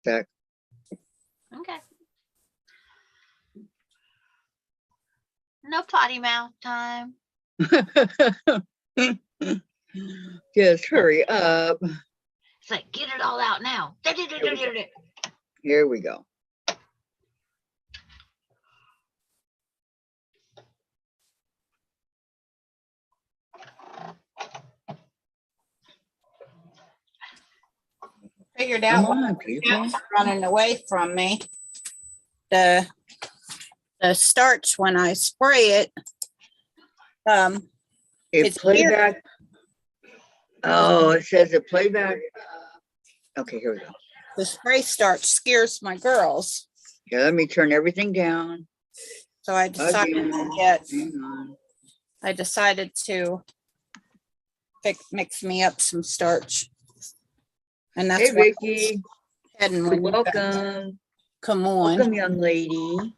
sec. Okay. No potty mouth time. Just hurry up. It's like, get it all out now. Here we go. Figured Come out on, people. running away from me. The starch when I spray it, If it's playback. Oh, it says the playback. Okay, here we go. the spray starch scares my girls. Okay, let me turn everything down. So I decided Again. to get, Hang on. I decided to mix me up some starch. And that's Hey, what Vicky. heading when you guys Welcome. come on. Welcome, young lady.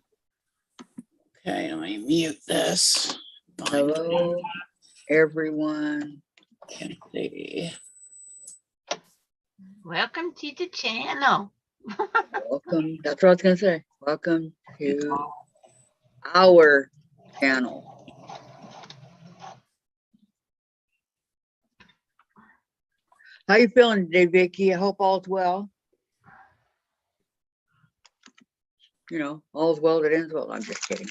Okay, let me mute this. Hello, everyone. Can't see. Welcome to the channel. Welcome. That's what I was gonna say. Welcome to our channel. How you feeling today, Vicky? I hope all's well. You know, all's well that ends well. I'm just kidding.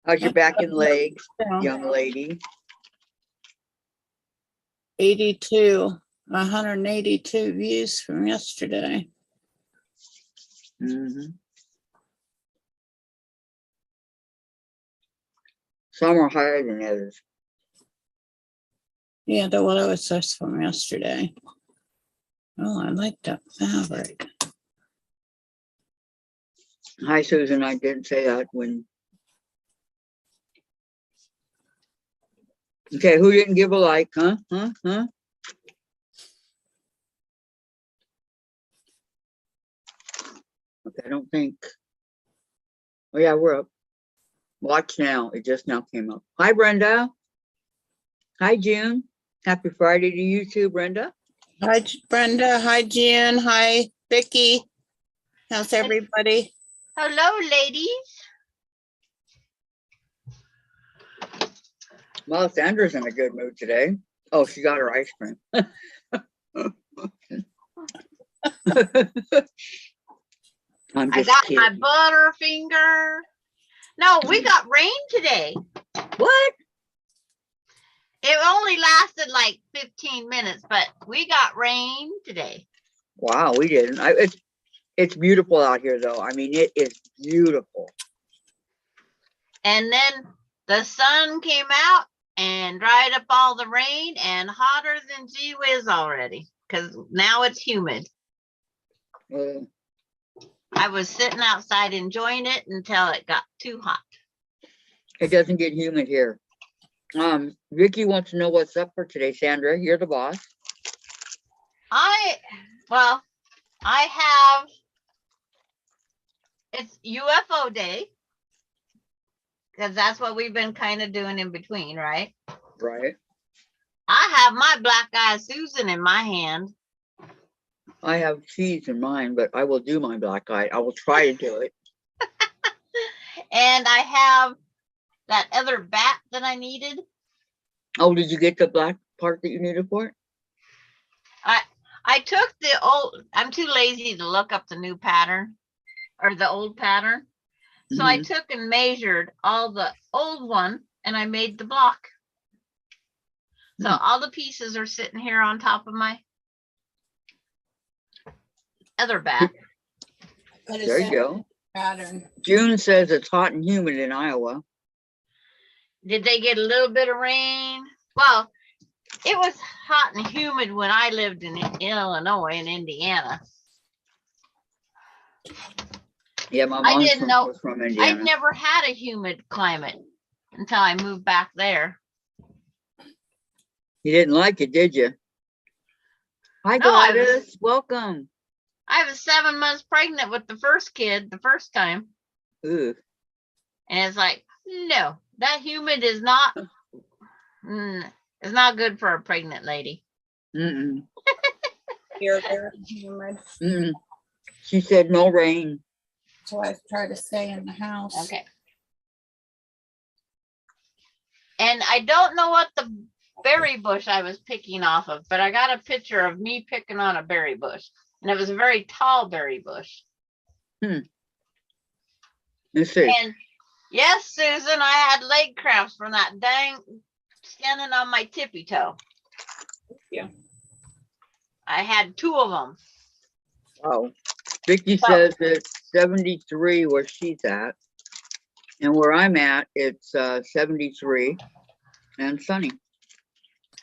How's your back and legs, young lady? 182 views from yesterday. Mm-hmm. Some are higher than others. Yeah, that what I was just from yesterday. Oh, I like that fabric. Hi, Susan. I didn't say that when. Okay, who didn't give a like? Huh? Okay, I don't think. Oh yeah, we're up. Watch now. It just now came up. Hi, Brenda. Hi, June. Happy Friday to you too, Brenda. Hi, Brenda. Hi, Jen. Hi, Vicky. How's everybody? Hello, ladies. Well, Sandra's in a good mood today. Oh, she got her ice cream. I'm I just got kidding. my Butterfinger. No, we got rain today. What? It only lasted like 15 minutes, but we got rain today. Wow, we didn't. It's beautiful out here, though. I mean, it is beautiful. And then the sun came out and dried up all the rain, and hotter than gee whiz already, because now it's humid. I was sitting outside enjoying it until it got too hot. It doesn't get humid here. Vicky wants to know what's up for today. Sandra, you're the boss. I have, it's UFO day, because that's what we've been kind of doing in between, right? Right. I have my Black Eyed Susan in my hand. I have cheese in mine, but I will do my black eye. I will try to do it. And I have that other bat that I needed. Oh, did you get the black part that you needed for it? I took the old, I'm too lazy to look up the new pattern or the old pattern. So I took and measured all the old one and I made the block. So all the pieces are sitting here on top of my other bat. There you go. Pattern. June says it's hot and humid in Iowa. Did they get a little bit of rain? Well, it was hot and humid when I lived in Illinois and Indiana. Yeah, my I mom didn't know. was from Indiana. I'd never had a humid climate until I moved back there. You didn't like it, did you? Hi, No, I Gladys. Welcome. I was 7 months pregnant with the first kid the first time. Ooh. And it's like, no, that humid is not, it's not good for a pregnant lady. Mm-mm. Here, very humid. Mm. She said no rain. So I try to stay in the house. Okay. And I don't know what the berry bush I was picking off of, but I got a picture of me picking on a berry bush. And it was a very tall berry bush. Let's see. And yes, Susan, I had leg cramps from that dang standing on my tippy toe. Yeah. I had 2 of them. Oh, Vicky So- says it's 73 where she's at. And where I'm at, it's 73 and sunny.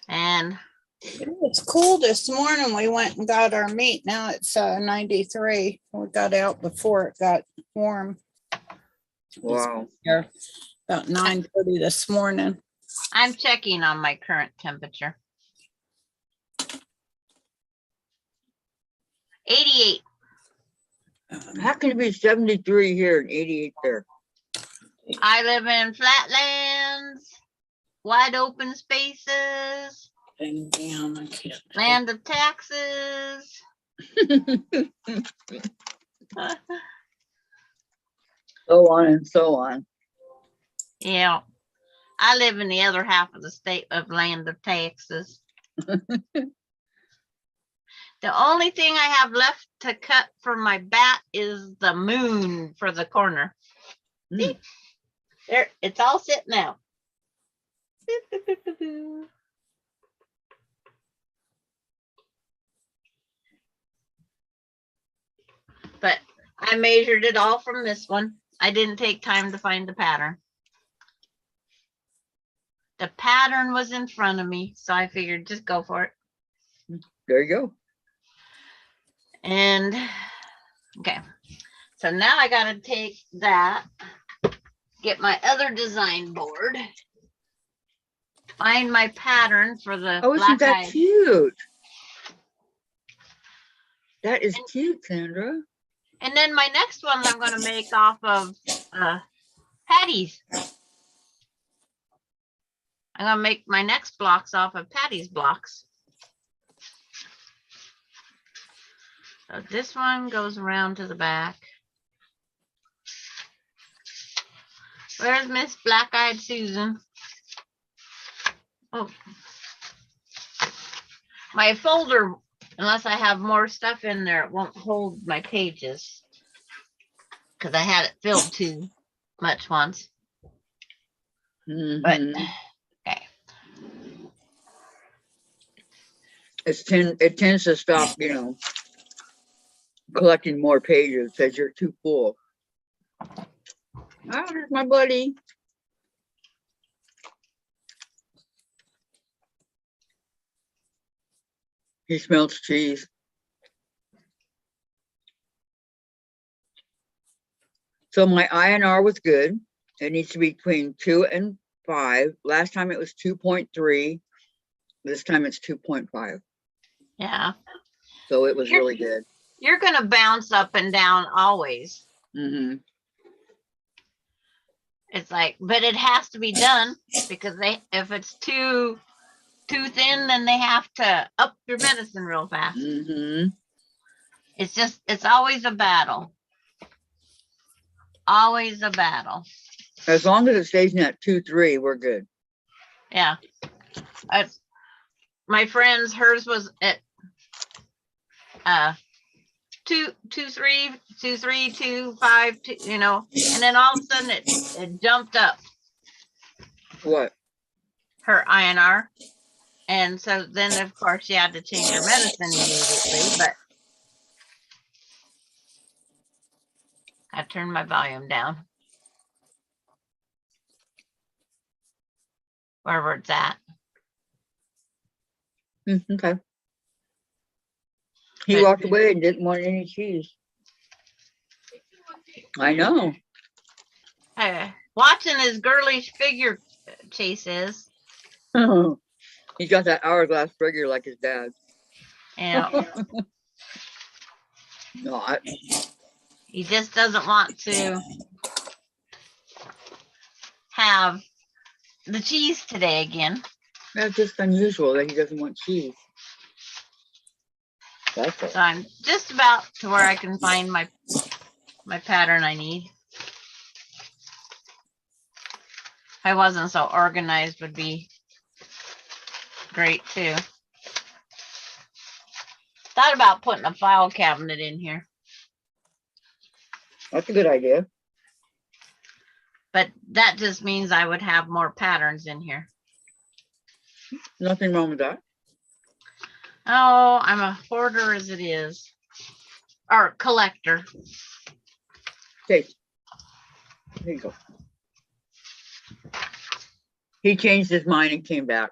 And It's cool this morning. We went and got our meat. Now it's 93. We got out before it got warm. Wow. Here about 9:30 this morning. I'm checking on my current temperature. 88. How can it be 73 here and 88 there? I live in flatlands, wide open spaces, And down, I can't. land of taxes. So on and so on. Yeah. I live in the other half of the state of land of taxes. The only thing I have left to cut for my bat is the moon for the corner. Mm. There, it's all sitting out. But I measured it all from this one. I didn't take time to find the pattern. The pattern was in front of me, so I figured just go for it. There you go. And okay, so now I gotta take that, get my other design board, find my pattern for the Oh, isn't black that eye. cute? That is cute, Sandra. And then my next one I'm gonna make off of Patty's. I'm gonna make my next blocks off of Patty's blocks. So this one goes around to the back. Where's Miss Black-Eyed Susan? Oh. My folder, unless I have more stuff in there, it won't hold my pages. Because I had it filled too much once. But Mhm. okay. It tends to stop, collecting more pages because you're too full. Ah, there's my buddy. He smells cheese. So my INR was good. It needs to be between 2 and 5. Last time it was 2.3. This time it's 2.5. Yeah. So it was really good. You're gonna bounce up and down always. Hmm. It's like, but it has to be done because if it's too thin, then they have to up your medicine real fast. Hmm. It's always a battle. Always a battle. As long as it stays in that 2.3, we're good. Yeah. My friend's, hers was at 2.3, 2.5, and then all of a sudden it jumped up What? her INR. And so then of course she had to change her medicine immediately, but I turned my volume down. Wherever it's at. Okay. He But- walked away and didn't want any cheese. I know. Watching his girlish figure chases. He's got that hourglass figure like his dad. Not. He just doesn't want to have the cheese today again. That's just unusual that he doesn't want cheese. That's it. So I'm just about to where I can find my pattern I need. If I wasn't so organized would be great too. Thought about putting a file cabinet in here, That's a good idea. but that just means I would have more patterns in here. Nothing wrong with that. Oh, I'm a hoarder as it is. Or collector. Okay. There you go. He changed his mind and came back.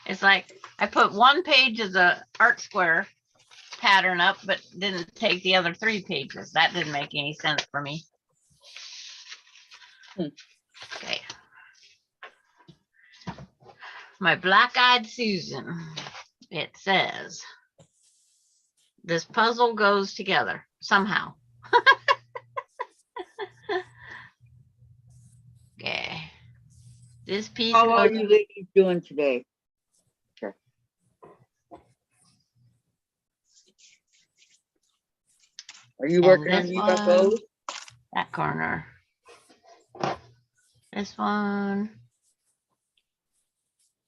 It's like I put one page of the art square pattern up, but didn't take the other 3 pages. That didn't make any sense for me. Okay. My black-eyed Susan. It says, this puzzle goes together somehow. Okay. This piece How are goes, you ladies doing today? Sure. Are you And working on this UFOs? one, that corner. This one.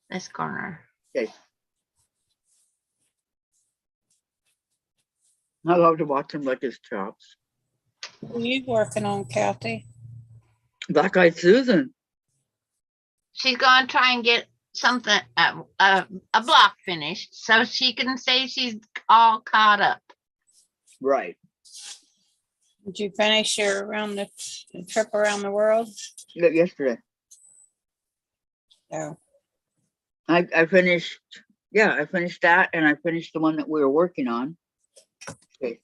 This corner. Okay. I love to watch him lick his chops. What are you working on, Kathy? Black Eyed Susan. She's gonna try and get something, a block finished so she can say she's all caught up. Right. Did you finish your the trip around the world? Yesterday. No. I finished, yeah, I finished that and I finished the one that we were working on. Okay.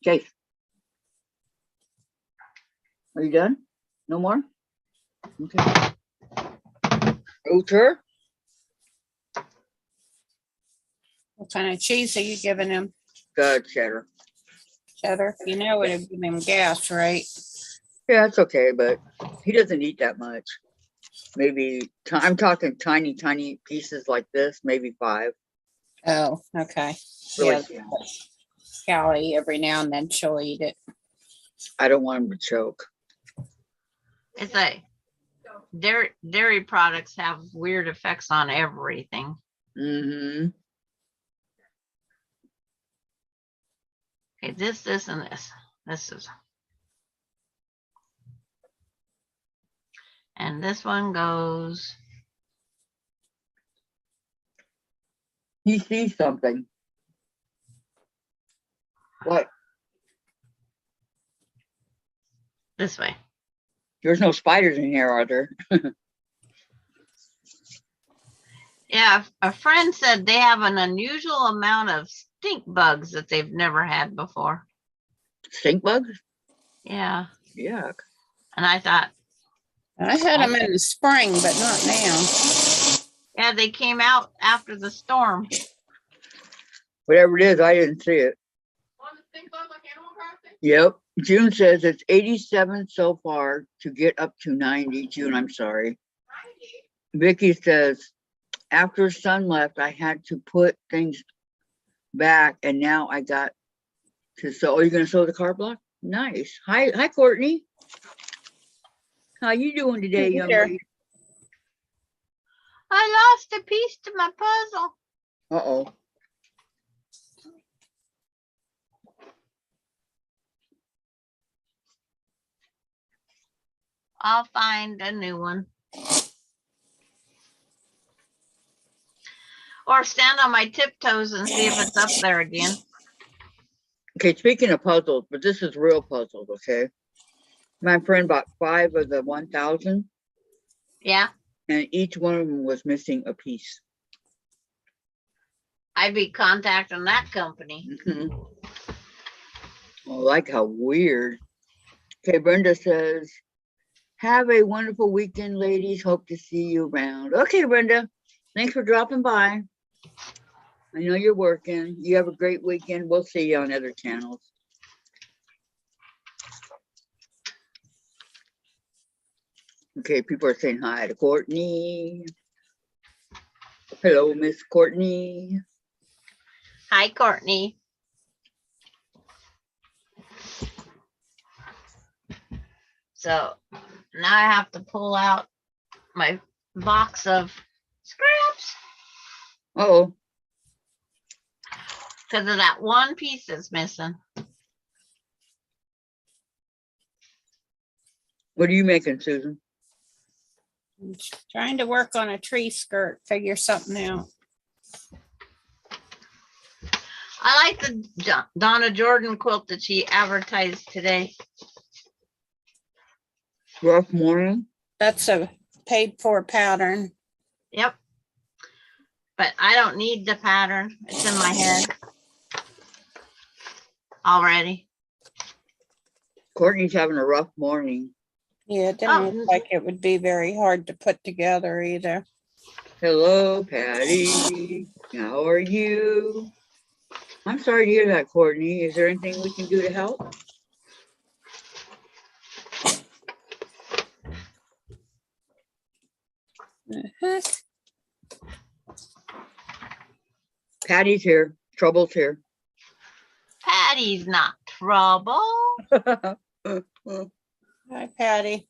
Okay. Are you done? No more? Okay. Outer? What kind of cheese are you giving him? Good cheddar. Cheddar? You know it'd give him gas, right? Yeah, it's okay, but he doesn't eat that much. Maybe, I'm talking tiny, tiny pieces like this, maybe 5. Oh, okay. Really Yeah, small. Callie, every now and then she'll eat it. I don't want him to choke. It's like dairy products have weird effects on everything. Mm-hmm. Okay, this, and this. This is. And this one goes. He sees something. What? This way. There's no spiders in here, are there? Yeah, a friend said they have an unusual amount of stink bugs that they've never had before. Stink bugs? Yeah. Yuck. And I thought, I had them in the spring, but not now. yeah, they came out after the storm. Whatever it is, I didn't see it. Yep. June says it's 87 so far to get up to 90. June, I'm sorry. 90? Vicky says, after son left, I had to put things back and now I got to sew. Are you going to sew the car block? Nice. Hi, Courtney. How you doing today, young lady? I lost a piece to my puzzle. Uh-oh. I'll find a new one. Or stand on my tiptoes and see if it's up there again. Okay, speaking of puzzles, but this is real puzzles, okay? My friend bought 5 of the 1,000. Yeah. And each one of them was missing a piece. I'd be contacting that company. Mm-hmm. I like how weird. Okay, Brenda says, have a wonderful weekend, ladies. Hope to see you around. Okay, Brenda. Thanks for dropping by. I know you're working. You have a great weekend. We'll see you on other channels. Okay, people are saying hi to Courtney. Hello, Miss Courtney. Hi, Courtney. So now I have to pull out my box of scraps Uh-oh. because of that one piece that's missing. What are you making, Susan? I'm trying to work on a tree skirt, figure something out. I like the Donna Jordan quilt that she advertised today. Rough morning? That's a paid for pattern. Yep. But I don't need the pattern. It's in my head already. Courtney's having a rough morning. Yeah, it didn't look like it would be very hard to put together either. Hello, Patty. How are you? I'm sorry to hear that, Courtney. Is there anything we can do to help? Uh-huh. Patty's here. Trouble's here. Patty's not trouble. Hi, Patty.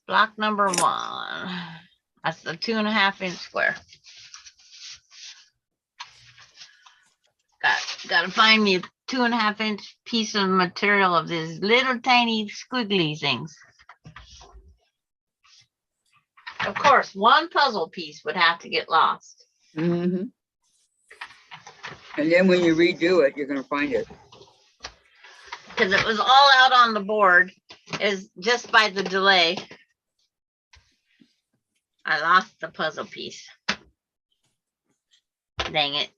Block number 1. That's the 2.5 inch square. Got to find me a 2.5 inch piece of material of these little tiny squiggly things. Of course, one puzzle piece would have to get lost. Mm-hmm. And then when you redo it, you're going to find it. Because it was all out on the board, is just by the delay. I lost the puzzle piece. Dang it.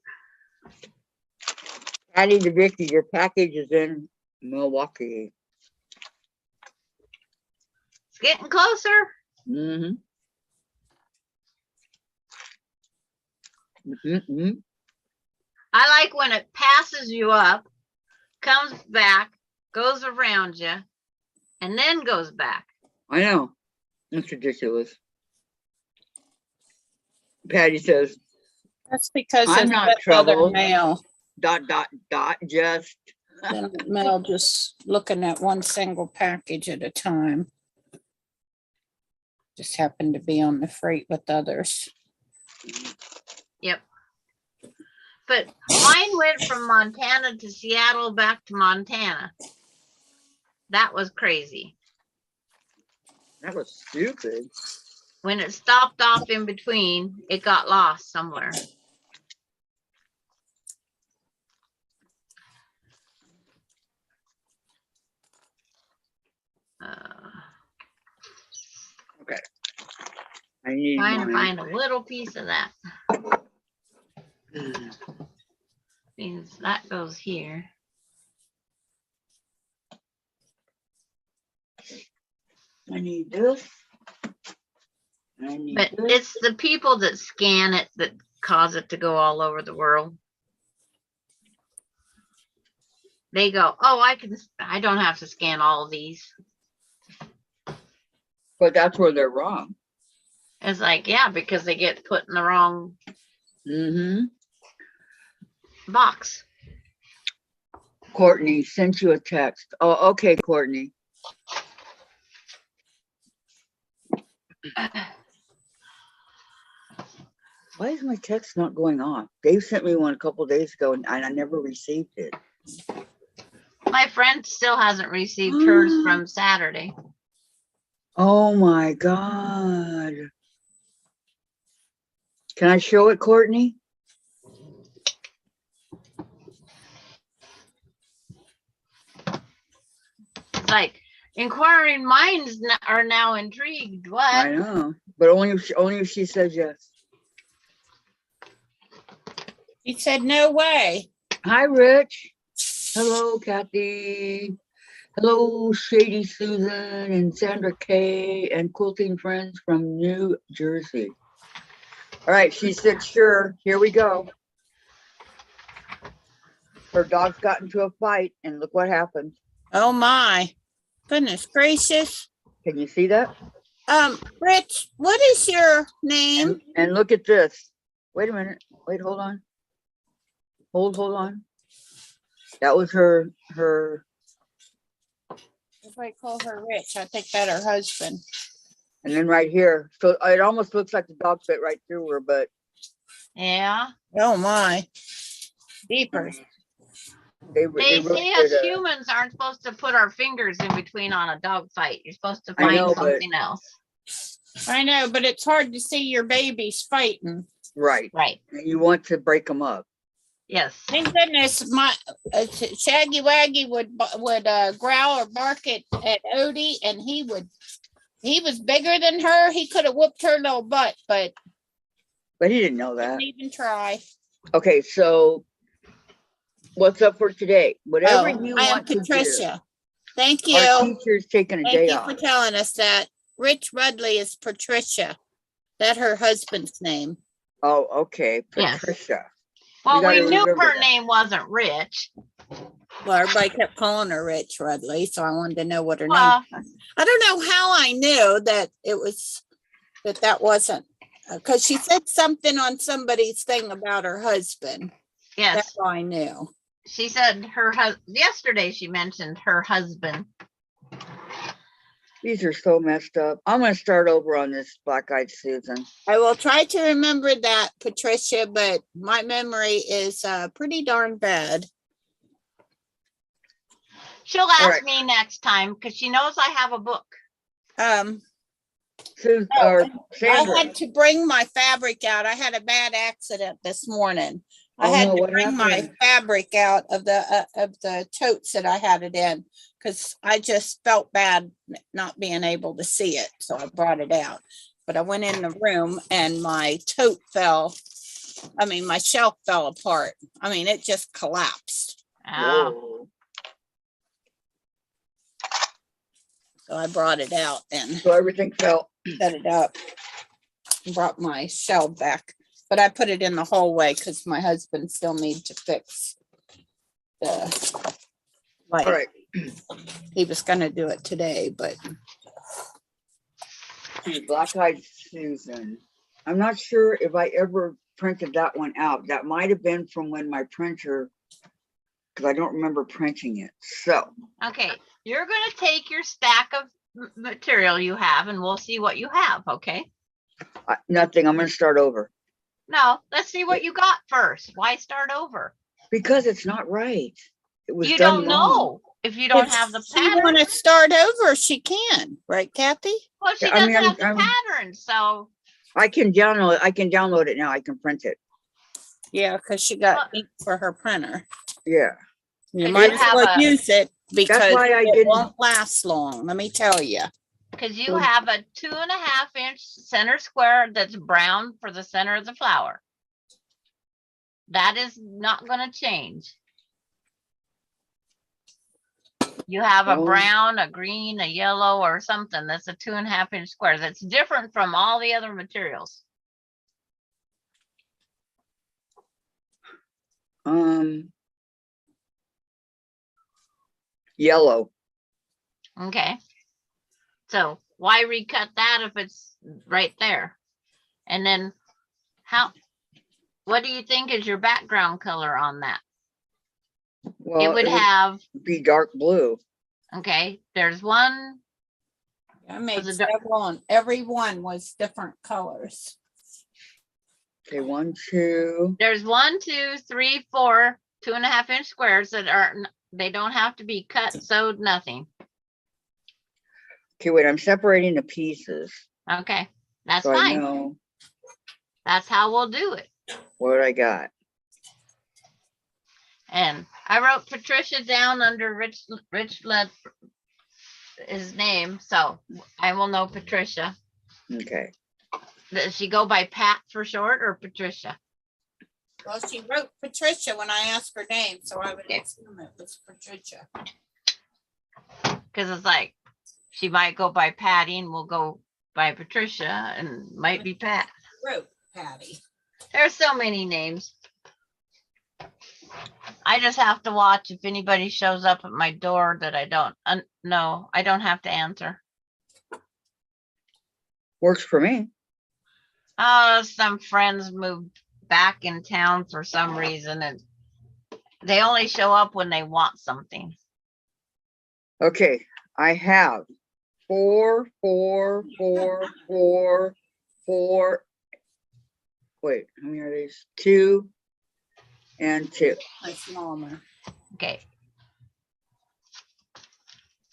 Patty to Vicky, your package is in Milwaukee. It's getting closer. Mm-hmm. Mm-hmm. I like when it passes you up, comes back, goes around you, and then goes back. I know. It's ridiculous. Patty says, That's because I'm it's not with other troubled. mail. ... Just. Mail just looking at one single package at a time. Just happened to be on the freight with others. Yep. But mine went from Montana to Seattle back to Montana. That was crazy. That was stupid. When it stopped off in between, it got lost somewhere. Okay. I need Trying to mine. find a little piece of that. Means that goes here. I need this. I need But this. it's the people that scan it that cause it to go all over the world. They go, oh, I don't have to scan all of these. But that's where they're wrong. It's like, yeah, because they get put in the wrong box. Courtney sent you a text. Oh, okay, Courtney. Why is my text not going off? Dave sent me one a couple days ago and I never received it. My friend still hasn't received hers from Saturday. Oh my God. Can I show it, Courtney? It's like inquiring minds are now intrigued. What? I know, but only if she says yes. He said, no way. Hi, Rich. Hello, Kathy. Hello, Shady Susan and Sandra K and Quilting Friends from New Jersey. All right, she said, sure, here we go. Her dogs got into a fight and look what happened. Oh my. Goodness gracious. Can you see that? Rich, what is your name? And look at this. Wait a minute. Wait, hold on. Hold on. That was her. If I call her Rich, I think that her husband. And then right here. So it almost looks like the dog fit right through her, but Yeah. Oh my. Deeper. they They really say us did, humans aren't supposed to put our fingers in between on a dog fight. You're supposed to I find know, but- something else. I know, but it's hard to see your babies fighting. right. Right. And you want to break them up. Yes. Thank goodness my Shaggy Waggy would growl or bark at Odie, and he was bigger than her. He could have whooped her little butt, but But he didn't know that. didn't even try. Okay, so what's up for today? Whatever Oh, you I am want to do. Patricia. Thank Our you. teacher's taking a Thank day you off. for telling us that. Rich Rudley is Patricia. That her husband's name. Oh, okay, Yes. Patricia. Well, gotta we knew remember her that. name wasn't Rich. Well, everybody kept calling her Rich Rudley, so I wanted to know what her name. Well, I don't know how I knew that it was that wasn't because she said something on somebody's thing about her husband. yes. That's all I knew. She said yesterday she mentioned her husband. These are so messed up. I'm gonna start over on this black-eyed Susan. I will try to remember that, Patricia, but my memory is pretty darn bad. She'll ask right. me next time because she knows I have a book. Susan Oh, or I Sandra. had to bring my fabric out. I had a bad accident this morning. I Oh, had no, to what bring my happened? fabric out of the totes that I had it in because I just felt bad not being able to see it. So I brought it out. But I went in the room and my tote fell. I mean, my shelf fell apart. I mean, it just collapsed. Oh, Whoa. So I brought it out and So everything fell. set it up. Brought my shelf back. But I put it in the hallway because my husband still needs to fix the light. All right. He was gonna do it today, but Black-eyed Susan. I'm not sure if I ever printed that one out. That might have been from when my printer, because I don't remember printing it. So, okay. You're going to take your stack of material you have and we'll see what you have. Okay. nothing. I'm going to start over No, let's see what you got first. Why start over? because it's not right. It was You done don't wrong. know if you don't if have the she pattern. want to start over, she can, right, Kathy? Well, she Yeah, I doesn't mean, have the I'm- pattern. So I can download it now. I can print it. Yeah, because she got Well- ink for her printer. Yeah. You Could might you as have well a- use it because why I it didn't- won't last long. Let me tell you. because you Well- have a 2.5 inch center square that's brown for the center of the flower. That is not going to change. You have a Oh. brown, a green, a yellow, or something that's a 2.5 inch square. That's different from all the other materials. Yellow. Okay. So why recut that if it's right there? And then what do you think is your background color on that? Well, It would have, be dark blue. okay, there's one, I made Was it several and every one was different colors. Okay, 1, 2. there's 1, 2, 3, 4, 2.5 inch squares that they don't have to be cut, sewed, nothing. Okay, wait, I'm separating the pieces. Okay, that's So I fine. know That's how we'll do it. what I got. And I wrote Patricia down under Rich led his name, so I will know Patricia. Okay. Does she go by Pat for short or Patricia? Well, she wrote Patricia when I asked her name, so I would Okay. assume it was Patricia. Because it's like she might go by Patty and we'll go by Patricia and might be Pat. Wrote Patty. There's so many names. I just have to watch if anybody shows up at my door that I don't know. I don't have to answer. Works for me. Some friends moved back in town for some reason, and they only show up when they want something. Okay, I have 4, 4, 4, 4, 4. Wait, how many are these? 2 and 2. Nice mama. Okay.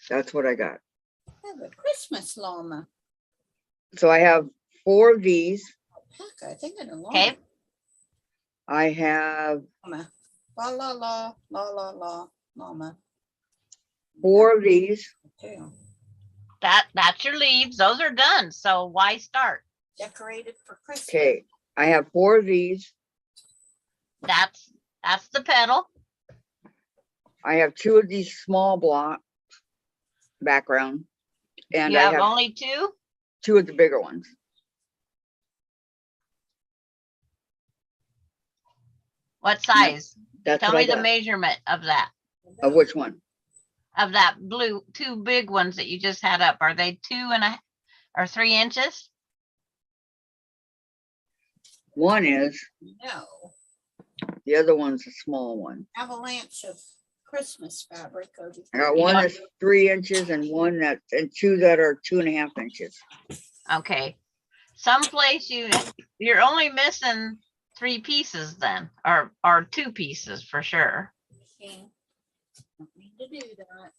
That's what I got. I have a Christmas llama. So I have 4 of these. Alpaca, I think I know. Okay. I have Llama. La la la la la la llama. 4 of these. Too. That's your leaves. Those are done. So why start? Decorated for Christmas. Okay, I have 4 of these. That's the petal. I have 2 of these small block background, and You I have have only 2? 2 of the bigger ones. What size? That's Tell what me I the got. measurement of that. Of which one? Of that blue, 2 big ones that you just had up. Are they 2 or 3 inches? One is, No. the other one's a small one. Avalanche of Christmas fabric. I got one that's 3 inches and and 2 that are 2.5 inches. Okay. Someplace you're only missing 3 pieces then, or 2 pieces for sure. Don't need to do that.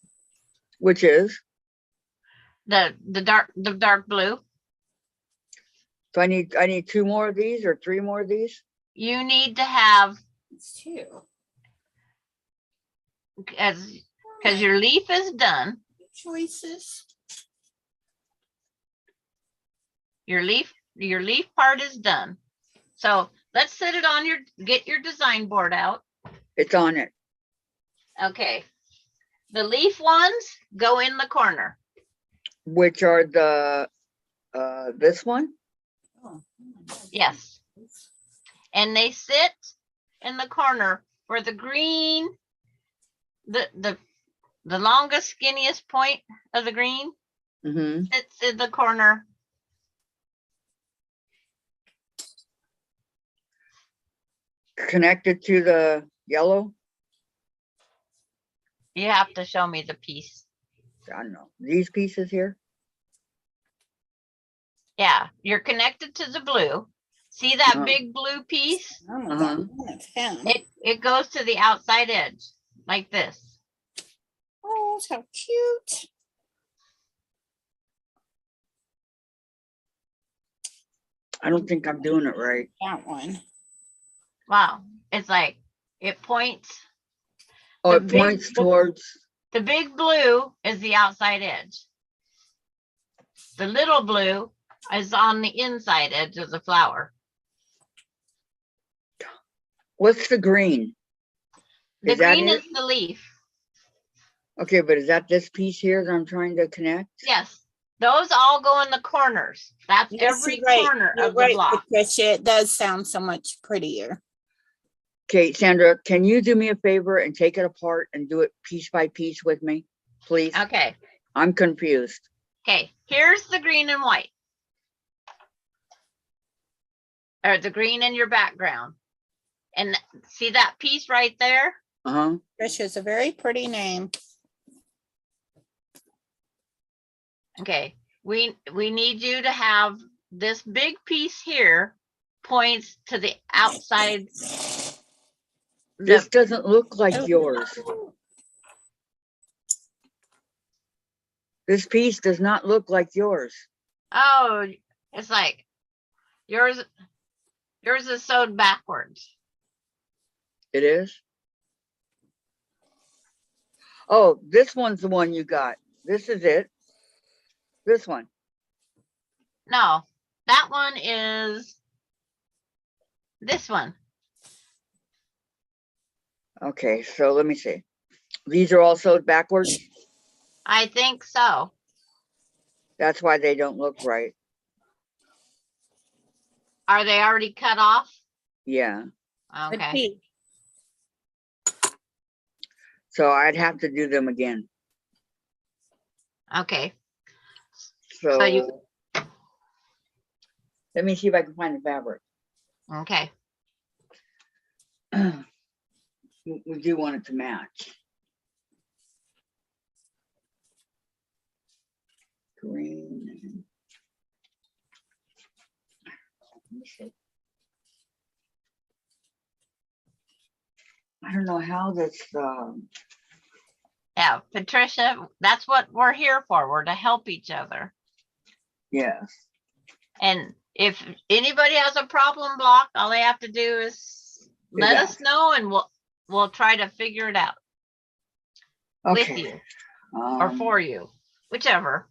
Which is, The dark blue. so I need 2 more of these or 3 more of these. You need to have, It's 2. because your leaf is done. Choices. Your leaf part is done. So let's set it on get your design board out. It's on it. Okay. The leaf ones go in the corner. Which are the this one? Oh, Yes. And they sit in the corner where the green, the longest, skinniest point of the green Mm-hmm. sits in the corner. Connected to the yellow. You have to show me the piece. I don't know. These pieces here. Yeah, you're connected to the blue. See that Oh. big blue piece? Oh my Uh-huh. God, one of him. It goes to the outside edge like this. Oh, how cute. I don't think I'm doing it right. That one. Wow. It's like it points. Oh, The it big- points towards. The big blue is the outside edge. The little blue is on the inside edge of the flower. What's the green? The Is that green it? is the leaf. Okay, but is that this piece here that I'm trying to connect? Yes. Those all go in the corners. That's Yes, every you're right. corner You're of the right, block. Patricia. It does sound so much prettier. Okay, Sandra, can you do me a favor and take it apart and do it piece by piece with me, please? Okay. I'm confused. Okay. Here's the green and white. Or the green in your background. And see that piece right there? Uh-huh. Patricia's a very pretty name. Okay. We need you to have this big piece here points to the outside. This doesn't look like Oh. yours. This piece does not look like yours. Oh, it's like yours is sewed backwards. It is? Oh, this one's the one you got. This is it. This one. No, that one is this one. Okay, so let me see. These are all sewed backwards. I think so. That's why they don't look right. Are they already cut off? Yeah. Good Okay. piece. So I'd have to do them again. Okay, So So you- let me see if I can find the fabric. okay. We do want it to match. Green. Let me see. I don't know how this, Yeah, Patricia, that's what we're here for. We're to help each other. yes. And if anybody has a problem block, all they have to do is let us know and we'll try to figure it out with Okay. you or for you, whichever.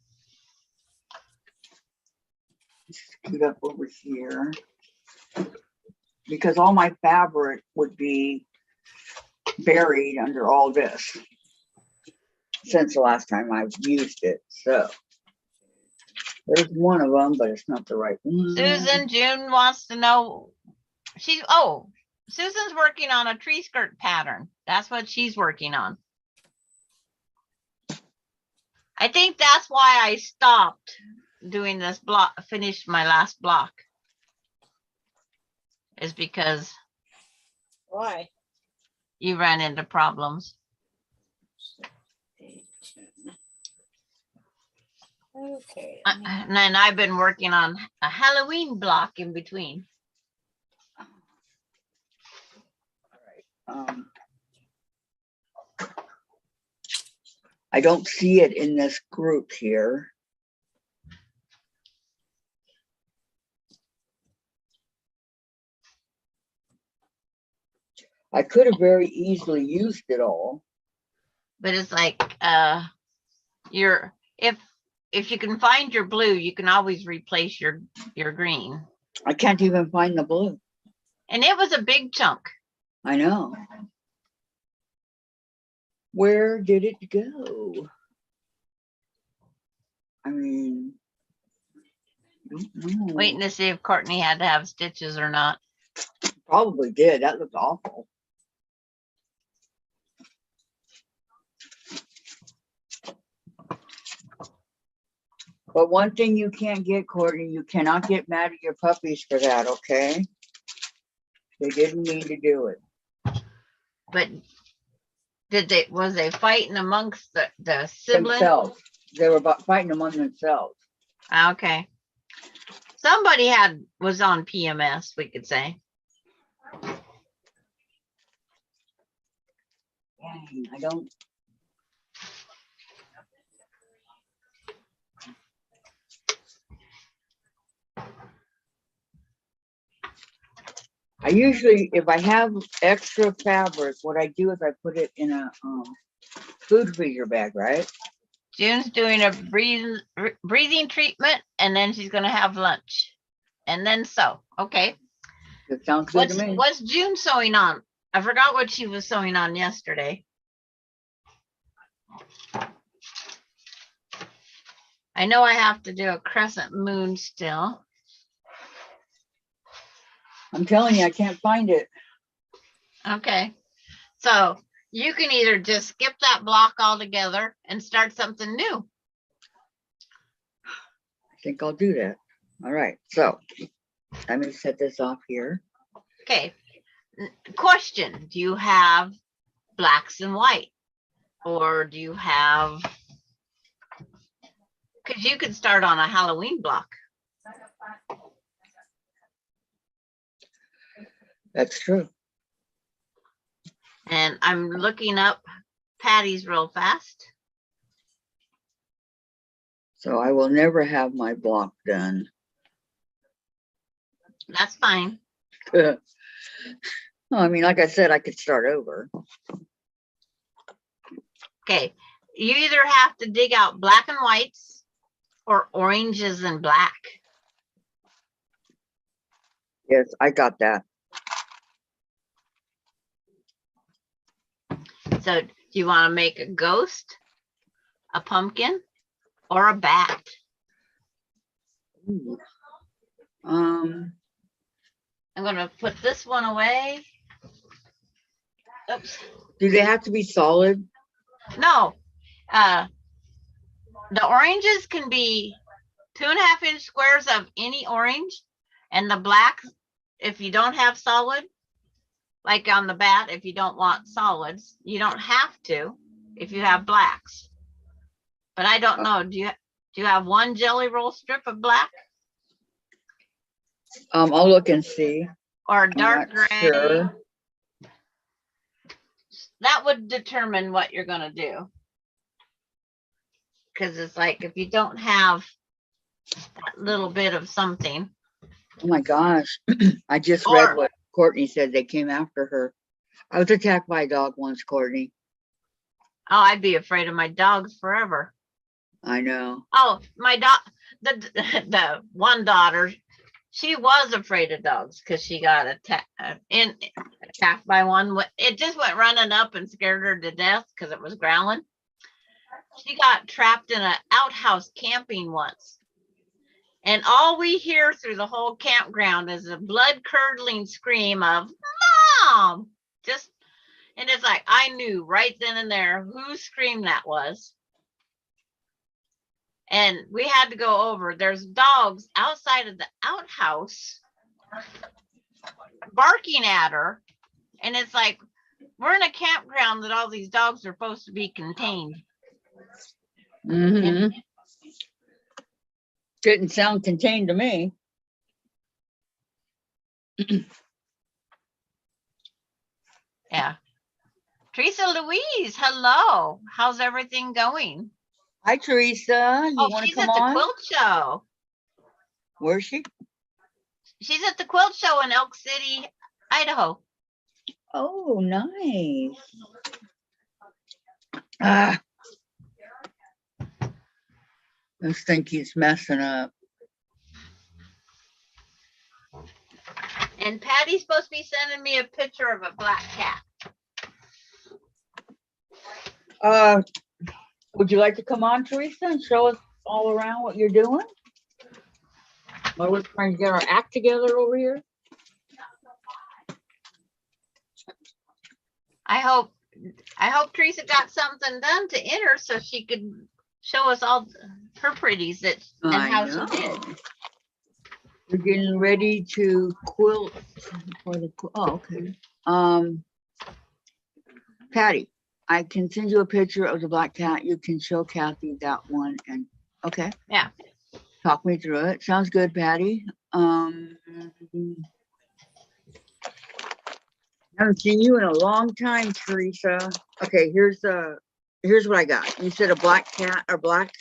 Scoot up over here. Because all my fabric would be buried under all this since the last time I've used it. So there's one of them, but it's not the right one. Susan, June wants to know, Susan's working on a tree skirt pattern. That's what she's working on. I think that's why I stopped doing this block, finished my last block. Is because Why? you ran into problems. Okay. And then I've been working on a Halloween block in between. I don't see it in this group here. I could have very easily used it all. But it's like if you can find your blue, you can always replace your green. I can't even find the blue. And it was a big chunk. I know. Where did it go? I mean, I don't know. Waiting to see if Courtney had to have stitches or not. Probably did. That looked awful. But one thing you can't get, Courtney, you cannot get mad at your puppies for that, okay? They didn't mean to do it. But was they fighting amongst the siblings? Themselves. They were fighting among themselves. Okay. Somebody was on PMS, we could say. Dang, I don't. I usually, if I have extra fabric, what I do is I put it in a food freezer bag, right? June's doing a breathing treatment, and then she's gonna have lunch, and then sew. Okay. It sounds good to me. What's June sewing on? I forgot what she was sewing on yesterday. I know I have to do a crescent moon still. I'm telling you, I can't find it. Okay. So you can either just skip that block altogether and start something new. I think I'll do that. All right. So let me set this off here. Okay. Question. Do you have blacks and white? Or do you have, because you could start on a Halloween block. That's true. And I'm looking up Patty's real fast. So I will never have my block done. That's fine. Well, I mean, like I said, I could start over. Okay. You either have to dig out black and whites or oranges and black. Yes, I got that. So do you want to make a ghost, a pumpkin, or a bat? Ooh. I'm going to put this one away. Oops. Do they have to be solid? No, the oranges can be 2.5-inch squares of any orange, and the black, if you don't have solid, like on the bat, if you don't want solids, you don't have to if you have blacks. But I don't know. Do you have one jelly roll strip of black I'll look and see. or I'm dark not gray? sure. That would determine what you're gonna do. Because it's like if you don't have that little bit of something, Oh my gosh. I just read or what Courtney said. They came after her. I was attacked by a dog once, Courtney. oh, I'd be afraid of my dogs forever. I know. Oh, my dog, the one daughter, she was afraid of dogs because she got attacked by one. It just went running up and scared her to death because it was growling. She got trapped in an outhouse camping once. And all we hear through the whole campground is a blood-curdling scream of "Mom!" And it's like, I knew right then and there whose scream that was. And we had to go over. There's dogs outside of the outhouse barking at her. And it's like, we're in a campground that all these dogs are supposed to be contained. Mm-hmm. Didn't sound contained to me. Yeah. Teresa Louise, hello. How's everything going? Hi, Teresa. You want to She's come at the on? quilt show. Where's she? She's at the quilt show in Elk City, Idaho. Oh, nice. Ah. This thing keeps messing up. And Patty's supposed to be sending me a picture of a black cat. Would you like to come on, Teresa, and show us all around what you're doing? While we're trying to get our act together over here. I hope Teresa got something done to enter so she could show us all her pretties and how she did. We're getting ready to quilt for the okay. Patty, I can send you a picture of the black cat. You can show Kathy that one, and okay. Yeah. Talk me through it. Sounds good, Patty. Haven't seen you in a long time, Teresa. Okay, here's what I got. You said a black cat or black.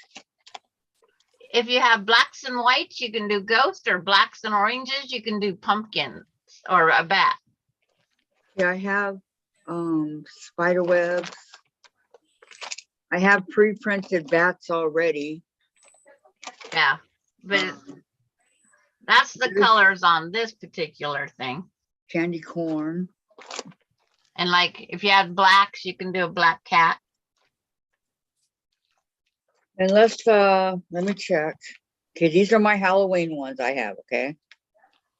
If you have blacks and whites, you can do ghost, or blacks and oranges, you can do pumpkins or a bat. Yeah, I have spider webs. I have pre-printed bats already. Yeah, but that's the colors on this particular thing. Candy corn. And like if you have blacks, you can do a black cat. And let me check. Okay, these are my Halloween ones I have, okay?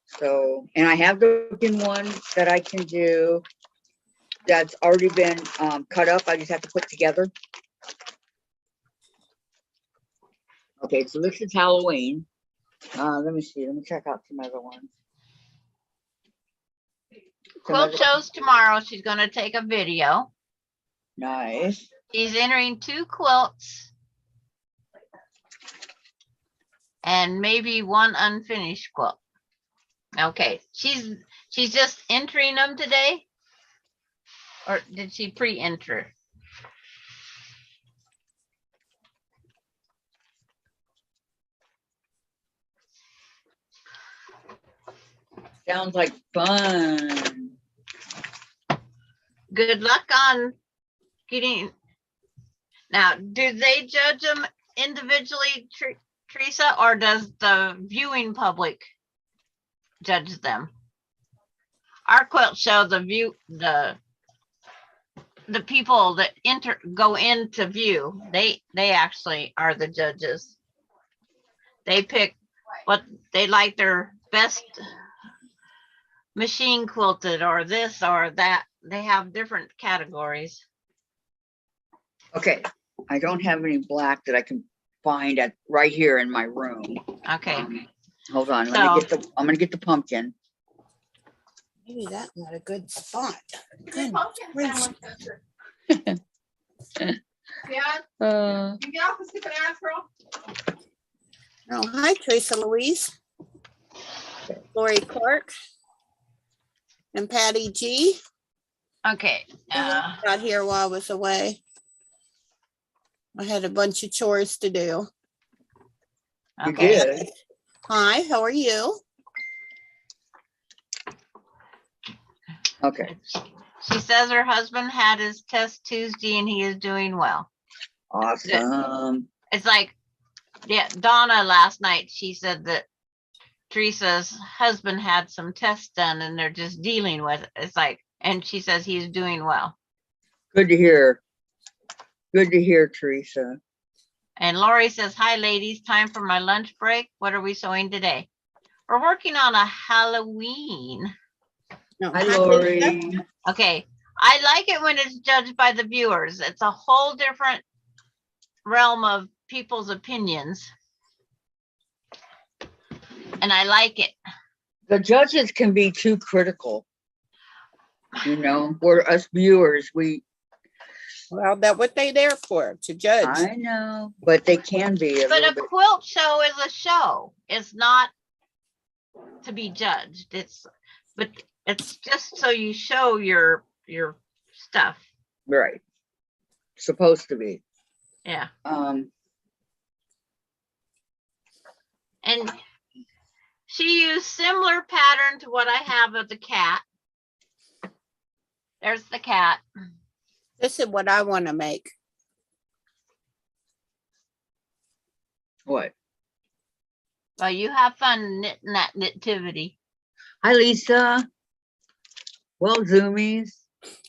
So, and I have the looking one that I can do that's already been cut up. I just have to put together. Okay, so this is Halloween. Let me see. Let me check out some other ones. Quilt shows tomorrow. She's going to take a video. Nice. She's entering 2 quilts and maybe 1 unfinished quilt. Okay, she's just entering them today, or did she pre-enter? Sounds like fun. Good luck on getting. Now, do they judge them individually, Teresa, or does the viewing public judge them? Our quilt show, the people that go into view, they actually are the judges. They pick what they like, their best machine quilted or this or that. They have different categories. Okay, I don't have any black that I can find at right here in my room. Okay, Hold on, I'm gonna get the pumpkin. Maybe that's not a good spot. The pumpkin gracious. yeah, you get off the stupid ass, girl. Oh, hi, Teresa Louise. Lori Clark. And Patty G. Okay, Got here while I was away. I had a bunch of chores to do. You okay. did. Hi, how are you? Okay, She says her husband had his test Tuesday and he is doing well. awesome. It's like, yeah, Donna last night, she said that Teresa's husband had some tests done and they're just dealing with it. It's like, and she says he's doing well. Good to hear. Good to hear, Teresa. And Lori says, hi, ladies, time for my lunch break. What are we sewing today? We're working on a Halloween. No, Hi, Lori. Okay, I like it when it's judged by the viewers. It's a whole different realm of people's opinions. And I like it. The judges can be too critical. You know, we're us viewers, Well, that's what they there for, to judge. I know, but they can be a But little a bit. quilt show is a show. It's not to be judged. But it's just so you show your stuff. Right. Supposed to be. Yeah. Um, And she used similar pattern to what I have of the cat. There's the cat. This is what I want to make. what? Well, you have fun knitting that nativity. Hi, Lisa. Well, Zoomies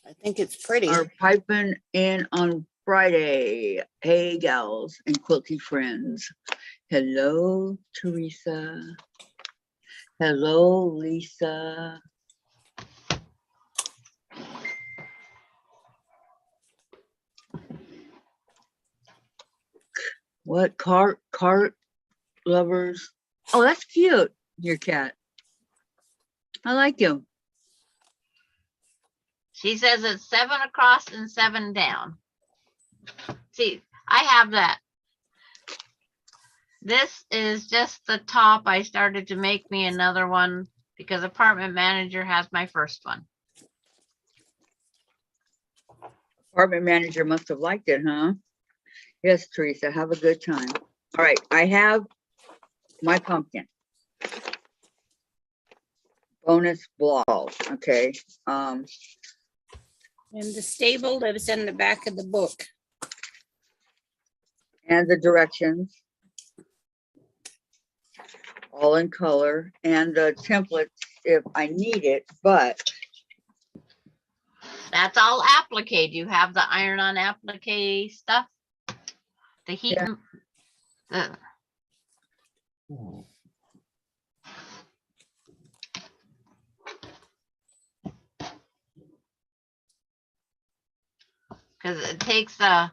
I think it's pretty. are piping in on Friday. Hey, gals and quilty friends. Hello, Teresa. Hello, Lisa. What cart lovers? Oh, that's cute. Your cat. I like him. She says it's 7 across and 7 down. See, I have that. This is just the top. I started to make me another one because apartment manager has my first one. Apartment manager must have liked it, huh? Yes, Teresa, have a good time. All right, I have my pumpkin. Bonus balls, okay. And the stable lives in the back of the book. And the directions. All in color, and the templates if I need it, but That's all applique. You have the iron on applique stuff. The heat. Yeah. Because it takes a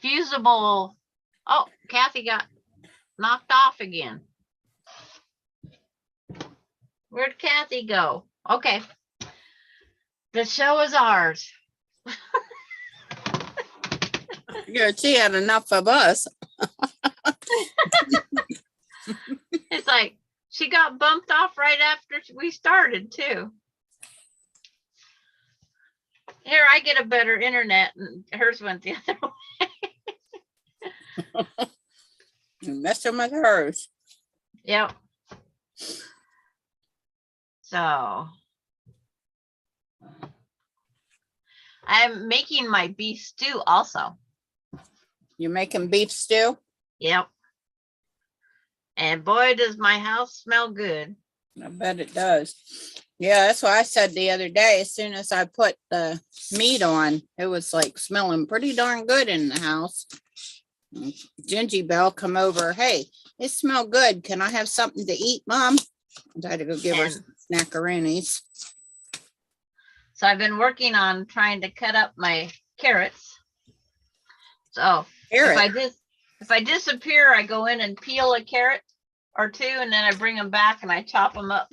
fusible. Oh, Kathy got knocked off again. Where'd Kathy go? Okay. The show is ours. Yeah, she had enough of us. It's like she got bumped off right after we started too. Here, I get a better internet and hers went the other way. And messing with hers. Yep. So I'm making my beef stew also. You making beef stew? Yep. And boy, does my house smell good. I bet it does. Yeah, that's what I said the other day. As soon as I put the meat on, it was like smelling pretty darn good in the house. Gingy Bell come over. Hey, it smelled good. Can I have something to eat, Mom? I had to go give her some snackaroonies. So I've been working on trying to cut up my carrots. So Carrot. if I disappear, I go in and peel a carrot or two, and then I bring them back and I chop them up.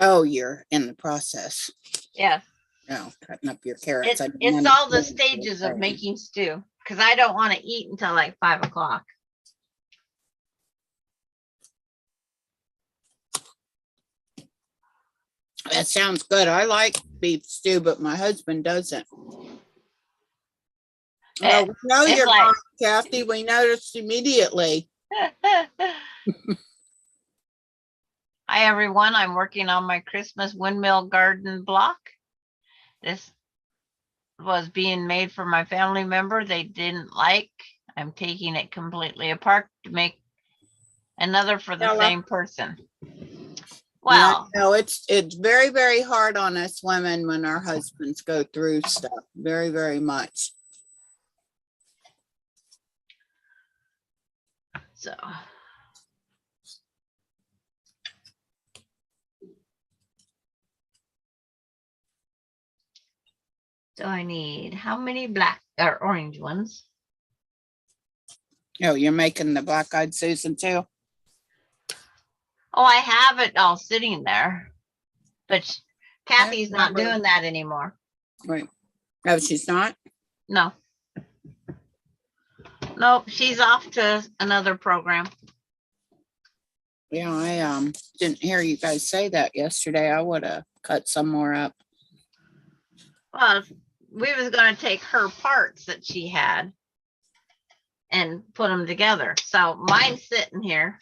Oh, you're in the process. Yeah, No, cutting up your carrots. it's all the stages of making stew, because I don't want to eat until like 5 o'clock. That sounds good. I like beef stew, but my husband doesn't. Oh, we know It's you're like- gone, Kathy. We noticed immediately. Hi, everyone. I'm working on my Christmas windmill garden block. This was being made for my family member they didn't like. I'm taking it completely apart to make another for the Stella. same person. Well, No, it's very, very hard on us women when our husbands go through stuff. Very, very much. so I need how many black or orange ones? Oh, you're making the black-eyed Susan too? Oh, I have it all sitting there, but Kathy's not remember. doing that anymore. Right. Oh, she's not? No. Nope, she's off to another program. Yeah, I didn't hear you guys say that yesterday. I would have cut some more up. Well, we was gonna take her parts that she had and put them together. So mine's sitting here.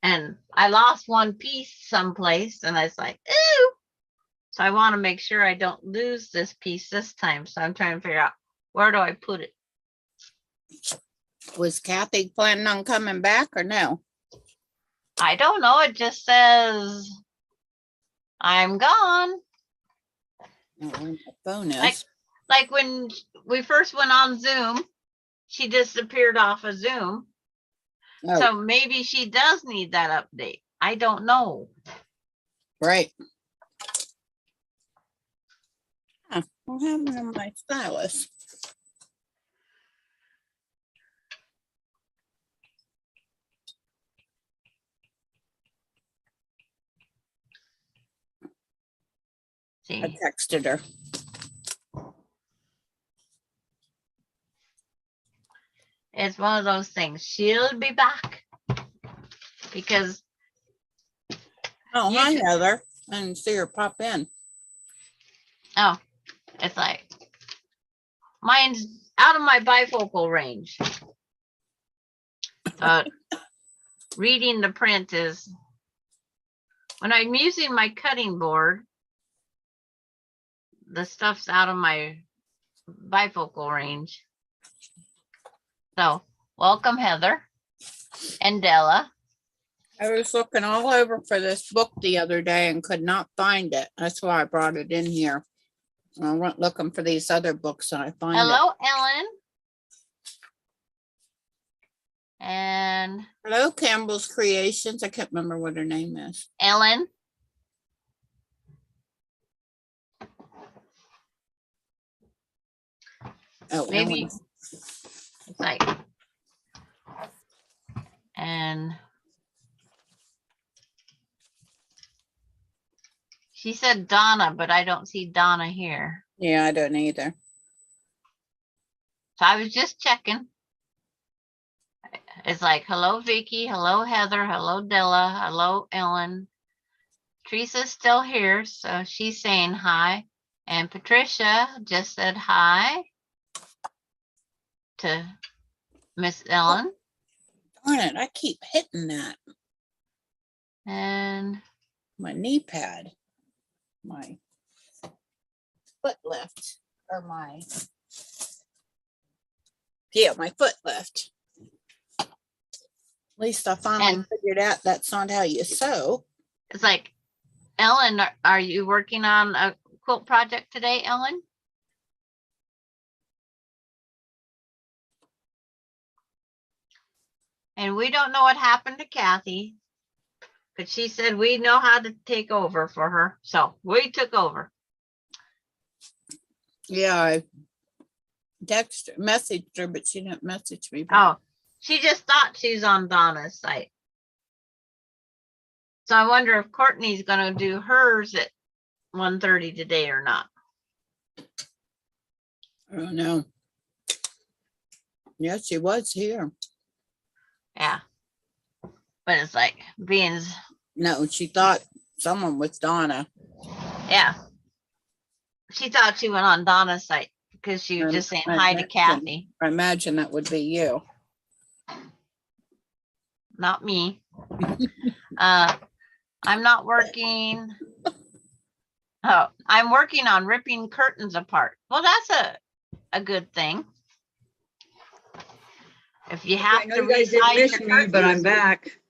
And I lost one piece someplace and I was like, ooh. So I want to make sure I don't lose this piece this time. So I'm trying to figure out, where do I put it? Was Kathy planning on coming back or no? I don't know. It just says I'm gone. Oh, where my phone is. Like when we first went on Zoom, she disappeared off of Zoom. Oh, So maybe she does need that update. I don't know. right. Huh, what happened to my stylus? See, I texted her. it's one of those things. She'll be back because Oh, You hi, can- Heather. I didn't see her pop in. oh, it's like mine's out of my bifocal range. Reading the print is when I'm using my cutting board, the stuff's out of my bifocal range. So welcome, Heather and Della. I was looking all over for this book the other day and could not find it. That's why I brought it in here. I went looking for these other books and I find it. Hello, Ellen. And Hello, Campbell's Creations. I can't remember what her name is. Ellen. Oh, Maybe Ellen. it's like, and she said Donna, but I don't see Donna here. Yeah, I don't either. So I was just checking. It's like, hello, Vicky. Hello, Heather. Hello, Della. Hello, Ellen. Teresa's still here, so she's saying hi. And Patricia just said hi to Miss Ellen. Darn it, I keep hitting that. And My knee pad. My foot lift. Or my... Yeah, my foot lift. At least I finally And- figured out that's not how you sew. it's like, Ellen, are you working on a quilt project today, Ellen? And we don't know what happened to Kathy, but she said we know how to take over for her. So we took over. Yeah, I messaged her, but she didn't message me back. Oh, she just thought she's on Donna's site. So I wonder if Courtney's gonna do hers at 1:30 today or not. I don't know. Yeah, she was here. Yeah. But it's like being, No, she thought someone was Donna. yeah. She thought she went on Donna's site because she was just saying hi to Kathy. I imagine that would be you. Not me. I'm not working. Oh, I'm working on ripping curtains apart. Well, that's a good thing. If you have I know to you guys didn't resize miss your me, but I'm curtains. back.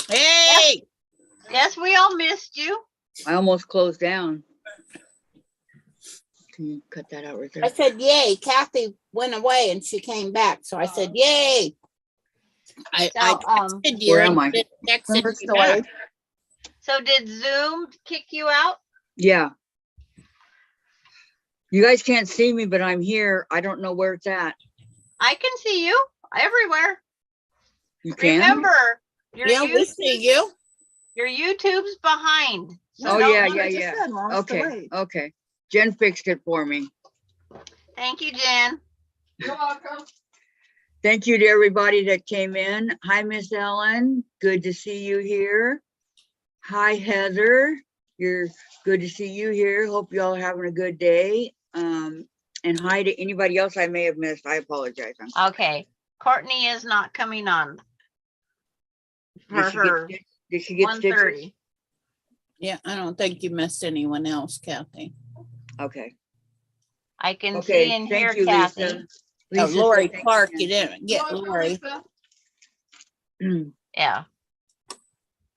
Hey, Yes, we all missed you. I almost closed down. Can you cut that out right there? I said, yay. Kathy went away and she came back. So I said, yay. I texted you. Where and am I? you didn't texted Remember me Story? back. So did Zoom kick you out? Yeah. You guys can't see me, but I'm here. I don't know where it's at. I can see you everywhere. You can? Remember, your Yeah, we see you. your YouTube's behind. So Oh, don't yeah, look- yeah, yeah. Okay, okay. Jen fixed it for me. Thank you, Jen. You're welcome. Thank you to everybody that came in. Hi, Miss Ellen. Good to see you here. Hi, Heather. You're good to see you here. Hope you all are having a good day. And hi to anybody else I may have missed. I apologize. Okay, Courtney is not coming on for her Did she get stitches? 1:30. Yeah, I don't think you missed anyone else, Kathy. Okay. I can Okay. see and hear Thank you, Kathy. Lisa. Oh, Lisa Lori said thank Clark, you you didn't get Lori. again. Yeah.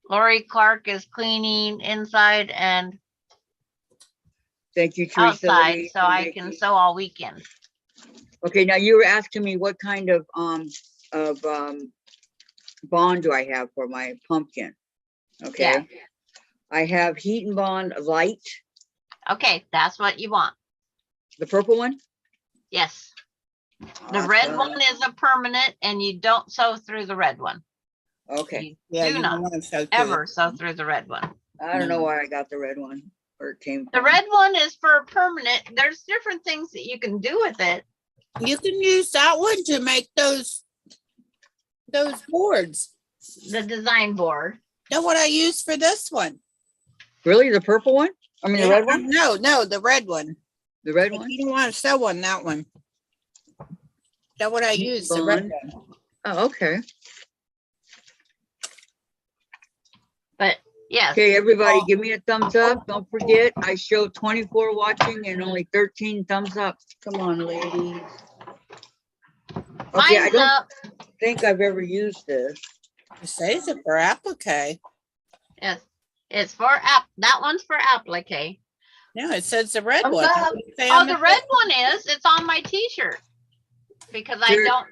Lori Clark is cleaning inside and Thank you, Teresa. outside, Louise, so and I Vicky. can sew all weekend. Okay, now you were asking me what kind of bond do I have for my pumpkin? Okay. Yeah. I have Heat and Bond Light, Okay, that's what you want. the purple one. Yes. The red Awesome. one is a permanent and you don't sew through the red one. Okay. Yeah, Do you not don't want to show ever sew through the red one. I don't know why I got the red one, where it came The from. red one is for a permanent. There's different things that you can do with it. You can use that one to make those boards. The design board. Know what I use for this one? Really, the purple one? I mean, the red one? No, the red one. The red If one? you don't want to sew on that one. That's what I Heat use, the red Bond. one. Oh, okay. But yes. Okay, everybody, Oh. give me a thumbs up. Don't forget, I show 24 watching and only 13 thumbs up. Come on, ladies. Okay, I Mine's don't up. think I've ever used this. It says it for applique. Yes. It's for app. That one's for applique. No, it says the red Thumbs one. up. Oh, the red one is. It's on my t-shirt. Because Sure.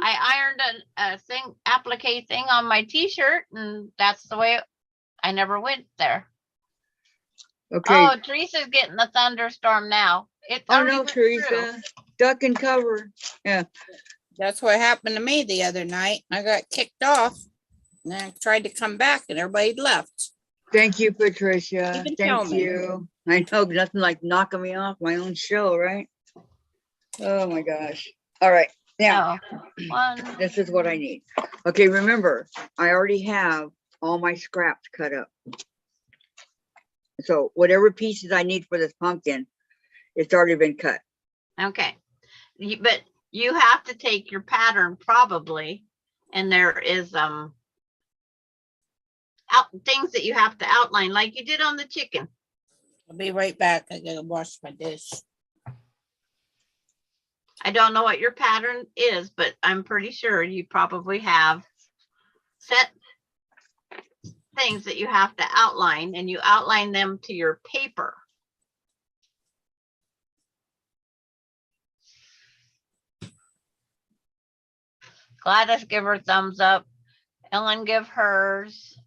I ironed a thing, applique thing on my t-shirt, and that's the way I never went there. Okay. Oh, Teresa's getting the thunderstorm now. It's Oh, already no, went through. Teresa. Duck and cover. Yeah. That's what happened to me the other night. I got kicked off. And I tried to come back and everybody left. Thank you, Patricia. You can tell Thank me. you. I know nothing like knocking me off my own show, right? Oh my gosh. All right. Now, Oh, one. this is what I need. Okay, remember, I already have all my scraps cut up. So whatever pieces I need for this pumpkin, it's already been cut. Okay. But you have to take your pattern probably, and there is things that you have to outline like you did on the chicken. I'll be right back. I gotta wash my dish. I don't know what your pattern is, but I'm pretty sure you probably have set things that you have to outline, and you outline them to your paper. Gladys, give her thumbs up. Ellen, give hers.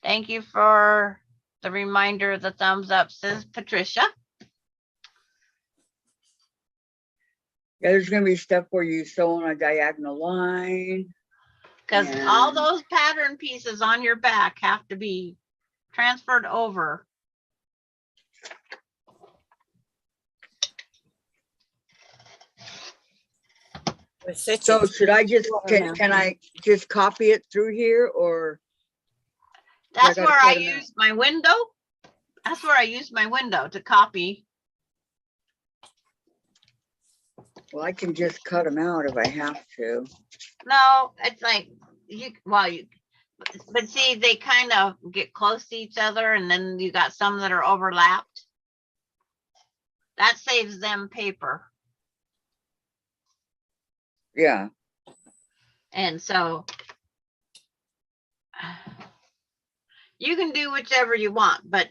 Thank you for the reminder, the thumbs up says Patricia. Yeah, there's gonna be stuff where you sew on a diagonal line. Because all And- those pattern pieces on your back have to be transferred over. With such So a- should I just, can I just copy it through here or? That's gotta where cut I 'em out. use my window. That's where I use my window to copy. Well, I can just cut them out if I have to. No, it's like but see, they kind of get close to each other, and then you got some that are overlapped. That saves them paper. Yeah, And so you can do whichever you want, but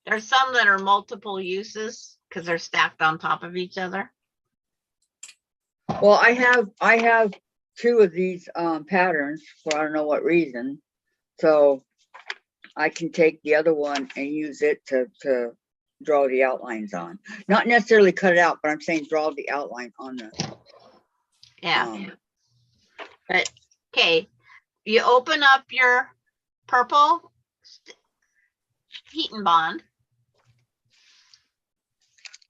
there's some that are multiple uses because they're stacked on top of each other. well, I have two of these patterns for I don't know what reason. So I can take the other one and use it to draw the outlines on. Not necessarily cut it out, but I'm saying draw the outline on the. Yeah. But okay, you open up your purple heat and bond.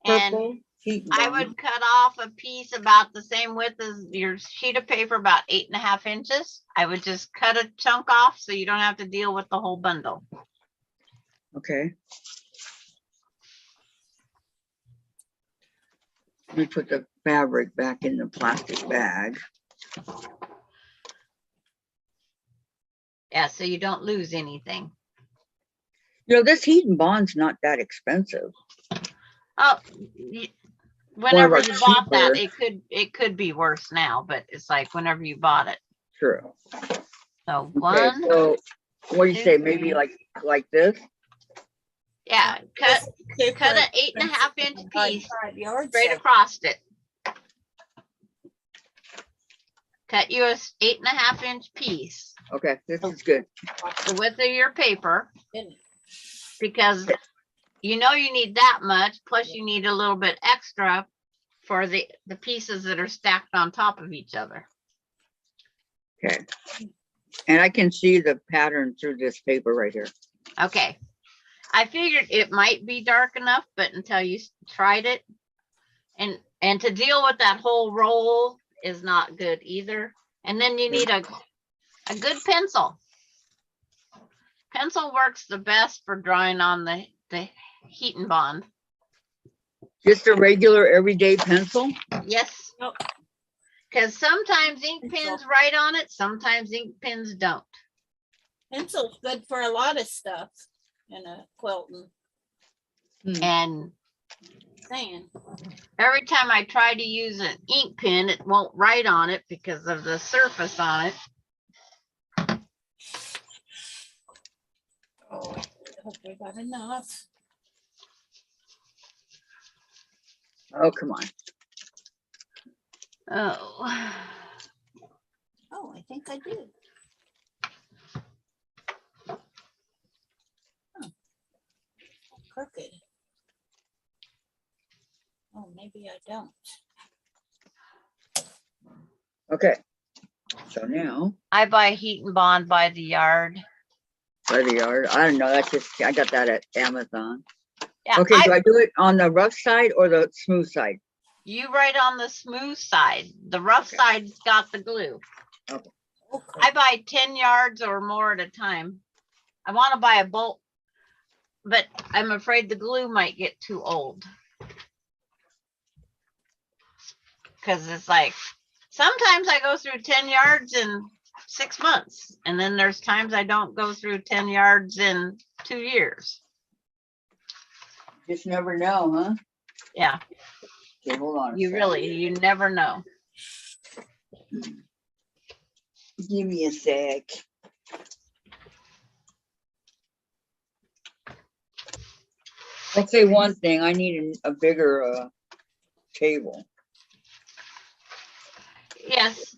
And Purple heat and I bond. would cut off a piece about the same width as your sheet of paper, about 8.5 inches. I would just cut a chunk off so you don't have to deal with the whole bundle. Okay. Let me put the fabric back in the plastic bag. Yeah, so you don't lose anything. You know, this heat and bond's not that expensive. Oh, whenever our you bought that, cheaper- it could be worse now, but it's like whenever you bought it. True. So Okay, one, so what do you say? two, Maybe three. like this? yeah, cut Super an 8.5 inch expensive by piece 5 yards, straight so across it. Cut you a 8.5 inch piece, Okay, this is good. the width of your paper, didn't it? because you know you need that much, plus you need a little bit extra for the pieces that are stacked on top of each other. Okay. And I can see the pattern through this paper right here. Okay. I figured it might be dark enough, but until you tried it, and to deal with that whole roll is not good either. And then you need a good pencil. Pencil works the best for drawing on the heat and bond. Just a regular everyday pencil? Yes. Nope. Because sometimes ink Pencil. pens write on it, sometimes ink pens don't. Pencil's good for a lot of stuff in a quilting And thing. every time I try to use an ink pen, it won't write on it because of the surface on it. Oh, I hope we got enough. Oh, come on. Oh. Oh, I think I do. Huh. Crooked. Oh, maybe I don't. Okay. So now, I buy heat and bond by the yard. by the yard, I don't know, that's just, I got that at Amazon. Yeah, Okay, do I do it on the rough side or the smooth side? you write on the smooth side. The rough Okay. side's got the glue. Okay. I buy 10 yards or more at a time. I want to buy a bulk, but I'm afraid the glue might get too old. Because it's like, sometimes I go through 10 yards in 6 months. And then there's times I don't go through 10 yards in 2 years. Just never know, huh? Yeah, Okay, hold on. a you sec. really, you never know. Give me a sec. I'll say one thing, I need a bigger table. Yes,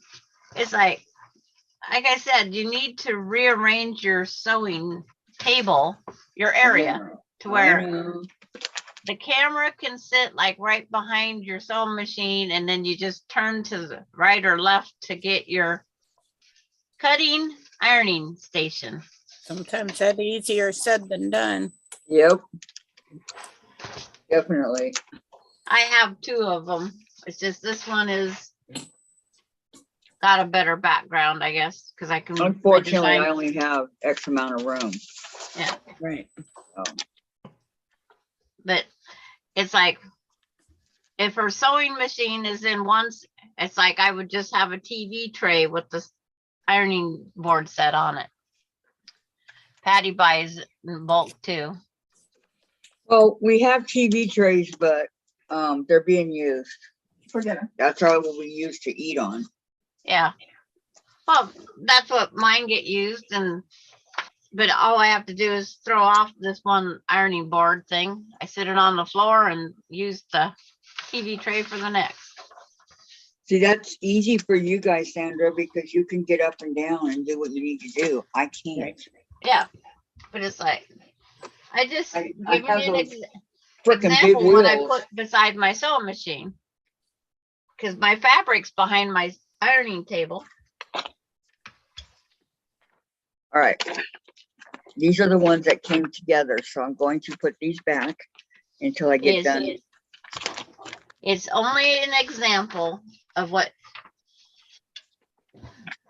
it's like I said, you need to rearrange your sewing table, your area, to I where know. the camera can sit like right behind your sewing machine, and then you just turn to the right or left to get your cutting ironing station. Sometimes that's easier said than done. Yep. Definitely. I have 2 of them. It's just this one is got a better background, I guess, because I can. Unfortunately, I only have X amount of room. Yeah, Right. but it's like if her sewing machine is in once, it's like I would just have a TV tray with the ironing board set on it. Patty buys in bulk too. Well, we have TV trays, but they're being used for dinner. That's all it will be used to eat on. Yeah. Well, that's what mine get used, but all I have to do is throw off this one ironing board thing. I sit it on the floor and use the TV tray for the next. See, that's easy for you guys, Sandra, because you can get up and down and do what you need to do. I can't. Yeah, but it's like I just I giving have you an those frickin' big example what I wheels. put beside my sewing machine, because my fabric's behind my ironing table. All right. These are the ones that came together. So I'm going to put these back until I get done. It's only an example of what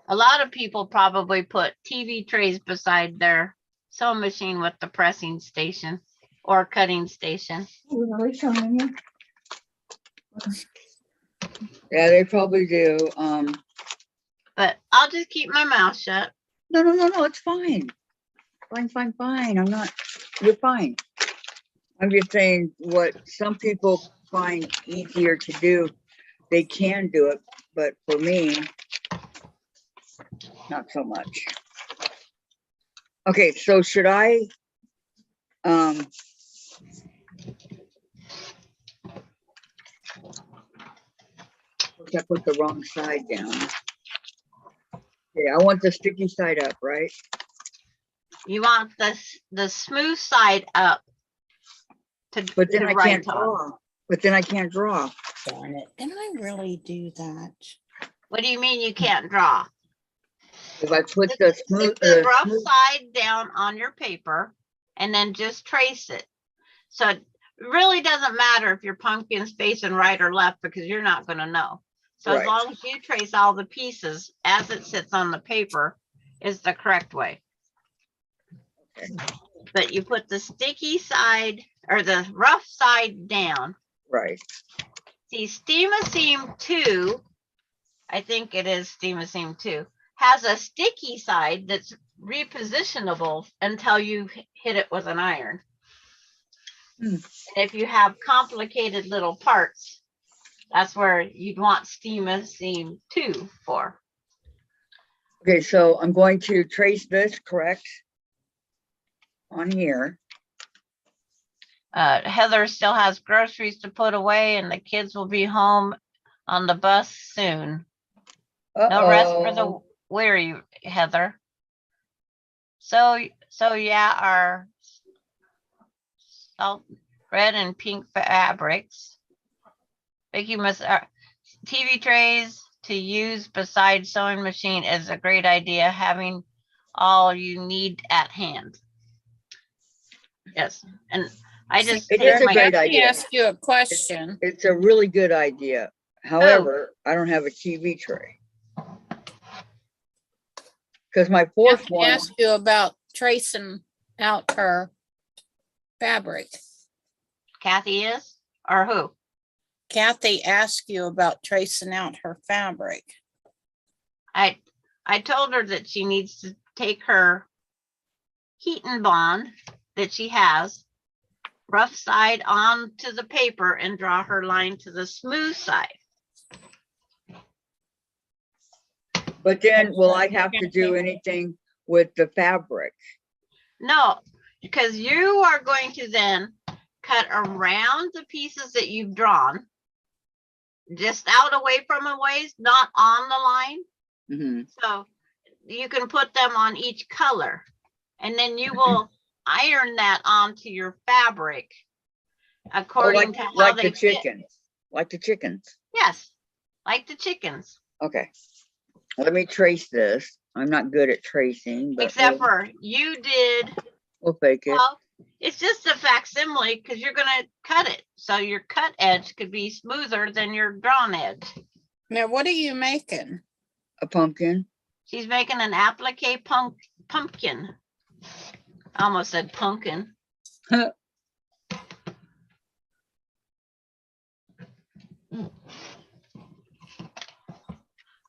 a lot of people probably put TV trays beside their sewing machine with the pressing station or cutting station. Yeah, they probably do. But I'll just keep my mouth shut. No, it's fine. Fine. I'm not, you're fine. I'm just saying what some people find easier to do, they can do it, but for me, not so much. Okay, so should I, I put the wrong side down. Yeah, I want the sticky side up, right? You want the smooth side up But then to I write can't draw. But then I can't draw. Darn it. Did I really do that? What do you mean you can't draw? If I put the smooth, Stick the rough side down on your paper and then just trace it. So it really doesn't matter if your pumpkin's facing right or left, because you're not going to know. So Right. as long as you trace all the pieces as it sits on the paper is the correct way. Okay. But you put the sticky side or the rough side down. Right. See, Steam-A-Seam 2, I think it is Steam-A-Seam 2, has a sticky side that's repositionable until you hit it with an iron. If you have complicated little parts, that's where you'd want Steam-A-Seam 2 for. Okay, so I'm going to trace this, correct? On here. Heather still has groceries to put away, and the kids will be home on the bus soon. No rest for the weary, Heather. So yeah, our salt, red and pink fabrics. Vicky must TV trays to use beside sewing machine is a great idea. Having all you need at hand. Yes, and I just It is a great Let me idea. ask you a question. It's a really good idea. However, I don't have a TV tray. Because my fourth Let me one, ask you about tracing out her fabric. Kathy is, or who? Kathy asked you about tracing out her fabric. I told her that she needs to take her heat and bond that she has, rough side onto the paper, and draw her line to the smooth side. but then will I have to do anything with the fabric? No, because you are going to then cut around the pieces that you've drawn, just out away from a ways, not on the line. Mm-hmm. So you can put them on each color, and then you will iron that onto your fabric Oh, according to how like they the fit. chickens, like the chickens. Yes, like the chickens. Okay. Let me trace this. I'm not good at tracing, but Except for you did, we'll fake it. well, it's just a facsimile because you're gonna cut it. So your cut edge could be smoother than your drawn edge. Now, what are you making? A pumpkin. She's making an applique pumpkin. I almost said pumpkin.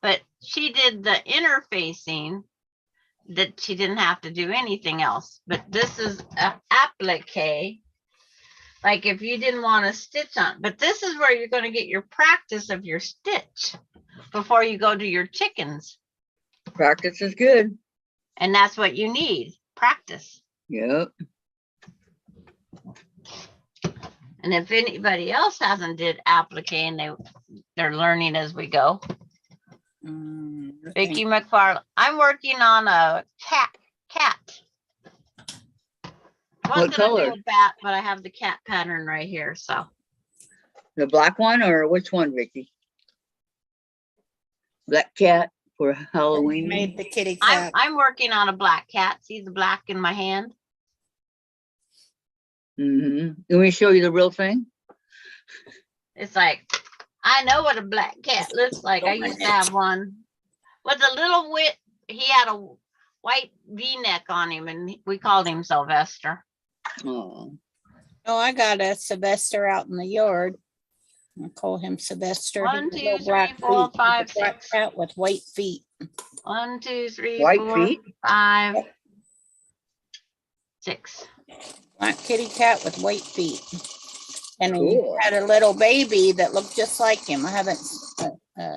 But she did the interfacing that she didn't have to do anything else. But this is an applique. Like if you didn't want to stitch on, but this is where you're going to get your practice of your stitch before you go to your chickens. Practice is good. And that's what you need, practice. Yep. And if anybody else hasn't did applique and they're learning as we go. Vicky McFarland, I'm working on a cat. What color? Do a bat, but I have the cat pattern right here. So The black one or which one, Vicky? Black cat for Halloween. Made the kitty cat. I'm working on a black cat. See the black in my hand? Mm-hmm. Let me show you the real thing. It's like, I know what a black cat looks like. I used to have one with a little he had a white V-neck on him and we called him Sylvester. Oh. Oh, I got a Sylvester out in the yard. I call him Sylvester. One, He's a two, little three, black four, feet. He's a five, black six. cat with white feet. 1, 2, 3, White 4, feet? 5, 6. Black kitty cat with white feet. And Cool. he had a little baby that looked just like him. I haven't,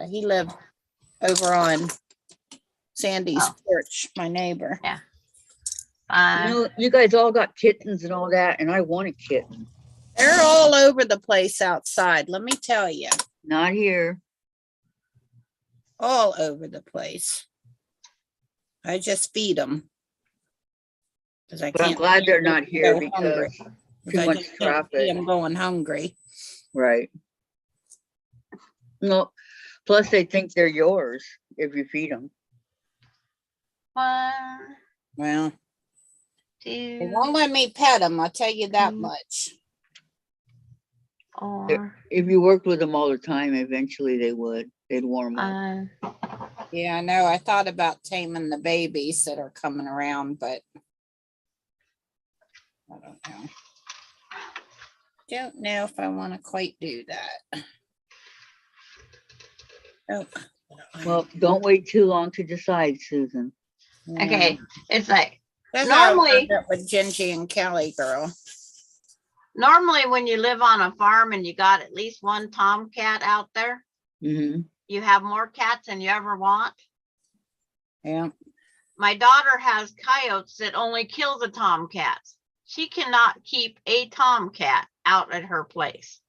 he lived over on Sandy's Oh. porch, my neighbor. You guys all got kittens and all that, and I want a kitten. They're all over the place outside, let me tell you. Not here. All over the place. I just feed them. Because I But I'm can't. glad they're not here go hungry. because I too much just can't see traffic. them going hungry. Right. No, plus they think they're yours if you feed them. 1, Well, they 2, won't let me pet them, I'll tell you that Mm. much. 4, If you worked with them all the time, eventually they would. They'd warm up. 5. Yeah, I know. I thought about taming the babies that are coming around, but I don't know. Don't know if I want to quite do that. Oh. Well, don't wait too long to decide, Susan. Yeah. Okay, it's like That's how I normally- learned it with Gingy and Kelly girl. normally when you live on a farm and you got at least one tomcat out there, Mm-hmm. you have more cats than you ever want. Yeah. My daughter has coyotes that only kill the tomcats. She cannot keep a tomcat out at her place.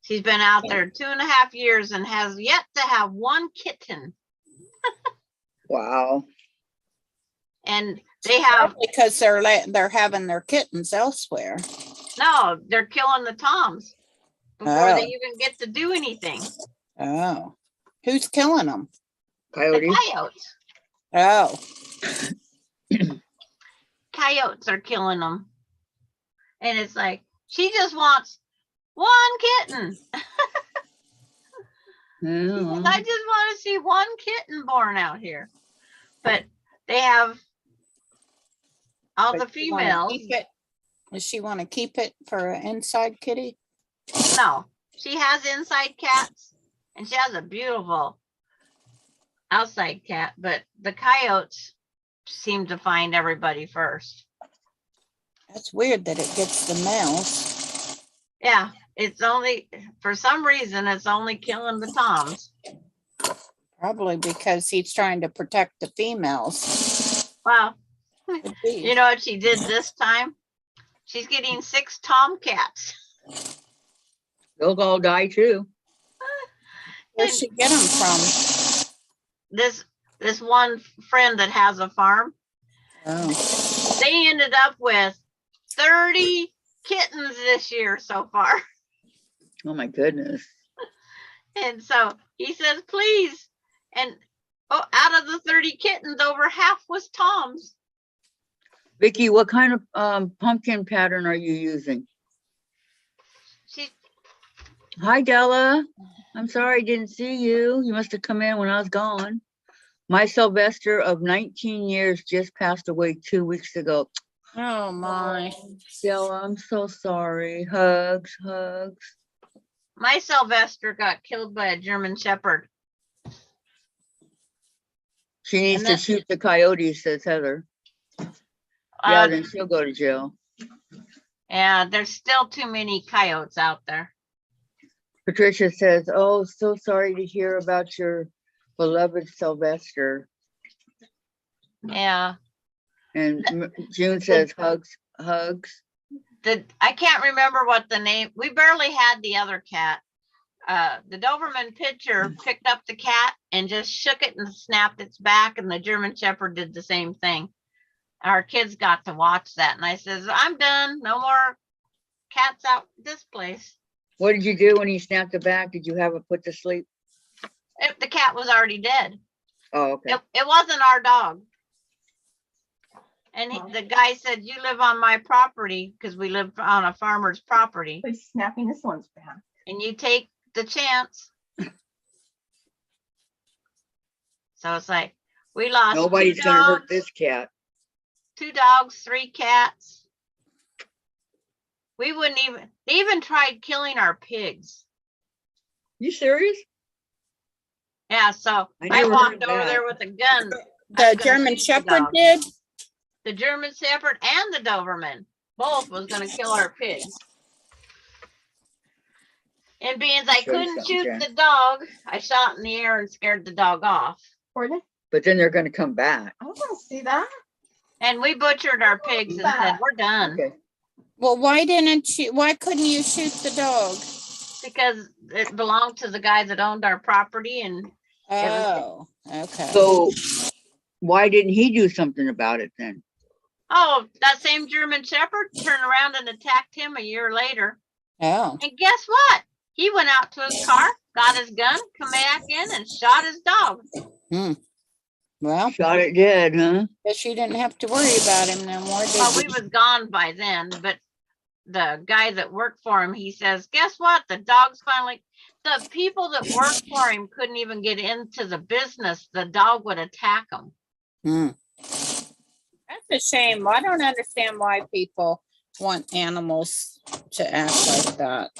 She's been out there 2.5 years and has yet to have one kitten. Wow. And they have, Because they're having their kittens elsewhere. no, they're killing the toms before Oh. they even get to do anything. Oh. Who's killing them? Coyote. The coyotes. Oh. Coyotes are killing them. And it's like, she just wants one kitten. Yeah. I just want to see one kitten born out here. But they have all the But she wanna females. keep it- Does she want to keep it for an inside kitty? No, she has inside cats and she has a beautiful outside cat, but the coyotes seem to find everybody first. That's weird that it gets the males. Yeah, it's only, for some reason, it's only killing the toms. Probably because he's trying to protect the females. Well, Could be. you know what she did this time? She's getting 6 tomcats. They'll all die too. Where'd she get them from? This one friend that has a farm, Oh. They ended up with 30 kittens this year so far. Oh my goodness. And so he says, please. And out of the 30 kittens, over half was Tom's. Vicky, what kind of pumpkin pattern are you using? Hi, Della. I'm sorry I didn't see you. You must have come in when I was gone. My Sylvester of 19 years just passed away 2 weeks ago. Oh my. Della, I'm so sorry. Hugs, hugs. My Sylvester got killed by a German Shepherd. She needs to shoot the coyotes, says Heather. Yeah, then she'll go to jail. Yeah, there's still too many coyotes out there. Patricia says, oh, so sorry to hear about your beloved Sylvester. Yeah. And June says, hugs, hugs. I can't remember what the name, we barely had the other cat. The Doberman Pinscher picked up the cat and just shook it and snapped its back, and the German Shepherd did the same thing. Our kids got to watch that, and I says, I'm done. No more cats out this place. What did you do when he snapped it back? Did you have it put to sleep? The cat was already dead. Oh, okay. It wasn't our dog. And the guy said, you live on my property, because we live on a farmer's property. He's snapping this one's back. And you take the chance. So it's like, we lost Nobody's gonna hurt this cat. 2 dogs, 3 cats. We wouldn't even, they even tried killing our pigs. You serious? Yeah, so I walked over there with a gun. The German Shepherd did? The German Shepherd and the Doberman both was going to kill our pigs. And being I couldn't shoot the dog, I shot in the air and scared the dog off. But then they're going to come back. I want to see that. And we butchered our pigs and said, we're done. Okay. Well, why couldn't you shoot the dog? Because it belonged to the guy that owned our property. And oh, okay. So why didn't he do something about it then? oh, that same German Shepherd turned around and attacked him a year later. Oh. And guess what? He went out to his car, got his gun, come back in and shot his dog. Well, Shot it dead, huh? guess you didn't have to worry about him no more, did Well, you? we was gone by then, but the guy that worked for him, he says, guess what? The dog's finally, the people that worked for him couldn't even get into the business. The dog would attack them. That's a shame. I don't understand why people want animals to act like that.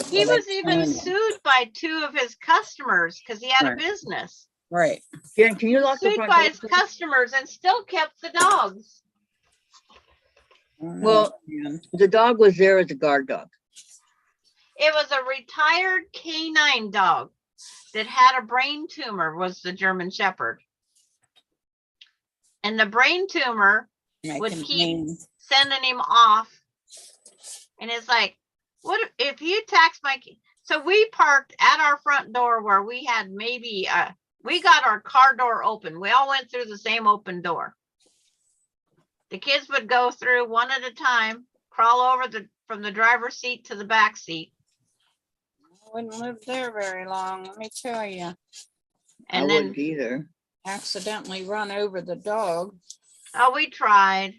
He Well, was even sued by 2 of his customers because he had a Right. business. Right. Jen, can you lock the Sued front by his door? customers and still kept the dogs. Well, the dog was there as a guard dog. It was a retired canine dog that had a brain tumor, was the German Shepherd. And the brain tumor would keep sending him off. And it's like, what if you tax my kid? So we parked at our front door where we had maybe, we got our car door open. We all went through the same open door. The kids would go through one at a time, crawl over from the driver's seat to the back seat. I wouldn't live there very long, let me tell you. I And wouldn't then, either. Accidentally run over the dog. oh, we tried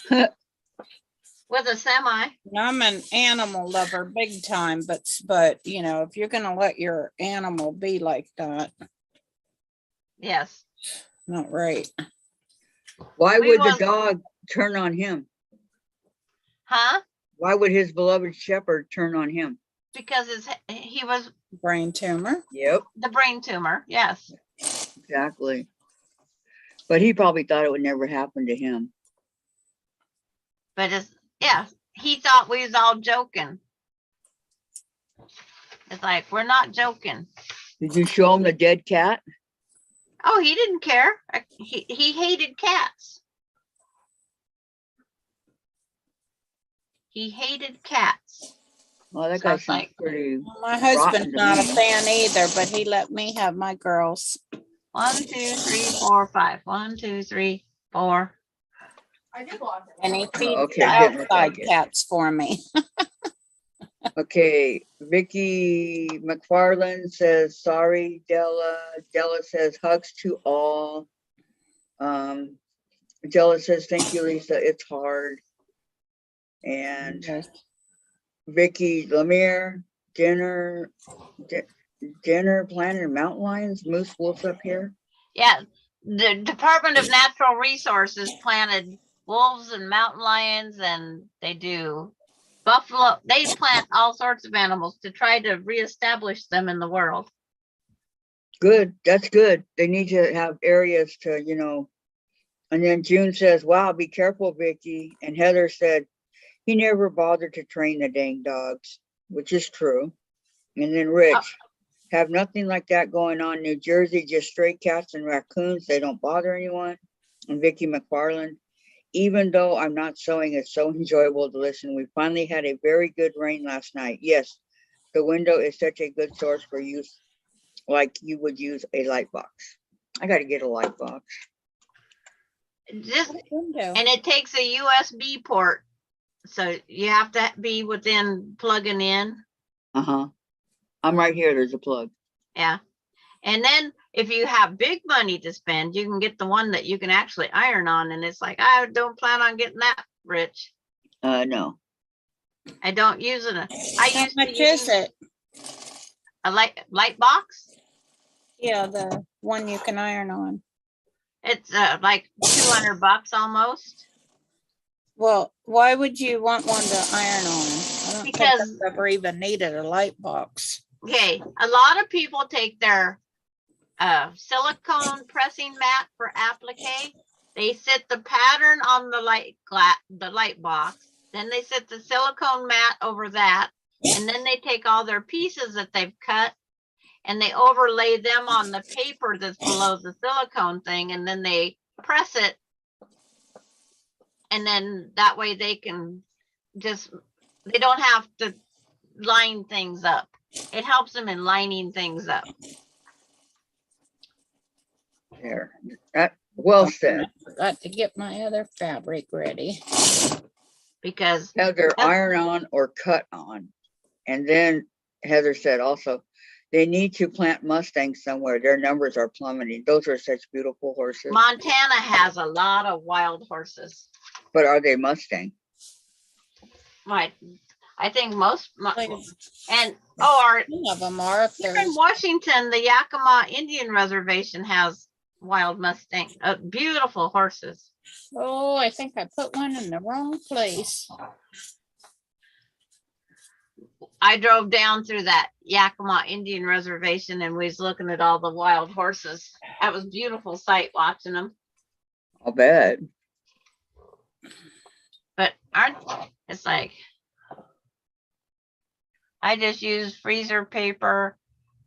with a semi. I'm an animal lover big time, but you know, if you're gonna let your animal be like that, Yes. not right. Why We would the was- dog turn on him? Huh? Why would his beloved shepherd turn on him? Because he was Brain tumor. Yep, the brain tumor. Yes. exactly. But he probably thought it would never happen to him. But yeah, he thought we was all joking. It's like, we're not joking. Did you show him the dead cat? Oh, he didn't care. He hated cats. He hated cats. Well, that So guy it's sounds like- pretty. My husband's Rotten to not a me. fan either, but he let me have my girls. 1, 2, 3, 4, 5. 1, 2, 3, 4. I did walk it. And he feeds okay, the it didn't look outside like it. cats for me. Okay, Vicky McFarland says, sorry, Della. Della says, hugs to all. Della says, thank you, Lisa. It's hard. And Yes. Vicky Lemire, dinner planning mountain lions, moose wolves up here. Yeah, the Department of Natural Resources planted wolves and mountain lions, and they do buffalo. They plant all sorts of animals to try to reestablish them in the world. Good, that's good. They need to have areas to, you know. And then June says, wow, be careful, Vicky. And Heather said, he never bothered to train the dang dogs, which is true. And then Rich, have nothing like that going on. New Jersey, just stray cats and raccoons. They don't bother anyone. And Vicky McFarland, even though I'm not sewing, it's so enjoyable to listen. We finally had a very good rain last night. Yes, the window is such a good source for use, like you would use a light box. I got to get a light box. Just Window. and it takes a USB port, so you have to be within plugging in. Uh-huh. I'm right here. There's a plug. Yeah. And then if you have big money to spend, you can get the one that you can actually iron on. And it's like, I don't plan on getting that rich. No. I don't use it. I How used to much is use it? a light box. Yeah, the one you can iron on. It's like $200 almost. Well, why would you want one to iron on? I don't think Because- I've ever even needed a light box. Okay, a lot of people take their silicone pressing mat for applique. They set the pattern on the light box. Then they set the silicone mat over that, and then they take all their pieces that they've cut and they overlay them on the paper that's below the silicone thing, and then they press it, and then that way they can they don't have to line things up. It helps them in lining things up. There. That well said. I forgot to get my other fabric ready. Because Heather, iron on or cut on. And then Heather said also, they need to plant Mustangs somewhere. Their numbers are plummeting. Those are such beautiful horses. Montana has a lot of wild horses. But are they Mustang? Right. I think most, Like, and some of them are if here they're in Washington, the Yakima Indian Reservation has wild Mustang, beautiful horses. Oh, I think I put one in the wrong place. I drove down through that Yakima Indian Reservation and we was looking at all the wild horses. That was a beautiful sight watching them. I'll bet. But it's like, I just use freezer paper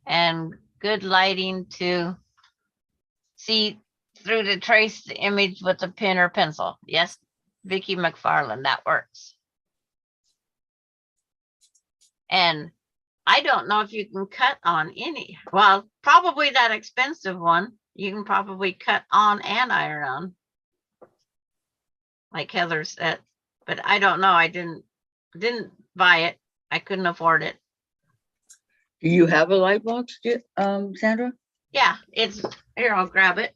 and good lighting to see through to trace the image with a pen or pencil. Yes, Vicky McFarland, that works. And I don't know if you can cut on any, well, probably that expensive one, you can probably cut on and iron on. Like Heather said, but I don't know. I didn't buy it. I couldn't afford it. Do you have a light box, Sandra? Yeah, it's here. I'll grab it.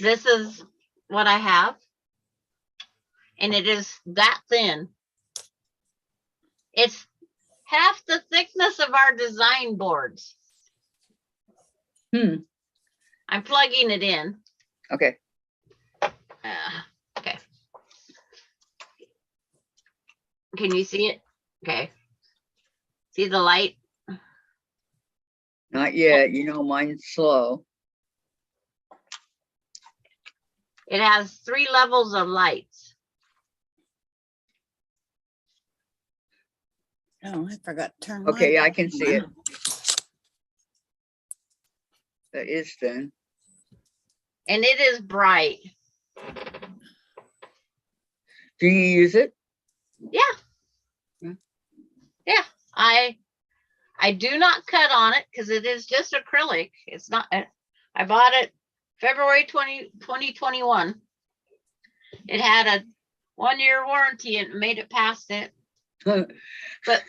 This is what I have. And it is that thin. It's half the thickness of our design boards. I'm plugging it in. Okay. Okay. Can you see it? Okay. See the light? Not yet. You know, mine's slow. It has 3 levels of lights. Oh, I forgot to turn. Okay, mine I can see it. on. That is thin. And it is bright. Do you use it? Yeah. Hmm. Yeah, I do not cut on it because it is just acrylic. It's not, I bought it February 2021. It had a 1-year warranty and made it past it. But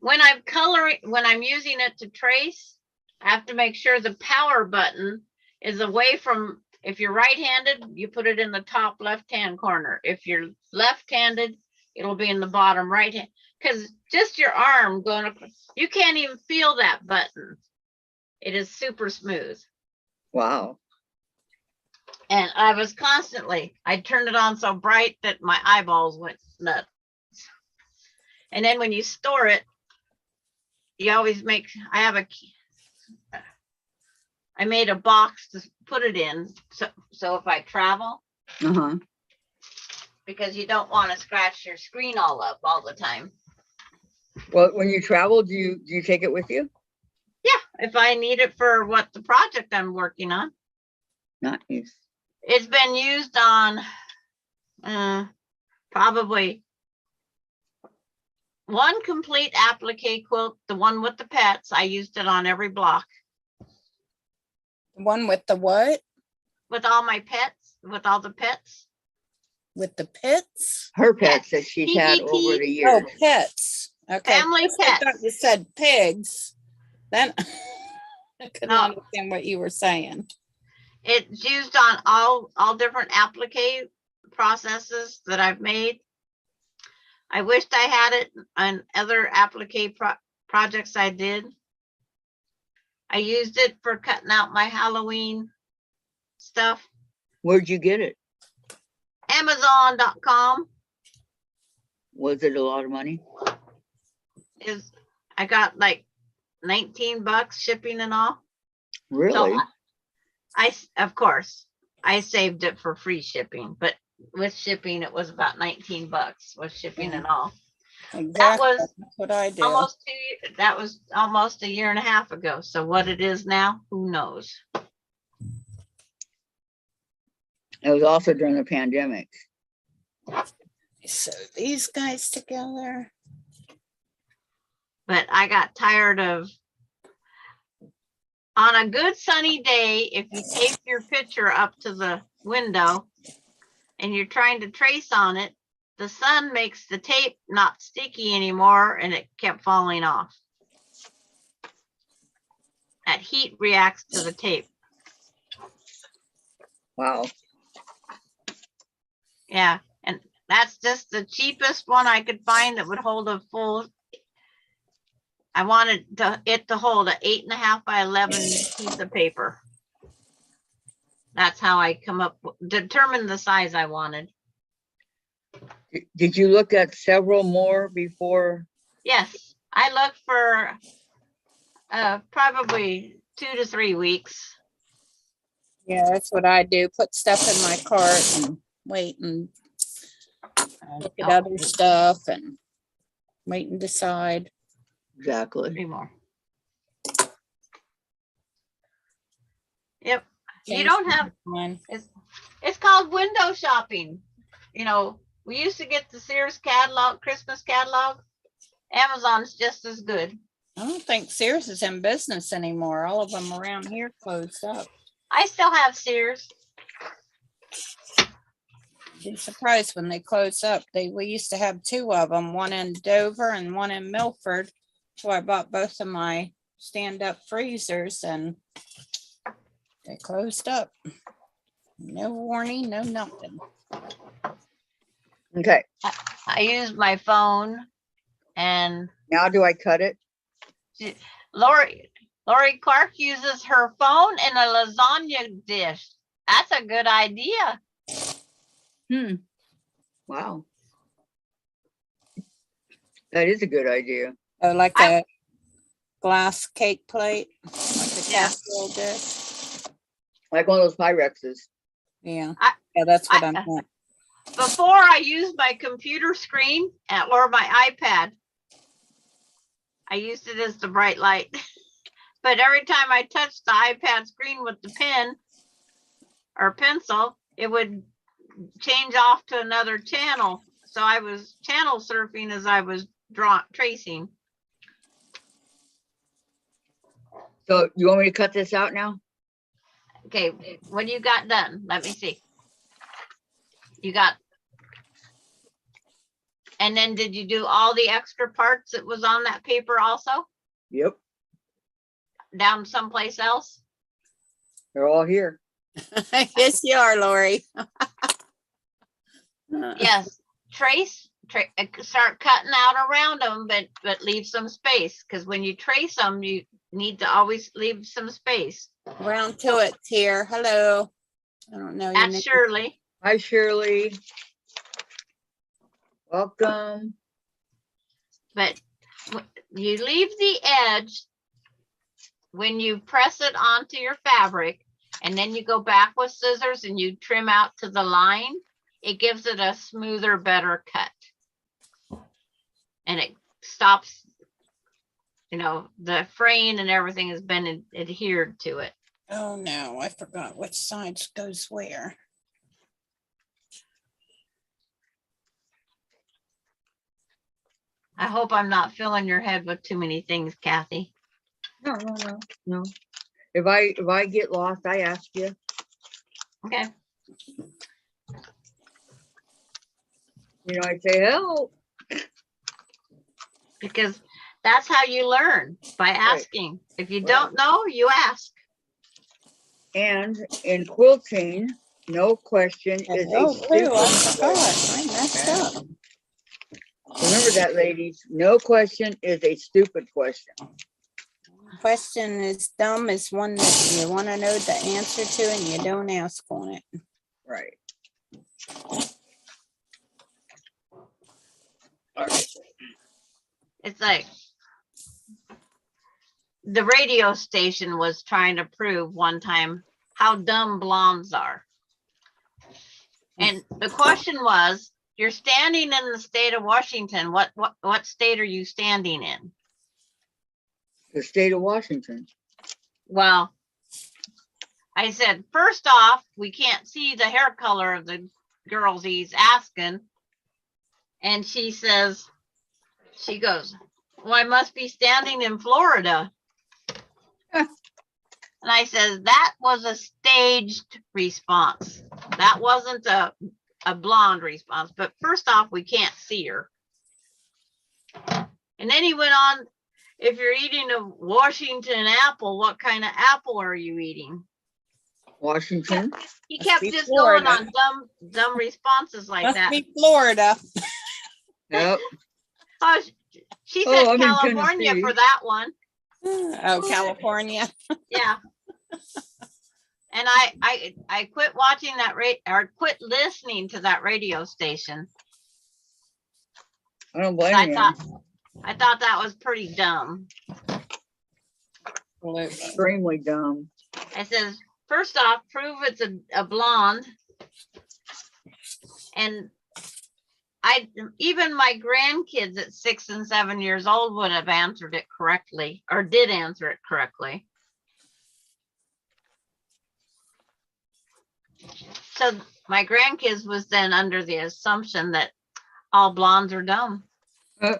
when I'm using it to trace, I have to make sure the power button is away from, if you're right-handed, you put it in the top left-hand corner. If you're left-handed, it'll be in the bottom right hand. Because just your arm going across, you can't even feel that button. It is super smooth. Wow. And I turned it on so bright that my eyeballs went nuts. And then when you store it, you always I made a box to put it in. So if I travel, Uh-huh. because you don't want to scratch your screen all up all the time. Well, when you travel, do you take it with you? Yeah, if I need it for what the project I'm working on. Nice. It's been used on probably one complete applique quilt, the one with the pets. I used it on every block The one with the what? with all my pets, with all the pets. With the pits? Her pets that she's had over the Oh, years. pets. Okay. Family First I thought pets. you said pigs. Then I couldn't No. understand what you were saying. It's used on all different applique processes that I've made. I wished I had it on other applique projects I did. I used it for cutting out my Halloween stuff. Where'd you get it? Amazon.com Was it a lot of money? I got like $19 shipping and all. Really? So of course, I saved it for free shipping, but with shipping, it was about $19 with shipping and all. Exactly. was That's what I do. That was almost a year and a half ago. So what it is now, who knows? It was also during the pandemic. So these guys together. But I got tired of, on a good sunny day, if you tape your picture up to the window and you're trying to trace on it, the sun makes the tape not sticky anymore and it kept falling off. That heat reacts to the tape. Wow. Yeah, and that's just the cheapest one I could find that would hold a full. I wanted it to hold a 8.5 by 11 piece of paper. That's how I determine the size I wanted. Did you look at several more before? Yes, I looked for probably 2 to 3 weeks. Yeah, that's what I do. Put stuff in my cart and wait and look at other stuff and wait and decide. Exactly. 3 more. Yep. You Change don't have, mine. it's called window shopping. You know, we used to get the Sears catalog, Christmas catalog. Amazon's just as good. I don't think Sears is in business anymore. All of them around here closed up. I still have Sears. Be surprised when they close up. We used to have 2 of them, one in Dover and one in Milford. So I bought both of my stand-up freezers and they closed up. No warning, no nothing. Okay. I used my phone and Now do I cut it? Lori Clark uses her phone in a lasagna dish. That's a good idea. Wow. That is a good idea. Oh, like a glass cake plate, like a Yeah. casserole dish. Like one of those Pyrexes. Yeah, yeah, that's what I meant. Before I used my computer screen or my iPad. I used it as the bright light. But every time I touched the iPad screen with the pen or pencil, it would change off to another channel. So I was channel surfing as I was tracing. So you want me to cut this out now? Okay, what do you got done? Let me see. You got, and then did you do all the extra parts that was on that paper also Yep, down someplace else? they're all here. Yes, you are, Lori. Yes, start cutting out around them, but leave some space, because when you trace them, you need to always leave some space. Round to it's here. Hello. I don't know your That's name. Shirley. Hi, Shirley. Welcome. But you leave the edge when you press it onto your fabric, and then you go back with scissors and you trim out to the line. It gives it a smoother, better cut. And it stops, you know, the fraying and everything has been adhered to it. Oh, no, I forgot which side goes where. I hope I'm not filling your head with too many things, Kathy. No. If I get lost, I ask you. Okay. You know, I say help. Because that's how you learn, by asking. If you don't know, you ask. And in quilting, no question is a Oh, stupid true, I forgot. question. I messed up. Remember that, ladies. No question is a stupid question. Question is dumb is one that you want to know the answer to and you don't ask on it. Right. All right. It's like the radio station was trying to prove one time how dumb blondes are. And the question was, you're standing in the state of Washington. What state are you standing in? The state of Washington. Well, I said, first off, we can't see the hair color of the girls he's asking. And she says, she goes, well, I must be standing in Florida. And I said, that was a staged response. That wasn't a blonde response. But first off, we can't see her. And then he went on, if you're eating a Washington apple, what kind of apple are you eating? Washington. He Must kept be just Florida. going on dumb responses like Must that. be Florida. Yep. Oh, she said Oh, I'm in California Tennessee. for that one. Oh, California. Yeah. And I quit watching that or quit listening to that radio station. I don't blame I you. thought that was pretty dumb. Extremely dumb. I says, first off, prove it's a blonde. And even my grandkids at 6 and 7 years old would have answered it correctly, or did answer it correctly. So my grandkids was then under the assumption that all blondes are dumb. Uh.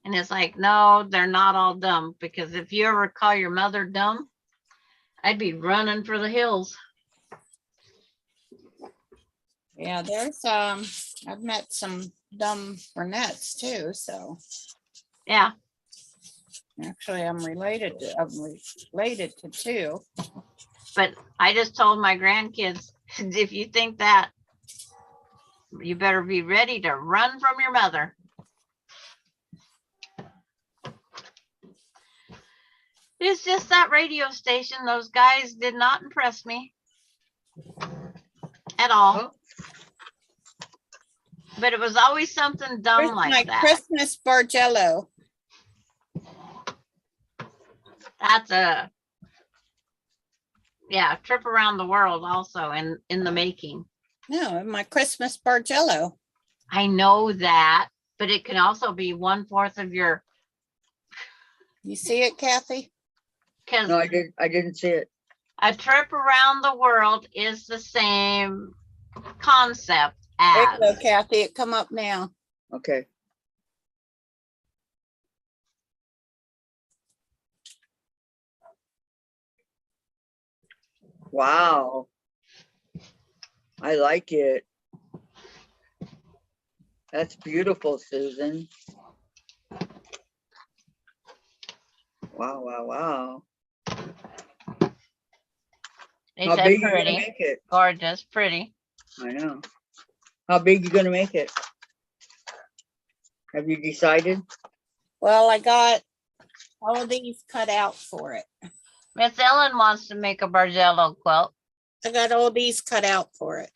And it's like, no, they're not all dumb, because if you ever call your mother dumb, I'd be running for the hills. Yeah, there's I've met some dumb brunettes too, so Yeah. actually I'm related to two. But I just told my grandkids, if you think that, you better be ready to run from your mother. It's just that radio station. Those guys did not impress me at all. Oh. But it was always something dumb Where's like my that. Christmas Bargello? That's a, yeah, trip around the world also in the making. No, my Christmas Bargello. I know that, but it can also be 1/4 of your, You see it, Kathy? because No, I didn't see it. a trip around the world is the same concept There you go, as. Kathy. It come up now. Okay. Wow. I like it. That's beautiful, Susan. Wow, wow, wow. They How said big you gonna pretty, make it? gorgeous, pretty. I know. How big you gonna make it? Have you decided? Well, I got all of these cut out for it. Miss Ellen wants to make a Bargello quilt. I got all these cut out for it.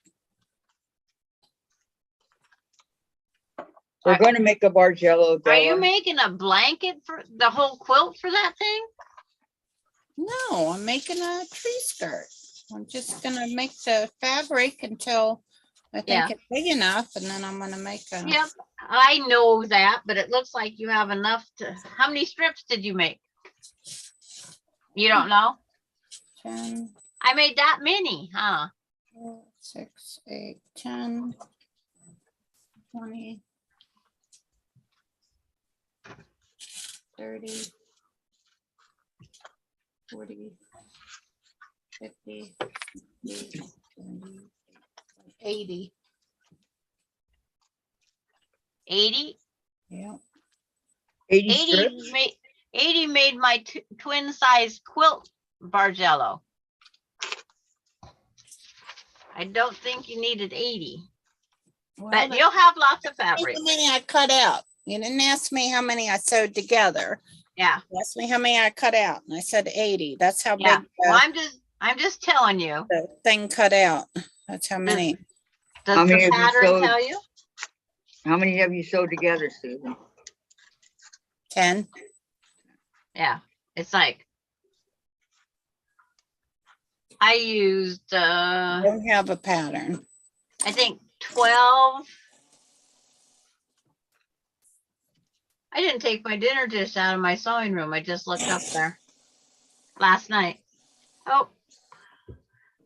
We're gonna make a Bargello, Are you Della. making a blanket for the whole quilt for that thing? No, I'm making a tree skirt. I'm just gonna make the fabric until I think Yeah. it's big enough, and then I'm gonna make a. Yep, I know that, but it looks like you have enough to, how many strips did you make? You don't know? 10, I made that many, huh? 6, 8, 10, 20, 30, 40, 50, 60, 70, 80. 80? Yeah. 80 80 strips? made, 80 made my twin size quilt Bargello. I don't think you needed 80, Well, but you'll have lots of fabric. how many I cut out. You didn't ask me how many I sewed together. Yeah, You asked me how many I cut out, and I said 80. That's how yeah. big Well, I'm just telling you. the thing cut out. That's how many. Does How many the have you pattern sewed? tell you? How many have you sewed together, Susan? 10. Yeah, it's like I used I don't have a pattern. I think 12. I didn't take my dinner dish out of my sewing room. I just looked up there last night. Oh,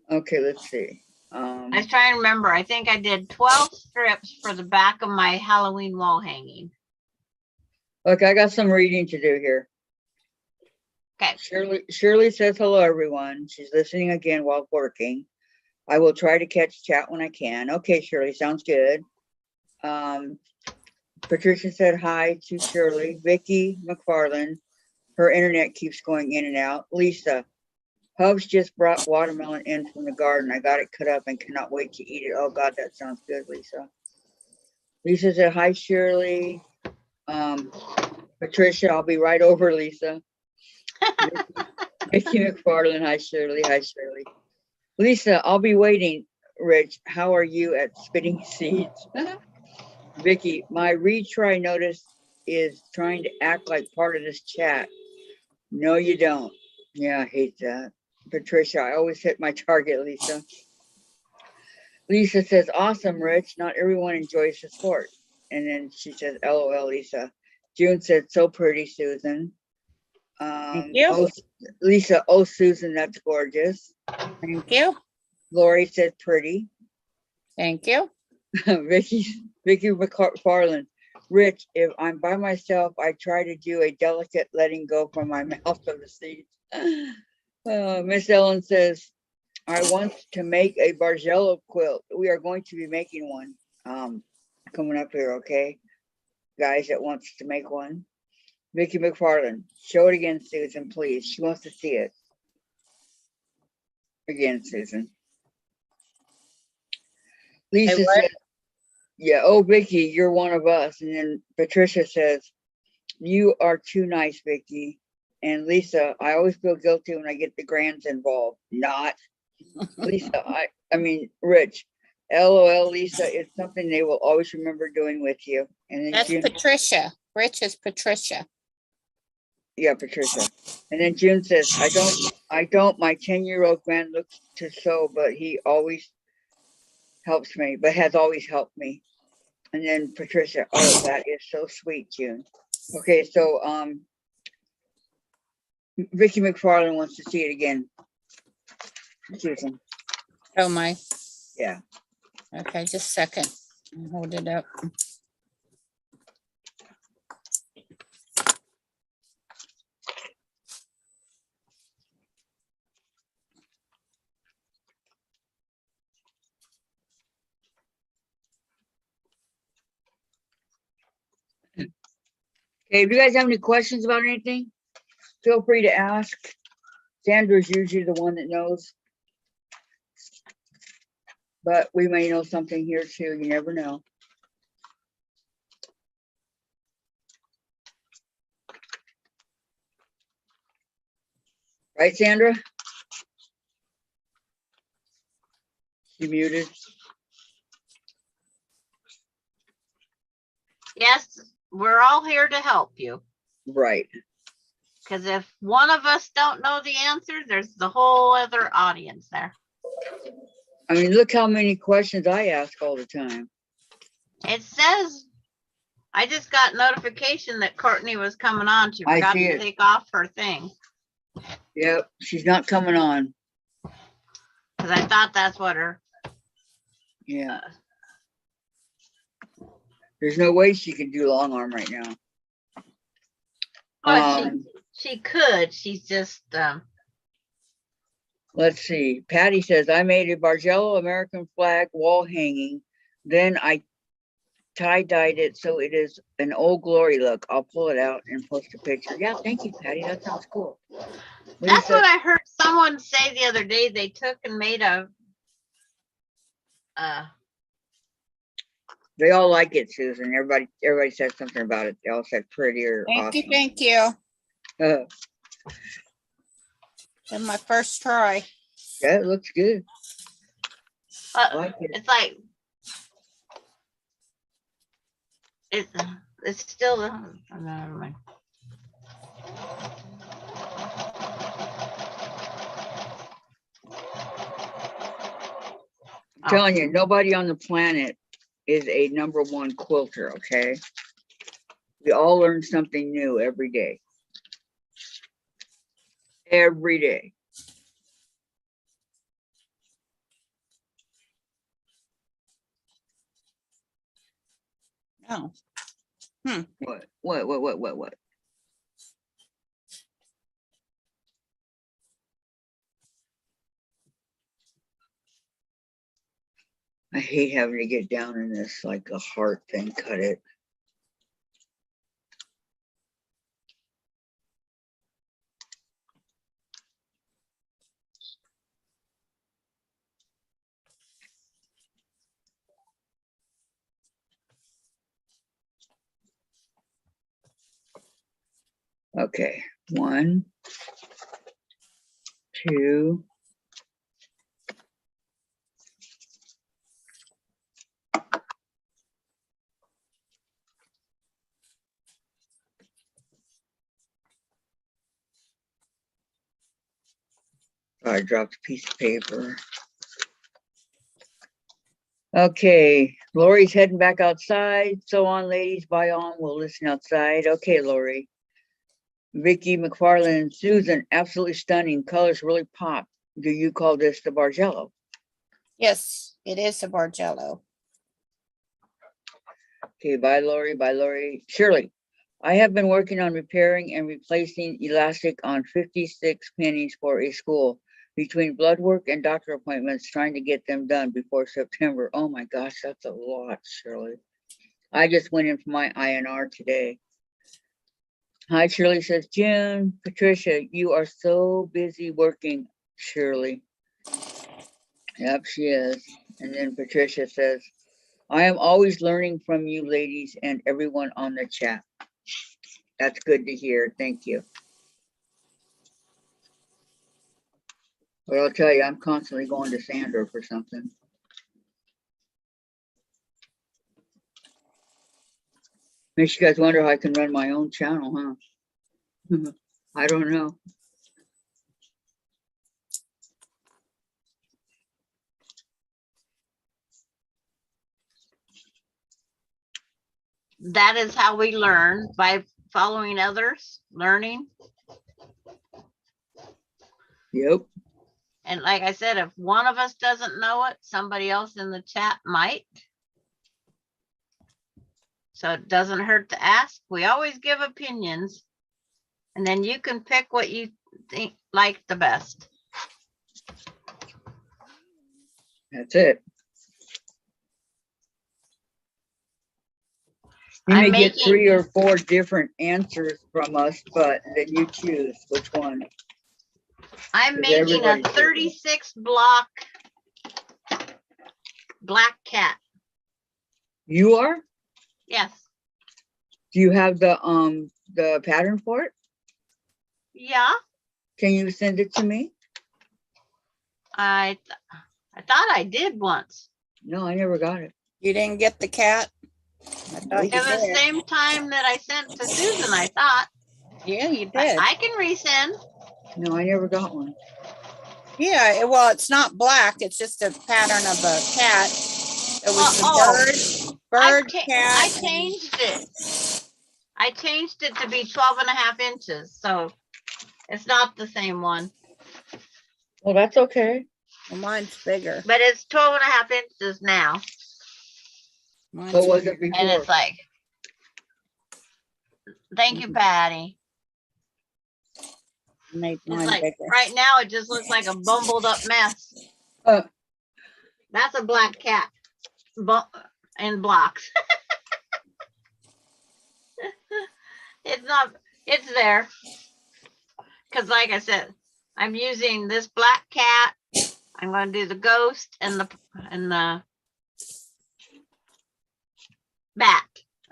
Okay, let's see. I was trying to remember. I think I did 12 strips for the back of my Halloween wall hanging. Look, I got some reading to do here. Okay. Shirley says hello, everyone. She's listening again while working. I will try to catch chat when I can. Okay, Shirley, sounds good. Patricia said hi to Shirley. Vicky McFarland, her internet keeps going in and out. Lisa, Hubs just brought watermelon in from the garden. I got it cut up and cannot wait to eat it. Oh God, that sounds good, Lisa. Lisa said hi, Shirley. Patricia, I'll be right over, Lisa. Vicky McFarland, hi, Shirley. Hi, Shirley. Lisa, I'll be waiting. Rich, how are you at spitting seeds? Vicky, my retry notice is trying to act like part of this chat. No, you don't. Yeah, I hate that. Patricia, I always hit my target, Lisa. Lisa says, awesome, Rich. Not everyone enjoys the sport. And then she says, LOL, Lisa. June said, so pretty, Susan. Thank you. Oh, Lisa, oh, Susan, that's gorgeous. Thank you. Lori said, pretty. Thank you. Vicky McFarland. Rich, if I'm by myself, I try to do a delicate letting go from my mouth of the seeds. Miss Ellen says, I want to make a Bargello quilt. We are going to be making one coming up here, okay? Guys that wants to make one. Vicky McFarland, show it again, Susan, please. She wants to see it. Again, Susan. Lisa said, yeah, oh, Vicky, you're one of us. And then Patricia says, you are too nice, Vicky. And Lisa, I always feel guilty when I get the grands involved. Not. Lisa, I mean, Rich, LOL, Lisa, it's something they will always remember doing with you. And then That's June, Patricia. Rich is Patricia. yeah, Patricia. And then June says, I don't, my 10-year-old grand looks to sew, but he always helps me, but has always helped me. And then Patricia, oh, that is so sweet, June. Okay, so Vicky McFarland wants to see it again. Susan. Oh my. Yeah. Okay, just a second. I'll hold it up. Okay, if you guys have any questions about anything, feel free to ask. Sandra's usually the one that knows. But we may know something here too. You never know. Right, Sandra? You muted? Yes, we're all here to help you. Right. Because if one of us don't know the answer, there's the whole other audience there. I mean, look how many questions I ask all the time. It says, I just got notification that Courtney was coming on. She I forgot see to it. take off her thing. Yep, she's not coming on. Because I thought that's what her, Yeah. There's no way she can do long arm right now. well, she could. She's just, Let's see. Patty says, I made a Bargello American flag wall hanging. Then I tie-dyed it so it is an Old Glory look. I'll pull it out and post a picture. Yeah, thank you, Patty. That sounds cool. that's Lisa, what I heard someone say the other day. They took and made a, they all like it, Susan. Everybody said something about it. They all said pretty or Thank you, awesome. thank you. Yeah, In my first try. it looks good. I like it. it's like, it's still, never mind. I'm telling you, nobody on the planet is a #1 quilter, okay? We all learn something new every day. Every day. Oh, What? I hate having to get down in this like a heart thing, cut it. Okay, 1, 2. I dropped a piece of paper. Okay, Lori's heading back outside. So on, ladies, bye on. We'll listen outside. Okay, Lori. Vicky McFarland, Susan, absolutely stunning. Colors really pop. Do you call this the Bargello? yes, it is a Bargello. Okay, bye, Lori. Bye, Lori. Shirley, I have been working on repairing and replacing elastic on 56 pennies for a school. Between blood work and doctor appointments, trying to get them done before September. Oh my gosh, that's a lot, Shirley. I just went in for my INR today. Hi, Shirley says, June, Patricia, you are so busy working, Shirley. Yep, she is. And then Patricia says, I am always learning from you ladies and everyone on the chat. That's good to hear. Thank you. But I'll tell you, I'm constantly going to Sandra for something. Makes you guys wonder how I can run my own channel, huh? I don't know. That is how we learn, by following others, learning. Yep. And like I said, if one of us doesn't know it, somebody else in the chat might. So it doesn't hurt to ask. We always give opinions. And then you can pick what you think like the best. That's it. You I'm may get making- 3 or 4 different answers from us, but then you choose which one. I'm Is making a everybody different? 36 block black cat. You are? Yes. Do you have the pattern for it? Yeah. Can you send it to me? I thought I did once. No, I never got it. You didn't get the cat? I thought It you was the did. same time that I sent to Susan, I thought. Yeah, you But did. I can resend. No, I never got one. Yeah, well, it's not black. It's just a pattern of a cat. It was the bird, I cat. changed it. I changed it to be 12.5 inches. So it's not the same one, Well, that's okay. Well, mine's bigger. but it's 12.5 inches now. Mine's What was bigger. it before? And it's like, thank you, Patty. Made It's mine like, bigger. right now, it just looks like a bumbled up mess. Uh, That's a black cat in blocks. It's not, it's there. Cause like I said, I'm using this black cat. I'm gonna do the ghost and the bat.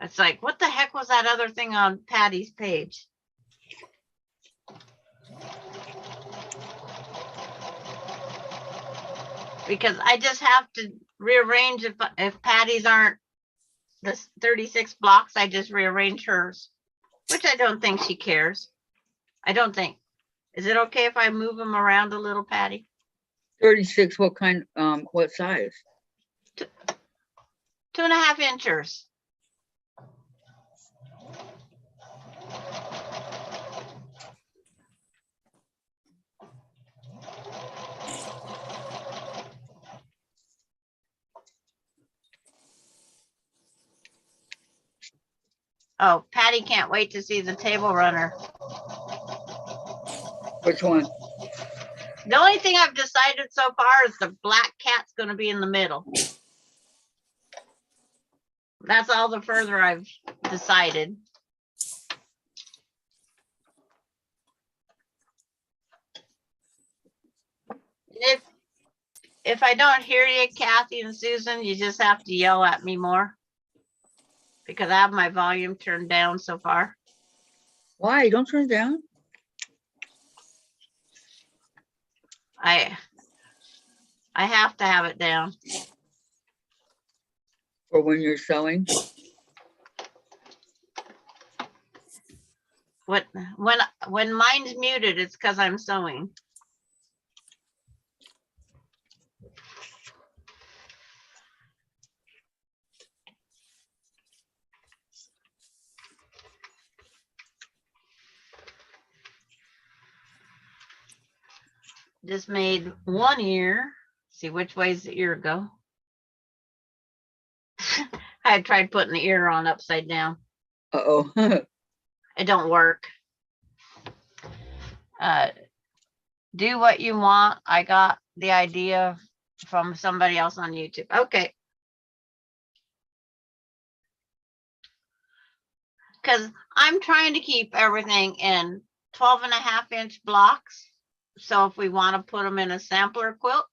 It's like, what the heck was that other thing on Patty's page? Because I just have to rearrange if Patty's aren't the 36 blocks, I just rearrange hers, which I don't think she cares. I don't think. Is it okay if I move them around a little, Patty? 36, what kind, what size? 2.5 inches. Oh, Patty can't wait to see the table runner. Which one? The only thing I've decided so far is the black cat's going to be in the middle. That's all the further I've decided. If I don't hear you, Kathy and Susan, you just have to yell at me more because I have my volume turned down so far. Why? Don't turn it down. I have to have it down. For when you're sewing. When mine's muted, it's because I'm sewing. Just made one ear. See which way's the ear go. I tried putting the ear on upside down. Uh-oh. It don't work. Do what you want. I got the idea from somebody else on YouTube. Okay. Because I'm trying to keep everything in 12.5-inch blocks. So if we want to put them in a sampler quilt,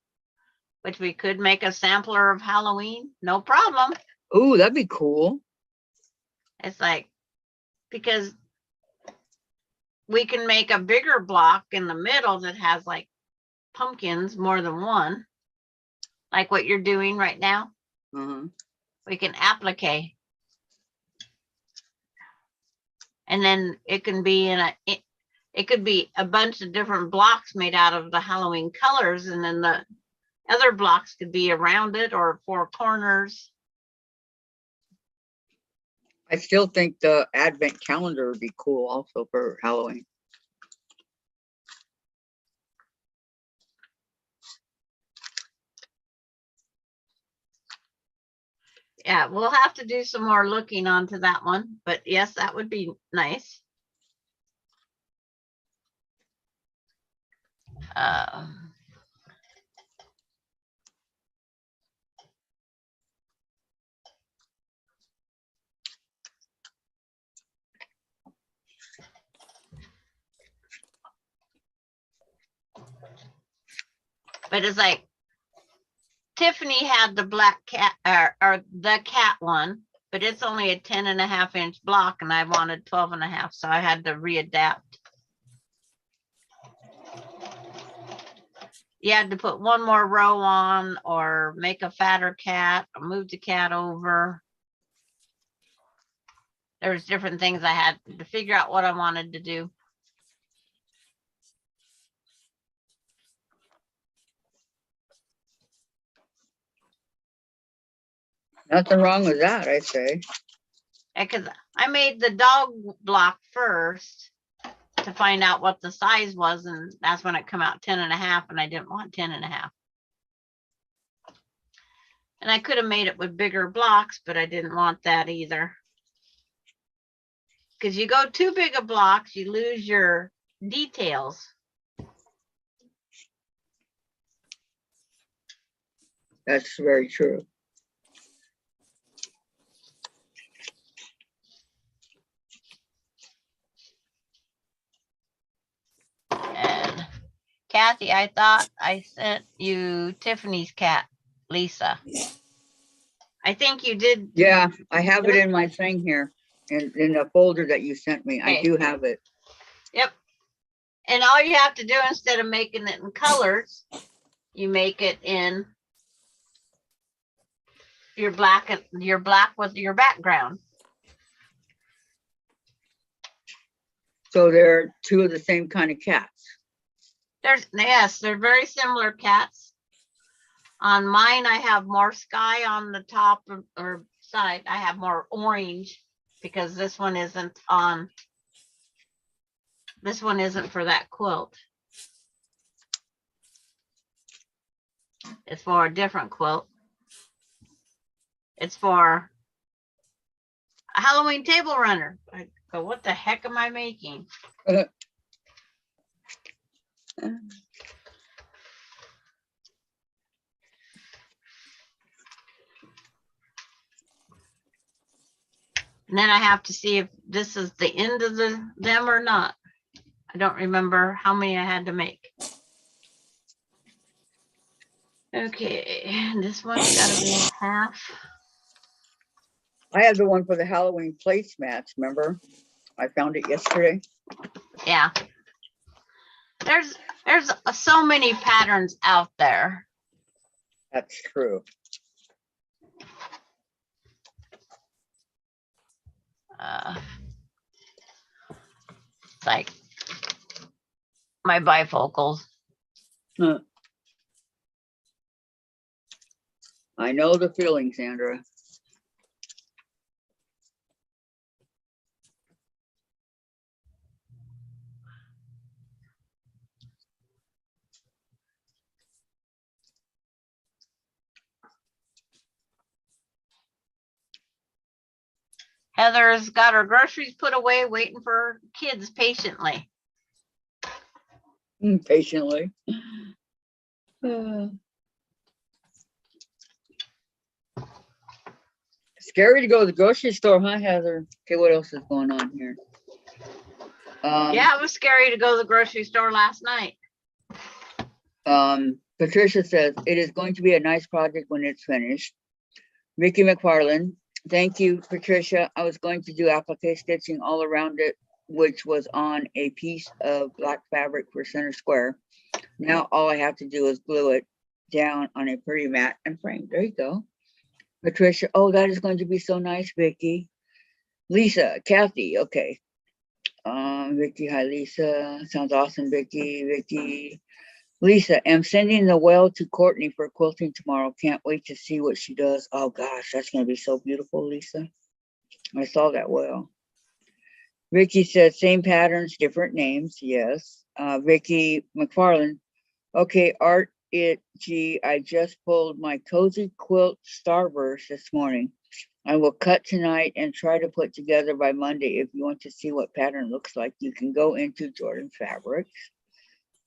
which we could make a sampler of Halloween, no problem. Ooh, that'd be cool. It's like, because we can make a bigger block in the middle that has like pumpkins, more than one, like what you're doing right now. Uh-huh. We can applique. And then it can be it could be a bunch of different blocks made out of the Halloween colors, and then the other blocks could be around it or 4 corners. I still think the advent calendar would be cool also for Halloween. Yeah, we'll have to do some more looking onto that one, but yes, that would be nice. But it's like Tiffany had the black cat or the cat one, but it's only a 10.5-inch block and I wanted 12.5. So I had to readapt. You had to put one more row on or make a fatter cat or move the cat over. There's different things I had to figure out what I wanted to do. Nothing wrong with that, I say. Because I made the dog block first to find out what the size was, and that's when it come out 10.5, and I didn't want 10.5. And I could have made it with bigger blocks, but I didn't want that either. Because you go too big of blocks, you lose your details. That's very true. And Kathy, I thought I sent you Tiffany's cat, Lisa. I think you did. Yeah, I have it in my thing here, in the folder that you sent me. I Okay. do have it. Yep. And all you have to do, instead of making it in colors, you make it in your black with your background. So they're two of the same kind of cats. Yes, they're very similar cats. On mine, I have more sky on the top or side. I have more orange because this one isn't on. This one isn't for that quilt. It's for a different quilt. It's for a Halloween table runner. I go, what the heck am I making? And then I have to see if this is the end of them or not. I don't remember how many I had to make. Okay, this one's got to be half. I have the one for the Halloween placemats, remember? I found it yesterday. Yeah. There's so many patterns out there. That's true. It's like my bifocals. Huh. I know the feeling, Sandra. Heather's got her groceries put away, waiting for her kids patiently. Patiently. Scary to go to the grocery store, huh, Heather? Okay, what else is going on here? Yeah, it was scary to go to the grocery store last night. Patricia says, it is going to be a nice project when it's finished. Vicky McFarland, thank you, Patricia. I was going to do applique stitching all around it, which was on a piece of black fabric for center square. Now all I have to do is glue it down on a pretty mat and frame. There you go. Patricia, oh, that is going to be so nice, Vicky. Lisa, Kathy, okay. Vicky, hi, Lisa. Sounds awesome, Vicky. Vicky. Lisa, I'm sending the well to Courtney for quilting tomorrow. Can't wait to see what she does. Oh gosh, that's gonna be so beautiful, Lisa. I saw that well. Vicky said same patterns, different names. Yes. Vicky McFarland. Okay, Art I just pulled my cozy quilt starburst this morning. I will cut tonight and try to put together by Monday. If you want to see what pattern looks like, you can go into Jordan Fabrics.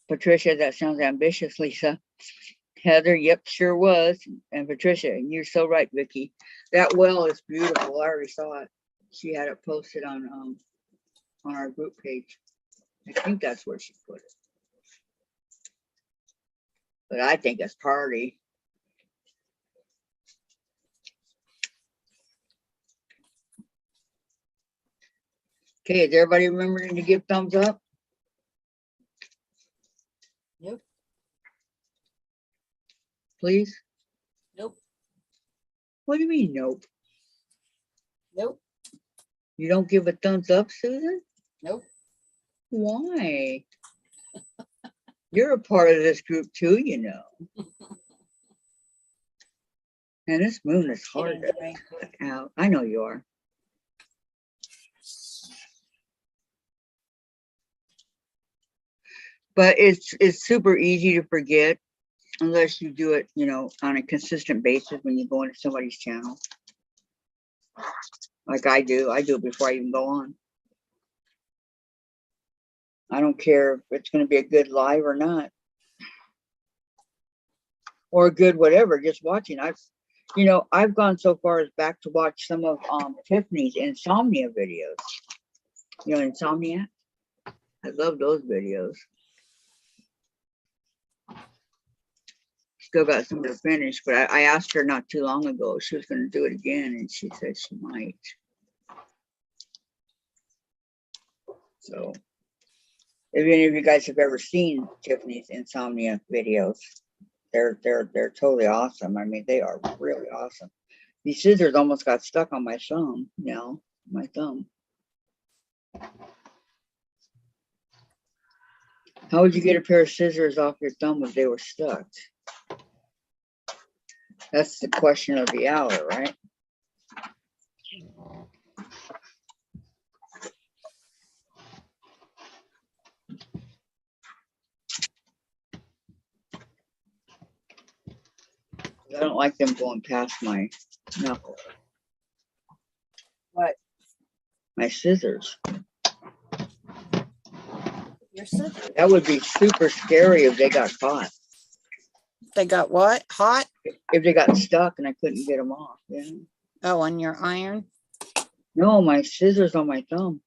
Patricia, that sounds ambitious, Lisa. Heather, yep, sure was. And Patricia, and you're so right, Vicky. That well is beautiful. I already saw it. She had it posted on our group page. I think that's where she put it. But I think it's party. Okay, is everybody remembering to give thumbs up? Nope. Please? Nope. What do you mean, nope? Nope. You don't give a thumbs up, Susan? Nope. Why? You're a part of this group too, you know. And this moon is hard to cut out. I know you are. But it's super easy to forget unless you do it, you know, on a consistent basis when you go into somebody's channel. Like I do it before I even go on. I don't care if it's going to be a good live or not. Or a good whatever, just watching. I've gone so far as back to watch some of Tiffany's insomnia videos. You know, Insomnia? I love those videos. Still got some to finish, but I asked her not too long ago if she was going to do it again, and she said she might. So, if any of you guys have ever seen Tiffany's insomnia videos, they're totally awesome. I mean, they are really awesome. These scissors almost got stuck on my thumb. My thumb. How would you get a pair of scissors off your thumb if they were stuck? That's the question of the hour, right? I don't like them going past my knuckle. What? My scissors. Your scissors? That would be super scary if they got caught. They got what? Hot? If they got stuck and I couldn't get them off. Yeah. Oh, on your iron? No, my scissors on my thumb.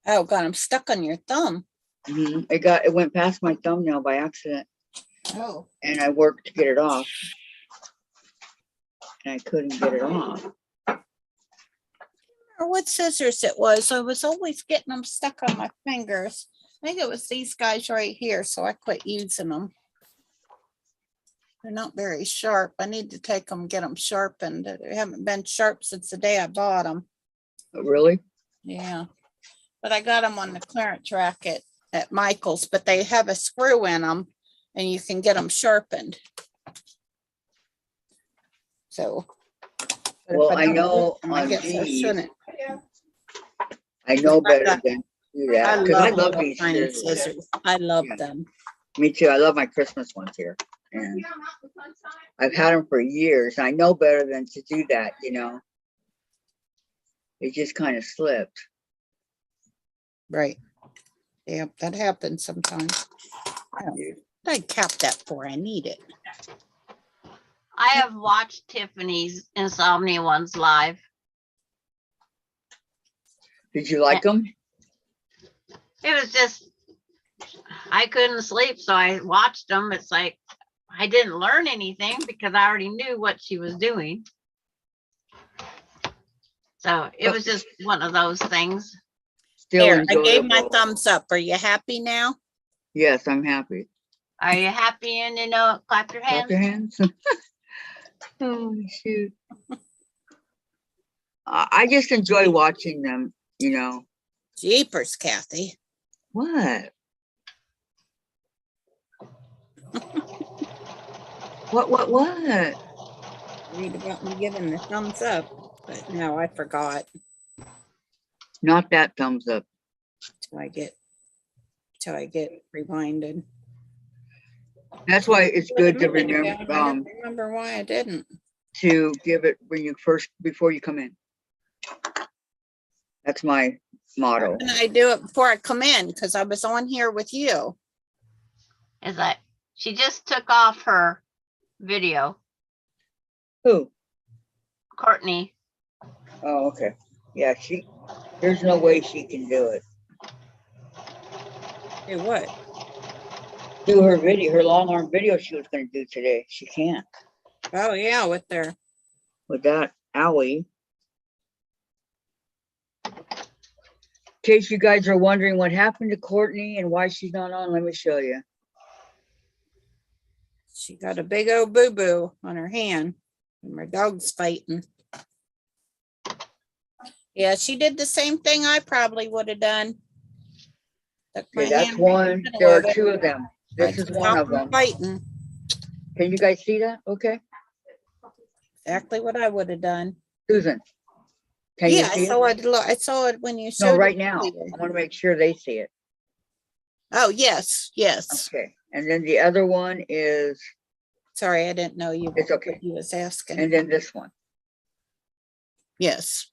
Oh, got them stuck on your thumb. It went past my thumbnail by accident. Oh. And I worked to get it off. And I couldn't get it off. Or what scissors it was. I was always getting them stuck on my fingers. I think it was these guys right here, so I quit using them. They're not very sharp. I need to take them, get them sharpened. They haven't been sharp since the day I bought them. Really? Yeah. But I got them on the clearance rack at Michael's, but they have a screw in them and you can get them sharpened. So. but if Well, I don't know use them, I on guess I these, shouldn't. I know better than to do that. Because I love little these tiny scissors. scissors. I love Yeah. them. Me too. I love my Christmas ones here. And I've had them for years. I know better than to do that, you know. It just kind of slipped. Right. Yeah, that happens sometimes. I capped that for. I need it. I have watched Tiffany's insomnia ones live. Did you like them? It was just, I couldn't sleep, so I watched them. It's like, I didn't learn anything because I already knew what she was doing. So it was just one of those things. Still There, I gave my enjoyable. thumbs up. Are you happy now? Yes, I'm happy. Are you happy? And clap your Clap hands. your hands. Oh, shoot. I just enjoy watching them, you know. Jeepers, Kathy. What? What? Read about me giving the thumbs up, but now I forgot Not that thumbs up. till I get reminded. That's why it's good to I remember. don't remember why I didn't. to give it when you first, before you come in. That's my motto. And I do it before I come in because I was on here with you. Is that she just took off her video, Who? Courtney. Oh, okay. Yeah, there's no way she can do it. Do what? Do her video, her long arm video she was going to do today. She can't Oh, yeah, with their, with that owie. In case you guys are wondering what happened to Courtney and why she's not on, let me show you. she got a big old boo-boo on her hand and her dog's fighting. Yeah, she did the same thing I probably would have done. Took my Okay, that's hand one. a There are little bit. two of them. This is one of them. Fighting. Can you guys see that? Okay. Exactly what I would have done. Susan, can you Yeah, see it? I saw it when you showed No, right it now. earlier. I want to make sure they see it. Oh, yes, yes. Okay. And then the other one is, Sorry, I didn't know you. it's okay. What you was asking. And then this one. Yes.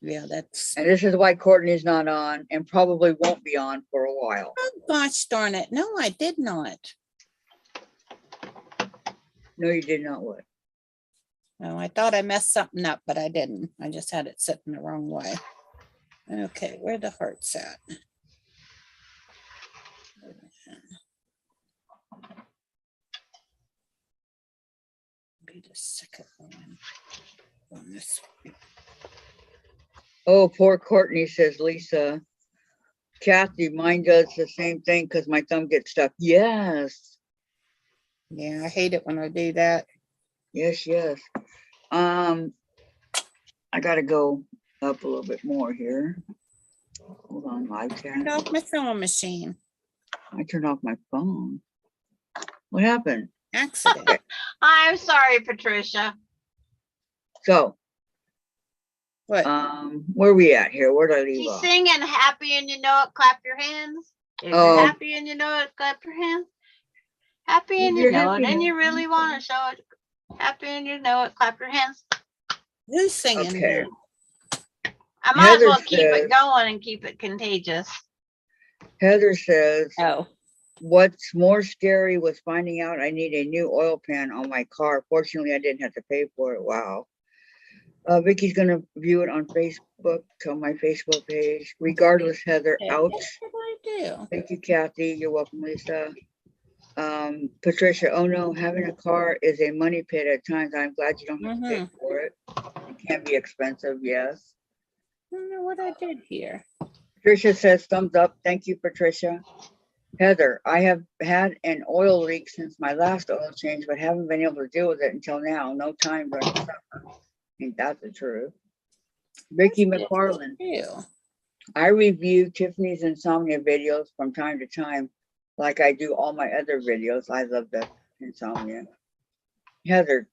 Yeah, that's, And this is why Courtney's not on and probably won't be on for a while. oh, gosh darn it. No, I did not. No, you did not what? No, I thought I messed something up, but I didn't. I just had it sitting the wrong way. Okay, where the hearts at? Be the second one on this one. Oh, poor Courtney, says Lisa. Kathy, mine does the same thing because my thumb gets stuck. Yes. Yeah, I hate it when I do that. Yes, yes. I gotta go up a little bit more here. Hold on, live Turned chat. off my sewing machine. I turned off my phone. What happened? Accident. I'm sorry, Patricia. So, What? where we at here? Where did I leave She's off? singing happy and you know it, clap your hands. If Oh. you're happy and you know it, clap your hands. Happy If and you're you know happy it, and you and- really want to show it. Happy and you know it, clap your hands. Who's singing Okay. here? I might as Heather well keep says- it going and keep it contagious. Heather says, Oh, what's more scary was finding out I need a new oil pan on my car. Fortunately, I didn't have to pay for it. Wow. Vicky's gonna view it on Facebook, on my Facebook page. Regardless, Heather, okay. ouch. What did I do? Thank you, Kathy. You're welcome, Lisa. Patricia, oh no, having a car is a money pit at times. I'm glad you don't have to pay for it. It can be expensive, yes. I don't know what I did here. Patricia says thumbs up. Thank you, Patricia. Heather, I have had an oil leak since my last oil change, but haven't been able to deal with it until now. No time during the summer. I think that's the truth. Vicky McFarland, Ew. I review Tiffany's insomnia videos from time to time, like I do all my other videos. I love the insomnia. Heather,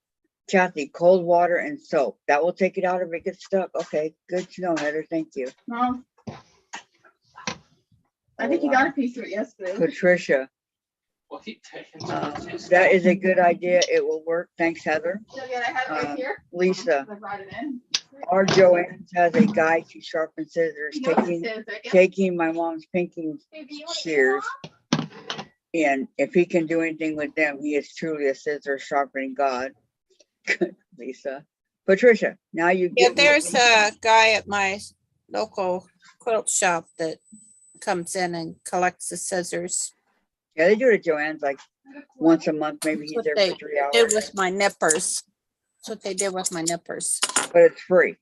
Kathy, cold water and soap. That will take it out if it gets stuck. Okay, good to know, Heather. Thank you. Mom. I think you got a piece of it yesterday. Patricia, that is a good idea. It will work. Thanks, Heather. So, yeah, I have it right here. Lisa, I brought it in. our Joanne has a guy to sharpen scissors, You know what taking it says, right? Yeah. taking my mom's pinking Baby, you want to shears. And if he can do anything with them, he is truly a scissor sharpening god. Lisa. Patricia, now you Yeah, get there's a guy at my local quilt shop that comes in and collects the scissors. Yeah, they do it at Joanne's like once a month, maybe he's What there they for 3 hours, did with my nippers. That's what they did with my nippers. but it's free.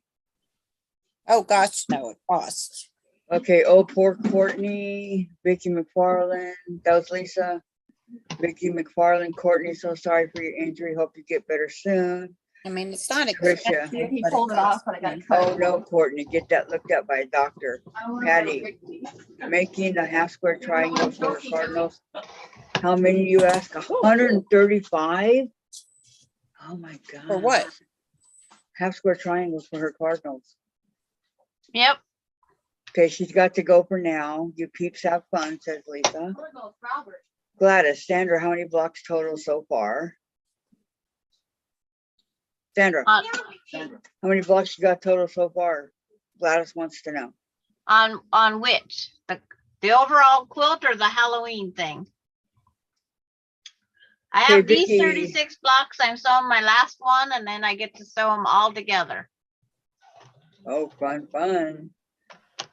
Oh, gosh, no, it costs. Okay, oh, poor Courtney, Vicky McFarland, that was Lisa. Vicky McFarland, Courtney, so sorry for your injury. Hope you get better soon. I mean, it's not Tricia. expensive. Yeah, he but pulled it off, costs but I got money. cut. Oh no, Courtney, get that looked at by a doctor. I don't wanna Patty. go big piece. Making the half square triangles for the Cardinals. How many you ask? 135? Oh my God. For what? Half square triangles for her Cardinals. Yep. Okay, she's got to go for now. You peeps have fun, says Lisa. I'm gonna go with Robert. Gladys, Sandra, how many blocks total so far? Sandra, On, how many blocks you got total so far? Gladys wants to know. on which? The overall quilt or the Halloween thing? I Okay, have these Vicky. 36 blocks. I'm sewing my last one and then I get to sew them all together. Oh, fun.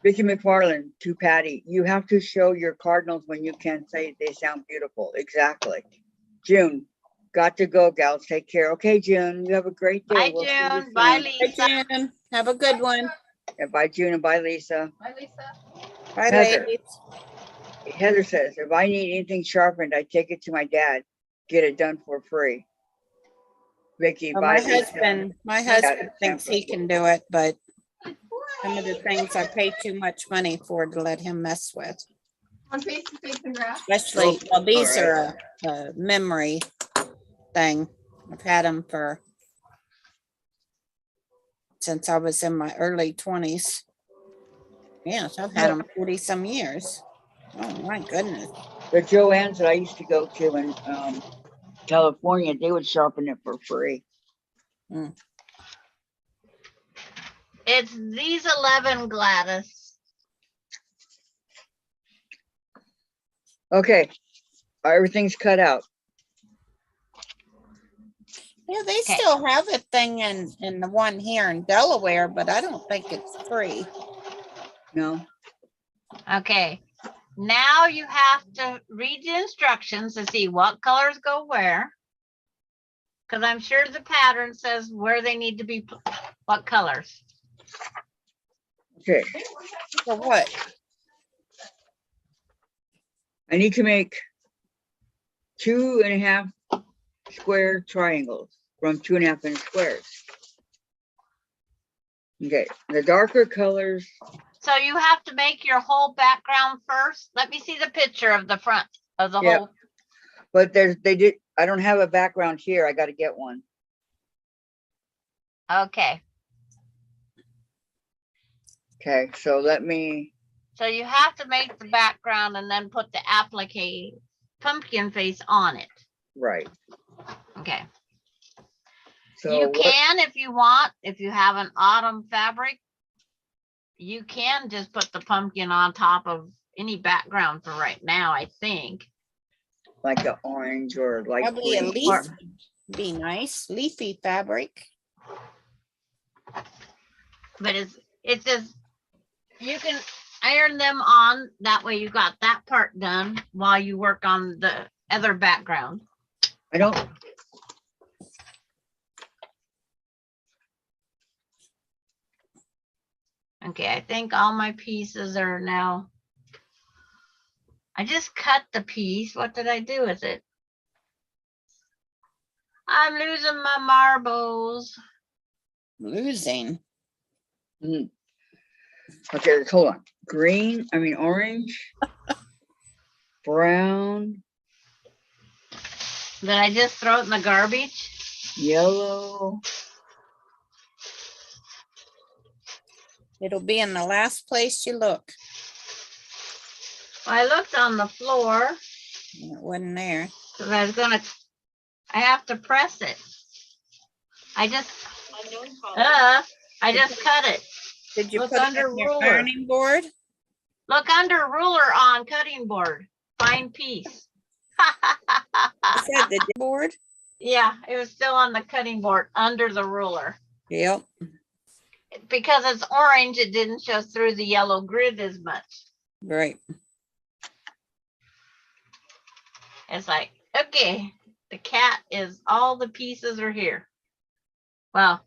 Vicky McFarland to Patty. You have to show your cardinals when you can say they sound beautiful. Exactly. June, got to go, gals. Take care. Okay, June. You have a great day. Bye, We'll see you June. Bye, soon. Hi, Lisa. Jen. Have a good one. And bye, June, and bye, Lisa. Bye, Lisa. Bye, Heather. ladies. Heather says, if I need anything sharpened, I take it to my dad. Get it done for free. Vicky, Well, bye, my Lisa. husband thinks he can do it, but some of the things I pay too much money for to let him mess with. On face-to-face and graph. Especially, well, these all are a memory thing. I've had them since I was in my early 20s. Yes, I've had them 40 some years. Oh my goodness. The Joann's that I used to go to in California, they would sharpen it for free. It's these 11, Gladys. Okay, everything's cut out. Yeah, they Okay. still have a thing in the one here in Delaware, but I don't think it's free. No, Okay. Now you have to read the instructions to see what colors go where. Because I'm sure the pattern says where they need to be, what colors. okay. For what? I need to make 2.5 square triangles from 2.5 inch squares. Okay, the darker colors, So you have to make your whole background first. Let me see the picture of the front of the Yeah. whole. but I don't have a background here. I got to get one. Okay. Okay, so let me, So you have to make the background and then put the applique pumpkin face on it. right. Okay. So You what, can, if you want, if you have an autumn fabric, you can just put the pumpkin on top of any background for right now, I think. like the orange or like Probably a green. leaf be nice, leafy fabric. But it's just, you can iron them on, that way you got that part done while you work on the other background. I don't, Okay, I think all my pieces are now. I just cut the piece. What did I do with it? I'm losing my marbles. Losing. okay, hold on. Green, I mean, orange, brown, Did I just throw it in the garbage? yellow. It'll be in the last place you look. I looked on the floor And it wasn't there. because I have to press it. I just cut it. Did you Look put it under on your ruler. ironing board? Look under ruler on cutting board. Fine piece. I said the board. Yeah, it was still on the cutting board under the ruler. Yep. Because it's orange, it didn't show through the yellow grid as much. Right. It's like, okay, the cat is, all the pieces are here. Well,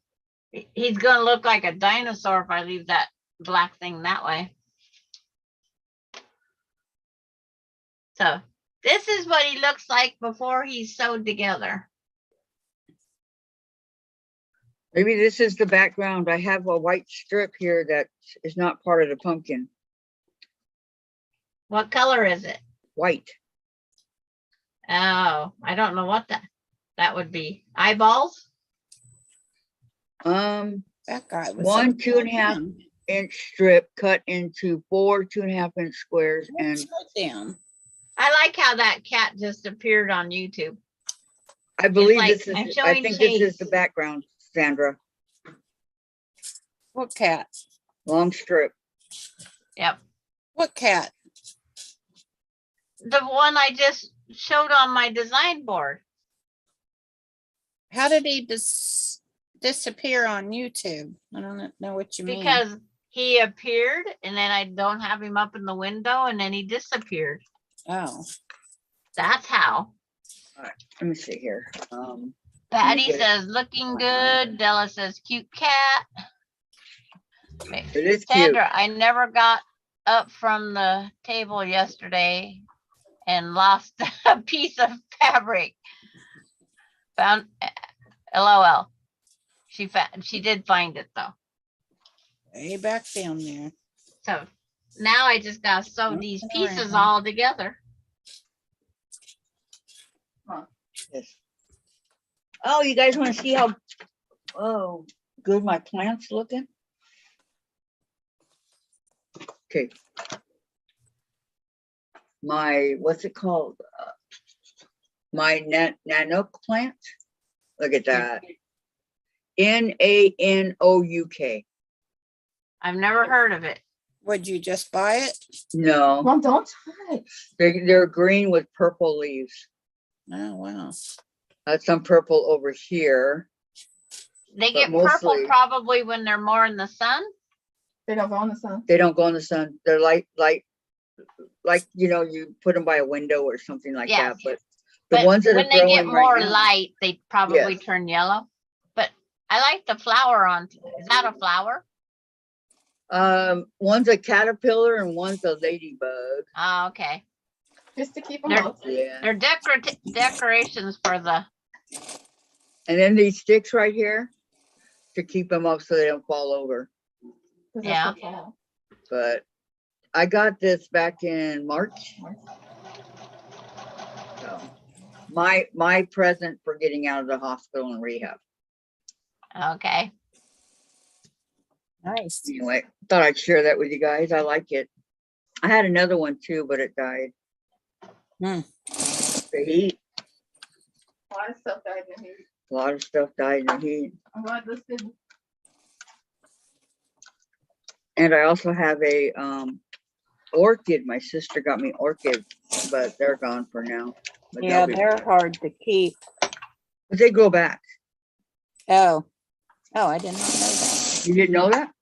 he's gonna look like a dinosaur if I leave that black thing that way. So this is what he looks like before he's sewed together. Maybe this is the background. I have a white strip here that is not part of the pumpkin. What color is it? White. Oh, I don't know what that would be. Eyeballs? That guy was 1 so 2.5 inch strip cut into 4 2.5 inch squares, and down. I like how that cat just appeared on YouTube. I believe like, this is, I'm I showing think this is Chase. the background. Sandra. What cat? Long strip. Yep. What cat? The one I just showed on my design board. How did he disappear on YouTube? I don't know what you mean. Because he appeared and then I don't have him up in the window and then he disappeared. Oh, That's how. Let me see here. Patty get it. says, looking good. Della says, cute cat. It is cute. Sandra, I never got up from the table yesterday and lost a piece of fabric. Found LOL. She did find it though. way back down there. So now I just gotta sew Nope, these all pieces right. all together. Yes. Oh, you guys want to see how good my plant's looking? Okay. My, what's it called? My Nanook plant. Look at that. Nanouk. I've never heard of it. Would you just buy it? No, Mom, don't touch. they're green with purple leaves. Oh, wow. That's some purple over here. They But get purple mostly- probably when they're more in the sun. They don't go in the sun. They don't go in the sun. They're like, you put them by a window or something like Yeah. that. But the But ones that when are they get growing more right now, light, they probably Yes. turn yellow. But I like the flower on. Is that a flower? one's a caterpillar and one's a ladybug. Oh, okay. Just to keep them They're- healthy. Yeah. They're decorations for the. And then these sticks right here to keep them up so they don't fall over. 'Cause they're Yeah. so tall. But I got this back in March. So my present for getting out of the hospital and rehab. Okay. Nice. Anyway, thought I'd share that with you guys. I like it. I had another one too, but it died. Hmm. The heat. A lot of stuff died in the heat. A lot of stuff died in the heat. I'm glad this didn't. And I also have a orchid. My sister got me orchids, but they're gone for now. But Yeah, they'll be- they're hard to keep. but they grow back. Oh, I did not know that. You didn't know that?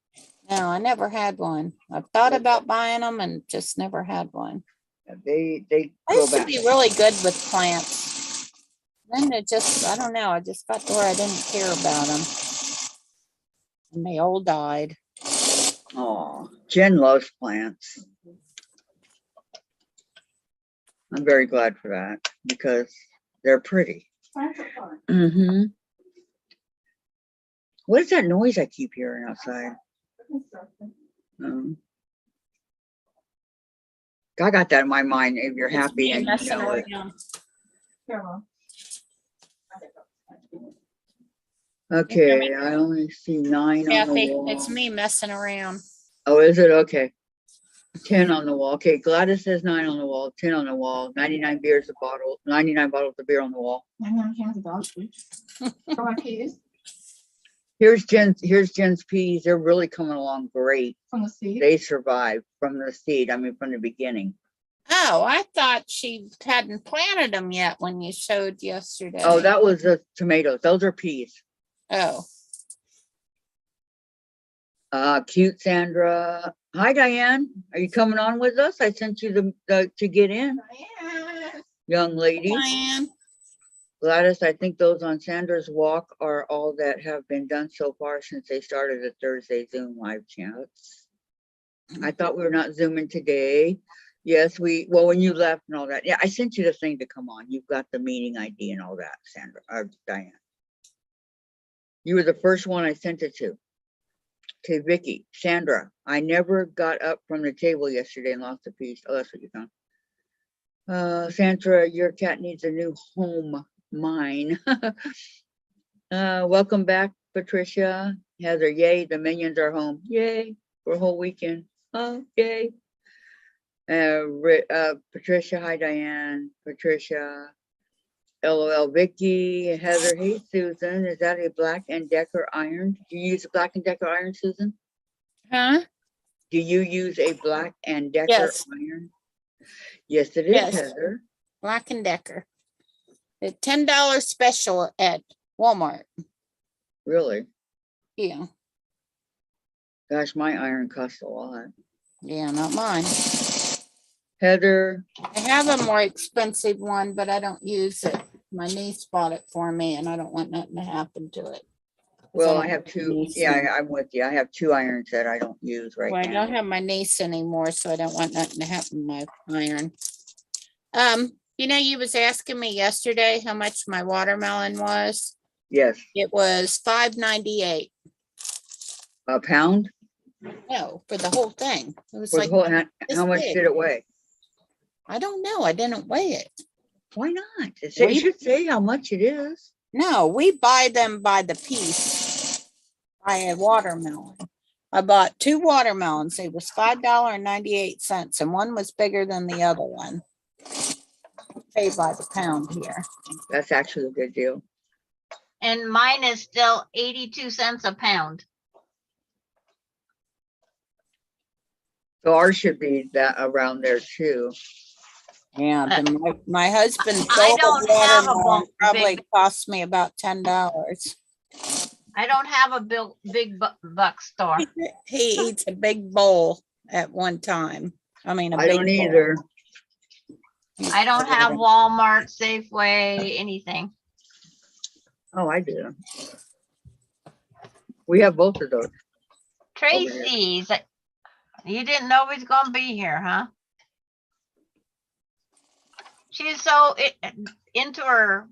No, I never had one. I've thought about buying them and just never had one. They I grow used to back. be really good with plants. Then it just, I don't know, I just got to where I didn't care about them. And they all died. Oh, Jen loves plants. I'm very glad for that because they're pretty. Plants are fun. Mm-hmm. What is that noise I keep hearing outside? I got that in my mind. If you're happy and you Messing know it. around. Here, Mom. Okay, I only see 9 on the Kathy, wall. it's me messing around. Oh, is it? Okay. 10 on the wall. Okay, Gladys says 9 on the wall, 10 on the wall, 99 beers a bottle, 99 bottles of beer on the wall. 99 cans of dog food. For my peas Here's Jen's peas. They're really coming along great. from the seed. They survived from the seed. I mean, from the beginning. Oh, I thought she hadn't planted them yet when you showed yesterday. Oh, that was the tomatoes. Those are peas. Oh, Cute Sandra. Hi, Diane. Are you coming on with us? I sent you the to get in, Diane. young lady. Diane. Gladys, I think those on Sandra's walk are all that have been done so far since they started the Thursday Zoom live chats. I thought we were not Zooming today. Yes, well, when you left and all that. Yeah, I sent you the thing to come on. You've got the meeting ID and all that, Sandra, or Diane. You were the first one I sent it to. Okay, Vicky, Sandra, I never got up from the table yesterday and lost a piece. Oh, that's what you found. Sandra, your cat needs a new home. Mine. Welcome back, Patricia. Heather, yay, the minions are home. Yay, for a whole weekend. Oh, yay. Patricia, hi, Diane. Patricia. LOL Vicky, Heather, hey Susan, is that a Black and Decker iron? Do you use a Black and Decker iron, Susan? Huh? Do you use a Black and Decker Yes. iron? Yes, it is, Yes. Heather. Black and Decker. The $10 special at Walmart. Really? Yeah. Gosh, my iron costs a lot. Yeah, not mine. Heather, I have a more expensive one, but I don't use it. My niece bought it for me and I don't want nothing to happen to it. 'Cause well, don't I have my two. niece Yeah, anymore. I'm with you. I have 2 irons that I don't use right Well, I now. don't have my niece anymore, so I don't want nothing to happen to my iron. You was asking me yesterday how much my watermelon was. Yes, It was $5.98. a pound No, for the whole thing. It was for the like, whole. this How much big. did it weigh? I don't know. I didn't weigh it. Why not? It We- should say how much it is. No, we buy them by the piece. Buy a watermelon. I bought 2 watermelons. It was $5.98, and one was bigger than the other one. Pay by the pound here. That's actually a good deal. And mine is still 82 cents a pound. So ours should be that around there too. Yeah, my husband I sold don't a have a watermelon. big- Probably cost me about $10. I don't have a big buck store. He eats a big bowl at one time. I mean, a I big don't bowl. either. I don't have Walmart, Safeway, anything. Oh, I do. We have both of those. Tracy's. You didn't know he's gonna be here, huh? She's so into her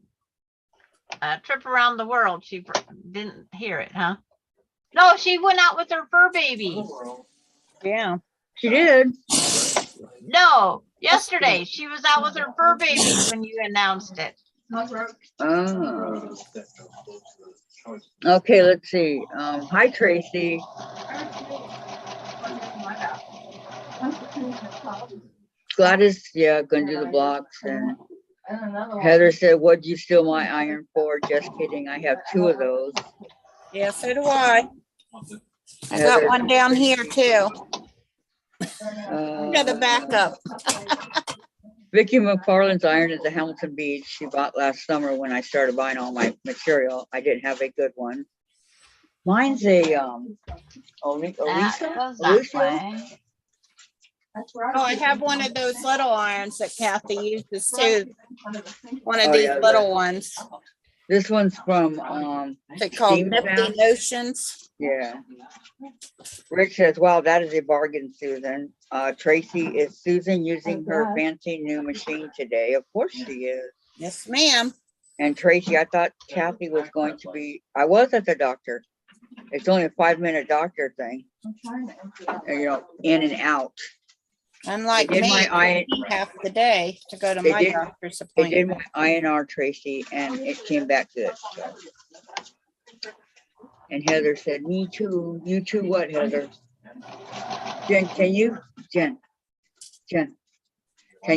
trip around the world, she didn't hear it, huh? No, she went out with her fur babies. Yeah. She did. No, yesterday she was out with her fur babies when you announced it. Oh. Okay, let's see. Hi, Tracy. Gladys, yeah, gonna do the blocks. And Heather said, what'd you steal my iron for? Just kidding. I have 2 of those. Yeah, so do I. I Heather- got one down here too. Uh, Got a backup. Vicky McFarland's iron is a Hamilton Beach she bought last summer when I started buying all my material. I didn't have a good one. Mine's a That Alicia? goes that Alicia? way. Oh, I have one of those little irons that Kathy uses too. One of Oh, these yeah, little ones. This one's from They call Steam Nifty Sound. Notions. Yeah. Rich says, wow, that is a bargain, Susan. Tracy, is Susan using her fancy new machine today? Of course she is. Yes, ma'am. And Tracy, I thought Kathy was going to be, I was at the doctor. It's only a 5-minute doctor thing, in and out. Unlike They did me, my eye- I have the day to go to They my did- doctor's They did appointment. my INR, Tracy, and it came back good. And Heather said, me too. You too what, Heather? Jen, can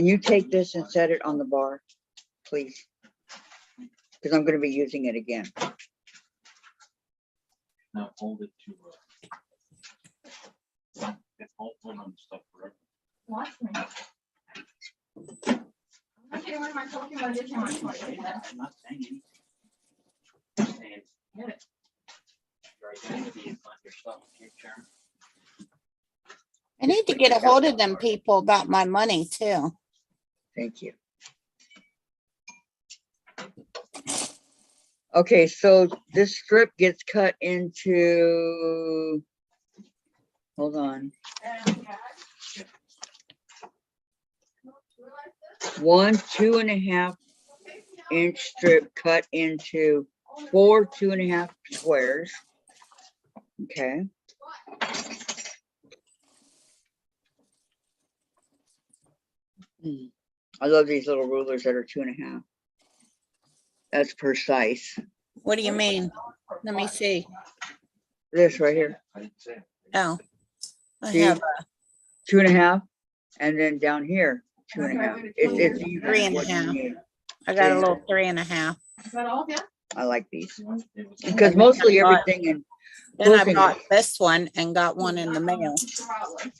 you take this and set it on the bar, please? Because I'm going to be using it again. Now hold it to. It won't put on stuff forever. Watch me. Okay, when am I talking about this? I'm not saying anything. I'm saying, Get it. your identity is not your stuff, your term. I need to get a hold of them people about my money too. Thank you. Okay, so this strip gets cut into, hold on, 1 2.5 inch strip cut into 4 2.5 squares. Okay. I love these little rulers that are 2.5. That's precise. What do you mean? Let me see. This right here, I didn't say. Oh. I See? have 2.5, and then down here, 2.5. It's even 3.5. what you need. I got a Yeah. little 3.5. Is that all? Yeah. I like these It was- because then mostly I bought- everything in Then I quilting bought this one and got one in the mail. Probably.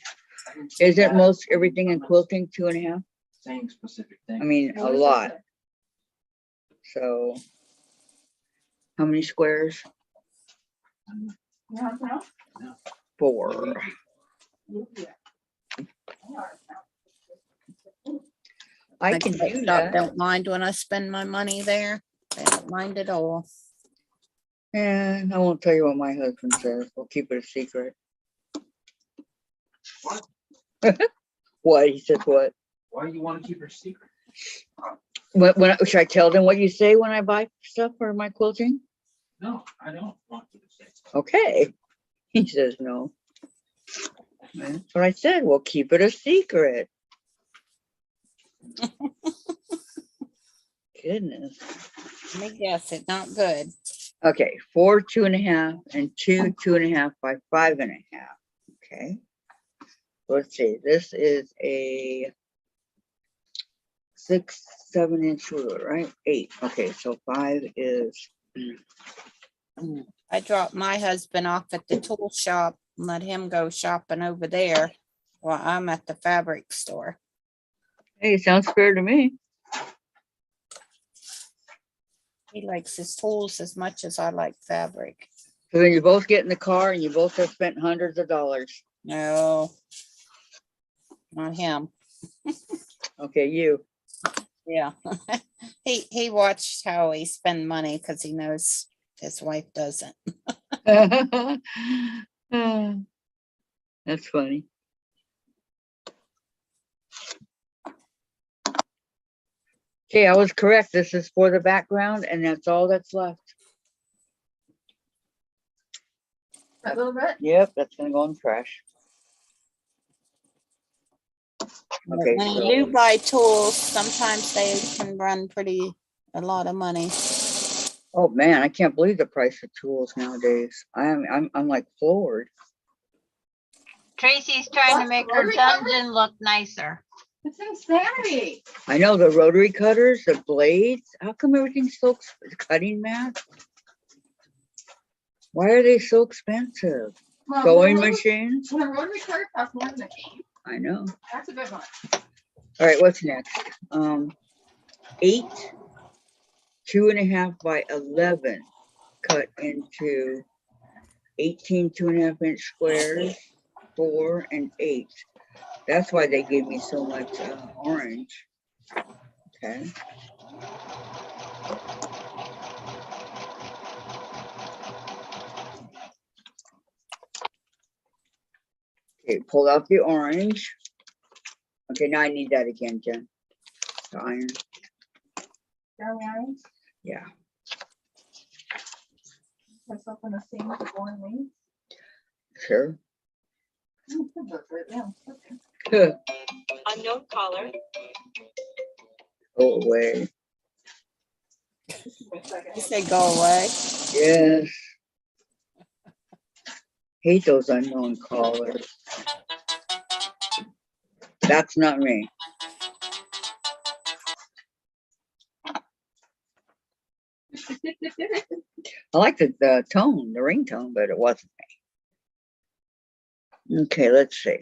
is it most everything in quilting 2.5? Same specific I thing. mean, a What does it lot. say? So how many squares? You want to know? 4. Yeah. I My can quilt do shop that. don't mind when I spend my money there. They don't mind at all. And I won't tell you what my husband says. We'll keep it a secret. What? What? He says what? Why do you want to keep her secret? Should I tell them what you say when I buy stuff for my quilting? No, I don't want you to say. Okay. He says no. That's what I said. We'll keep it a secret. Goodness. Let me guess, it's not good. Okay, 4 2.5 and 2 2.5 by 5.5. Okay. Let's see. This is a 6-7 inch ruler, right? 8. Okay, so 5 is. I dropped my husband off at the tool shop and let him go shopping over there while I'm at the fabric store. Hey, sounds fair to me. He likes his tools as much as I like fabric. So then you both get in the car and you both have spent hundreds of dollars. No, not him. Okay, you. Yeah. He watched how he spend money because he knows his wife doesn't. That's funny. Okay, I was correct. This is for the background and that's all that's left. That little bit? Yep, that's gonna go in the trash. Okay, When so you buy tools, sometimes they can run a lot of money. oh man, I can't believe the price of tools nowadays. I'm like floored. Tracy's trying to make her Rotary cutter? dungeon look nicer. It's insanity. I know the rotary cutters, the blades. How come everything's so cutting mat? Why are they so expensive? Well, Sewing when a rotary- machines? When a rotary cutter costs more than a cane, I know. that's a bit much. All right, what's next? 8 2.5 by 11 cut into 18 2.5 inch squares, 4 and 8. That's why they gave me so much orange. Okay. Okay, pull out the orange. Okay, now I need that again, Jen. The iron. Down the irons, Yeah. put stuff in the seam with the boring wings. Sure. Yeah. Unknown caller. Go away. You say go away. Yes. Hate those unknown callers. That's not me. I like the tone, the ringtone, but it wasn't me. Okay, let's see.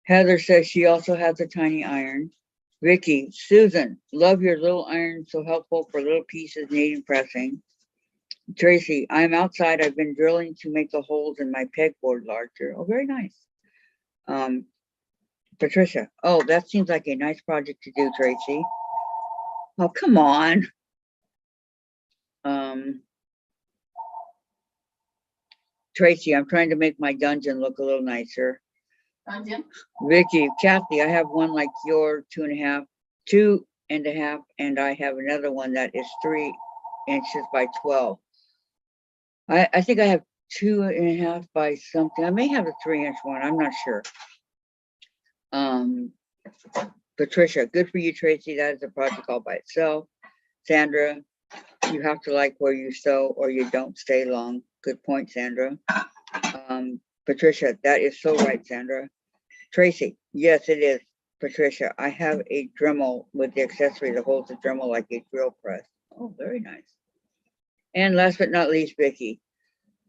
Heather says she also has a tiny iron. Vicky, Susan, love your little iron, so helpful for little pieces needing pressing. Tracy, I'm outside. I've been drilling to make the holes in my pegboard larger. Oh, very nice. Patricia, oh, that seems like a nice project to do, Tracy. Oh, come on. Tracy, I'm trying to make my dungeon look a little nicer. Dungeon. Vicky, Kathy, I have one like your 2.5, and I have another one that is 3 inches by 12. I think I have 2.5 by something. I may have a 3-inch one. I'm not sure. Patricia, good for you, Tracy. That is a project all by itself. Sandra, you have to like where you sew or you don't stay long. Good point, Sandra. Patricia, that is so right, Sandra. Tracy, yes, it is. Patricia, I have a Dremel with the accessory that holds the Dremel like a drill press. Oh, very nice. And last but not least, Vicky.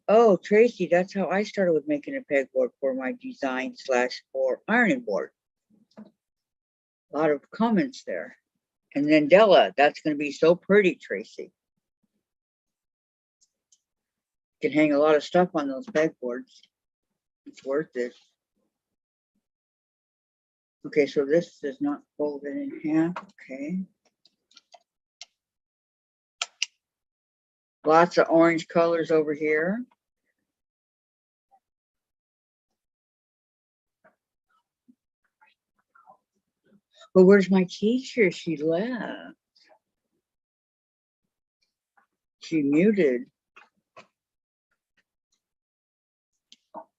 Oh, Tracy, that's how I started with making a pegboard for my design / for ironing board. A lot of comments there. And then Della, that's going to be so pretty, Tracy. You can hang a lot of stuff on those pegboards. It's worth it. Okay, so this is not folded in half. Okay. Lots of orange colors over here. But where's my teacher? She left. She muted.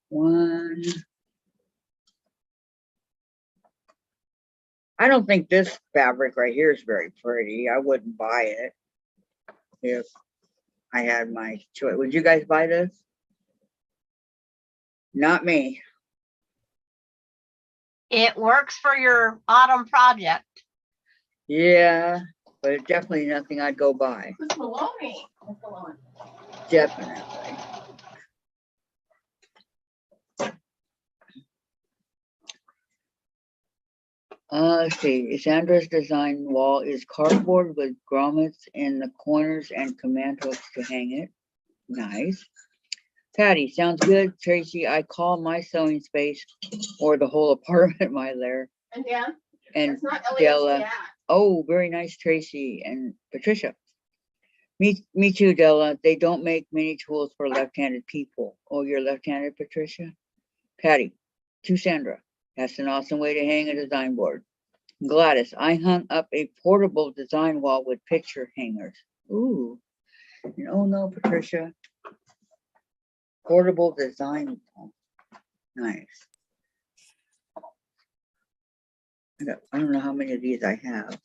One. I don't think this fabric right here is very pretty. I wouldn't buy it if I had my choice. Would you guys buy this? Not me. It works for your autumn project. Yeah, but it's definitely nothing I'd go buy. Who's below me? Who's below me? Definitely. Let's see. Sandra's design wall is cardboard with grommets in the corners and command hooks to hang it. Nice. Patty, sounds good. Tracy, I call my sewing space or the whole apartment my lair. And Dan? And It's not Della. LASD. Oh, very nice, Tracy and Patricia. Me too, Della. They don't make many tools for left-handed people. Oh, you're left-handed, Patricia? Patty, to Sandra. That's an awesome way to hang a design board. Gladys, I hung up a portable design wall with picture hangers. Ooh. And oh no, Patricia. Portable design wall. Nice. I don't know how many of these I have.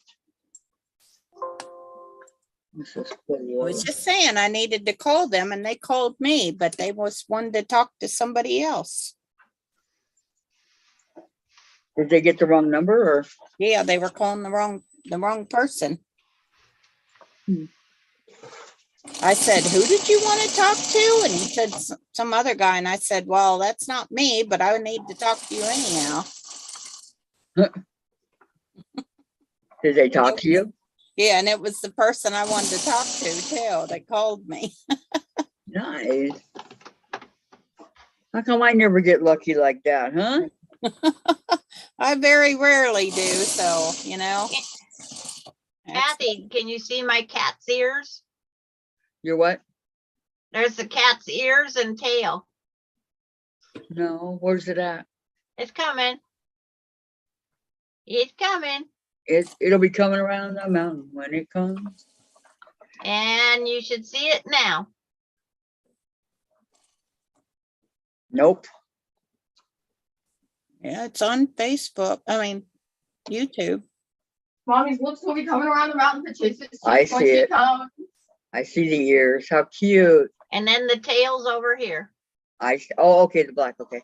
This is I cool. was just saying I needed to call them and they called me, but they was wanting to talk to somebody else. Did they get the wrong number or? Yeah, they were calling the wrong person. Hmm. I said, who did you want to talk to? And he said, some other guy. And I said, well, that's not me, but I would need to talk to you anyhow. Did they talk to you? Yeah, and it was the person I wanted to talk to too. They called me. Nice. How come I never get lucky like that, huh? I very rarely do, so you know. Kathy, can you see my cat's ears? You're what? There's the cat's ears and tail. No, where's it at? It's coming. It's coming. It'll be coming around the mountain when it comes. And you should see it now. Nope. Yeah, it's on Facebook. I mean, YouTube. Mommy's lips will be coming around the mountain to chase it. I see it. I see the ears. How cute. And then the tail's over here. Oh, okay, the black. Okay.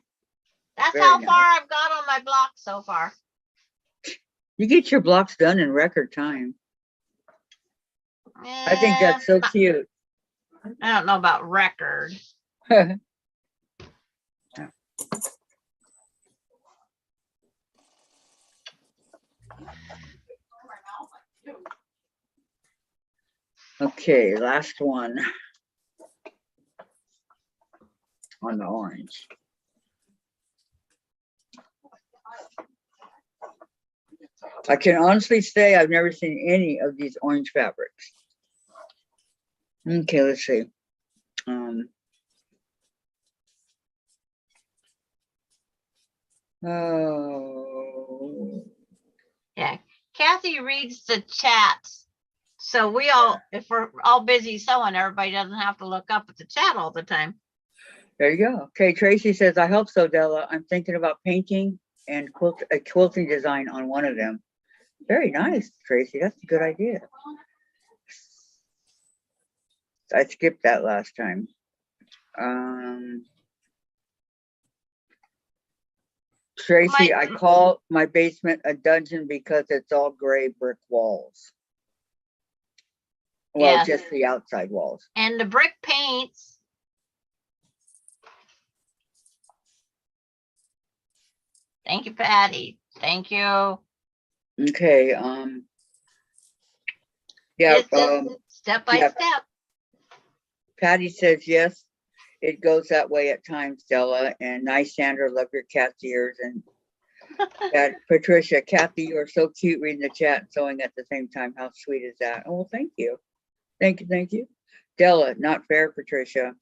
That's Very how nice. far I've got on my block so far. You get your blocks done in record time. I think that's so cute. I don't know about record. Okay, last one on the orange. I can honestly say I've never seen any of these orange fabrics. Okay, let's see. Oh, Yeah. Kathy reads the chats. So we all, if we're all busy sewing, everybody doesn't have to look up at the chat all the time. there you go. Okay, Tracy says, I hope so, Della. I'm thinking about painting and a quilting design on one of them. Very nice, Tracy. That's a good idea. I skipped that last time. Tracy, My- I call my basement a dungeon because it's all gray brick walls. Well, Yes. just the outside walls. And the brick paints. Thank you, Patty. Thank you. Okay, yeah, This is step by yeah. step. Patty says yes, it goes that way at times, Stella. And nice, Sandra, love your cat's ears. And Patricia, Kathy, you are so cute reading the chat and sewing at the same time. How sweet is that? Oh, well, thank you. Thank you, thank you. Della, not fair, Patricia.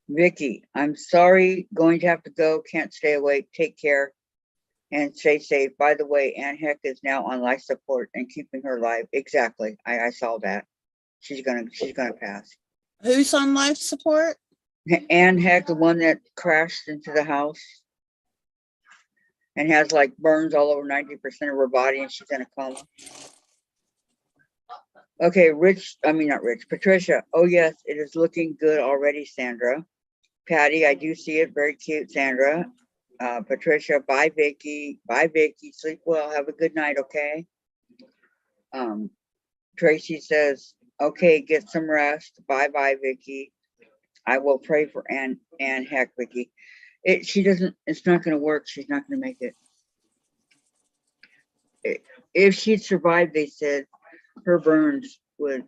Vicky, I'm sorry, going to have to go. Can't stay awake. Take care and stay safe. By the way, Ann Heck is now on life support and keeping her alive. Exactly. I saw that. She's gonna pass. Who's on life support? Ann Heck, the one that crashed into the house and has like burns all over 90% of her body, and she's in a coma. Okay, not Rich, Patricia. Oh yes, it is looking good already, Sandra. Patty, I do see it. Very cute, Sandra. Patricia, bye, Vicky. Bye, Vicky. Sleep well. Have a good night, okay? Tracy says, okay, get some rest. Bye, Vicky. I will pray for Ann Heck, Vicky. It's not going to work. She's not going to make it. If she'd survived, they said her burns would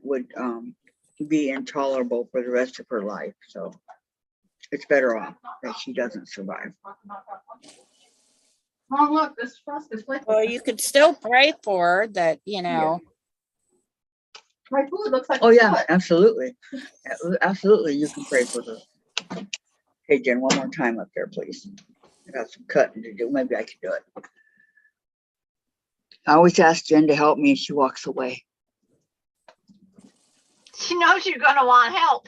be intolerable for the rest of her life. So it's better off that she doesn't survive. Oh, look, this frost is like. Well, you could still pray for her that, you know. My food looks like. Oh yeah, absolutely. Absolutely, you can pray for her. Hey Jen, one more time up there, please. I got some cutting to do. Maybe I can do it. I always ask Jen to help me and she walks away. She knows you're gonna want help.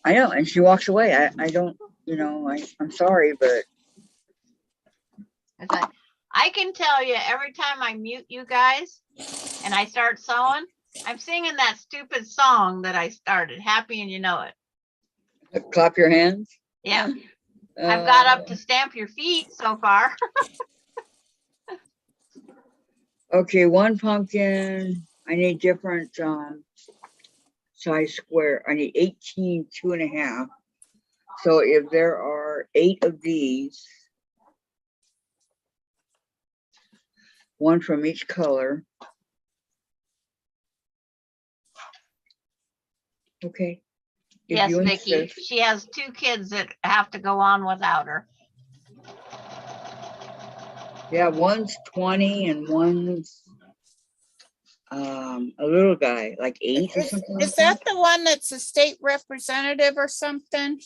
I know, and she walks away. I don't, I'm sorry, but It's like, I can tell you every time I mute you guys and I start sewing, I'm singing that stupid song that I started, Happy and You Know It. clap your hands. Yeah, I've got up to stamp your feet so far. Okay, one pumpkin. I need different size square. I need 18 2.5. So if there are 8 of these, one from each color. Okay. If Yes, you Vicky, insist. she has 2 kids that have to go on without her. Yeah, one's 20 and one's a little guy, like 8 or something like Is that the one that's a state representative or something?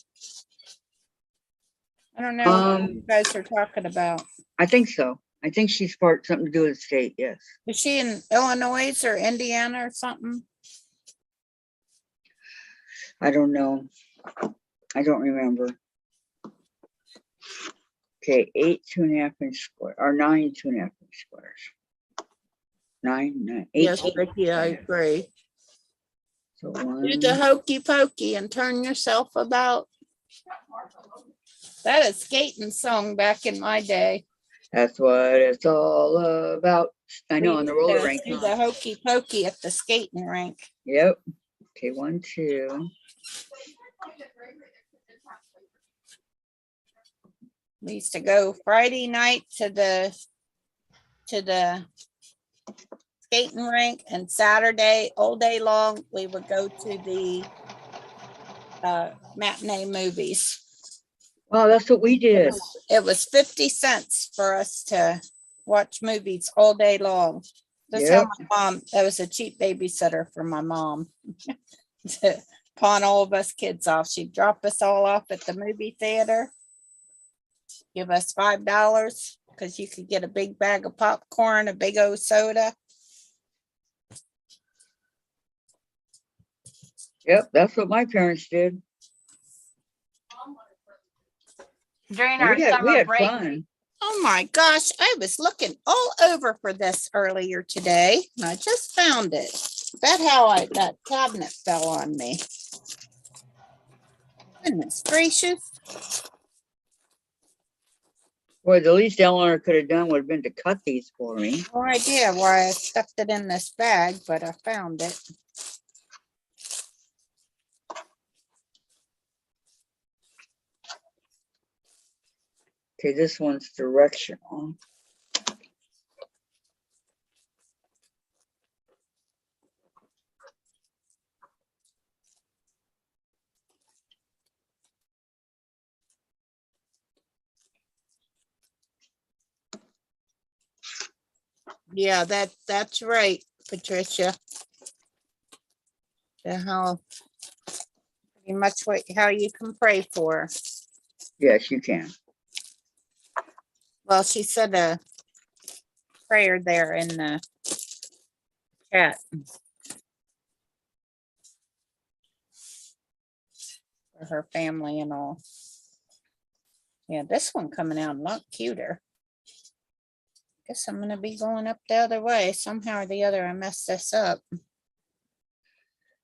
I don't know what you guys are talking about. I think so. I think she's something to do with the state, yes. Is she in Illinois or Indiana or something? I don't know. I don't remember. Okay, 8 2.5 inch square, or 9 2.5 inch squares. 8. Yes, Ricky, I agree. So Do one. the hokey pokey and turn yourself about. That is skating song back in my day. That's what it's all about. I know, on the roller rink. Do the hokey pokey at the skating rink. Yep. Okay, 1 2. We used to go Friday night to the skating rink, and Saturday all day long we would go to the matinee movies. Wow, that's what we did. It was 50 cents for us to watch movies all day long. That's how my mom, that was a cheap babysitter for my mom to pawn all of us kids off. She'd drop us all off at the movie theater, give us $5 because you could get a big bag of popcorn, a big old soda. Yep, that's what my parents did. During our We summer had break, fun. Oh my gosh, I was looking all over for this earlier today and I just found it. That's how that cabinet fell on me. Goodness gracious. Well, the least Eleanor could have done would have been to cut these for me. No idea why I stuffed it in this bag, but I found it. Okay, this one's directional. Yeah, that's right, Patricia. The how pretty much how you can pray for her. Yes, you can. Well, she said a prayer there in the chat. For her family and all. Yeah, this one coming out a lot cuter. Guess I'm gonna be going up the other way. Somehow or the other, I messed this up.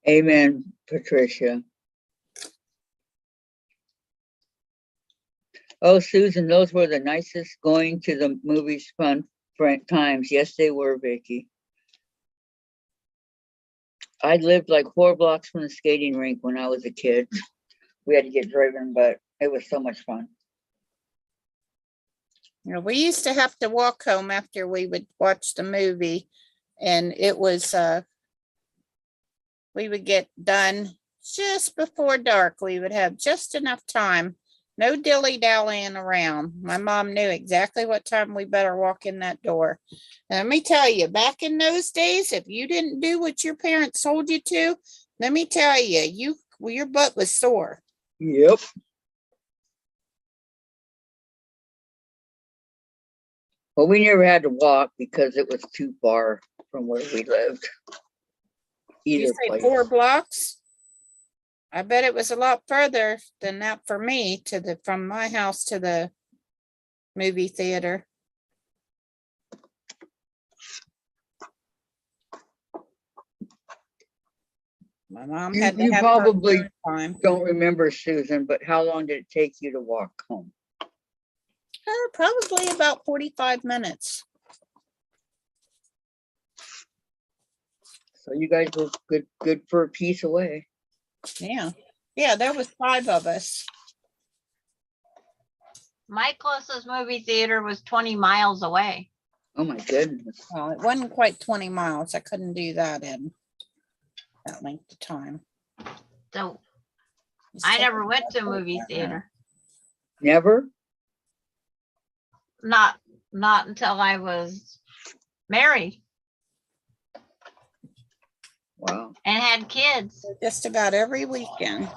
Amen, Patricia. Oh, Susan, those were the nicest going to the movies fun times. Yes, they were, Vicky. I lived like 4 blocks from the skating rink when I was a kid. We had to get driven, but it was so much fun. You know, we used to have to walk home after we would watch the movie, and it was we would get done just before dark. We would have just enough time, no dilly-dallying around. My mom knew exactly what time we better walk in that door. And let me tell you, back in those days, if you didn't do what your parents told you to, let me tell you, your butt was sore. Yep. Well, we never had to walk because it was too far from where we lived. You Either say place. 4 blocks? I bet it was a lot further than that for me from my house to the movie theater. My mom had to You have probably her own time. don't remember, Susan, but how long did it take you to walk home? Probably about 45 minutes. So you guys were good for a piece away. Yeah. Yeah, there was 5 of us. My closest movie theater was 20 miles away. Oh my goodness. Well, it wasn't quite 20 miles. I couldn't do that in that length of time. So It's I taking never went to a about movie 45 theater. Never? Not until I was married Wow. and had kids. just about every weekend.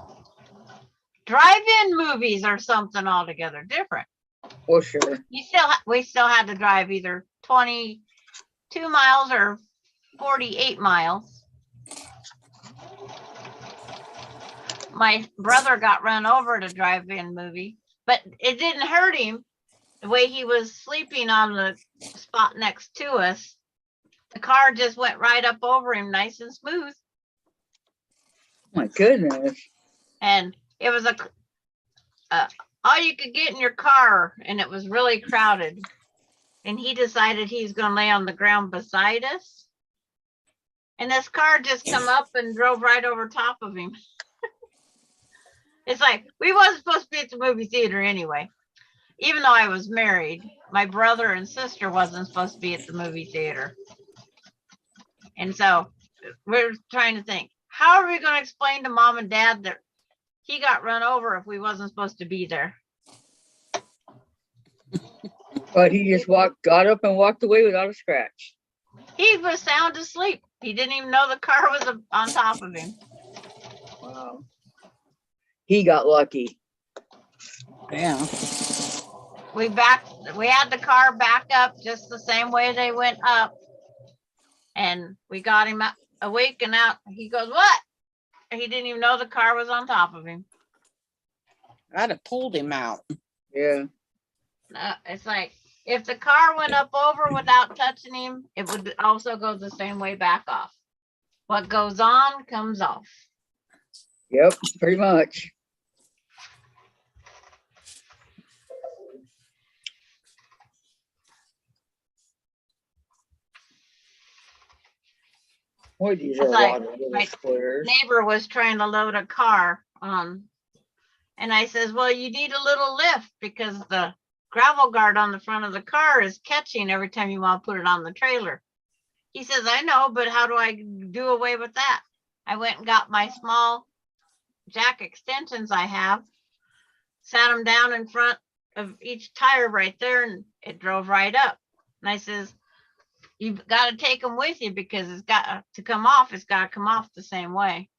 Drive-in movies are something altogether different. Well, sure. We still had to drive either 22 miles or 48 miles. My brother got run over at a drive-in movie, but it didn't hurt him. The way he was sleeping on the spot next to us, the car just went right up over him, nice and smooth. My goodness. And it was all you could get in your car, and it was really crowded. And he decided he's going to lay on the ground beside us. And this car just come up and drove right over top of him. It's like, we wasn't supposed to be at the movie theater anyway. Even though I was married, my brother and sister wasn't supposed to be at the movie theater. And so we're trying to think, how are we going to explain to mom and dad that he got run over if we wasn't supposed to be there? But he just got up and walked away without a scratch. He was sound asleep. He didn't even know the car was on top of him. Wow. He got lucky. Yeah. We had the car back up just the same way they went up. And we got him awake and out. He goes, what? He didn't even know the car was on top of him. I'd have pulled him out. Yeah. It's like, if the car went up over without touching him, it would also go the same way back off. What goes on comes off. Yep, pretty much. Boy, these It's are a like lot of little my squares. neighbor was trying to load a car on, and I says, well, you need a little lift because the gravel guard on the front of the car is catching every time you want to put it on the trailer. He says, I know, but how do I do away with that? I went and got my small jack extensions I have, sat them down in front of each tire right there, and it drove right up. And I says, you've got to take them with you because it's got to come off. It's got to come off the same way.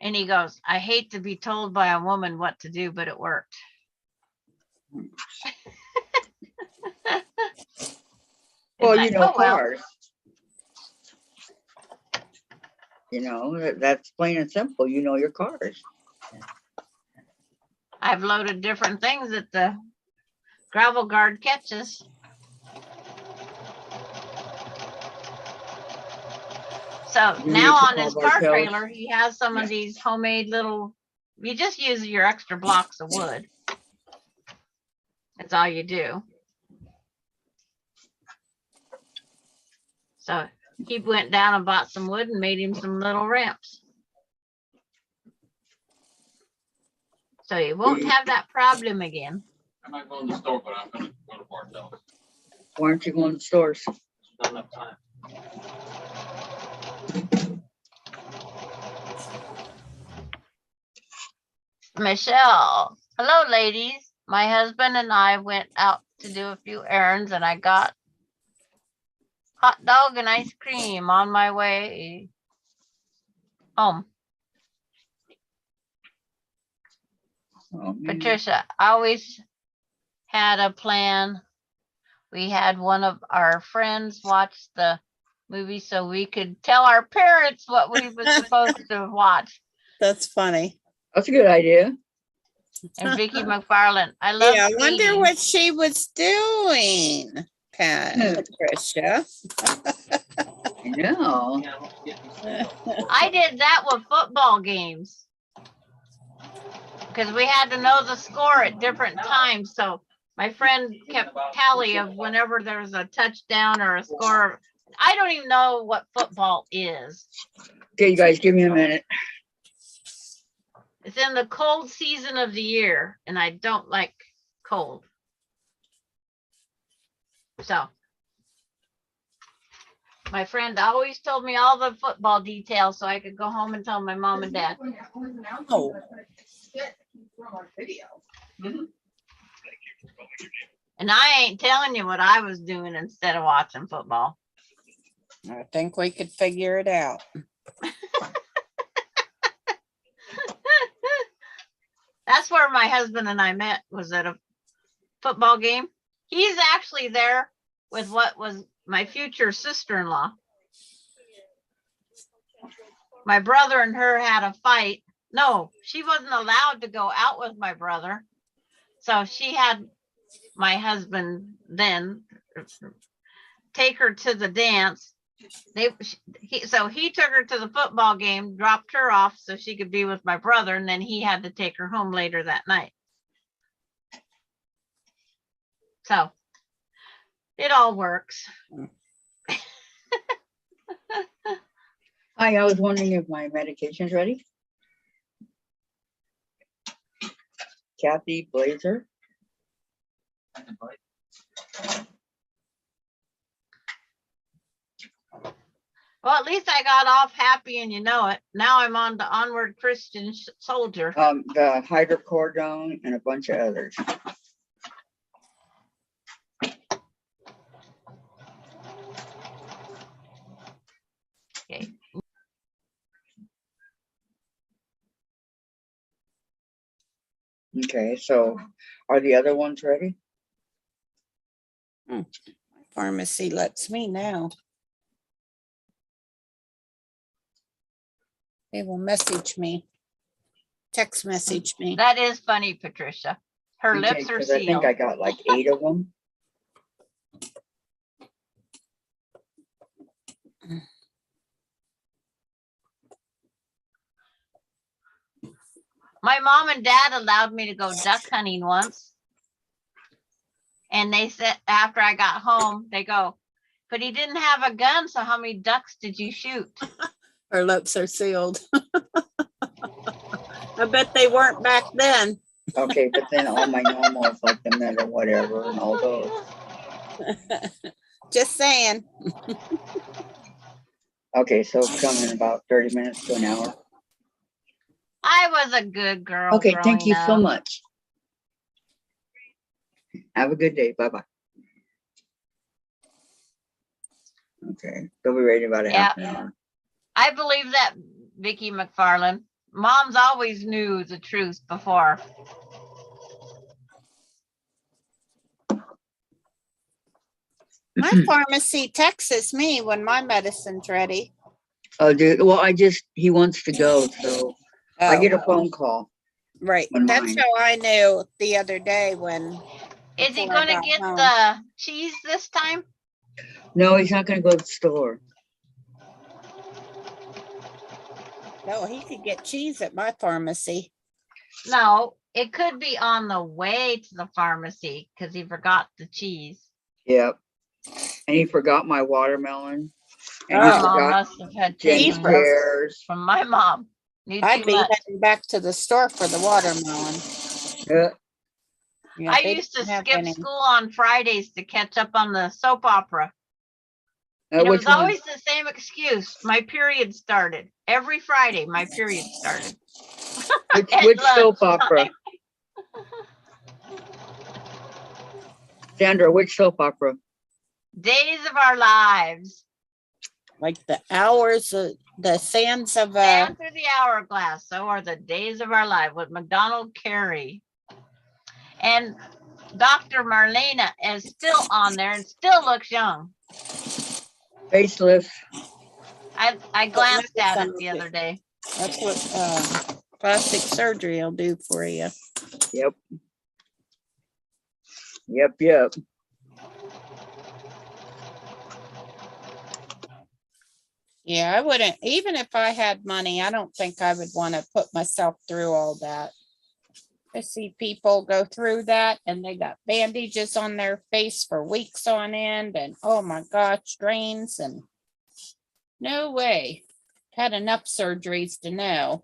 And he goes, I hate to be told by a woman what to do, but it worked. Well, It's you like, know, oh, well. cars. You know, that's plain and simple. You know your cars. I've loaded different things that the gravel guard catches. So You now need to on his call car Bartels. trailer, he has some of these homemade little, you just use your extra blocks of wood. That's all you do. So he went down and bought some wood and made him some little ramps. So you won't have that problem again. I might go in the store, but I'm gonna go to Bartels. Why aren't you going to stores? Don't have time. Michelle, hello ladies. My husband and I went out to do a few errands and I got hot dog and ice cream on my way home. Oh, man. Patricia, I always had a plan. We had one of our friends watch the movie so we could tell our parents what we were supposed to watch. That's funny. That's a good idea. And Vicky McFarland, I love Yeah, I wonder skating. what she was doing, Patricia. I know. Yeah, I don't get these things. I did that with football games because we had to know the score at different times. So my friend kept tally of whenever there was a touchdown or a score. I don't even know what football is. Okay, you guys, give me a minute. It's in the cold season of the year, and I don't like cold. So my friend always told me all the football details so I could go home and tell my mom and dad. Oh. And I ain't telling you what I was doing instead of watching football. I think we could figure it out. That's where my husband and I met, was at a football game. He's actually there with what was my future sister-in-law. My brother and her had a fight. No, she wasn't allowed to go out with my brother. So she had my husband then take her to the dance. So he took her to the football game, dropped her off so she could be with my brother, and then he had to take her home later that night. So it all works. Hi, I was wondering if my medication's ready. Kathy Blazer. I can bite. Well, at least I got off happy and you know it. Now I'm on to Onward Christian Soldier. The hydrocodone and a bunch of others. Okay. Okay, so are the other ones ready? Pharmacy lets me know. They will message me. Text message me. That is funny, Patricia. Her Okay, lips are 'cause I think sealed. I got like 8 of them. My mom and dad allowed me to go duck hunting once. And they said after I got home, they go, But he didn't have a gun, so how many ducks did you shoot? Her lips are sealed. I bet they weren't back then. Okay, but then all my normals like the Met or whatever and all those. Just saying. Okay, so come in about 30 minutes to an hour. I was a good girl. Okay, thank you growing so up. much. Have a good day. Bye-bye. Okay, they'll be ready in about a half an hour. I believe that, Vicky McFarland. Moms always knew the truth before. My pharmacy texts me when my medicine's ready. Oh, dude, well, he wants to go, so I get a phone call. Right. when That's mine- how I knew the other day when. Is he before I gonna got get home. the cheese this time? No, he's not gonna go to the store. No, he could get cheese at my pharmacy. No, it could be on the way to the pharmacy because he forgot the cheese. Yep. And he forgot my watermelon. And Oh. he My mom forgot must have had Jenny's taken pears. from my mom. Knew I'd too be much. heading back to the store for the watermelon. Yeah. Yeah, I they used to didn't have skip any. school on Fridays to catch up on the soap opera. And it Which was one? always the same excuse. My period started. Every Friday, my period started. at Which soap opera? lunchtime. Sandra, which soap opera? Days of Our Lives. Like the hours, the sands of Down through the hourglass. So are the days of our life with McDonald Carey. And Dr. Marlena is still on there and still looks young. Facelift. I glanced at it medicine the is other day. that's what plastic surgery will do for you. Yep. Yep. Yeah, I wouldn't, even if I had money, I don't think I would want to put myself through all that. I see people go through that and they got bandages on their face for weeks on end and oh my gosh, drains and no way. Had enough surgeries to know.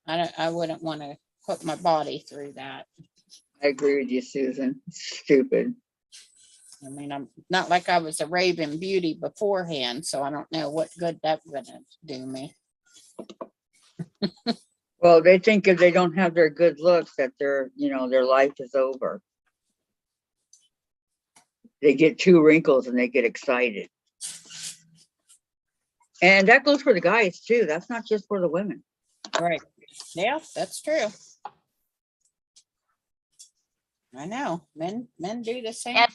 I wouldn't want to put my body through that. I agree with you, Susan. Stupid. I mean, I'm not like I was a raving beauty beforehand, so I don't know what good that would do me. Well, they think if they don't have their good looks that their life is over. They get 2 wrinkles and they get excited. And that goes for the guys too. That's not just for the women. Right. Yeah, that's true. I know. Men do the same. And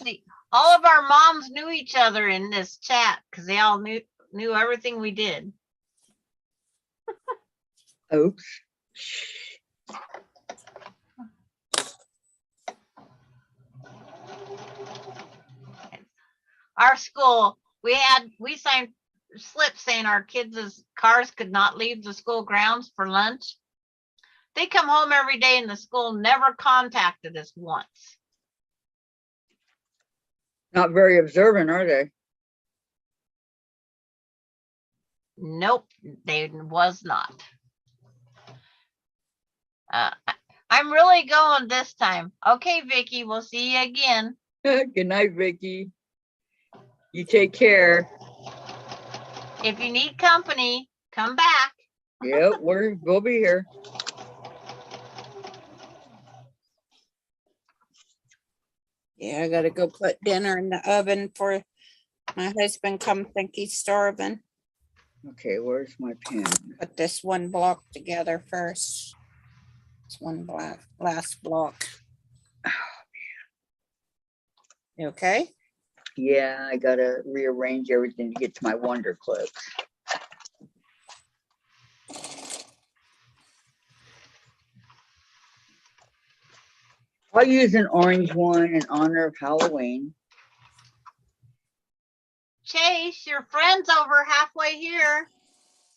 all of our moms knew each other in this chat because they all knew everything we did. Oops. Our school, we signed slips saying our kids' cars could not leave the school grounds for lunch. They come home every day and the school never contacted us once. Not very observant, are they? Nope, they was not. I'm really going this time. Okay, Vicky, we'll see you again. Good night, Vicky. You take care. If you need company, come back. Yep, we'll be here. Yeah, I gotta go put dinner in the oven for my husband. Come think he's starving. Okay, where's my pen? Put this one block together first. It's one last block. You okay? Yeah, I gotta rearrange everything to get to my Wonder Clips. I'll use an orange one in honor of Halloween. Chase, your friend's over halfway here.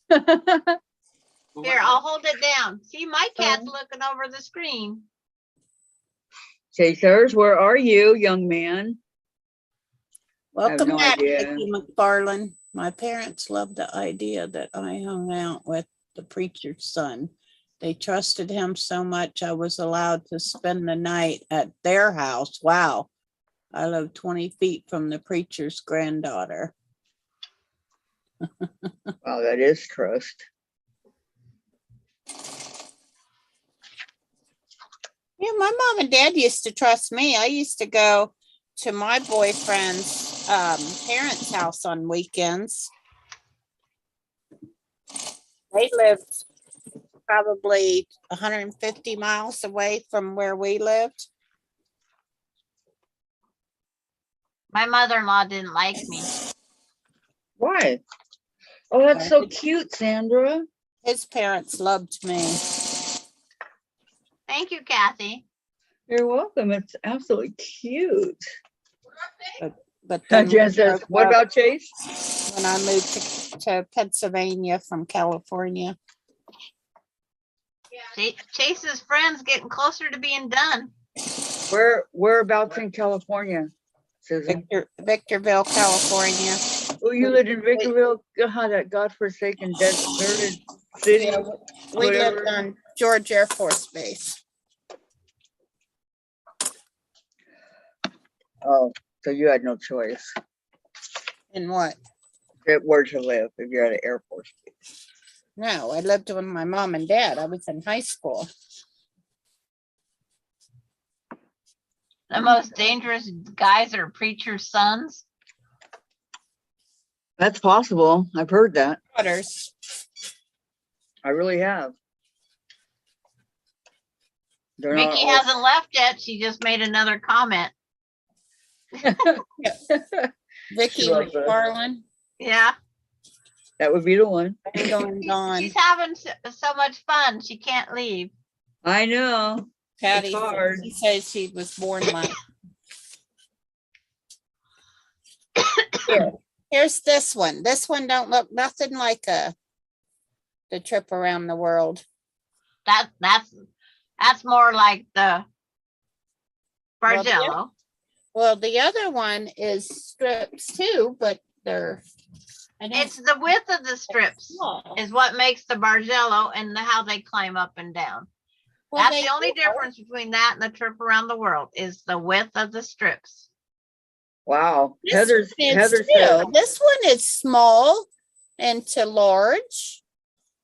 Who Here, went I'll hold it down. See, my cat's Oh. looking over the screen. Chasers, where are you, young man? Welcome no back, idea. Vicki McFarland. My parents loved the idea that I hung out with the preacher's son. They trusted him so much I was allowed to spend the night at their house. Wow. I live 20 feet from the preacher's granddaughter. Wow, that is trust. Yeah, my mom and dad used to trust me. I used to go to my boyfriend's parents' house on weekends. They lived probably 150 miles away from where we lived. My mother-in-law didn't like me. Why? Oh, that's so cute, Sandra. His parents loved me. Thank you, Kathy. You're welcome. It's absolutely cute. But then Jen we says, broke what up about Chase? when I moved to Pennsylvania from California. Chase's friend's getting closer to being done. Whereabouts in California, Susan? Victorville, California. Oh, you lived in Victorville? God, that godforsaken, deserted city. Yeah, we lived whatever. on George Air Force Base. Oh, so you had no choice. In what? Where to live if you're at an Air Force base. No, I lived with my mom and dad. I was in high school. The most dangerous guys are preacher's sons. That's possible. I've heard that. Daughters. I really have. They're not Vicky all- hasn't left yet. She just made another comment. Vicky She loves us. McFarland. Yeah. That would be the one. I'm going gone. She's having so much fun. She can't leave. I know. Patty, hard. she says she was born like. Here, here's this one. This one don't look nothing like the trip around the world. That's more like the Well, Bargello. Well, the other one is strips too, but they're. I don't- It's the width of the strips small. is what makes the Bargello and how they climb up and down. Well, That's they the only are. difference between that and the trip around the world is the width of the strips. Wow. This Heather one is says, too. This one is small and to large.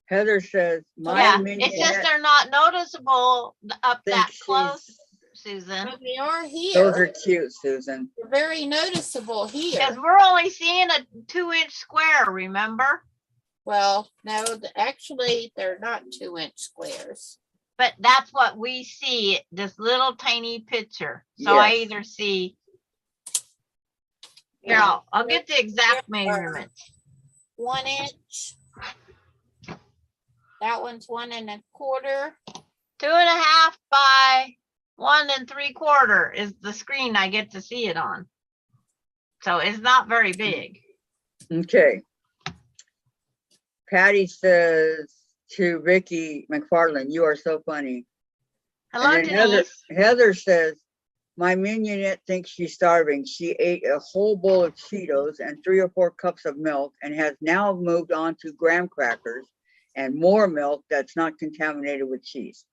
Heather says, my Yeah, mini it's just they're not noticeable up that close, Susan. But they are those here. are cute, Susan. They're very noticeable Because here. we're only seeing a 2-inch square, remember? Well, no, actually, they're not 2-inch squares. But that's what we see, this little tiny picture. So I Yes. either see, here, I'll get the exact measurements. 1 inch. That one's 1 1/4. 2.5 by 1 3/4 is the screen I get to see it on. So it's not very big. Okay. Patty says to Vicky McFarland, you are so funny. Hello, And then Denise. Heather says, my minionette thinks she's starving. She ate a whole bowl of Cheetos and 3 or 4 cups of milk and has now moved on to graham crackers and more milk that's not contaminated with cheese.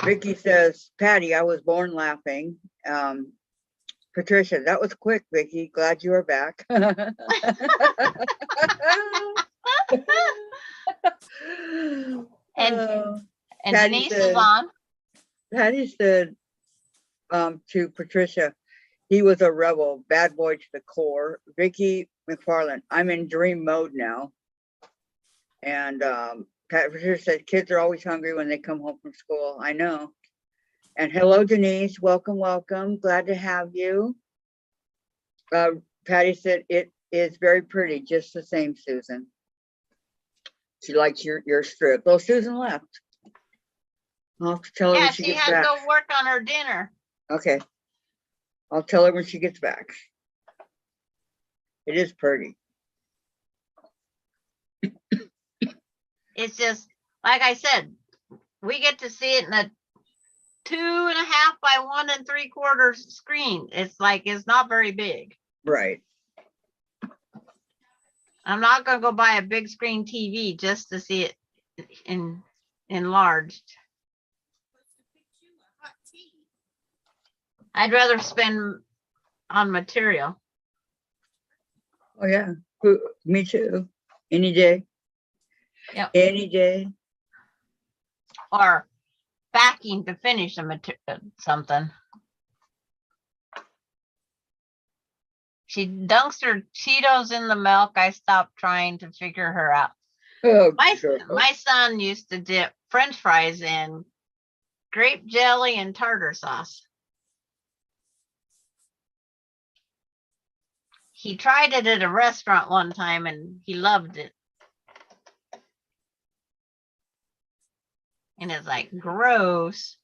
Vicky says, Patty, I was born laughing. Patricia, that was quick, Vicky. Glad you are back. And Oh. And Patty Denise said- is on. Patty said to Patricia, he was a rebel, bad boy to the core. Vicky McFarland, I'm in dream mode now. And Patricia said, kids are always hungry when they come home from school. I know. And hello, Denise. Welcome, welcome. Glad to have you. Patty said, it is very pretty, just the same, Susan. She likes your strip. Oh, Susan left. I'll have to tell her Yeah, when she she gets had to back. go work on her dinner. Okay. I'll tell her when she gets back. It is pretty. It's just, like I said, we get to see it in a 2.5 by 1 3/4 screen. It's like, it's not very big. Right. I'm not gonna go buy a big screen TV just to see it enlarged. I'd rather spend on material. Oh, yeah. Me too. Any day. Yep. Any day. Or backing to finish a material, something. She dunks her Cheetos in the milk. I stopped trying to figure her out. Oh, My sure. son used to dip French fries in grape jelly and tartar sauce. He tried it at a restaurant one time and he loved it. And it's like, gross.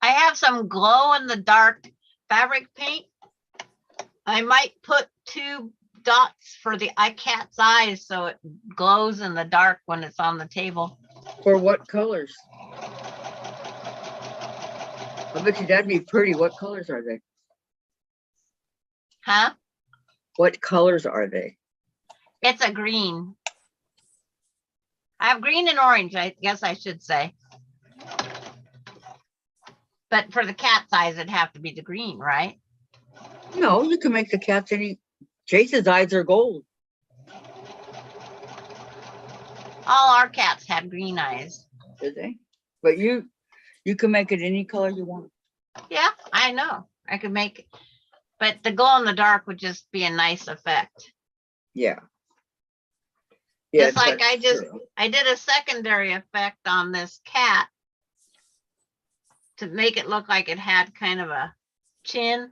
I have some glow in the dark fabric paint. I might put 2 dots for the cat's eyes so it glows in the dark when it's on the table. For what colors? I bet you that'd be pretty. What colors are they? Huh? What colors are they? It's a green. I have green and orange, I guess I should say. But for the cat's eyes, it'd have to be the green, right? No, you can make the cats any. Chase's eyes are gold. All our cats had green eyes. Did they? But you can make it any color you want. Yeah, I know. I could make it. But the glow in the dark would just be a nice effect. Yeah. Just like that's true. I did a secondary effect on this cat to make it look like it had kind of a chin.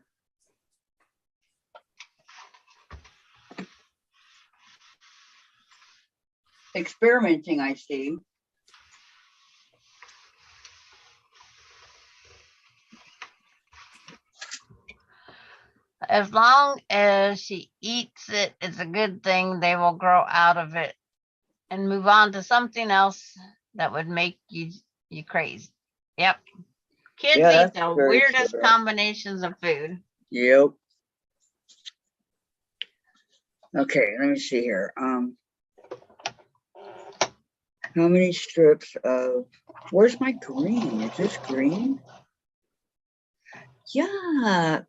Experimenting, I see. As long as she eats it, it's a good thing. They will grow out of it and move on to something else that would make you crazy. Yep. Kids Yeah, eat that's the very weirdest true. combinations of food. Yep. Okay, let me see here. How many strips of, where's my green? Is this green? Yuck.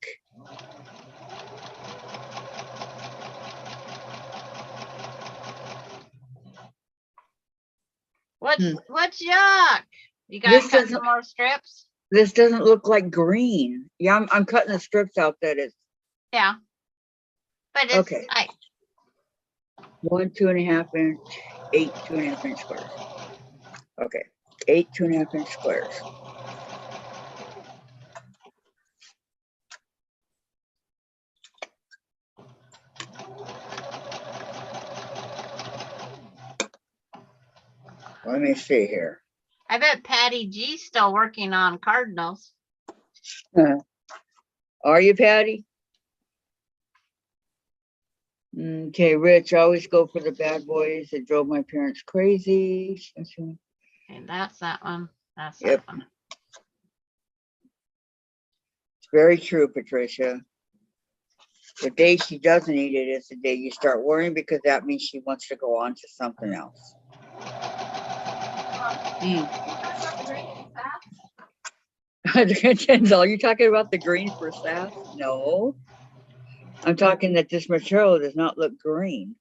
What's yuck? You guys This got doesn't- some more strips? This doesn't look like green. Yeah, I'm cutting the strips out that is Yeah. But it's Okay. 1 2.5 inch, 8 2.5 inch squares. Okay, 8 2.5 inch squares. Let me see here. I bet Patty G's still working on cardinals. Are you, Patty? Okay, Rich, I always go for the bad boys. It drove my parents crazy. Okay, that's that one. That's Yep. that one. It's very true, Patricia. The day she doesn't eat it is the day you start worrying, because that means she wants to go on to something else. Denzel, you talking about the green for sass? No. I'm talking that this material does not look green.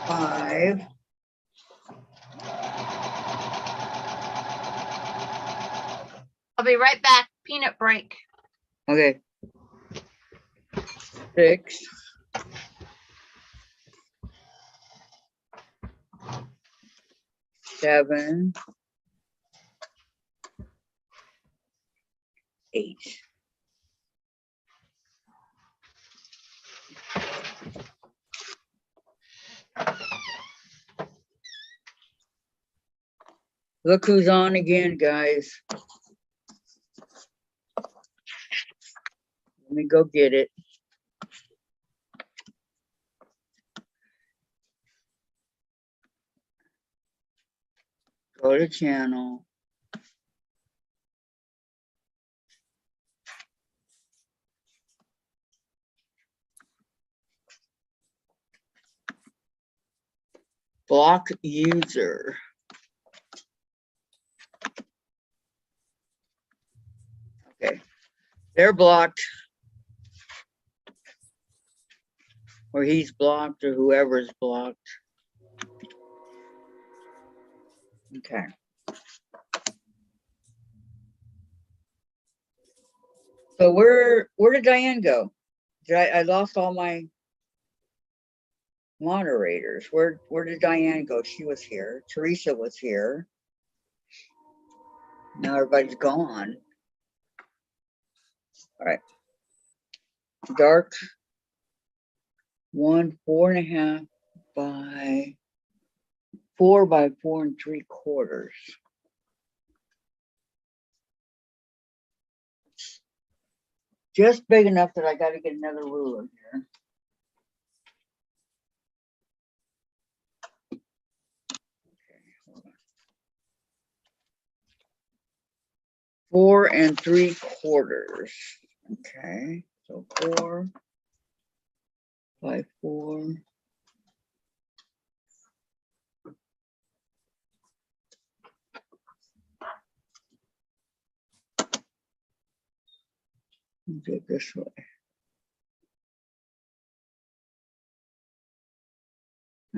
Five. I'll be right back. Peanut break. Okay. 6. 7, 8. Look who's on again, guys. Let me go get it. Go to channel. Block user. Okay, they're blocked. Or he's blocked or whoever's blocked. Okay. So where did Dianne go? I lost all my moderators. Where did Dianne go? She was here. Teresa was here. Now everybody's gone. All right. Dark 1, 4.5 by 4 by 4 3/4. Just big enough that I got to get another ruler here. Okay, hold on. 4 3/4. Okay, so 4 by 4. Do it this way.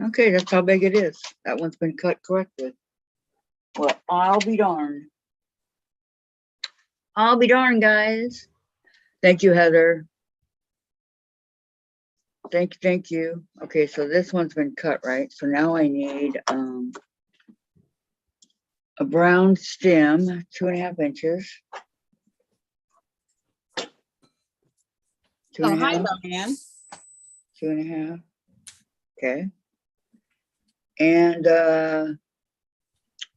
Okay, that's how big it is. That one's been cut correctly. Well, I'll be darned. I'll be darned, guys. Thank you, Heather. Thank you. Okay, so this one's been cut, right? So now I need a brown stem, 2.5 inches. Two Oh, and a hi, half, Diane. 2.5. Okay. And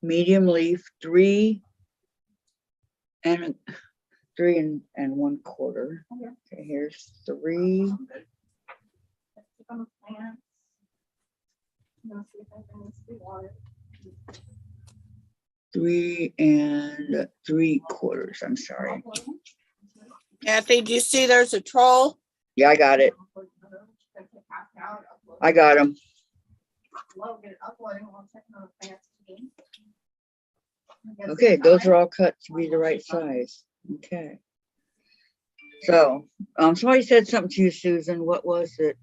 medium leaf, 3 and 3 and 1/4. Okay, here's 3. Three and 3/4. I'm sorry. Kathy, do you see there's a troll? Yeah, I got it. I got him. Okay, those are all cut to be the right size. Okay. So, somebody said something to you, Susan. What was it?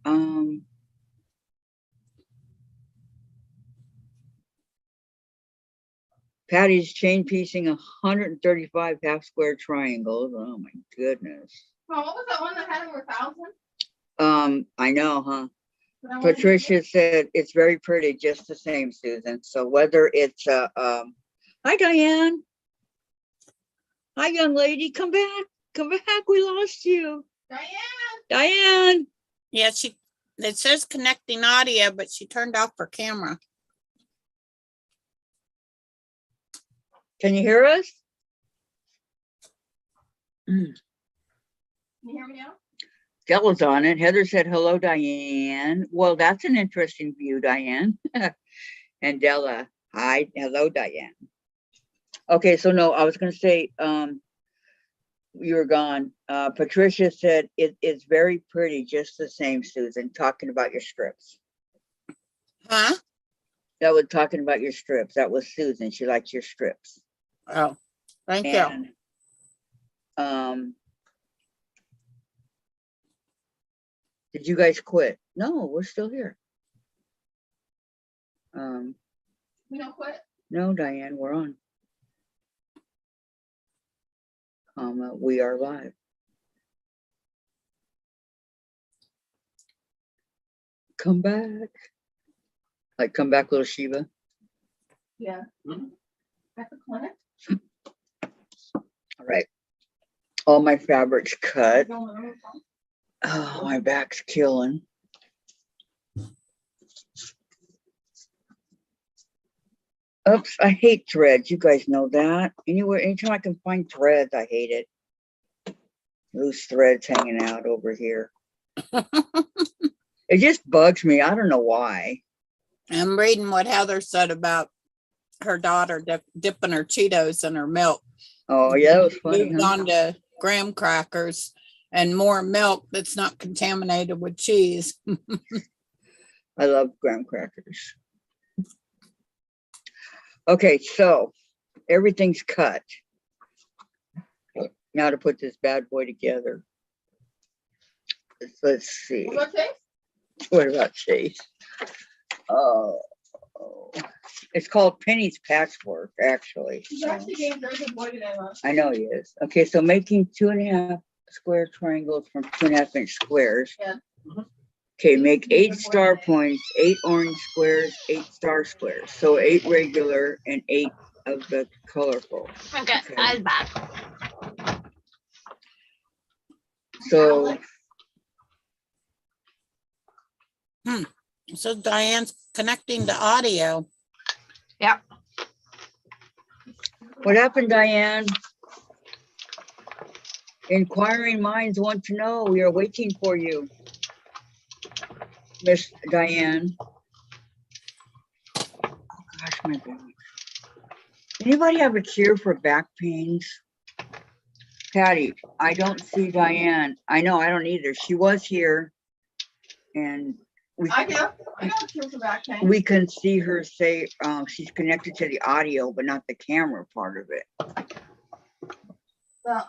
Patty's chain piecing 135 half square triangles. Oh my goodness. Well, what was that one that had over 1,000? I know, huh? Patricia said it's very pretty, just the same, Susan. So whether it's hi Diane. Hi, young lady. Come back. Come back. We lost you. Diane. Yeah, it says connecting audio, but she turned off her camera. Can you hear us? Can you hear me now? Stella's on it. Heather said, hello, Diane. Well, that's an interesting view, Diane. And Della, hi, hello, Diane. Okay, so no, I was going to say, you were gone. Patricia said, it's very pretty, just the same, Susan, talking about your strips. Huh? That was talking about your strips. That was Susan. She likes your strips. Oh, thank you. And, did you guys quit? No, we're still here. We don't quit. No, Diane, we're on. We are live. Come back. Like, come back, little Shiva. Yeah. Mhm. At the clinic. All right. All my fabrics cut. Going on. Oh, my back's killing. Oops, I hate threads. You guys know that. Anywhere, anytime I can find threads, I hate it. Loose threads hanging out over here. It just bugs me. I don't know why. I'm reading what Heather said about her daughter dipping her Cheetos in her milk. Oh, yeah, that was funny. Moved Huh? on to graham crackers and more milk that's not contaminated with cheese. I love graham crackers. Okay, so everything's cut. Now to put this bad boy together. Let's see. What about taste? What about Chase? Oh, it's called Penny's Patchwork, actually. He's actually being very good boy today, Mom. I know he is. Okay, so making 2.5 square triangles from 2.5 inch squares. Yeah. Okay, make 8 star points, 8 orange squares, 8 star squares. So 8 regular and 8 of the colorful. Okay, Okay. I'm back. So So Diane's connecting to audio. Yep. what happened, Diane? Inquiring minds want to know. We are waiting for you, Miss Diane. Oh gosh, my back. Anybody have a cure for back pains? Patty, I don't see Diane. I know, I don't either. She was here. And I do. I got a cure for back pain. we can see her say she's connected to the audio, but not the camera part of it. The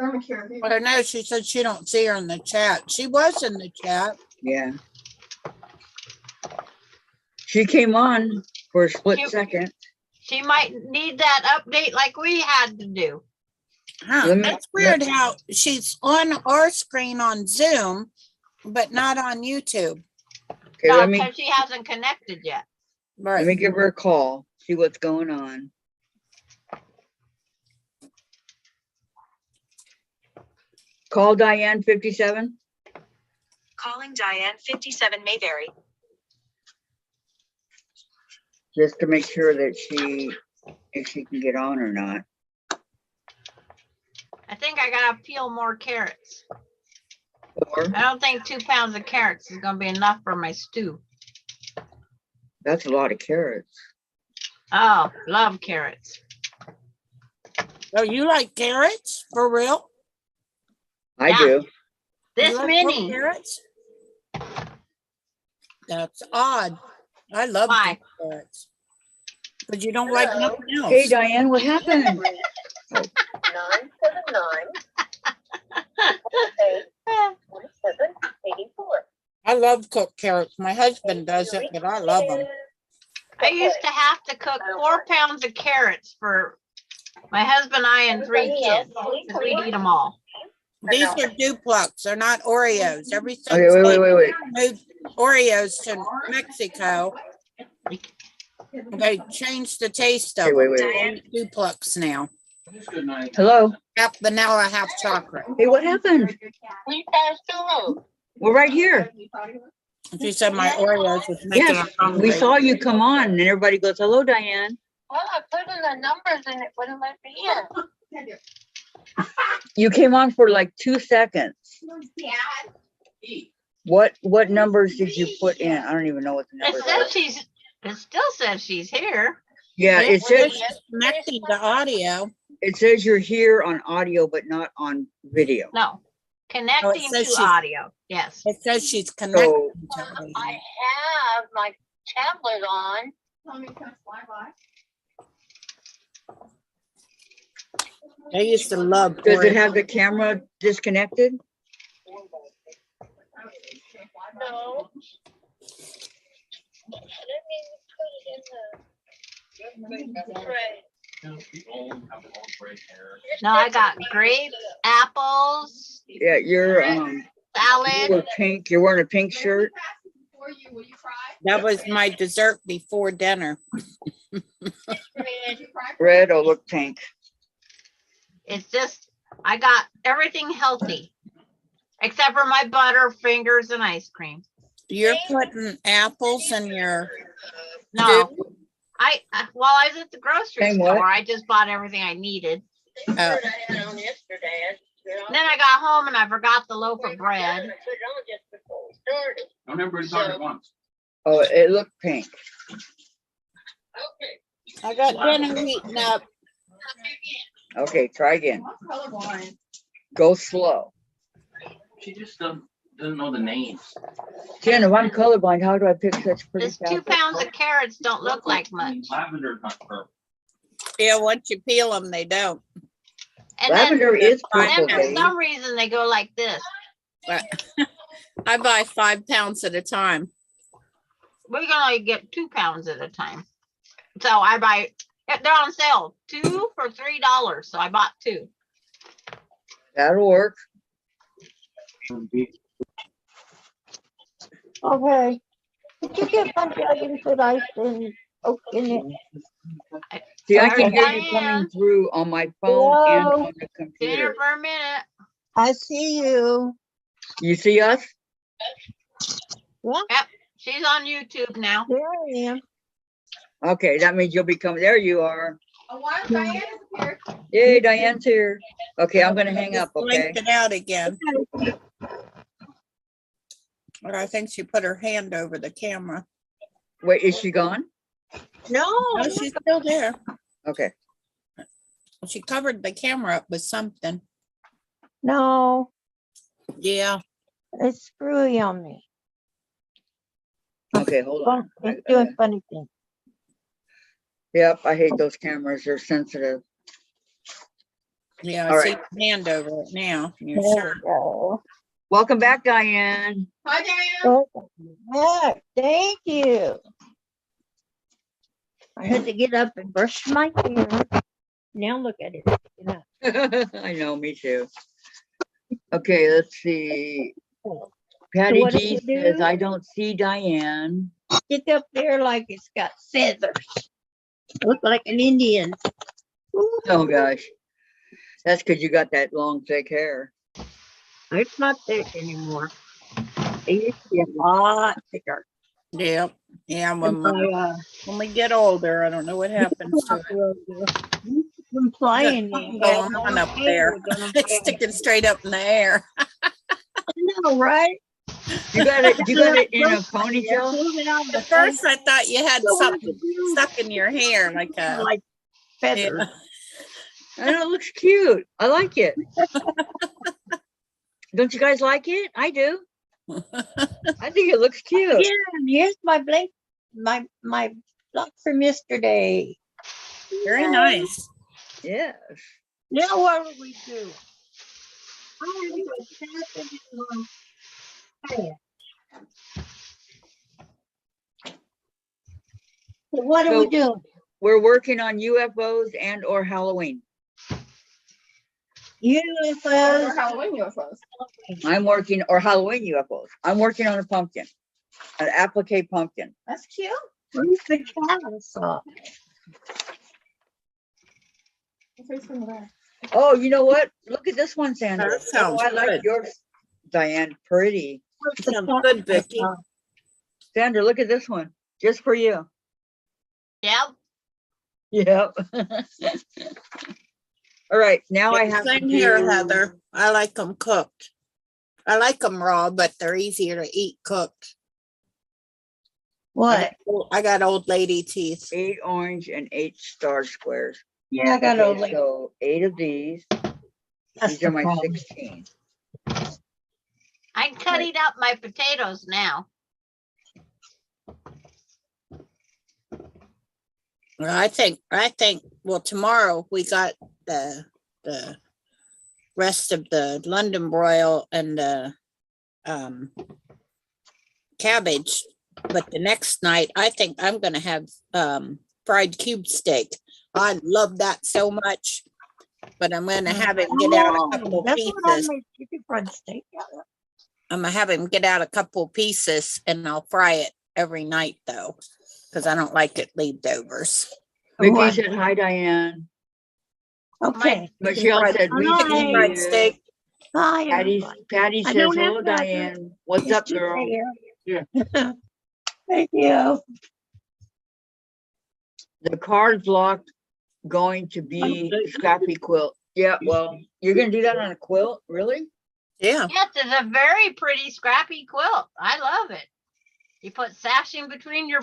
Thermacure. But I know she said she don't see her in the chat. She was in the chat. Yeah. She came on for a split She- second. She might need that update like we had to do. Huh, Let me- that's weird how she's on our screen on Zoom, but not on YouTube. Okay, No, let me because she hasn't connected yet. Right. give her a call, see what's going on. Call Diane 57. Calling Dianne 57 Mayberry. Just to make sure that if she can get on or not. I think I gotta peel more carrots. Or I don't think 2 pounds of carrots is gonna be enough for my stew. that's a lot of carrots. Oh, love carrots. Oh, you like carrots? For real? I Yeah. do. This You like many. carrots? That's odd. I love Why? carrots. But you don't like nothing else. Hey Diane, what happened? 979 4784. I love cooked carrots. My husband does it, but I love them. I used to have to cook 4 pounds of carrots for my husband, I, and 3 kids. 'Cause we'd eat them all. These are duplex. They're not Oreos. Ever since Okay, wait. they moved Oreos to Mexico, they changed the taste of Okay, wait. them. They're duplex now. Good night. Hello. Half vanilla, half chocolate. Hey, what happened? We passed through. We're right here. She said my Oreos was making her Yes, hungry. we saw you come on and everybody goes, hello, Diane. Well, I put in the numbers and it wouldn't let me in. You came on for like 2 seconds. What numbers did you put in? I don't even know what the It numbers says are. it still says she's here. Yeah, it It's says connecting to audio. you're here on audio, but not on video. No, connecting says to she's- audio. Yes. It says she's connected So to audio. I have my tablet on. Tommy, can I fly by? I used to love does it Oreos. have the camera disconnected? No. Let me put it in the tray. We all have all gray hair. No, I got grapes, apples, Yeah, you're salad. pink. You're wearing a pink shirt. for you. Will you cry? That was my dessert before dinner. Would you cry? Red or look pink? It's just, I got everything healthy. Except for my butter, fingers, and ice cream. You're putting apples in your No, stew? while I was at the grocery Same what? store, I just bought everything I needed. Oh. Then I got home and I forgot the loaf of bread. Don't everybody talk at once. Oh, it looked pink. I got dinner heating up. Okay, try again. I'm colorblind. Go slow. She just doesn't know the names. Jen, if I'm colorblind, how do I pick such pretty This 2 stuff? pounds of carrots don't look like much. Lavender, not purple. Yeah, once you peel them, they don't. And then, Lavender is and purple, then for baby. some reason they go like this. I buy 5 pounds at a time. We can only get 2 pounds at a time. So I buy, they're on sale, 2 for $3. So I bought 2. That'll work. Okay. Did you get my dragon food ice and oak in it? See, I There's can hear you Dianne. coming through on my phone and Hello? on the Been here computer. for a minute. I see you. You see us? She's on YouTube now. There I am. Okay, that means you'll be coming. There you are. Oh, why Diane is here? Yay, Diane's here. Okay, I'm gonna hang Just up, okay? blinked it out again. Or I think she put her hand over the camera. Wait, is she gone? No, No, she's still there. Okay. She covered the camera up with something. no, Yeah. it's screwy on me. Okay, hold on. It's doing funny things. Yep, I hate those cameras. They're sensitive. Yeah, All I see right. your hand over it now. You're There sure. we go. Welcome back, Diane. Hi, Diane. Oh, yeah, thank you. I had to get up and brush my hair. Now look at it. You know. I know, me too. Okay, let's see. Patty what did G you says, do? I don't see Diane. Stick up there like it's got feathers. Look like an Indian. Ooh, Oh, gosh. That's because you got that long, thick hair. it's not thick anymore. It used to be a lot thicker. Yep. Yeah, And when we get older, I don't know what happens to it. been playing. Something going on up there. It's sticking straight up in the air. I know, right? You got it in a ponytail? At first, I thought you had something stuck in your hair, like a. Like feathers. I know, it looks cute. I like it. Don't you guys like it? I do. I think it looks cute. Yeah, here's my blank, my block from yesterday. Very nice. Yes. Now what do we do? I have to go tap it in my hand. So what are we So- doing? We're working on UFOs and or Halloween. Or UFOs. Halloween UFOs. I'm working, or Halloween UFOs. I'm working on a pumpkin, an applique pumpkin. That's cute. Where's the cat I saw? What's from there? Oh, you know what? Look at this one, Sandra. That sounds Oh, I like good. yours, Diane. Pretty. Where's the Sounds cat good, I Vicky. saw? Sandra, look at this one. Just for you. Yep. Yep. All right, now I Yeah, have to same here, do- Heather. I like them cooked. I like them raw, but they're easier to eat cooked. What? I got old lady teeth. 8 orange and 8 star squares. Yeah, I got Okay, old lady. so 8 of these. That's These the are my problem. 16. I'm cutting up my potatoes now. Well, I think, well, tomorrow we got the rest of the London broil and the cabbage. But the next night, I think I'm gonna have fried cube steak. I love that so much. But I'm gonna have it get out a couple That's what I pieces. made chicken fried steak out of. I'm gonna have him get out a couple pieces and I'll fry it every night though, because I don't like it leftovers. Vicky What? said, hi, Diane. Okay. Michelle fried- said, we Hi. see Fried you. steak. Hi, Patty, everybody. Patty I says, don't have hello, that. Diane. What's It's up, just girl? here. Thank you. The card's locked, going to be scrappy quilt. Yeah, well, you're gonna do that on a quilt? Really? Yeah. Yes, it's a very pretty scrappy quilt. I love it. You put sashing between your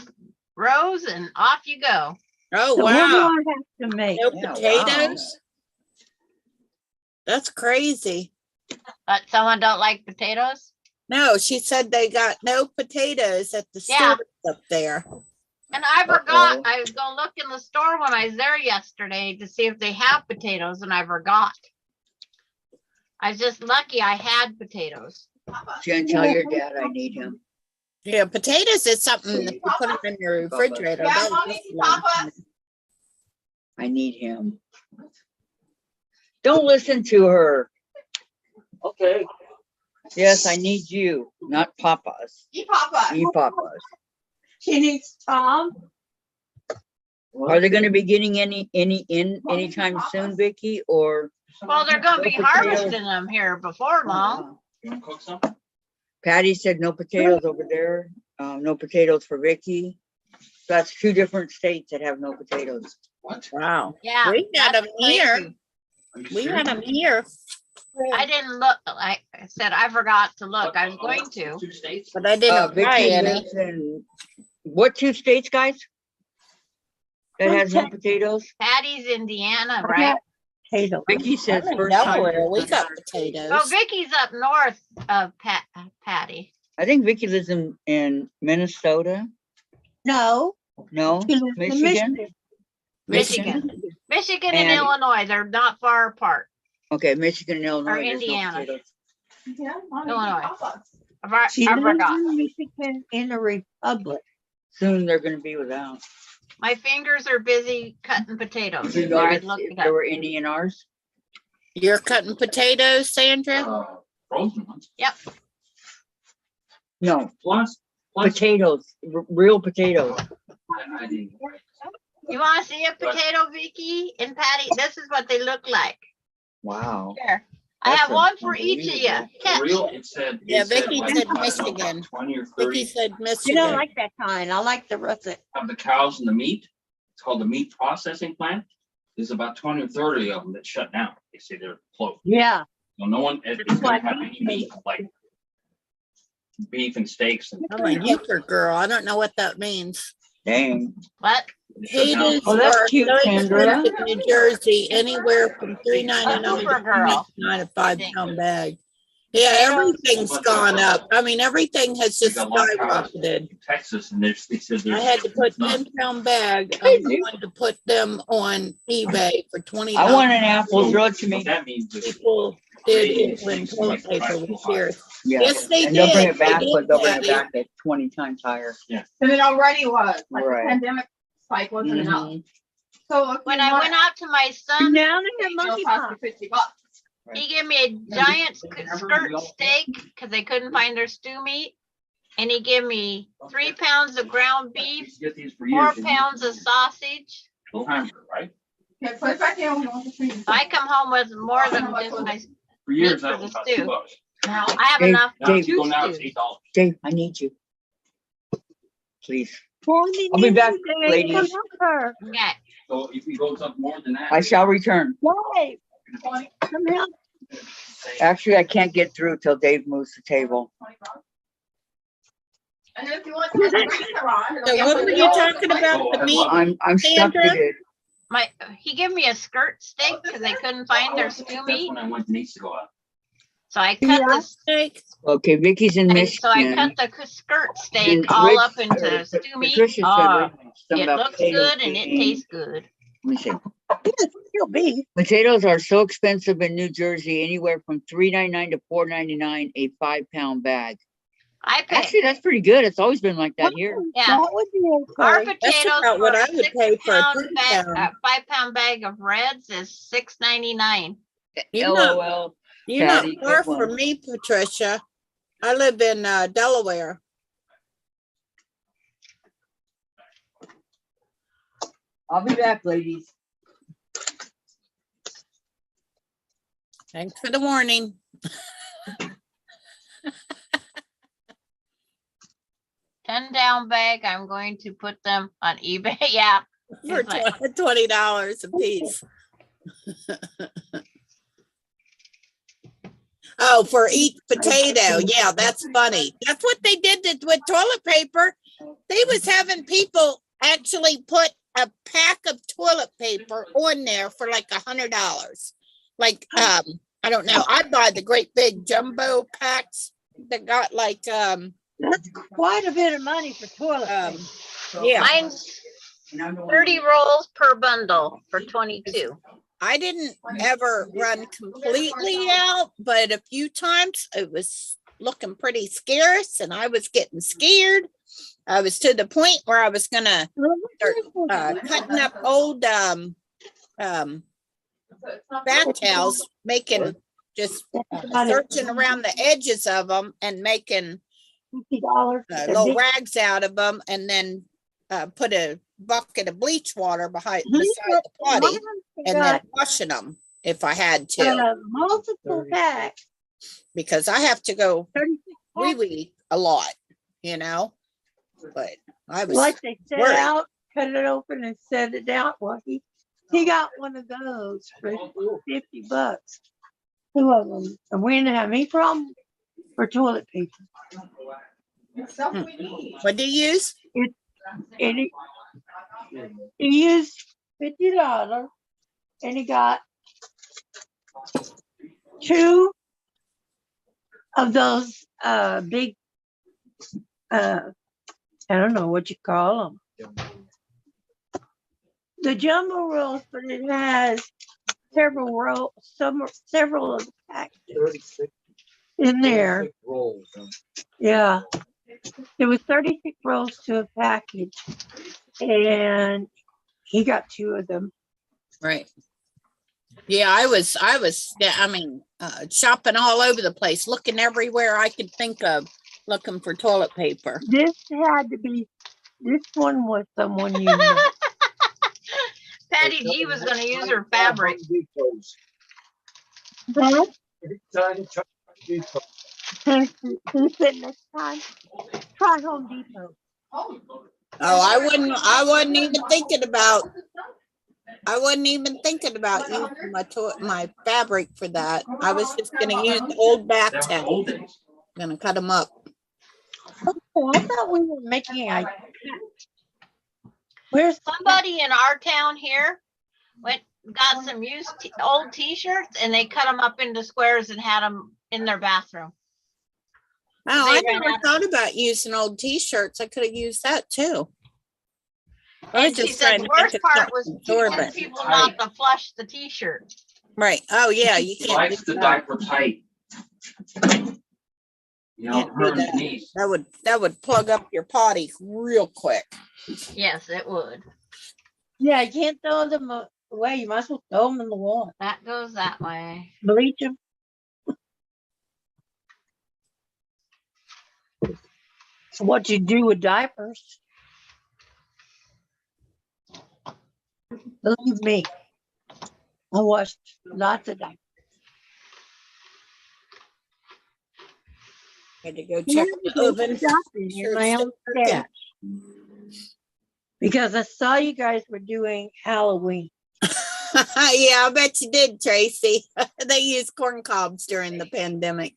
rows and off you go. Oh, So what do wow. I have to make? No Yeah, potatoes? That's crazy. But someone don't like potatoes. No, she said they got no potatoes at the Yeah. store up there. And I Uh-oh. forgot, I was gonna look in the store when I was there yesterday to see if they have potatoes and I forgot. I was just lucky I had potatoes. Jen, tell your dad I need him. Yeah, potatoes is something that you put them in your refrigerator. Yeah, They'll mommy, just last. Papa. I need him. Don't listen to her. Okay. Yes, I need you, not Papa's. You Papa. You Papa's. She needs Tom. Are they gonna be getting anytime soon, Vicky, or? Well, they're gonna be No potatoes. harvesting them here before long. You wanna cook some? Patty said no potatoes over there, no potatoes for Vicky. That's two different states that have no potatoes. What? Wow. Yeah. We got that's them here. crazy. Are you We serious? had them here, I didn't look, like I said, I forgot to look. I was going to. 2 states? but I didn't buy Vicky any. lives in, what two states, guys? That has no potatoes? Patty's Indiana, right? Potato. Vicky I says don't first know time. where we got Oh, potatoes. Vicky's up north of Patty. I think Vicky lives in Minnesota. No. No, She lives in Michigan? Michigan. Michigan and And- Illinois, they're not far apart. Okay, Michigan and Illinois. there's no Indiana. potatoes. Yeah, mommy, Illinois. Papa. She I lives forgot. in Michigan in a republic. Soon they're gonna be without. My fingers are busy cutting potatoes. Did you so I notice looked if it there up. were any in ours? You're cutting potatoes, Sandra? Frozen ones. No, Plus, potatoes, real potatoes. I didn't. You wanna see a potato, Vicky and Patty? This is what they look like. Wow. Here. I That's have one for unbelievable. each of you. For Catch. real, it said. Yeah, it said Vicky like, said I don't know, Michigan. 20 or Vicky 30 said You don't Michigan. like that kind. I like the russet. of the cows and the meat. It's called the meat processing plant. There's about 20 or 30 of them that shut down. They say they're closed. Yeah. So no one is That's gonna what have he any meat like beef and steaks and. I'm a hooker girl. I don't know what that means. Dang. What? Potatoes Oh, that's are cute, so Sandra. expensive in New Jersey, anywhere from $3.99 A to hooper girl. $4.99 a I think. 5-pound bag. Yeah, Potatoes. everything's gone up. I mean, everything has just They got a lot of cows skyrocketed. in Texas and there's, they said I there's. had to put 10-pound bag. I'm going to put them on eBay for $20. I want an apple, throw it to What me. that means is. People did when toilet paper was here. Yeah. Yes, they And they'll bring did. it back, They did, but they'll bring it Patty. back at 20 times higher. And it already was, like the Right. pandemic spike wasn't enough. Mhm. So if When you I want went out to my son, Now they have it'll monkey cost pox. you $50. he gave me a giant skirt steak because they couldn't find their stew meat. And he gave me 3 pounds of ground beef, Get these for 4 years, didn't you? pounds of sausage. Little hamburger, right? Okay, put it back in. We don't want to freeze. I come home with more than just my, For years, Meat for that the was about stew. $2. now I have Dave, enough for Now, if you two go now, it's stews. $8. Dave, I need you. Please. Morning, I'll be back, Dave. ladies. Come help her. Okay. So if you go something more than that. I shall return. Dave, come help. Actually, I can't get through till Dave moves the table. And then if you want to put the freezer on, it'll So get what put were in you the oven. talking about? The meat? I'm stuck to Sandra? it. He gave me a skirt steak because they couldn't find their stew That's meat. when I went to Nice to go out. So I Yeah. cut the Steak? Okay, Vicky's in so I Michigan. cut the skirt And steak all Rich- up into stew meat. Patricia said Oh, something it about looks potatoes good and it being- tastes good. Let me see. Yes, still beef. Potatoes are so expensive in New Jersey, anywhere from $3.99 to $4.99 a 5-pound bag. I pay. Actually, that's pretty good. It's always been like that here. Yeah. That would be Our okay. That's potatoes about for what a I would pay for a 5-pound bag of reds is $6.99. You're not- LOL. You're not Patty, far good one. from me, Patricia. I live in Delaware. I'll be back, ladies. Thanks for the warning. $10 bag. I'm going to put them on eBay. Yeah. For It's like- $20 a piece. Oh, for each potato. Yeah, that's funny. That's what they did with toilet paper. They was having people actually put a pack of toilet paper on there for like $100. Like, I don't know. I buy the great big jumbo packs that got like, That's quite a bit of money for toilet paper. yeah. Mine's 30 rolls per bundle for 22. I didn't ever run completely out, but a few times it was looking pretty scarce and I was getting scared. I was to the point where I was gonna start cutting up old bath towels, making just searching around the edges of them and making $50. little rags out of them, and then put a bucket of bleach water beside the potty and then washing them if I had to, Multiple packs. because I have to go 36 wee packs. wee a lot, you know. But I was Like they set worried. out, cut it open and set it out. Well, he got one of those for $50. Two of them. And we didn't have any problem for toilet paper. What do you use? And he used $50 and he got 2 of those big I don't know what you call them. The jumbo rolls, but it has several of the packages in there. Yeah. There was 36 rolls to a package and he got 2 of them. Right. Yeah, I was, yeah, I mean, shopping all over the place, looking everywhere I could think of, looking for toilet paper. This one was someone you know. Patty G was going to use her fabric. But he said next time, try Home Depot. Oh, I wasn't even thinking about using my fabric for that. I was just gonna use the old bath That was the towel. old days. Gonna cut them up. Oh, I thought we were making a. Where's Somebody in our town here got some used old t-shirts and they cut them up into squares and had them in their bathroom. Oh, They I ran never out- thought about using old t-shirts. I could have used that too. I was And she just said trying the to think worst of part something was absorbent. teaching people not to flush the t-shirt. Right. Oh, yeah, you She can't likes do the that. diaper tight. You know, Can't do her and that. Denise. That would plug up your potty real quick. Yes, it would. Yeah, you can't throw them away. You might as well throw them in the water. That goes that way. Bleach them. So what you do with diapers? Believe me, I washed lots of diapers. Had to go check the oven. In Sure my it's own still working. stash. Because I saw you guys were doing Halloween. Yeah, I bet you did, Tracy. They used corn cobs during the pandemic.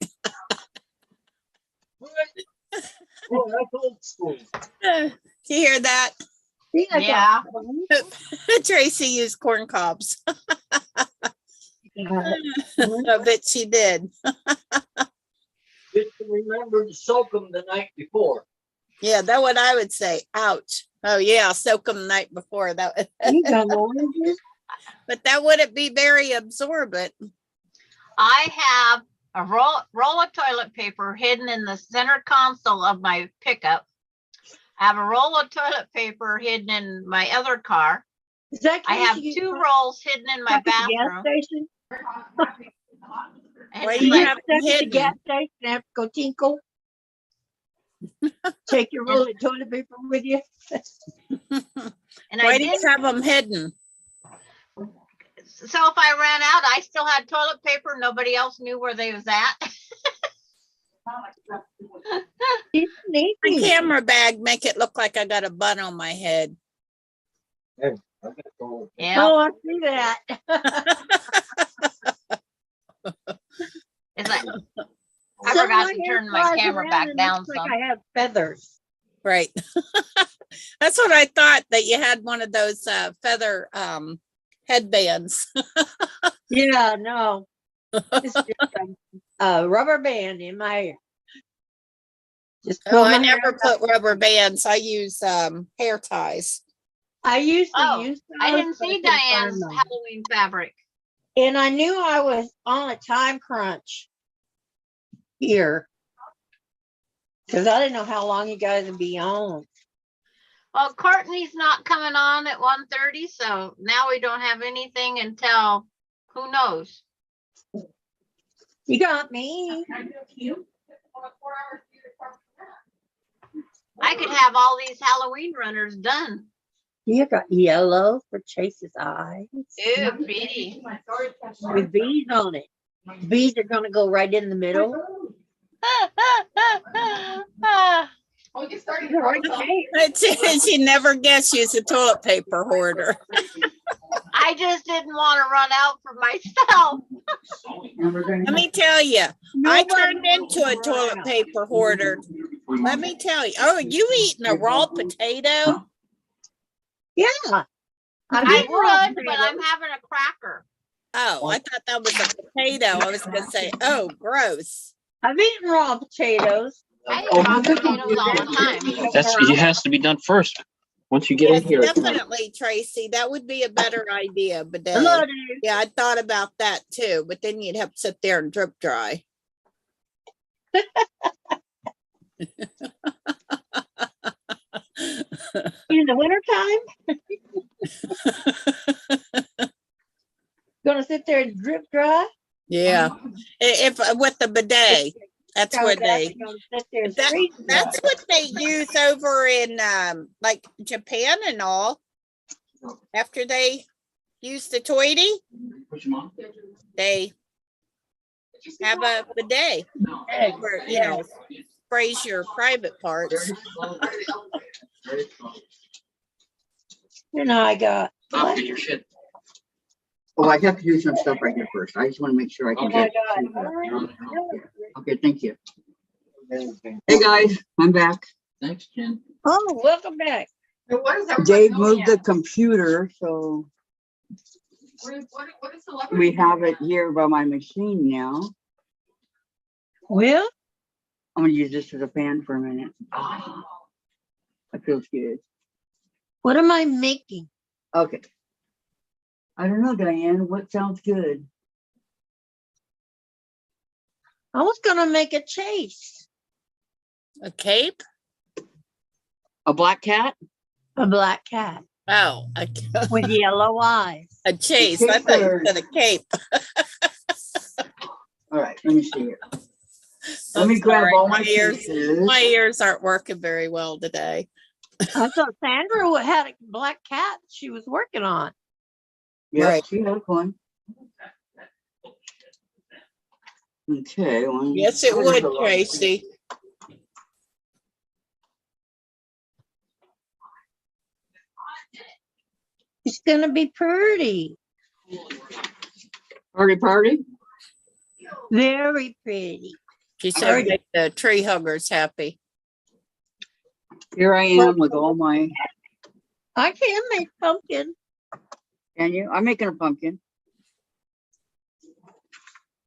Oh, that's old school. Did you hear that? See, I Yeah. got- Tracy used corn cobs. Yeah. I bet she did. Just to remember to soak them the night before. Yeah, that's what I would say. Ouch. Oh yeah, soak them the night before. That, You got oranges? but that wouldn't be very absorbent. I have a roll of toilet paper hidden in the center console of my pickup. I have a roll of toilet paper hidden in my other car. Is that I have case you 2 get rolls hidden in my stuck at the gas bathroom. station? And Why it's do you like, have them Stuck at the hidden? gas station and have to go tinkle? Take your roll of toilet paper with you. And Why I do you didn't, have them hidden? so if I ran out, I still had toilet paper. Nobody else knew where they was at. It's My sneaky. camera bag make it look like I got a bun on my head. Yeah. Oh, I see that. It's like, I So forgot my to hair turn my flies camera around back and down looks like some. I have feathers. Right. That's what I thought, that you had one of those feather headbands. Yeah, no. It's just a rubber band in my hair. Just Oh, pull I my hair never out. put rubber bands. I use hair ties. I used to Oh, use I those, didn't but see couldn't find Diane's them. Halloween fabric. And I knew I was on a time crunch here. Because I didn't know how long you guys would be on. Well, Courtney's not coming on at 1:30, so now we don't have anything until, who knows? You got me. I could have all these Halloween runners done. You got yellow for Chase's eyes. Ew, pretty. With bees on it. Bees are going to go right in the middle. Oh, you started. She never guessed she's a toilet paper hoarder. I just didn't want to run out for myself. Let me tell you, I Nobody turned wants into to a run toilet out. paper hoarder. Let me tell you. Oh, you eating a raw potato? Yeah. I've I eaten raw would, but I'm potatoes. having a cracker. Oh, I thought that was a potato. I was gonna say, oh, gross. I've eaten raw potatoes. I eat raw potatoes all the time. It has to be done first. Once you get Yes, in here. definitely, Tracy. That would be a better idea, bidet. Hello, Dave. Yeah, I thought about that too, but then you'd have to sit there and drip dry. In the wintertime? Gonna sit there and drip dry? Yeah, if with the bidet, that's So where that's they. gonna sit there and That, freeze dry. that's what they use over in like Japan and all. After they use the toity, Push them on. they have a bidet where, you know, sprays your private parts. You know, I got. Stop, get your shit. Oh, I have to do some stuff right here first. I just want to make sure I Oh can my get. God. Okay, thank you. Hey, guys, I'm back. Thanks, Jen. Oh, welcome back. What is everybody Dave doing moved the yet? computer, so What is celebrity? we have it here by my machine now. Well, I'm gonna use this as a fan for a minute. Ah, that feels good. what am I making? Okay. I don't know, Diane, what sounds good? I was gonna make a chase. A cape? A black cat? A black cat Oh, with yellow eyes. a chase. I thought you said a cape. All right, let me see here. Let I'm me grab sorry, all my ears. pieces. My ears aren't working very well today. I thought Sandra had a black cat she was working on. Yeah, Right. she has one. Okay. One. Yes, it would, Tracy. It's gonna be pretty. Party. Very pretty. She said make the tree huggers happy. Here I am with all my, I can make pumpkin. can you? I'm making a pumpkin.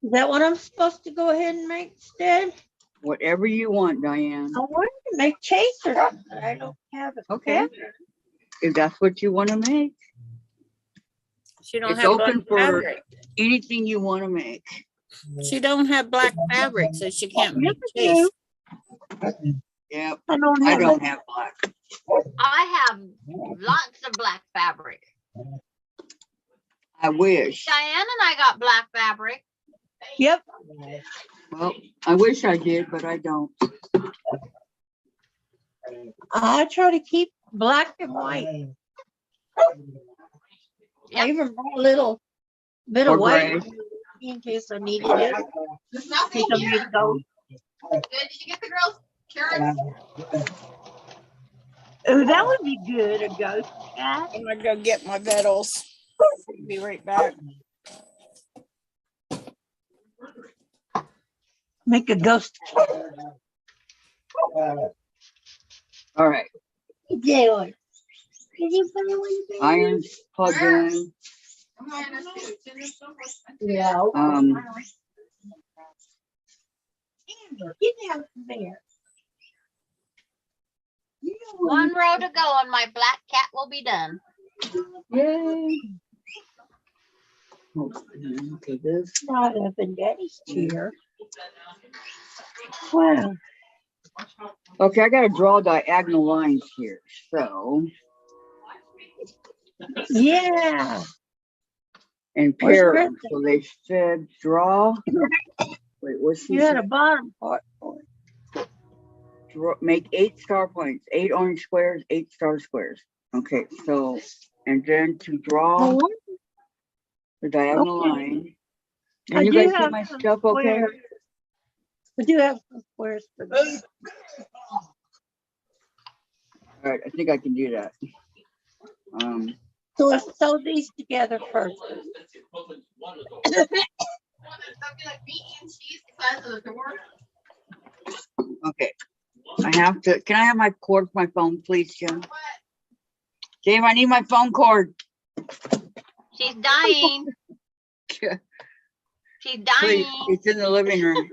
Is that what I'm supposed to go ahead and make instead? Whatever you want, Diane. I wanted to make chasers, but I don't have it. Okay. If that's what you want to make, She don't it's have black open for fabric. anything you want to make. She don't have black fabric, so she can't make Yes, I chase. Yep, I don't I have don't it. have black. I have lots of black fabric. I wish. Diane and I got black fabric. Yep. Well, I wish I did, but I don't. I try to keep black and white. I even brought a little bit Or of white gray. in case I needed it. There's In nothing case I here. need to go. Good. Did you get the girls carrots? Oh, that would be good, a ghost cat. I'm gonna go get my Bettles. Be right back. Make a ghost. All right, Yeah. Did you put it with the irons plugged in. I'm not in this too. It's in this somewhere. Yeah. Get out from there. One row to go and my black cat will be done. Yay. Okay, this. Not up in Daddy's chair. Wow. Okay, I gotta draw diagonal lines here, so, Yeah. and Where's pair them. Kristen? So they said draw. Wait, what's You she had a said? bottom part for it. Make 8 star points, 8 orange squares, 8 star squares. Okay, so, and then to draw Oh, the diagonal okay. line. I Can you do guys see have my some stuff okay? squares. I do have some squares for that. All right, I think I can do that. So let's sew these together first. Something like meat and cheese the size of the door. Okay, I have to, can I have my cord for my phone, please, Jim? Dave, I need my phone cord. She's dying. She's Please, dying. it's in the living room.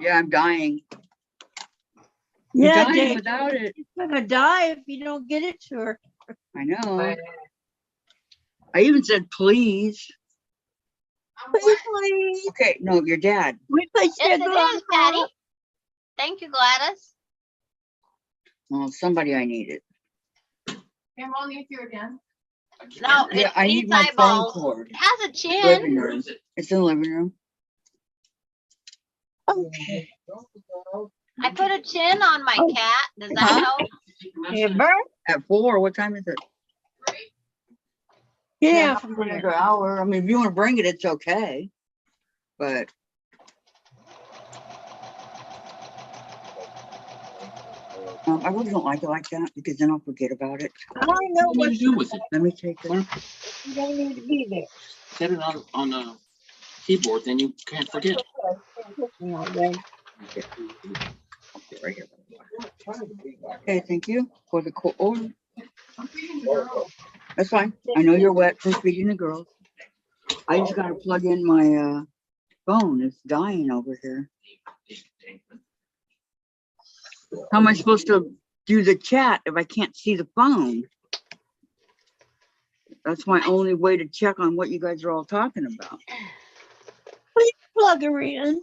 Yeah, I'm dying. I'm Yeah, dying Dave, without it. she's gonna die if you don't get it to her. I know. I even said, please. Please, please. Okay, no, your dad. We put Yes, sugar it on is, top. Patty. Thank you, Gladys. Well, somebody I need it. And we'll need you again. No, Yeah, it I need needs my phone eyeballs. cord. It has a chin. Living room. It's in the living room. Okay. I put a chin on my Oh. cat. Does that Huh? help? Amber? At 4, what time is it? Yeah, Not for another hour. I mean, if you want to bring it, it's okay. But I really don't like it like that because then I'll forget about it. I don't know What what do you do with it? Let me take it. you don't need to be there. Set it on the keyboard, then you can't forget. Right here. Okay, thank you for the order. I'm feeding the girls. That's fine. I know you're wet from feeding the girls. I just gotta plug in my phone. It's dying over here. How am I supposed to do the chat if I can't see the phone? That's my only way to check on what you guys are all talking about. Please plug her in.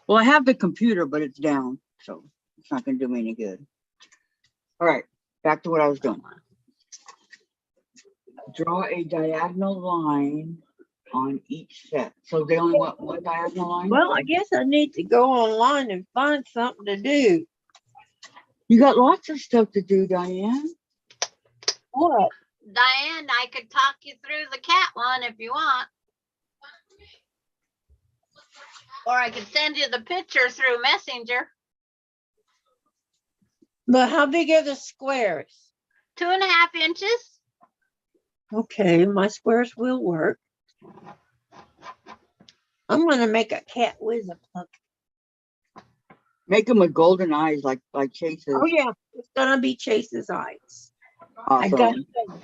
Well, I have the computer, but it's down, so it's not gonna do me any good. All right, back to what I was doing. Draw a diagonal line on each set. So they only want one diagonal line? Well, I guess I need to go online and find something to do. You got lots of stuff to do, Diane. What? Diane, I could talk you through the cat one if you want. Or I could send you the picture through Messenger. But how big are the squares? 2.5 inches. Okay, my squares will work. I'm gonna make a cat with a puck. Make them with golden eyes like Chase's. Oh yeah, it's gonna be Chase's eyes. I got Awesome.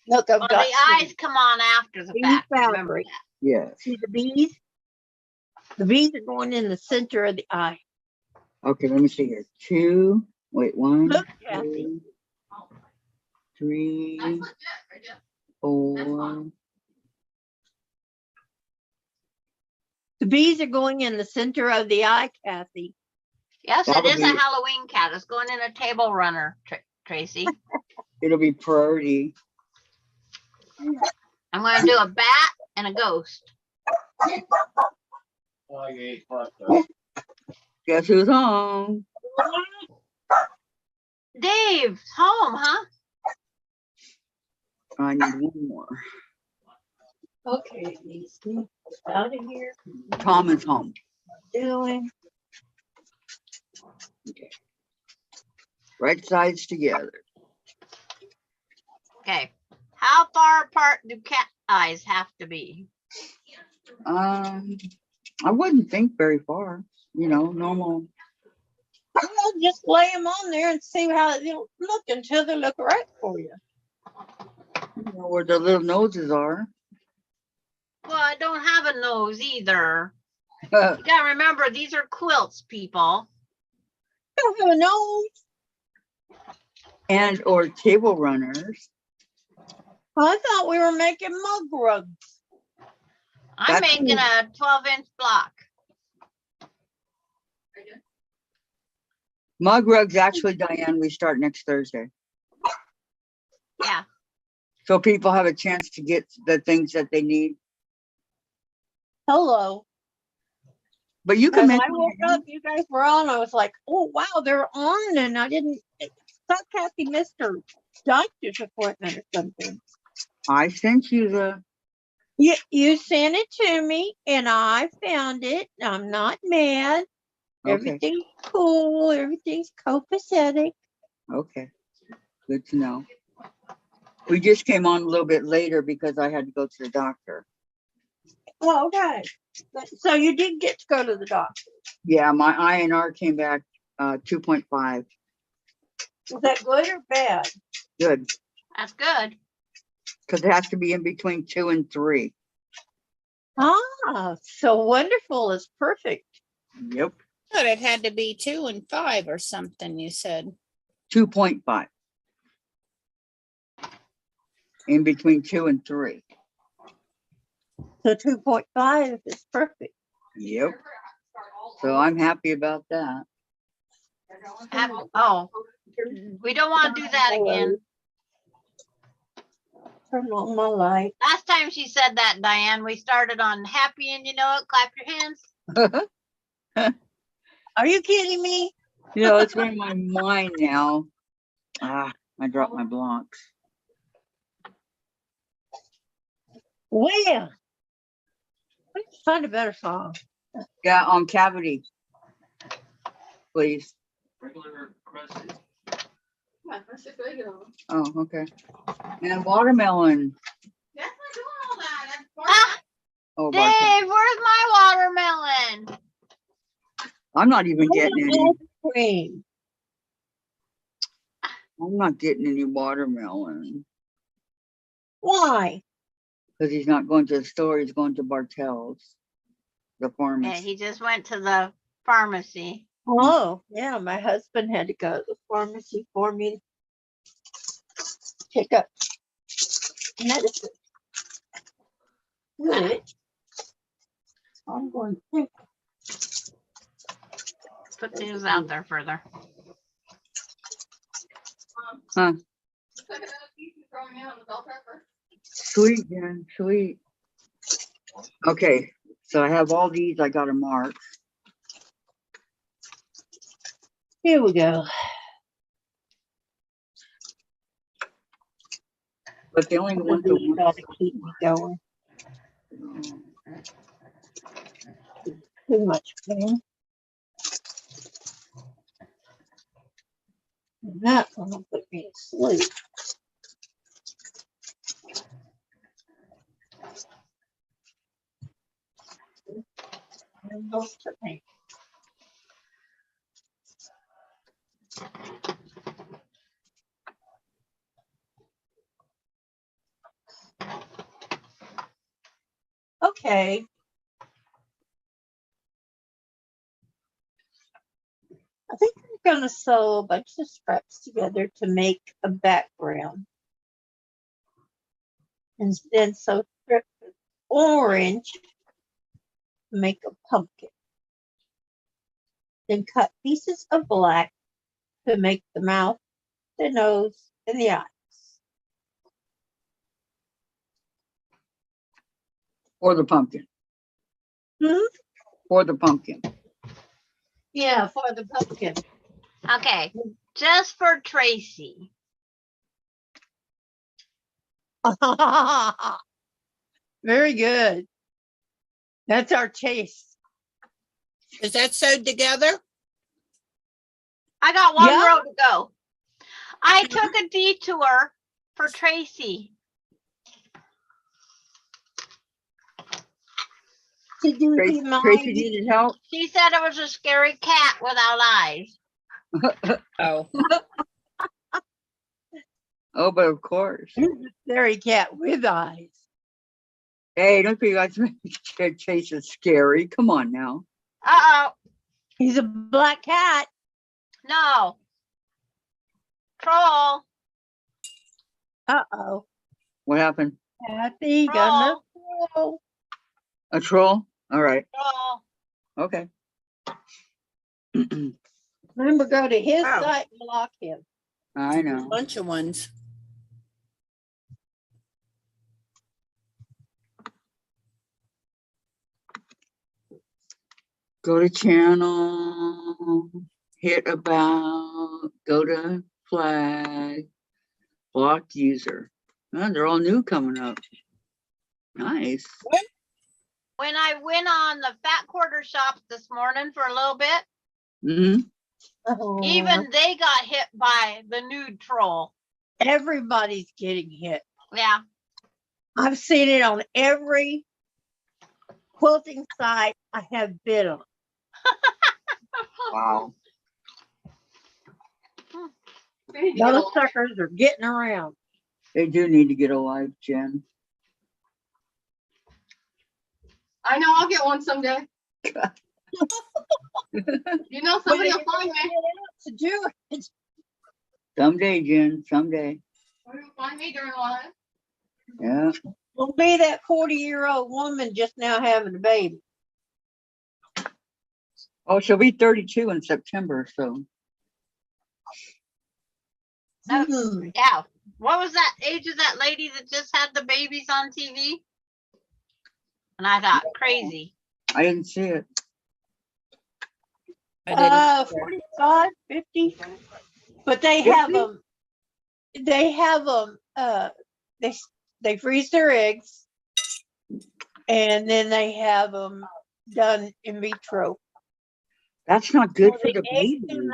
Look, I've Well, got the eyes come on after the Bee fact. Remember fabric. that. Yes. See the bees? The bees are going in the center of the eye. Okay, let me see here. 2, wait, 1, Look, Kathy. 2, 3, That's legit, right? Yeah. 4. The bees are going in the center of the eye, Kathy. Yes, it That'll is a be- Halloween cat. It's going in a table runner, Tracy. It'll be pretty. I'm going to do a bat and a ghost. Guess who's home? Dave's home, huh? I need one more. Okay, Lisa, out of here. Tom is home. Doing. Right sides together. Okay. How far apart do cat eyes have to be? I wouldn't think very far. You know, normal. Well, just lay them on there and see how they'll look until they look right for you. You know, where the little noses are. Well, I don't have a nose either. You gotta remember, these are quilts, people. I don't have a nose. And or table runners. I thought we were making mug rugs. I'm That's making a 12-inch block. Mug rugs, actually, Diane, we start next Thursday. Yeah. So people have a chance to get the things that they need. Hello. But you can As make I woke up, you guys were on. I was like, oh, wow, they're on. And I didn't, thought Kathy missed her doctor's appointment or something. I sent you the, You sent it to me and I found it. I'm not mad. okay, Everything's cool. Everything's copacetic. okay. Good to know. We just came on a little bit later because I had to go to the doctor. Oh, okay. So you did get to go to the doctor. Yeah, my INR came back 2.5. Was that good or bad? Good. That's good. Because it has to be in between 2 and 3. Ah, so wonderful is perfect. Yep. But it had to be 2 and 5 or something, you said. 2.5. In between 2 and 3. So 2.5 is perfect. Yep. So I'm happy about that. Oh, we don't want to do that again. Turn on my light. Last time she said that, Diane, we started on happy and you know it, clap your hands. Are you kidding me? You know, it's in my mind now. I dropped my blocks. Well, let's find a better song. Yeah, on cavity. Please. Regular crust is Yeah, that's just regular. Oh, okay. And watermelon. That's not doing all that. That's part Ah, Oh, Bartell. Dave, where's my watermelon? I'm not even getting any. Ice cream. I'm not getting any watermelon. Why? Because he's not going to the store. He's going to Bartell's, the Yeah, pharmacy. he just went to the pharmacy. Oh, yeah, my husband had to go to the pharmacy for me to pick up medicine. Which I'm going to think. Put these out there further. Huh. you can throw me out on the bell pepper. Sweet, man, sweet. Okay, so I have all these. I got to mark. Here we go. But the only ones that These gotta keep me going. Too much pain. That one will put me to sleep. And those are me. Okay. I think I'm gonna sew a bunch of scraps together to make a background. And then sew strips of orange to make a pumpkin. Then cut pieces of black to make the mouth, the nose, and the eyes. Or the pumpkin. Hmm? Or the pumpkin. Yeah, for the pumpkin. Okay, just for Tracy. Very good. That's our taste. Is that sewed together? I got one Yeah. row to go. I took a detour for Tracy. Did you Tracy, see mine? Tracy needed help. She said it was a scary cat without eyes. Oh, Oh, but of course. Scary cat with eyes. Hey, don't be like Chase is scary. Come on now. Uh-oh, He's a black cat. no. Troll, Uh-oh. What happened? Kathy gonna throw. A troll? All right. troll. Okay. Remember, go to his Oh. site and block him. I know. bunch of ones. Go to channel, hit about, go to flag, block user. Oh, they're all new coming up. Nice. When I went on the fat quarter shop this morning for a little bit, Hmm. even they got hit by the nude troll. Everybody's getting hit. Yeah. I've seen it on every quilting site I have been on. Wow. Those suckers are getting around. They do need to get a life, Jen. I know I'll get one someday. You know, somebody will find me. To do it. Someday, Jen, someday. Somebody will find me during life. Yeah. Will be that 40-year-old woman just now having a baby. Oh, she'll be 32 in September, so. Oh, Hmm. yeah. What was that age of that lady that just had the babies on TV? And I thought, crazy. I didn't see it. I didn't. 45, 50. But they have 50? them. They have them. They freeze their eggs, and then they have them done in vitro. That's not good So for the baby.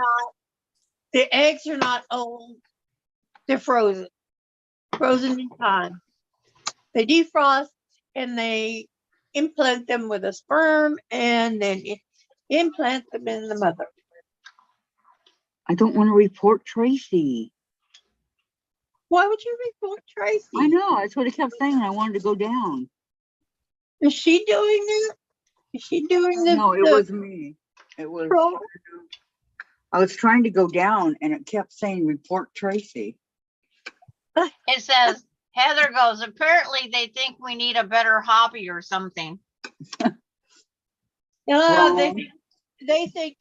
The eggs are not old. They're frozen in time. They defrost and they implant them with a sperm and then implant them in the mother. I don't want to report Tracy. Why would you report Tracy? I know. That's what I kept saying. I wanted to go down. Is she doing it? Is she doing the? No, it was me. It was. troll? I was trying to go down and it kept saying report Tracy. It says, Heather goes, apparently they think we need a better hobby or something. Well, They think.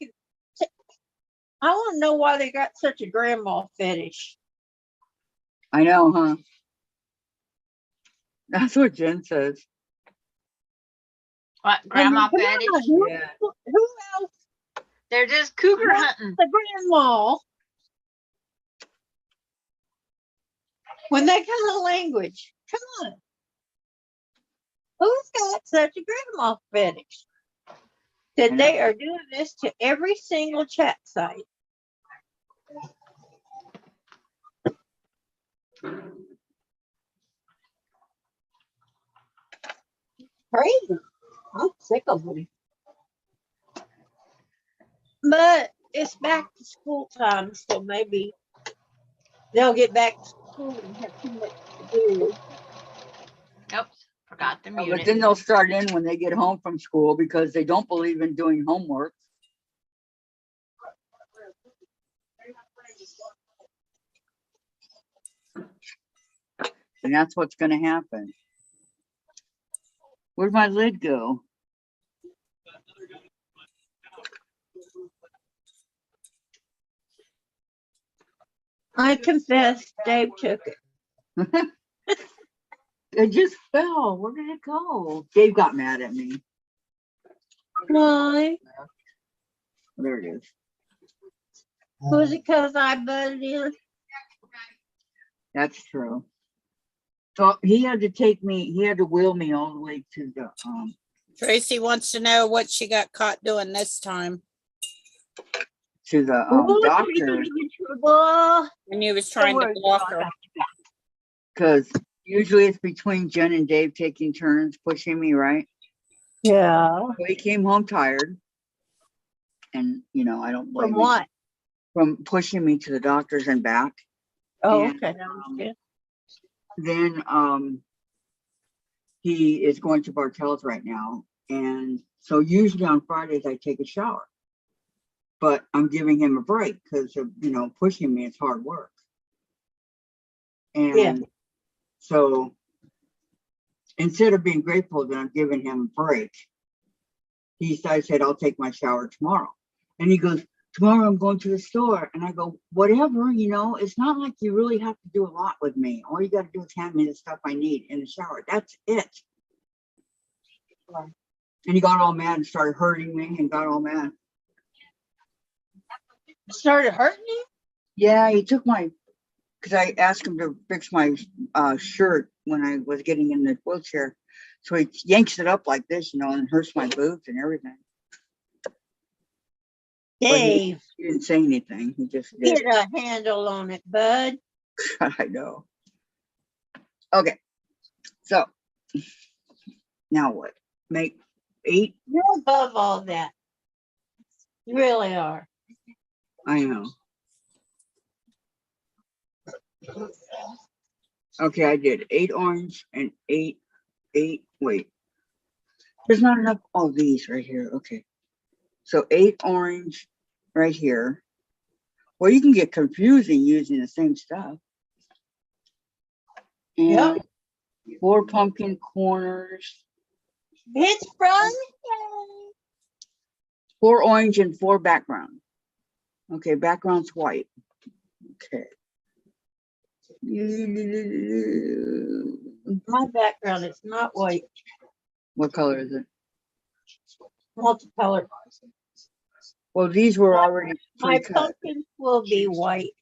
I want to know why they got such a grandma fetish. I know, huh? That's what Jen says. What, grandma Come fetish? on, Yeah. who else? They're just cougar hunting. The grandma. When that kind of language, come on. Who's got such a grandma fetish that they are doing this to every single chat site? Crazy. I'm sick of them. But it's back to school time, so maybe they'll get back to school and have too much to do. Oops, forgot to mute But it. then they'll start in when they get home from school because they don't believe in doing homework. And that's what's going to happen. Where'd my lid go? I confess, Dave took it. It just fell. Where did it go? Dave got mad at me. Why? There it is. Was it because I butted in? That's true. So he had to wheel me all the way to the, Tracy wants to know what she got caught doing this time Oh, doctor, Tracy's in trouble. when you was Don't trying to worry, block girl, I her. got you back. because usually it's between Jen and Dave taking turns pushing me, right? Yeah. So he came home tired. And, I don't blame From him. what? From pushing me to the doctors and back. Oh, And, okay. I understand. Then he is going to Bartell's right now. And so usually on Fridays I take a shower. But I'm giving him a break because of, pushing me is hard work. And Yeah. so instead of being grateful that I'm giving him a break, I said, I'll take my shower tomorrow. And he goes, tomorrow I'm going to the store. And I go, whatever, it's not like you really have to do a lot with me. All you got to do is hand me the stuff I need in the shower. That's it. And he got all mad and started hurting me and got all mad. Started hurting you? Yeah, he took because I asked him to fix my shirt when I was getting in the wheelchair. So he yanks it up like this, and hurts my boots and everything. Dave, He didn't say anything. He just did. get a handle on it, bud. I know. Okay. So now what? Make 8? You're above all that. You really are. I know. Okay, I did 8 orange and 8. Wait. There's not enough. Oh, these right here. Okay. So 8 orange right here. Well, you can get confusing using the same stuff. And Yep. 4 pumpkin corners. It's Friday. 4 orange and 4 background. Okay, background's white. Okay. My background is not white, What color is it? multicolored. Well, these were already My pre-cut. pumpkins will be white.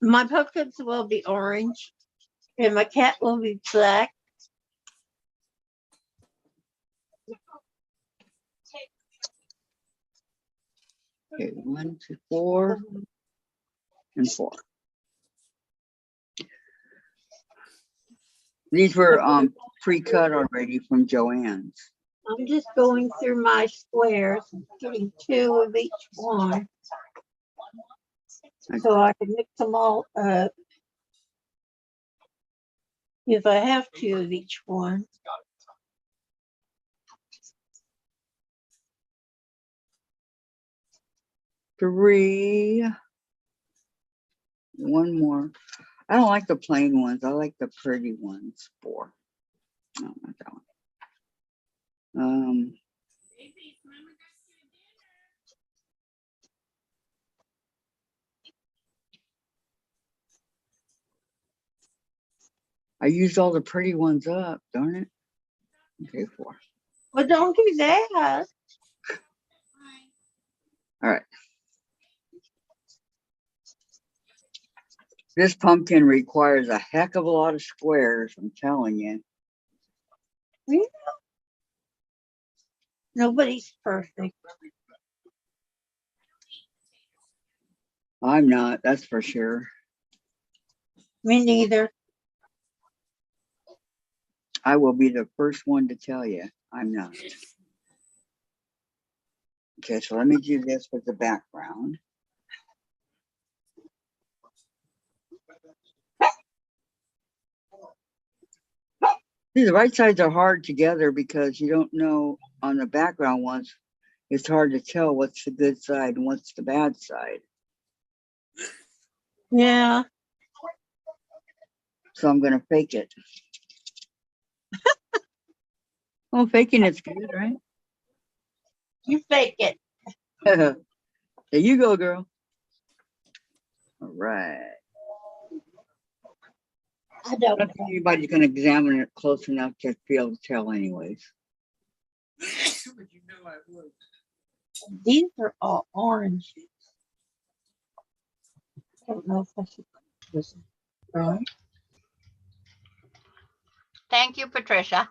My pumpkins will be orange. And my cat will be black. Okay, 1, 2, 4, and 4. These were pre-cut already from Joann's. I'm just going through my squares and getting 2 of each one. So I can mix them all up. If I have 2 of each one. Three. One more. I don't like the plain ones. I like the pretty ones. 4. No, not that one. I used all the pretty ones up, darn it. Okay, 4. Well, don't do that. All right. This pumpkin requires a heck of a lot of squares, I'm telling you. Yeah. Nobody's perfect. I'm not, that's for sure. Me neither. I will be the first one to tell you I'm not. Okay, so let me do this with the background. See, the right sides are hard together because you don't know on the background ones. It's hard to tell what's the good side and what's the bad side. Yeah. So I'm going to fake it. Well, faking it's good, right? You fake it. There you go, girl. All right. I don't. I don't think anybody's going to examine it close enough to be able to tell anyways. You know I would. These are all oranges. I don't know if I should put this right. Thank you, Patricia.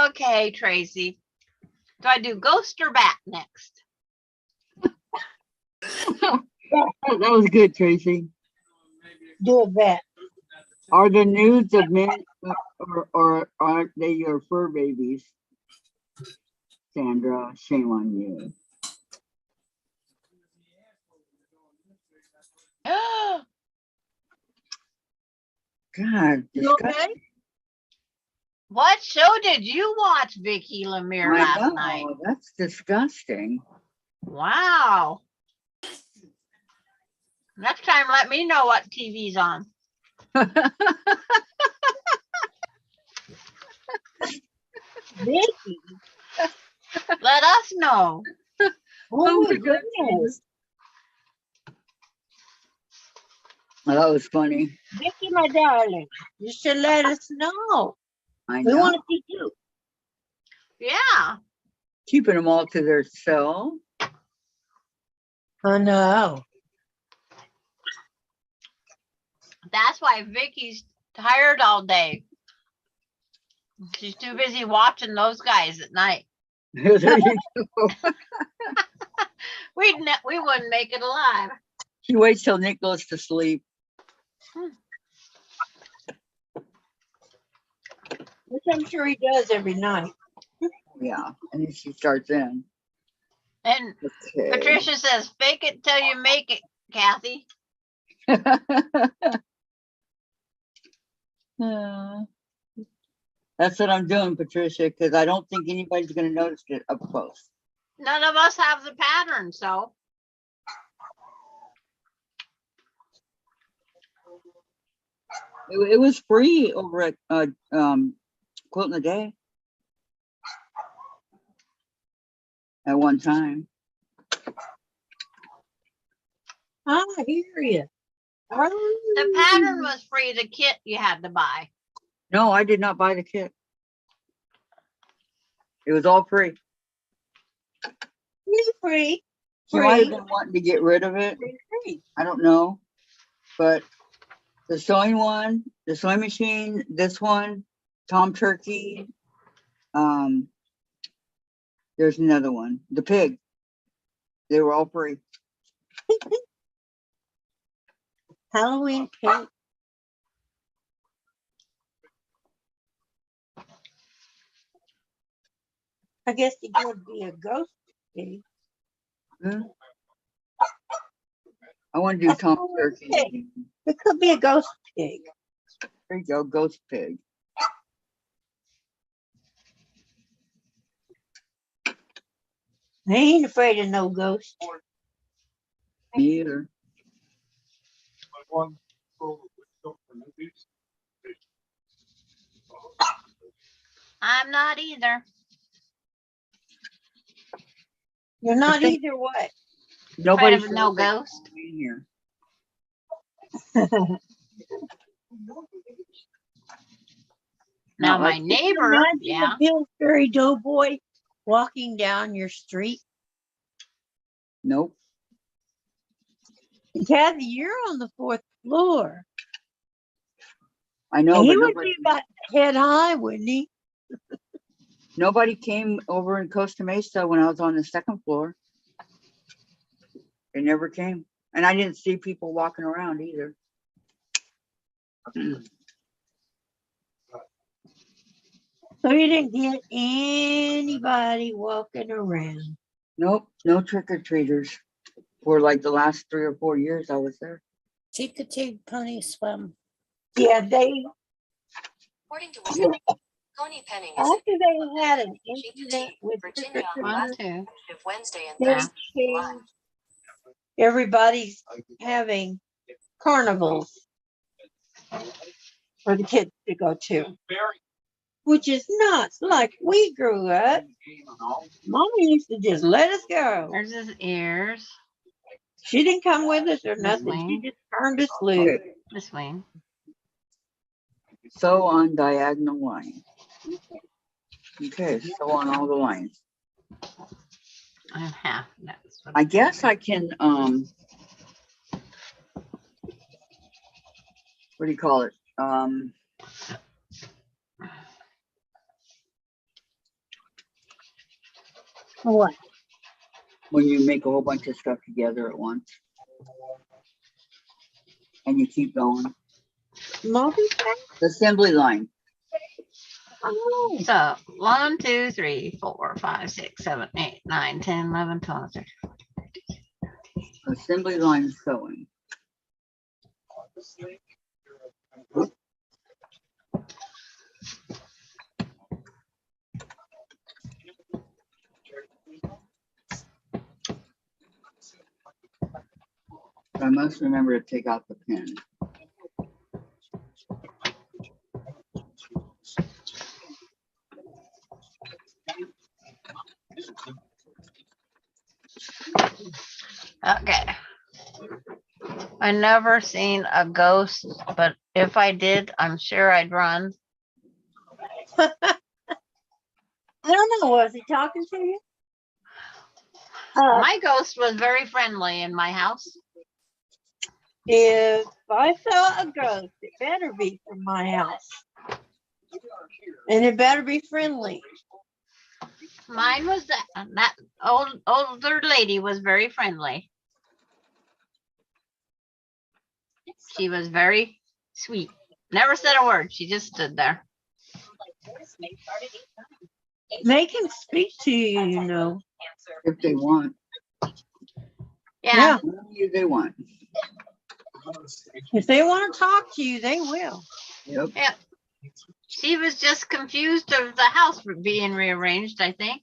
Okay, Tracy. Do I do ghost or bat next? That was good, Tracy. Do a bet. Are the nudes of men or aren't they your fur babies? Sandra, shame on you. God, You disgusting. okay? What show did you watch, Vicky Lemire, I last know, night? that's disgusting. Wow. Next time, let me know what TV's on. Vicky. Let us know. Oh my my God. goodness. Well, that was funny. Vicky, my darling, you should let us know. I We know. want to see you. Yeah. Keeping them all to themselves. I know. That's why Vicky's tired all day. She's too busy watching those guys at night. There you go. We wouldn't make it alive. She waits till Nick goes to sleep. Which I'm sure he does every night. Yeah, and then she starts in. And Okay. Patricia says, fake it till you make it, Kathy. That's what I'm doing, Patricia, because I don't think anybody's going to notice it up close. None of us have the pattern, so. It was free over at Quilt in the Day at one time. I hear you. The pattern was free. The kit you had to buy. No, I did not buy the kit. It was all free. Free. She might have been wanting to get rid of it. Free. I don't know. But the sewing one, the sewing machine, this one, Tom Turkey. There's another one, the pig. They were all free. Halloween cake. I guess it could be a ghost pig. Hmm. I want to do Tom Turkey. Okay. It could be a ghost pig. There you go, ghost pig. I ain't afraid of no ghost. Me either. I'm not either. You're not think- either what? Afraid Nobody of no ghost. in here. Now Not my like- neighbor, Imagine yeah. a Pillsbury Doughboy walking down your street. Nope. Kathy, you're on the 4th floor. I know, And he but would nobody, be about head high, wouldn't he? nobody came over in Costa Mesa when I was on the 2nd floor. They never came. And I didn't see people walking around either. So you didn't get anybody walking around. Nope, no trick-or-treaters for like the last 3 or 4 years I was there. Chickadee pony swim. Yeah, they According to Washington, Coney Penning is after they had an in incident with Virginia on One, last two. of Wednesday and they Thursday. changed everybody's having carnivals for the kids to go to, which is nuts. Like we grew up, Mama used to just let us go. There's his ears. She didn't come with us or This nothing. way. She just turned us loose. This way. sew on diagonal line. Okay, sew on all the lines. And half. That's what I guess I can, what do you call it? What? When you make a whole bunch of stuff together at once. And you keep going. Multi-task? Assembly line. Oh, So 1, 2, 3, 4, 5, 6, 7, 8, 9, 10, 11, 12, 13. Assembly line sewing. I must remember to take out the pen. Okay. I never seen a ghost, but if I did, I'm sure I'd run. I don't know. Was he talking to you? My ghost was very friendly in my house. If I saw a ghost, it better be from my house. And it better be friendly. Mine was that older lady was very friendly. She was very sweet. Never said a word. She just stood there. They can speak to you, you know. If they want. Yeah. If they want. If they want to talk to you, they will. Yep. Yep. She was just confused of the house being rearranged, I think.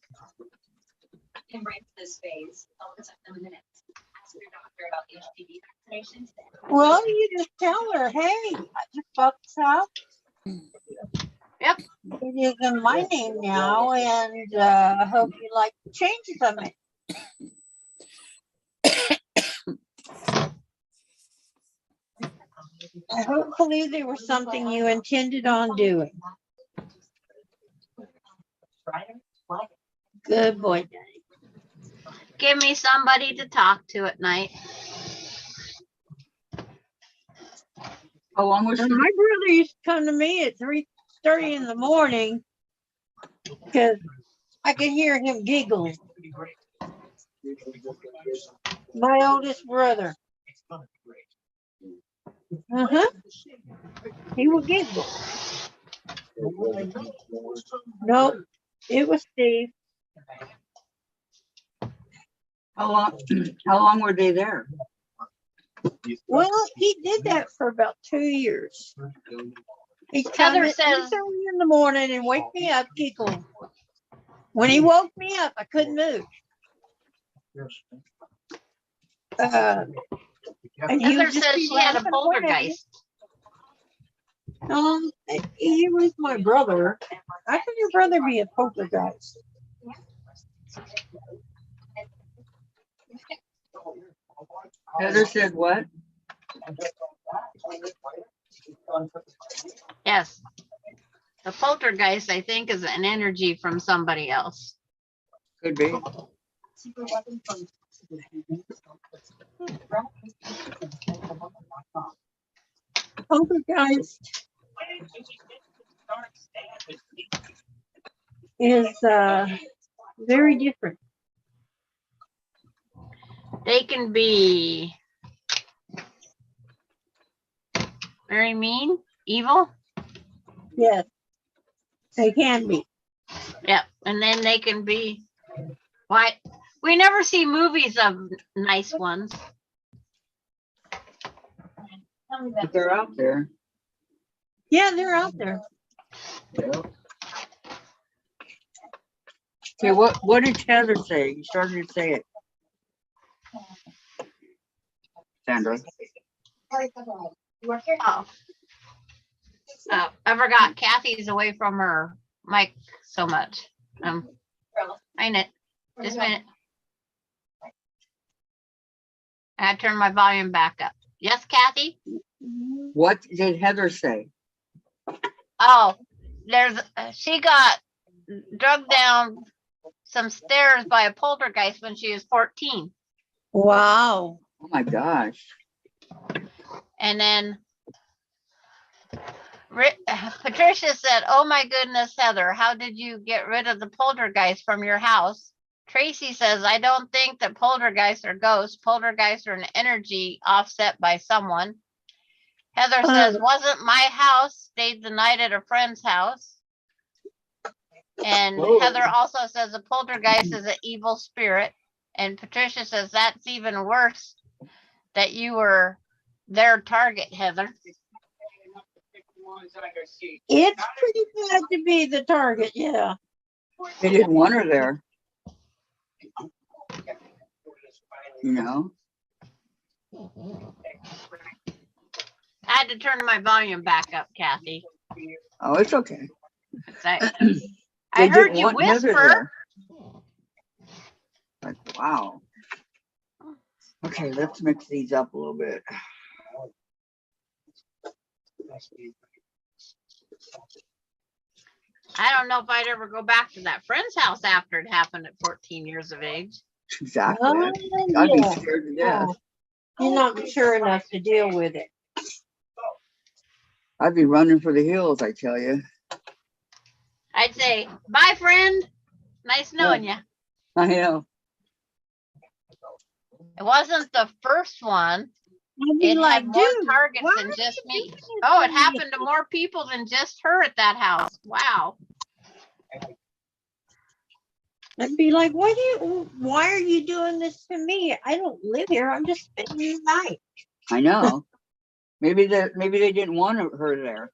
Embrace this phase. I'll protect them in minutes. Ask your doctor about HPV vaccinations. Well, you just tell her, hey, I just bought this house. Yep. It is in my name now, and I hope you like the changes I made. Hopefully they were something you intended on doing. Good boy, Daddy. Give me somebody to talk to at night. How long was And she? my brother used to come to me at 3:30 in the morning because I could hear him giggling. My oldest brother. He would giggle. Nope, it was Steve. How long were they there? Well, he did that for about 2 years. He'd come Heather at says- 3:30 in the morning and wake me up giggling. When he woke me up, I couldn't move. And he Heather would just says be she had a laughing away. poltergeist. He was my brother. How can your brother be a poltergeist? Heather said what? Yes. The poltergeist, I think, is an energy from somebody else. Could be. Poltergeist is very different. They can be very mean, evil. Yes, they can be. Yep. And then they can be why we never see movies of nice ones. But they're out there. Yeah, they're out there. Yep. Okay, what did Heather say? You started to say it. Sandra. Oh. I forgot Kathy's away from her mic so much. Ain't it? Just a minute. I had to turn my volume back up. Yes, Kathy? What did Heather say? Oh, she got drugged down some stairs by a poltergeist when she was 14. Wow. Oh my gosh. And then Patricia said, "Oh my goodness, Heather, how did you get rid of the poltergeist from your house?" Tracy says, "I don't think that poltergeists are ghosts. Poltergeists are an energy offset by someone." Heather says, "Wasn't my house, stayed the night at a friend's house." And Whoa. Heather also says a poltergeist is an evil spirit. And Patricia says, "That's even worse that you were their target, Heather." It's pretty bad to be the target, yeah. They didn't want her there. You know? I had to turn my volume back up, Kathy. Oh, it's okay. I They heard didn't you want Heather whisper. there. Like, wow. Okay, let's mix these up a little bit. I don't know if I'd ever go back to that friend's house after it happened at 14 years of age. Exactly. Oh, I'd be yeah. scared to death. You're not mature enough to deal with it. I'd be running for the hills, I tell you. I'd say, "Bye, friend. Nice knowing you." I know. It wasn't the first one. I'd be It like, had more dude, targets why than are just you me. doing this Oh, it to me? happened to more people than just her at that house. Wow. I'd be like, why are you doing this to me? I don't live here. I'm just spending the night. I know. Maybe they didn't want her there.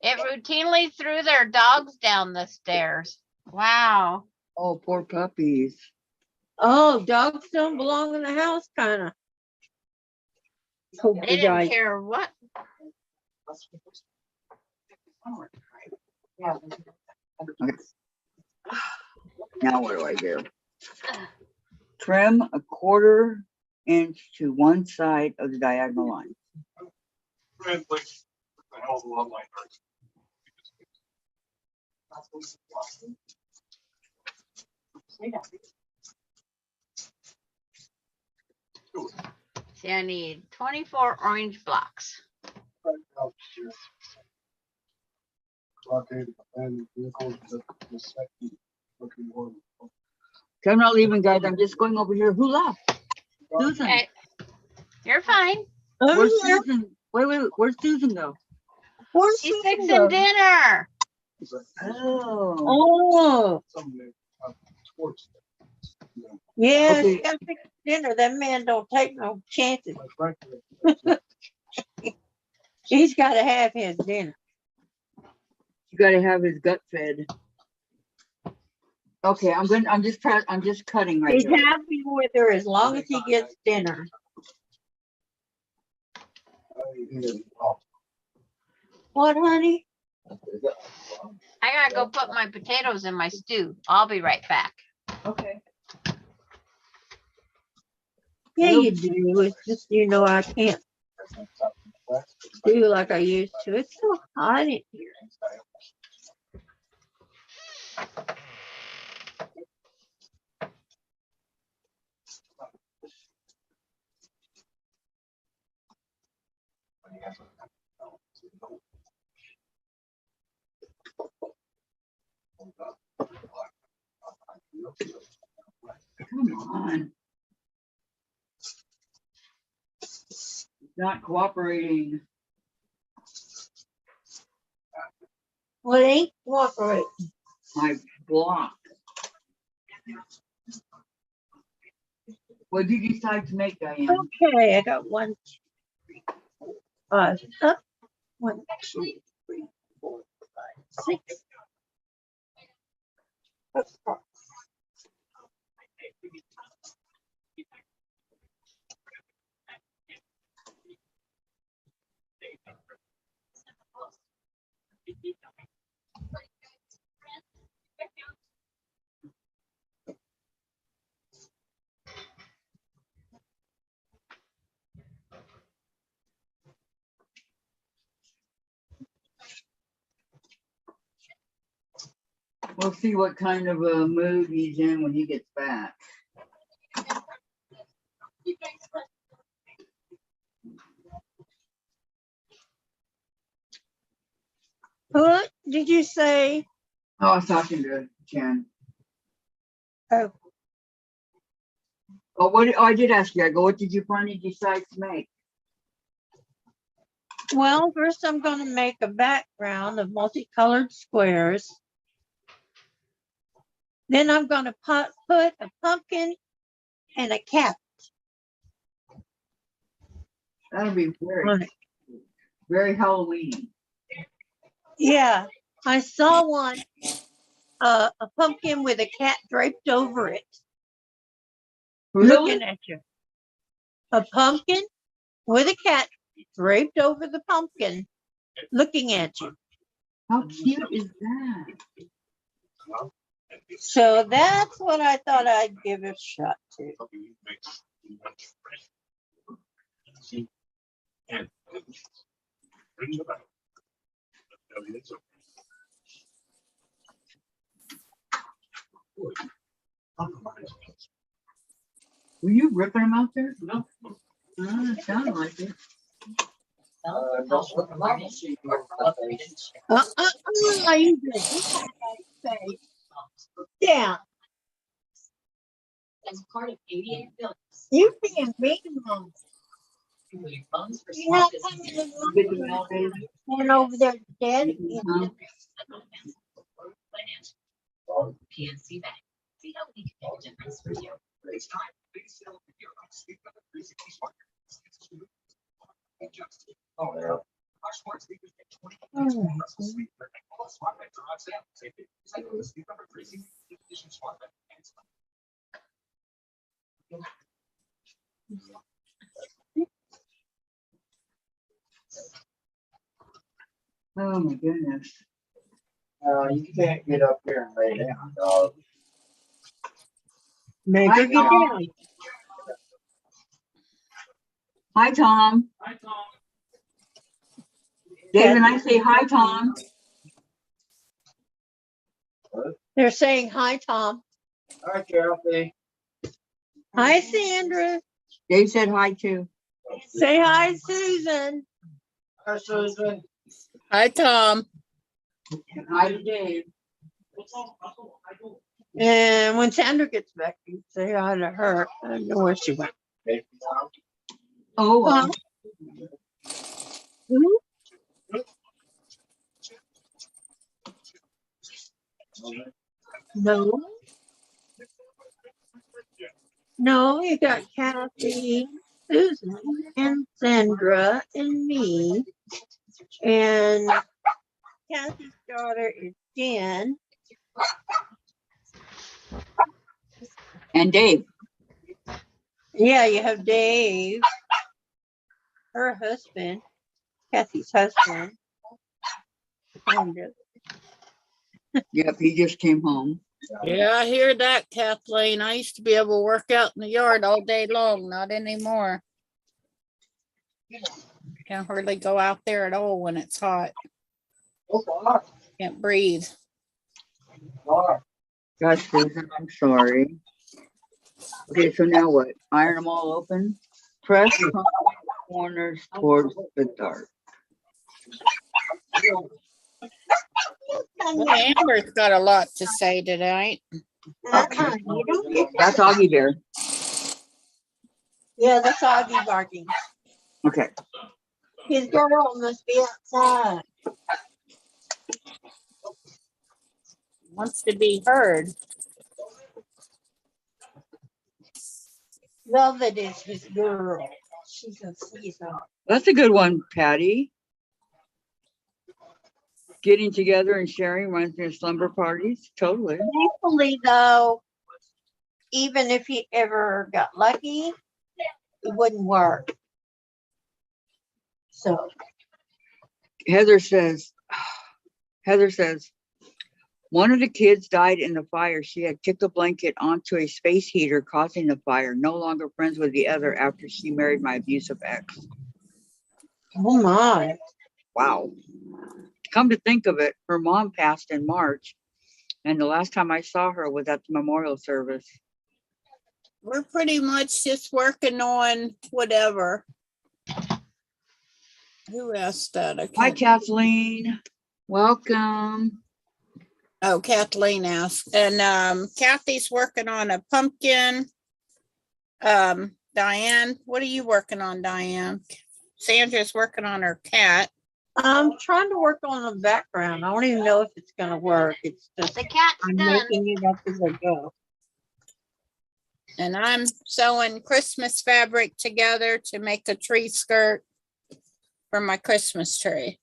It routinely threw their dogs down the stairs. Wow. Oh, poor puppies. Oh, dogs don't belong in the house, kind of. Hope They they didn't died. care what. Okay. Now what do I do? Trim a 1/4 inch to one side of the diagonal line. See, I need 24 orange blocks. Okay, I'm not leaving, guys. I'm just going over here. Who left? Susan. Okay. You're fine. Where's Susan? Wait. Where's Susan go? Where's She's Susan fixing go? dinner. Oh. Oh, yeah, Okay. she got to fix dinner. That man don't take no chances. He's got to have his dinner. You gotta have his gut fed. Okay, I'm just cutting right He's here. happy with her as long as he gets dinner. What, honey? I gotta go put my potatoes in my stew. I'll be right back. Okay. Yeah, you do. It's just, I can't do like I used to. It's so hot in here. Come on. It's not cooperating. Well, it ain't cooperating. My block. What did you decide to make, Diane? Okay, I got 1, 2, 3, 4, 5. Up. 1, 2, 3, 4, 5, 6. Across. We'll see what kind of a mood he's in when he gets back. What did you say? Oh, I was talking to Jen. Oh, Oh, what? Oh, I did ask you. I go, what did you finally decide to make? well, first I'm going to make a background of multicolored squares. Then I'm going to put a pumpkin and a cat That'll be very, on it. very Halloween. Yeah, I saw one, a pumpkin with a cat draped over it, looking at you. A pumpkin with a cat draped over the pumpkin, looking at you. How cute is that? So that's what I thought I'd give a shot to. Were you ripping them out there? No. It sounded like it. You did. Yeah, As part of 88 billions. you being mean, Mom. Funds for You're not small coming businesses. in one over there dead. Huh? PNC Bank. See how we can make a difference for you. Oh my goodness. You can't get up here and lay down, dog. Make her get down. Hi, Tom. Hi, Tom. Dave and I say hi, Tom. They're saying hi, Tom. Hi, Kathy. Hi, Sandra. Dave said hi too. Say hi, Susan. Hi, Susan. Hi, Tom. And hi to Dave. And when Sandra gets back, you say hi to her. I don't know where she went. Oh, Huh? No. No, you got Kathy, Susan, and Sandra, and me. And Kathy's daughter is Jen. and Dave. Yeah, you have Dave, her husband, Kathy's husband. Yep, he just came home. Yeah, I hear that, Kathleen. I used to be able to work out in the yard all day long, not anymore. Can't hardly go out there at all when it's hot. Can't breathe. Gosh, Susan, I'm sorry. Okay, so now what? Iron them all open. Press corners towards the dark. Well, Amber's got a lot to say tonight. You don't get That's Augie Bear. Yeah, that's Augie barking. Okay. His girl must be outside. Wants to be heard. Velvet is his girl. She's a sweetheart. That's a good one, Patty. Getting together and sharing reminds me of slumber parties. Totally. Thankfully, though, even if he ever got lucky, it wouldn't work. So, Heather says, one of the kids died in the fire. She had kicked a blanket onto a space heater, causing the fire. No longer friends with the other after she married my abusive ex. oh my. Wow. Come to think of it, her mom passed in March And the last time I saw her was at the memorial service. We're pretty much just working on whatever. Who asked that? I Hi, can't. Kathleen. Welcome. Oh, Kathleen asked. And Kathy's working on a pumpkin. Diane, what are you working on, Diane? Sandra's working on her cat. I'm trying to work on the background. I don't even know if it's gonna work. It's just, The cat's I'm done. making it up as I go. And I'm sewing Christmas fabric together to make a tree skirt for my Christmas tree.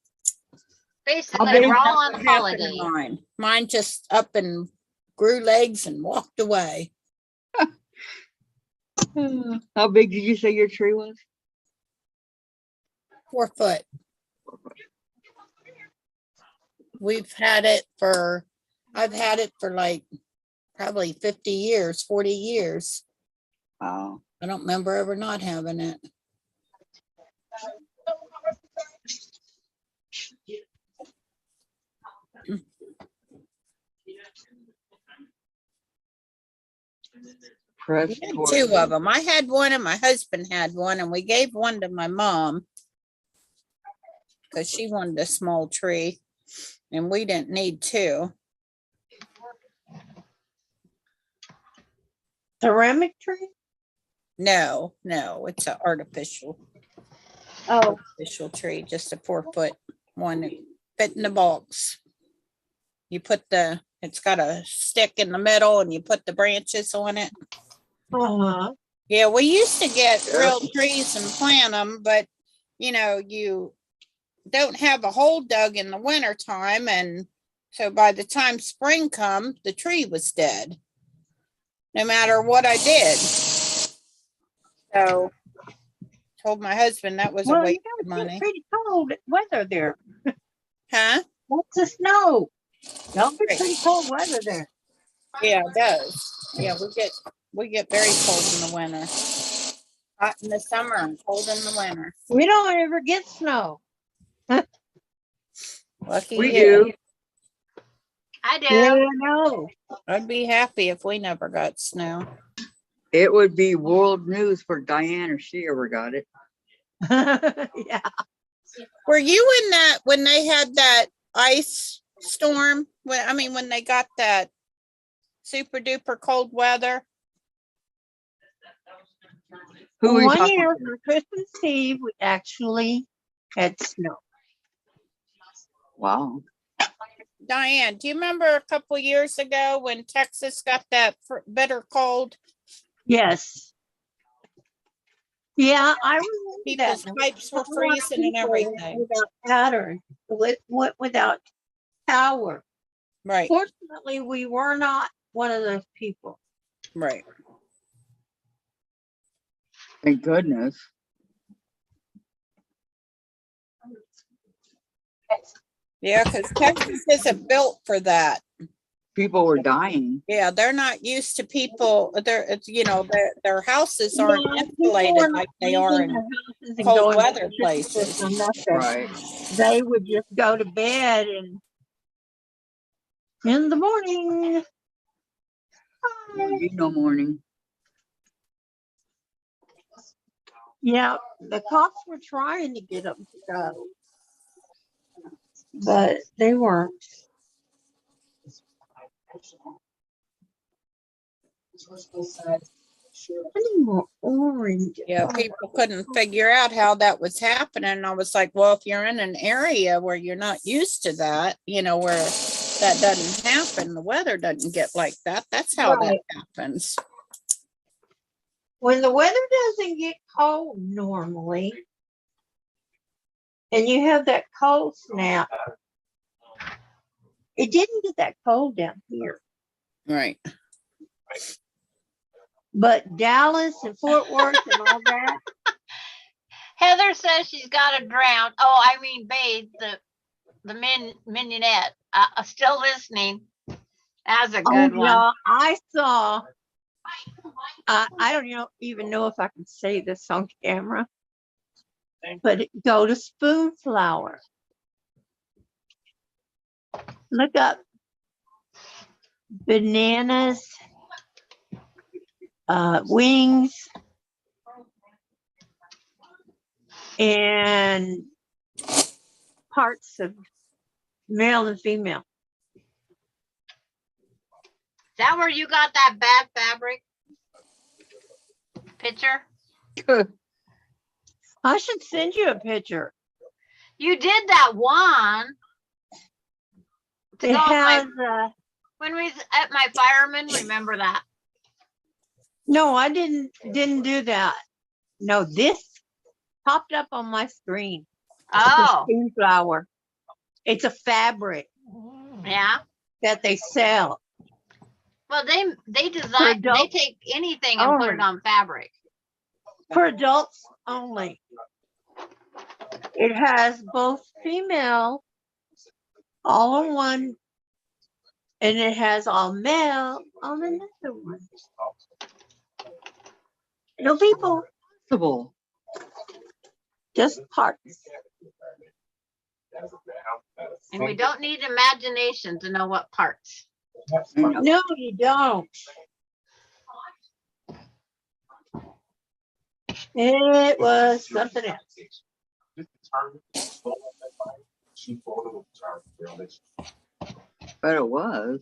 Basically, big- we're all on What happened to holiday. Mine. Mine just up and grew legs and walked away. How big did you say your tree was? 4 foot. I've had it for like probably 50 years, 40 years. Wow. I don't remember ever not having it. Press We had toward- 2 of them. I had one and my husband had one, and we gave one to my mom because she wanted a small tree and we didn't need 2. Ceramic tree? No, it's an artificial Oh, tree, just a 4 foot one that fit in the box. You put it's got a stick in the middle and you put the branches on it. uh-huh. Yeah, we used to get real trees and plant them, but you don't have a hole dug in the winter time, and so by the time spring come, the tree was dead. No matter what I did. So told my husband that was a Well, waste you of know, it's money. pretty cold weather there. Huh? Lots of snow. That'll be Right. pretty cold weather there. Yeah, it does. Yeah, we get very cold in the winter. Hot in the summer and cold in the winter. We don't ever get snow. Lucky We you. do. I do. Yeah, I know. I'd be happy if we never got snow. It would be world news for Diane if she ever got it. Yeah. Were you in that when they had that ice storm? When they got that super duper cold weather? Who are you One talking year to? for Christmas Eve, we actually had snow. Wow. Diane, do you remember a couple years ago when Texas got that bitter cold? Yes. Yeah, I remember People's that. pipes were A lot of freezing and people everything. Without pattern, without power. Right, Fortunately, we were not one of those people. right. Thank goodness. Yeah, because Texas isn't built for that. People were dying. Yeah, they're not used to people. Their houses aren't Yeah, people insulated were not like they are leaving in their houses and cold going to weather Christmas places. or nothing. Right. They would just go to bed and in the morning. There would be no morning. Yeah, the cops were trying to get them to go, but they weren't. Any more orange? Yeah, people couldn't figure out how that was happening. I was like, well, if you're in an area where you're not used to that, where that doesn't happen, the weather doesn't get like that. That's how that Right. happens. When the weather doesn't get cold normally, and you have that cold snap, it didn't get that cold down here. Right. But Dallas and Fort Worth and all that, Heather says she's got to drown. Oh, I mean, bathe the mignonette. Still listening. That's a good one. yeah, I saw. I don't even know if I can say this on camera, but go to Spoonflower. Look up bananas, wings, and parts of male and female. Is that where you got that bad fabric picture? I should send you a picture. You did that one. To It go with has, when we was at my fireman, remember that? no, I didn't do that. No, this popped up on my screen. Oh, Steam flower. It's a fabric yeah. that they sell Well, they design, they adults take anything and put it only. on fabric. for adults only. It has both female, all in one, and it has all male on another one. No people, Possible. just parts. And we don't need imagination to know what parts. No, you don't. It was something else. But it was.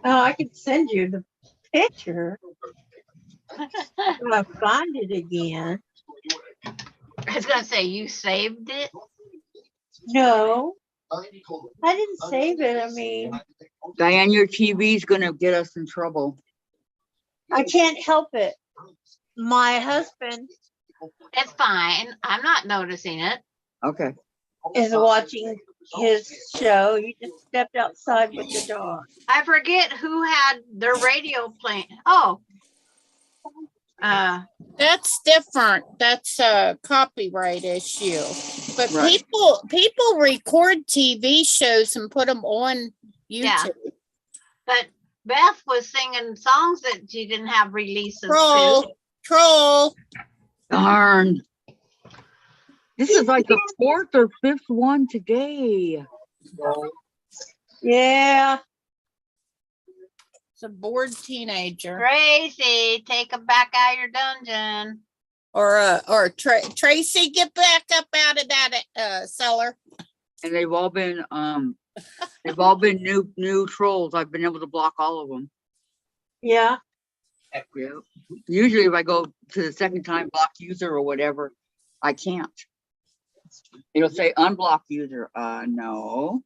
Oh, I could send you the picture. If I find it again. I was gonna say, you saved it? No, I didn't save it. I mean, Diane, your TV's gonna get us in trouble. I can't help it. My husband It's fine. I'm not noticing it. Okay. is watching his show. You just stepped outside with the dog. I forget who had their radio playing. Oh. That's different. That's a copyright issue. But Right. people record TV shows and put them on Yeah. YouTube. But Beth was singing songs that she didn't have releases to. Troll. Darn. This is like the fourth or fifth one today. Yeah. It's a bored teenager. Gracie, take them back out of your dungeon. Or Tracy, get back up out of that cellar. And they've all been new trolls. I've been able to block all of them. Yeah. Yeah. Usually if I go to the second time block user or whatever, I can't. It'll say unblock user. No.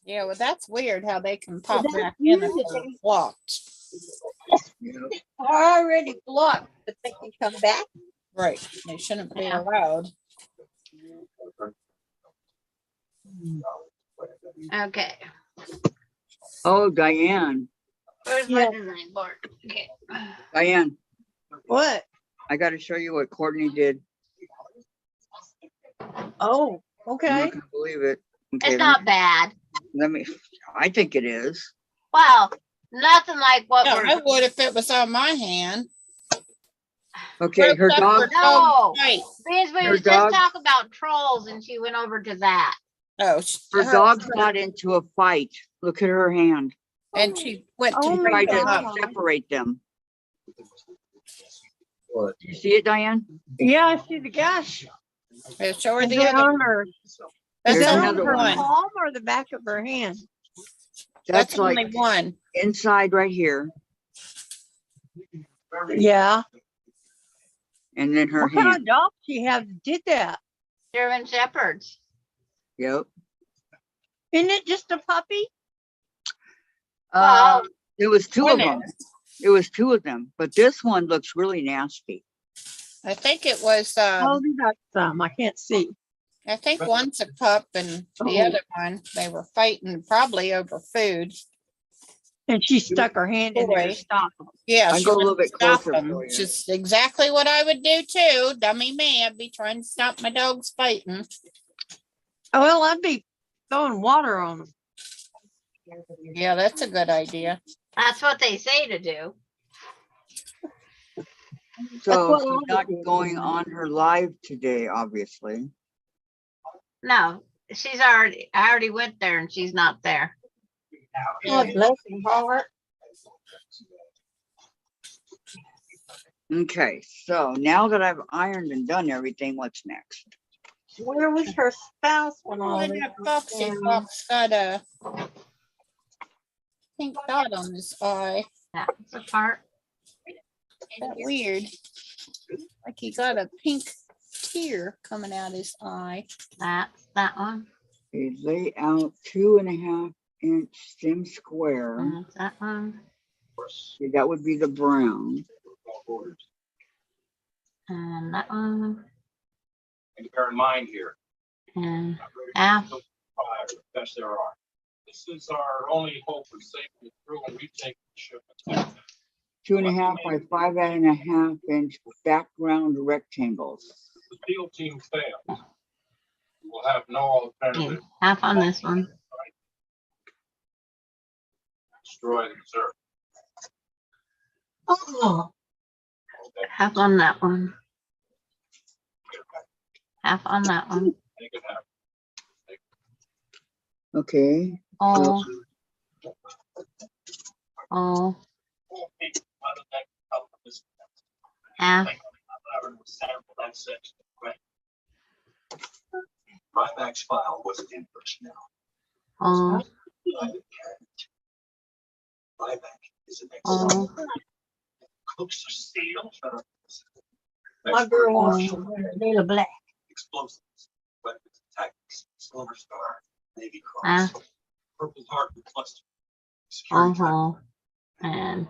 Yeah, well, that's weird how they can pop that's back in if weird. they're blocked. Already blocked, but they can come back. Right. They shouldn't be Yeah. allowed. Okay. Oh, Diane. Where's Yeah. my design board? Okay. Diane, What? I got to show you what Courtney did. Oh, You're okay. not gonna believe it. Okay, It's not bad. let me. I think it is. Well, nothing like what No, I we're. would if it was on my hand. Okay, her Ripped up dog. her No. dog's fight. Because we Her was dog- just talking about trolls and she went over to that. Oh, Her dog got into a fight. Look at her hand. and she went Oh to my Tried break them God. up. to separate them. Do you see it, Diane? Yeah, I see the gash. Yeah, show her Is the it other. on her, That's There's is that only on another her one. palm or the back of her hand? That's That's like only one. inside right here, Yeah. and then her What kind hand. of dog she have that did that? German shepherds. Yep. Isn't it just a puppy? Well, It was two of One them. It was two of them, but this one looks really nasty. I think it was, Oh, we got some. I can't see. I think one's a pup and the Oh. other one, they were fighting probably over food. And she stuck her hand in there to Boy. stop them. Yeah. I she go a wanted little bit to stop closer them, for which you. is exactly what I would do too. Dummy me. I'd be trying to stop my dogs fighting. Oh, well, I'd be throwing water on them. Yeah, that's a good idea. that's what they say to do. So what she's I not would do. going on her live today, obviously. No, I already went there and she's not there. God bless your heart. Okay, so now that I've ironed and done everything, what's next? Where was her spouse when all Oh, this that was Foxy down? Fox got a pink dot on his eye. That's the part. That weird. Like he got a pink tear coming out his eye. That's that one. Okay, lay out 2.5-inch stem square. That's that one. Okay, that would be the brown. And that one. And bear in mind here, And half. best there are. This is our only hope of safety through and retake the shipment. 2.5 by 5.5-inch background rectangles. The field team fails. We'll have no alternative. Half on this one. Destroy the reserve. Oh, Half on that one. Half on that one. Make it happen. Okay, Oh. Oh. Half. Ryback's file wasn't in personnel. Oh. Ryback is an Oh. excellent cooks are steel, my girl wants to wear a little black. explosives, weapons, tactics, Silver Star, Navy Ah. Cross, Purple Heart with cluster, security track. Oh. And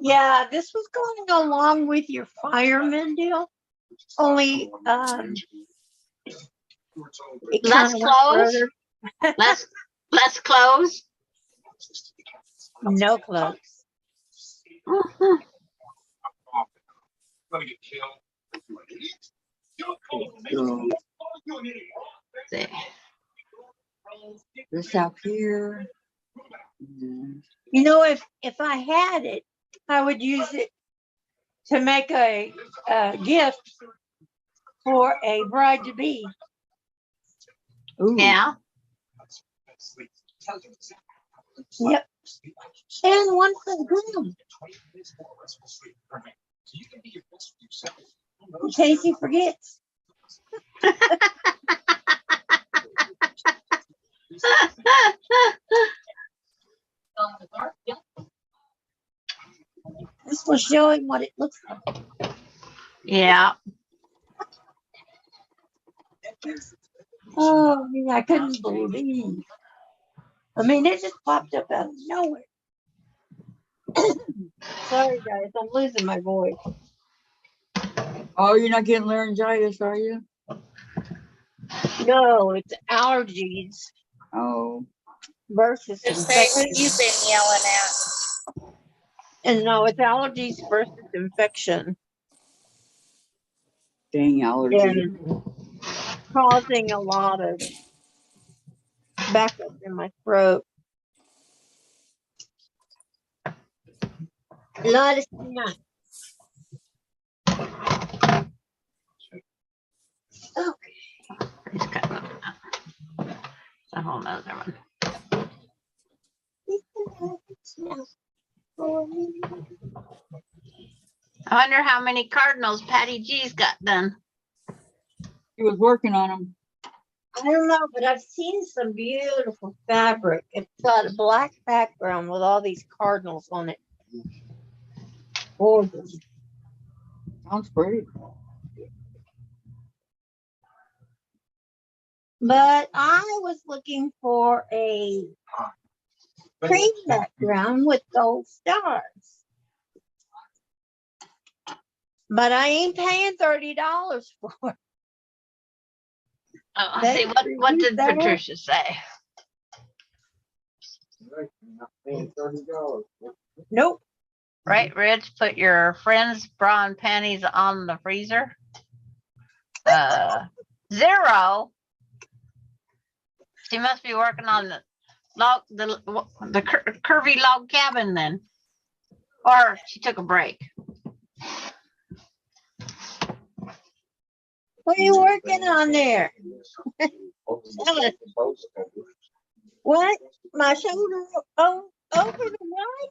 Yeah, this was going along with your fireman deal. Only, it Less kinda went clothes? further. less clothes. No clothes. Mhm. Gonna get killed. so See. this out here. And You know, if I had it, I would use it to make a gift for a bride to be. ooh, Yeah. Yep. And one for the groom, in case he forgets. This was showing what it looks like. Yeah. Oh, yeah, I couldn't believe. I mean, it just popped up out of nowhere. Sorry, guys, I'm losing my voice. oh, you're not getting laryngitis, are you? No, it's allergies Oh, versus Just say who infection. you've been yelling at. And no, it's allergies versus infection dang allergy. and causing a lot of backup in my throat. A lot of snot. Okay. He's cutting them out. It's a whole nother one. I wonder how many cardinals Patty G's got done. He was working on them. I don't know, but I've seen some beautiful fabric. It's got a black background with all these cardinals on it. Gorgeous. Sounds pretty. But I was looking for a cream background with gold stars. But I ain't paying $30 for it. Oh, They see, what did that. Patricia say? Nope. Right, Rich, put your friend's bra and panties on the freezer. 0. She must be working on the log, the curvy log cabin then. Or she took a break. What are you working on there? Tell us. What? My shoulder, over the what?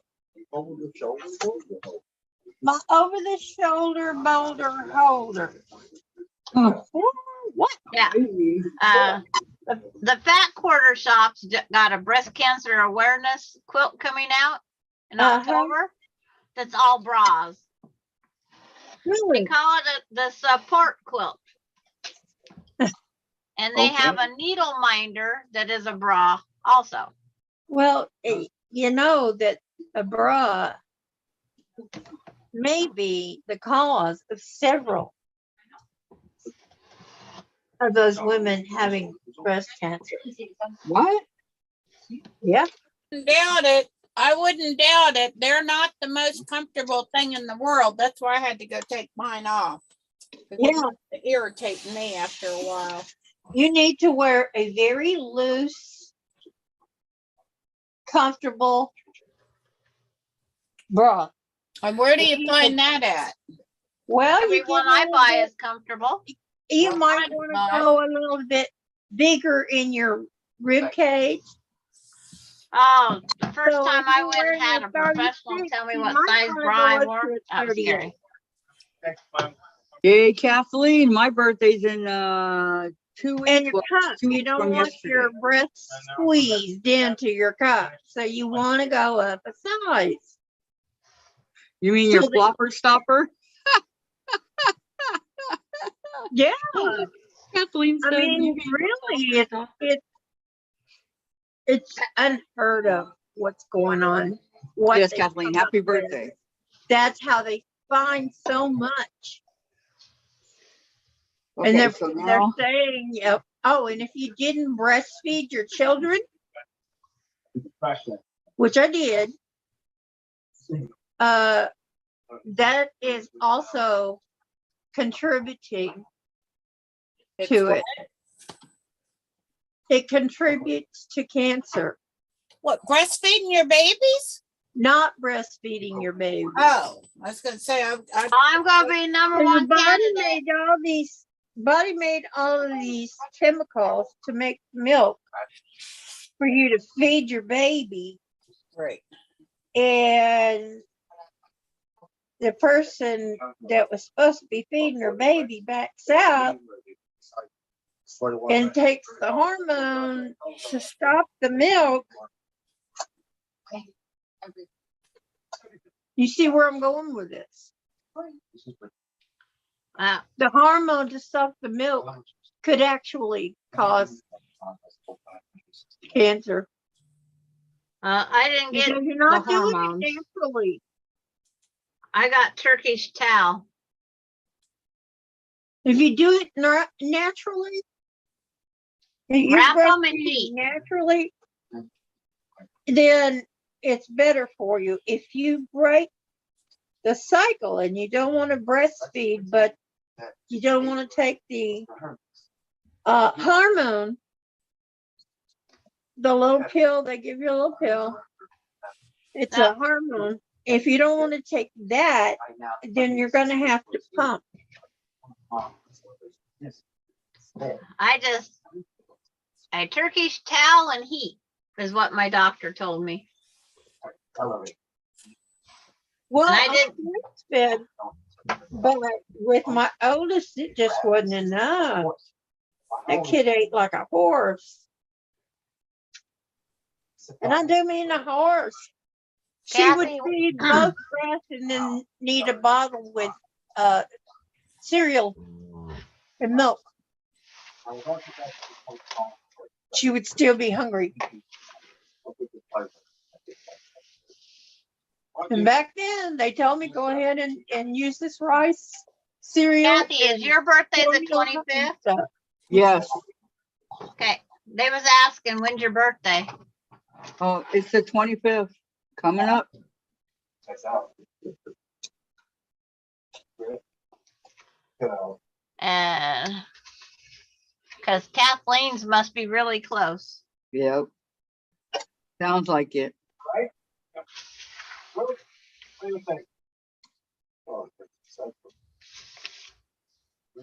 My over the shoulder boulder holder. What? Yeah. The Fat Quarter Shop's got a breast cancer awareness quilt coming out in October. That's all bras. They Really? call it the support quilt. And they have a needle minder that is a bra also. Well, you know that a bra may be the cause of several of those women having breast cancer. What? Yeah. Doubt it. I wouldn't doubt it. They're not the most comfortable thing in the world. That's why I had to go take mine off. Yeah. It irritated me after a while. You need to wear a very loose, comfortable bra. And where do you find that at? Well, Every you one get I a little buy bit- is comfortable. you Well, might mine's want not. to go a little bit bigger in your rib cage. Oh, the first So time if I you're went and wearing had a a professional 36, tell me you what might size wanna bra go I up wore, to a that was 38. scary. Yay, Kathleen, my birthday's in 2 weeks. And your Well, cup, 2 you weeks don't from want your yesterday. breasts squeezed into your cup. So you want to go up a size. You mean your So that- flopper stopper? Yeah. Kathleen I said. mean, you mean really, flopper stopper? it's unheard of what's going on. What Yes, they Kathleen, come up happy with. birthday. That's how they find so much. And Okay, they're, so they're now, saying, yep. Oh, and if you didn't breastfeed your children, which I did, that is also contributing to it. It contributes to cancer, What, breastfeeding your babies? not breastfeeding your baby. Oh, I was gonna say I'm gonna be number And your one body candidate. made all of these chemicals to make milk for you to feed your baby. right. And the person that was supposed to be feeding her baby backs out and takes the hormone to stop the milk. You see where I'm going with this? The hormone to stop the milk could actually cause cancer. I didn't get Because you're not the doing hormones. it naturally. I got Turkish towel. If you do it naturally, and you're Wrap 'em in breastfeeding heat. naturally, then it's better for you. If you break the cycle and you don't want to breastfeed, but you don't want to take the hormone, the little pill, they give you a little pill. It's a hormone. If you don't want to take that, then you're going to have to pump. A Turkish towel and heat is what my doctor told me. Well, And I I didn't- breastfed, but with my oldest, it just wasn't enough. That kid ate like a horse. And I do mean a horse. She would Kathy- feed both breasts and then need a bottle with cereal and milk. She would still be hungry. And back then, they told me go ahead and use this rice cereal. Kathy, is and your birthday the formula and 25th? stuff. yes. Okay. They was asking, when's your birthday? Oh, it's the 25th coming up. Because Kathleen's must be really close. Yep. Sounds like it.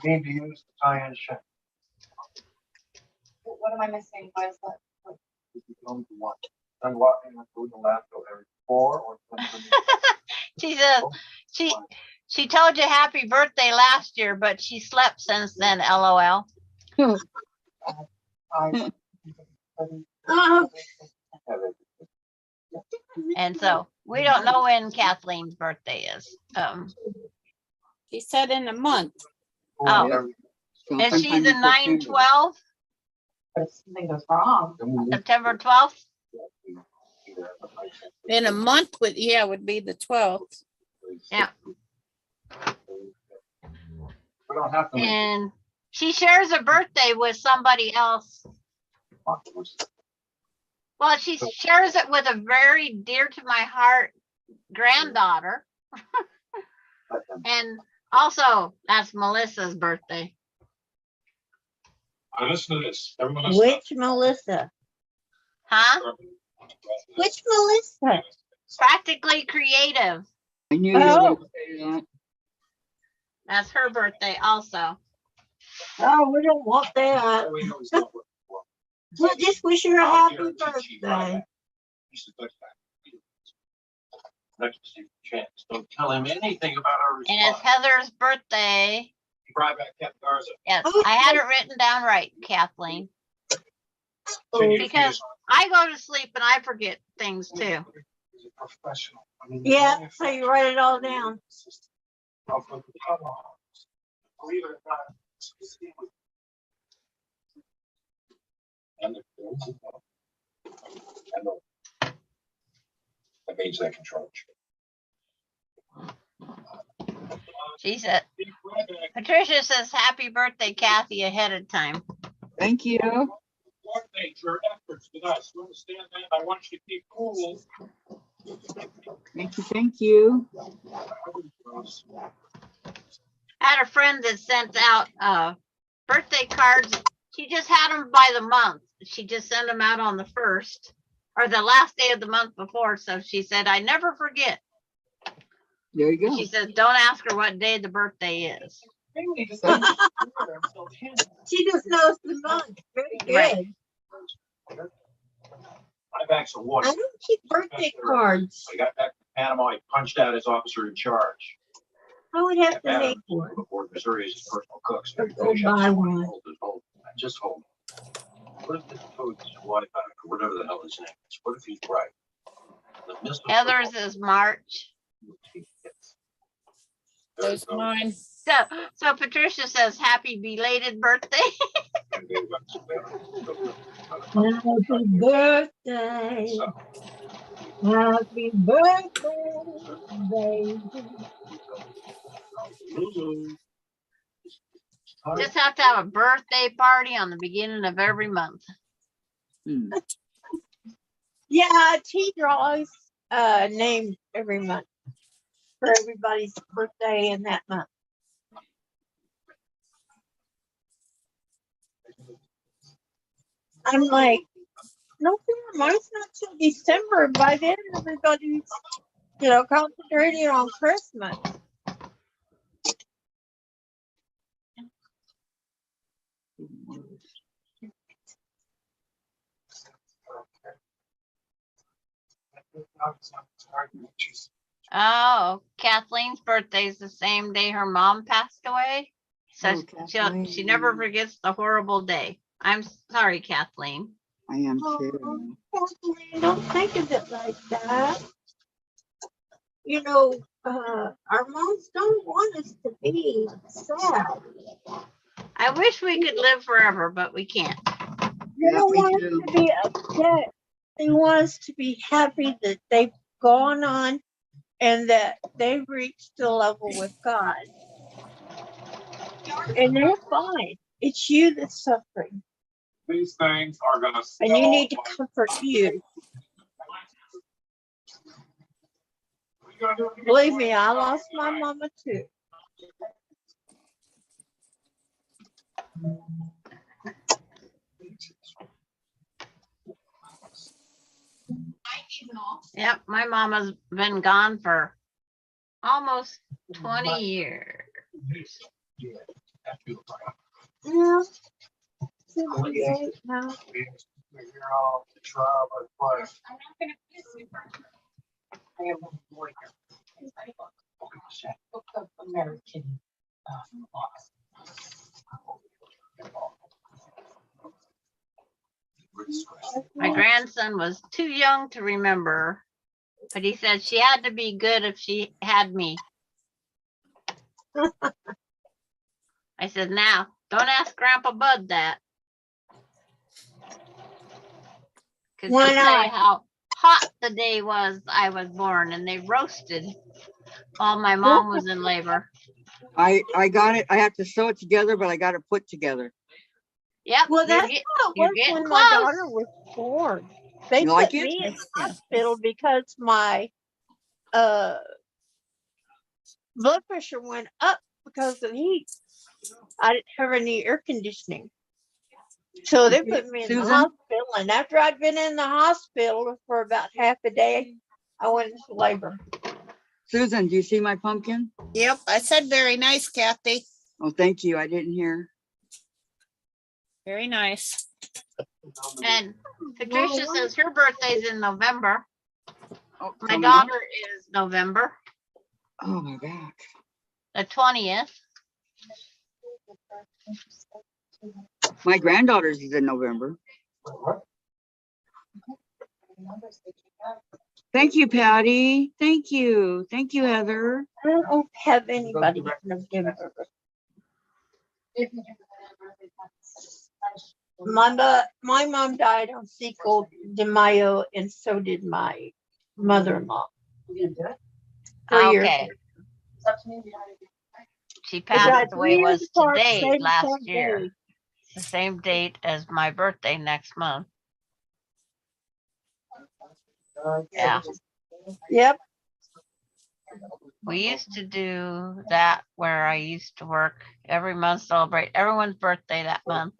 We need to use the tie-in check. What am I missing? Why is that? If you don't want, unlocking the food and laptop every 4 or 20 She says, she told you happy birthday last year, but she slept since then, LOL. And so we don't know when Kathleen's birthday is. He said in a month. Oh. Yeah. And she's Sometime a in September. 9/12, But if something goes wrong. September 12th. In a month would be the 12th. Yeah. We don't have to. And she shares a birthday with somebody else. Well, she shares it with a very dear to my heart granddaughter. And also, that's Melissa's birthday. Now listen to this. Everyone listen up. Which Melissa? Huh? Which Melissa? Practically Creative. I knew you were Oh. gonna say that. That's her birthday also. Oh, we don't want that. All we know is not what we want. Well, just wish her a I'll happy guarantee she brought birthday. back. He said, "Look back." Not to see chance. Don't tell him anything about our And it's response. Heather's birthday. He brought back Captain Garza. Yes, I had it written down right, Kathleen. Because I go to sleep and I forget things too. He's a professional. I mean, Yeah, so you write it all down. Believe it or not. And that means they can charge. She said, Patricia says, happy birthday, Kathy, ahead of time. Thank you. Coordinate your efforts with us. You understand that? I want you to keep cool. Thank you. Thank you. I had a friend that sent out birthday cards. She just had them by the month. She just sent them out on the 1st or the last day of the month before. So she said, I never forget. There you go. She says, don't ask her what day the birthday is. She just knows the month. Very good. Right. My bags of water. I don't keep birthday cards. I got back to Panama. I punched out his officer in charge. I would have to At make one. Fort Missouri as his personal cook. So Or go buy one. Just hold. What if this toad's wife or whatever the hell his name is? What if he's right? The missile- Heather's is March. Those mine. So Patricia says, happy belated birthday. Happy birthday. Happy birthday, baby. Just have to have a birthday party on the beginning of every month. Hmm. Yeah, tea draws named every month for everybody's birthday in that month. I'm like, no, mine's not till December. By then, everybody's, concentrating on Christmas. Oh, Kathleen's birthday is the same day her mom passed away. So Oh, she never Kathleen. forgets the horrible day. I'm sorry, Kathleen. I am Oh, too. Kathleen, don't think of it like that. Our moms don't want us to be sad. I wish we could live forever, but we can't. They don't me want us too. to be upset. They want us to be happy that they've gone on and that they've reached the level with God. And they're fine. It's you that's suffering. These things are gonna. And you need to comfort you. Believe me, I lost my mama too. Yep, my mama's been gone for almost 20 years. Yeah. That's beautiful. Yeah. 78 now. You're all the trial by fire. I'm not gonna be a super. I am a lawyer. Book of American laws. My grandson was too young to remember, but he said she had to be good if she had me. I said, now, don't ask Grandpa Bud that. Because Why he'll tell you not? how hot the day was I was born, and they roasted while my mom was in labor. I got it. I have to sew it together, but I got it put together. Yep, Well, you're, that's get, how it you're was getting when close. my daughter was born. They You put like it? me in the hospital because my blood pressure went up because of heat. I didn't have any air conditioning. So they put me in the Susan? hospital, and after I'd been in the hospital for about half a day, I went into labor. Susan, do you see my pumpkin? Yep, I said very nice, Kathy. Oh, thank you. I didn't hear. Very nice. And Patricia says her birthday's in November. Oh, My coming up? daughter is November, Oh, my back. the 20th. My granddaughter's is in November. Thank you, Patty. Thank you. Thank you, Heather. I don't have anybody in November. My mom died on Cinco de Mayo, and so did my mother-in-law. 3 years. Okay. She They passed died 3 away years was apart, today, same last day. year. The same date as my birthday next month. Yeah. Yep. We used to do that where I used to work every month, celebrate everyone's birthday that month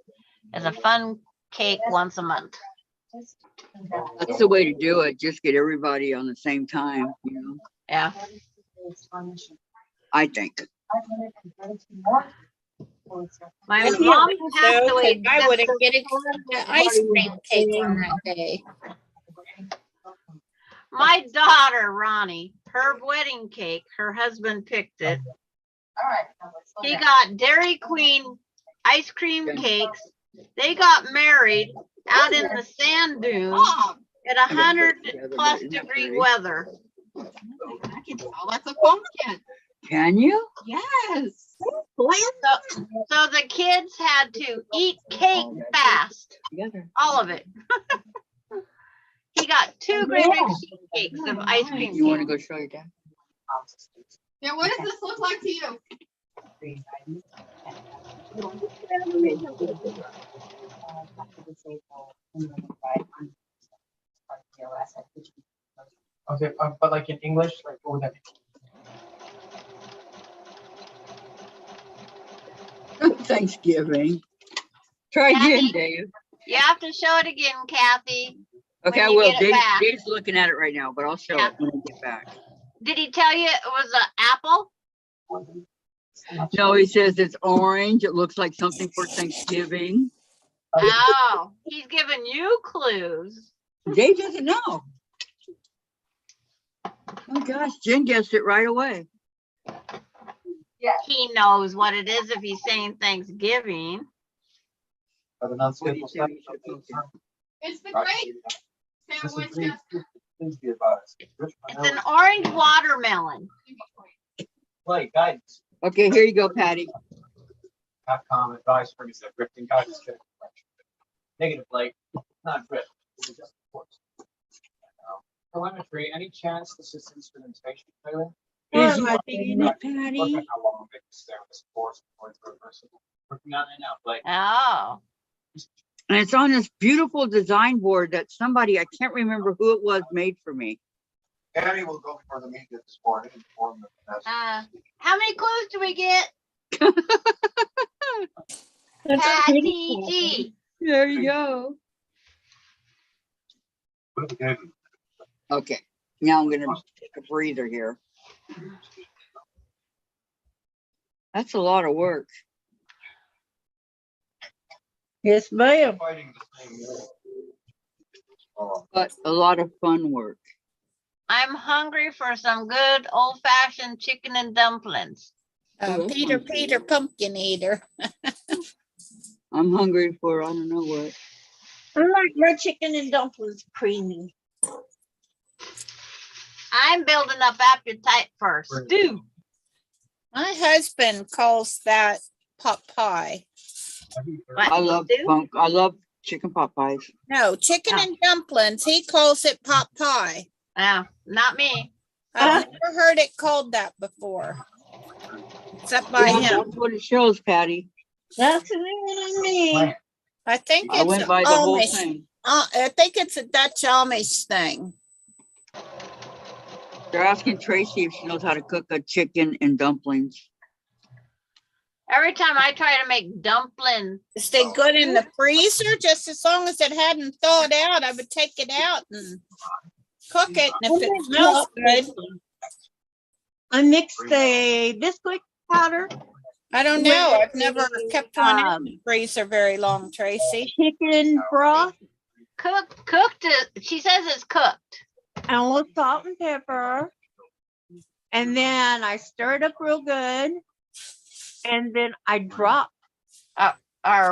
as a fun cake once a month. That's the way to do it. Just get everybody on the same time, you know, Yeah. I think. My I mom didn't passed know, 'cause away. I would have get the ice cream cake on that day. My daughter, Ronnie, her wedding cake, her husband picked it. He got Dairy Queen ice cream cakes. They got married out in the sand dunes at 100+ degree weather. I can tell that's a pumpkin. Can you? Yes. So the kids had to eat cake fast, Together. all of it. He got 2 great big sheet cakes of ice cream You want to cake. go show your dad? Yeah, what does this look like to you? Okay, but like in English, like what would that be? Thanksgiving. Try Kathy? again, Dave. You have to show it again, Kathy. Okay, I when you will. get it back. Dave's looking at it right now, but I'll show Yeah. it when I get back. Did he tell you it was an apple? No, he says it's orange. It looks like something for Thanksgiving. Oh, he's giving you clues. Dave doesn't know. Oh gosh, Jen guessed it right away. He knows what it is if he's saying Thanksgiving. Are the non-scheduled stuff? It's the great sandwich. Please be advised. It's an orange watermelon. Play guidance. Okay, here you go, Patty. Capcom advice for me said drifting guidance. Negative light, not drift. This is just reports. Telemetry, any chance this is instrumentation failure? Is What am I in it, Patty? Look at how long they can stay with this force before it's reversible. Working on it now, like. Oh, And it's on this beautiful design board that somebody, I can't remember who it was, made for me. Patty will go for the media this morning and inform the press. how many clues do we get? That's pretty Patty. There you go. Okay. Okay, now I'm gonna take a breather here. That's a lot of work, Yes, ma'am. Fighting the same war. but a lot of fun work. I'm hungry for some good old fashioned chicken and dumplings. Oh, that Peter, sounds Peter, good. pumpkin eater. I'm hungry for I don't know what. I like my chicken and dumplings creamy. I'm building up appetite for stew. My husband calls that pot pie. What, I love stew? I love chicken pot pies. No, chicken Oh. and dumplings. He calls it pot pie. No, not me. I've never heard it called that before. Except by Yeah, him. that's what it shows, Patty. That's the name I mean. I think I it's went an by the whole Amish. thing. I think it's a Dutch Amish thing. They're asking Tracy if she knows how to cook a chicken and dumplings. Every time I try to make dumplings, Is they good in the freezer? Just as long as it hadn't thawed out, I would take it out and cook it. And if it smells good, I mixed a Bisquick powder, I don't know. I've never kept one in the freezer very long, Tracy. chicken broth, cooked it. She says it's cooked. and a little salt and pepper. And then I stirred up real good. And then I dropped Or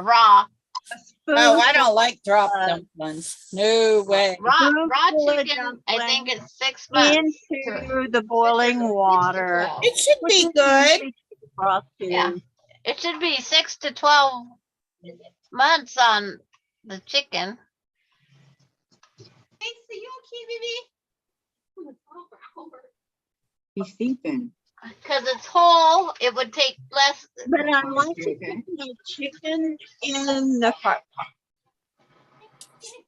raw. a spoon. Oh, I don't like drop dumplings. No way. Raw Spoonful of chicken, I think it's 6 months. into the boiling water. It should be good. Broth too. Yeah. It should be 6 to 12 months on the chicken. He's sleeping. Because it's whole, it would take less. But I like to Okay. put the chicken in the pot.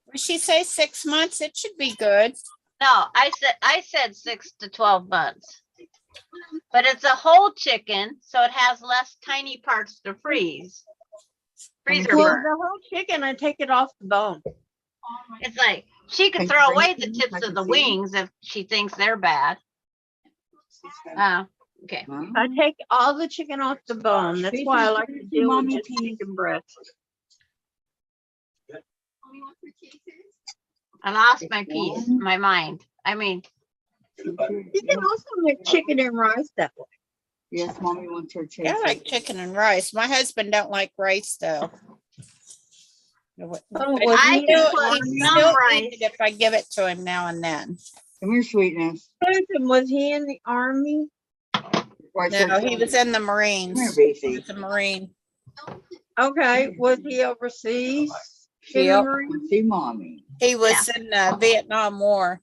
When she say 6 months, it should be good. No, I said 6 to 12 months. But it's a whole chicken, so it has less tiny parts to freeze. Freezer Well, burn. the whole chicken, I take it off the bone. It's like she Can could you throw bring away it the to me? tips I of can the see. wings if she thinks they're bad. Okay. Huh? I take all the chicken off the bone. That's why I like to deal with Mommy, just chicken breast. I lost my piece, my mind. I mean, You can also make chicken and rice that way. Yes, mommy wants her Yeah, I chicken. like chicken and rice. My husband don't like rice though. But well, I he'll- can put he'll some still rice. eat it if I give it to him now and then. Come here, sweetness. Was he in the army? Why, No, he was in the Come here, Marines. baby. He was a Marine. Okay, was he overseas? in the Yep. Marines? See mommy. He was in the Vietnam War.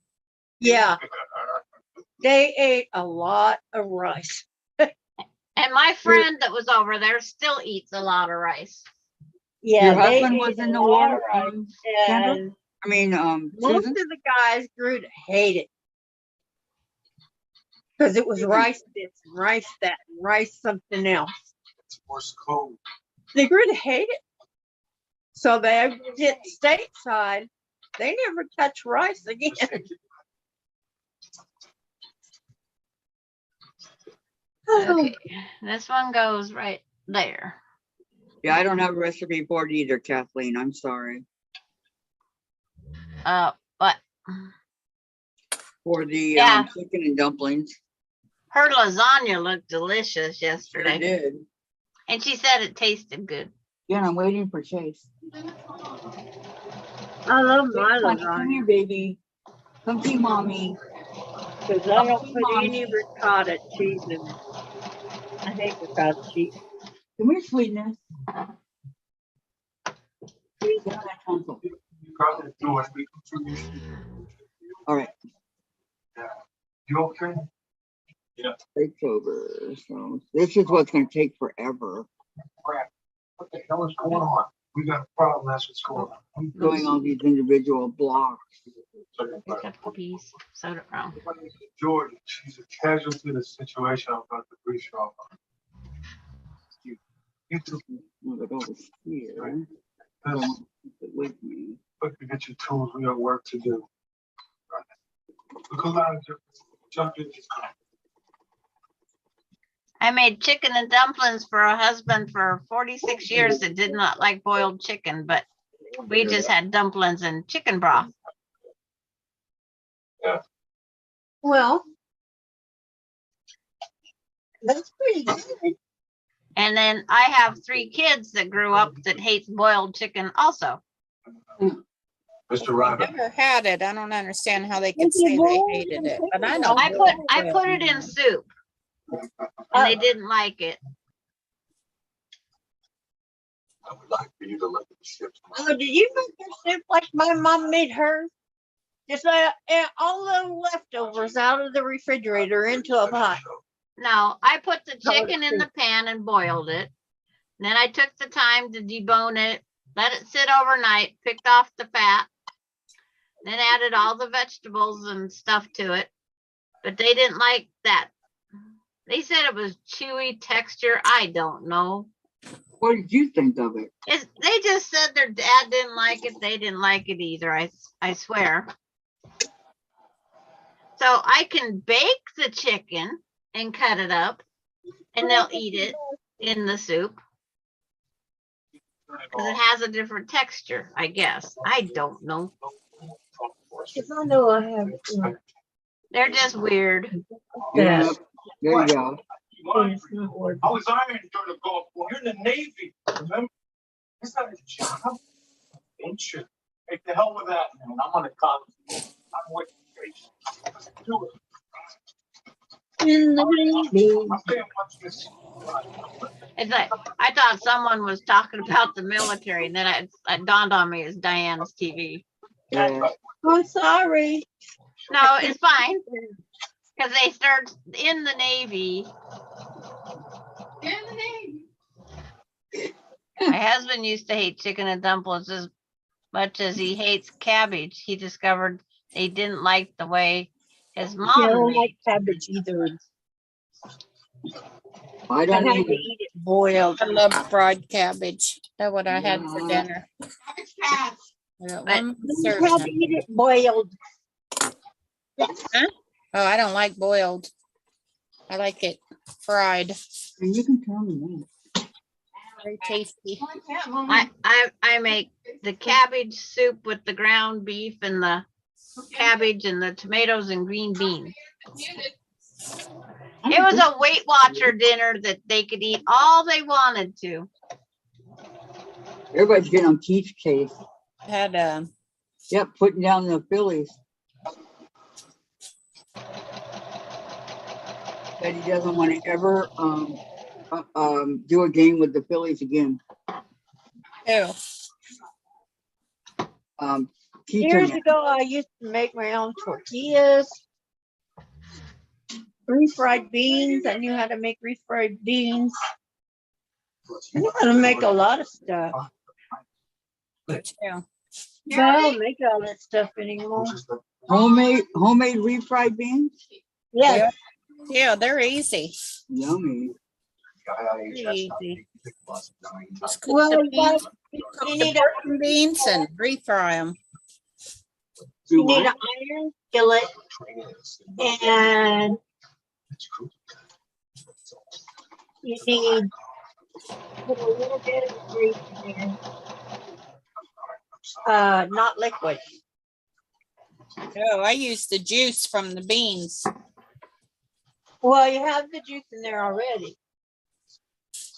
Yeah, they ate a lot of rice. And my friend that was over there still eats a lot of rice. Yeah, Your they husband ate was in a the lot war. of rice, Sandra? and I mean, most Susan. of the guys grew to hate it. Because it was rice this, rice that, rice something else. It's Morse code. They grew to hate it. So they did stateside. They never touched rice again. Okay, this one goes right there. Yeah, I don't have a recipe board either, Kathleen. I'm sorry. But For the Yeah. chicken and dumplings. her lasagna looked delicious Sure yesterday. did. And she said it tasted good. Yeah, I'm waiting for Chase. I love my Come lasagna here, baby. Come see mommy. because I don't put any ricotta cheese in it. I hate ricotta cheese. Come here, sweetness. Get on that console. You got the door. All right, You okay? takes over. So this is what's going to take forever. Crap. What the hell is going on? We got a problem. That's what's going on. Going on these individual blocks. Pick up the piece, sewed it wrong. George, she's a casualty of the situation I'm about to brief you on. You took Move it over here. I this want to keep it with me. quick to get your tools. We got work to do. Look around, jump in this car. I made chicken and dumplings for a husband for 46 years that did not like boiled chicken, but we just had dumplings and chicken broth. Well, that's pretty good. And then I have 3 kids that grew up that hate boiled chicken also. Mr. Robert, Never had it. I don't understand how they could say they hated it, but I know. I put it in soup and they didn't like it. I would like for you to look at the ships. Oh, did you make your soup like my mom made hers? Just all the leftovers out of the refrigerator into a pot. No, I put the chicken in the pan and boiled it. Then I took the time to debone it, let it sit overnight, picked off the fat, then added all the vegetables and stuff to it. But they didn't like that. They said it was chewy texture. I don't know. What did you think of it? They just said their dad didn't like it. They didn't like it either. I swear. So I can bake the chicken and cut it up and they'll eat it in the soup. Because it has a different texture, I guess. I don't know. If I know I have one. They're just weird. Yeah, there you go. It's not working. I was ironing during the Gulf War. You're in the Navy, remember? It's not a job. Ain't you? Hey, to hell with that, man. I'm on a college. I'm with you. Do it. In the Navy. I'm paying much this. It's like I thought someone was talking about the military, and then it dawned on me it's Diane's TV. Yeah. I'm sorry. No, it's fine because they start in the Navy. My husband used to hate chicken and dumplings as much as he hates cabbage. He discovered he didn't like the way his I mom don't made. like cabbage either. I I don't had to either. eat it boiled. I love fried cabbage. That's what I had for dinner. I got But- one You have serving. to eat it boiled. Oh, I don't like boiled. I like it fried. And you can tell me that. Very tasty. I make the cabbage soup with the ground beef and the cabbage and the tomatoes and green beans. It was a Weight Watcher dinner that they could eat all they wanted to. Everybody's getting on Keith's case. Had Yep, putting down the Phillies. That he doesn't want to ever do a game with the Phillies again. oh, Keith Years and- ago, I used to make my own tortillas, refried beans. I knew how to make refried beans. I knew how to make a lot of stuff. yeah. But I don't make all that stuff anymore. homemade refried beans. Yeah, Yeah, they're easy. Yummy. Easy. Just cook well, the you gotta- beans, cook you the need a, brown beans and refry them. you need an iron skillet and you need put a little bit of grease in there. Not liquid. Oh, I use the juice from the beans. Well, you have the juice in there already.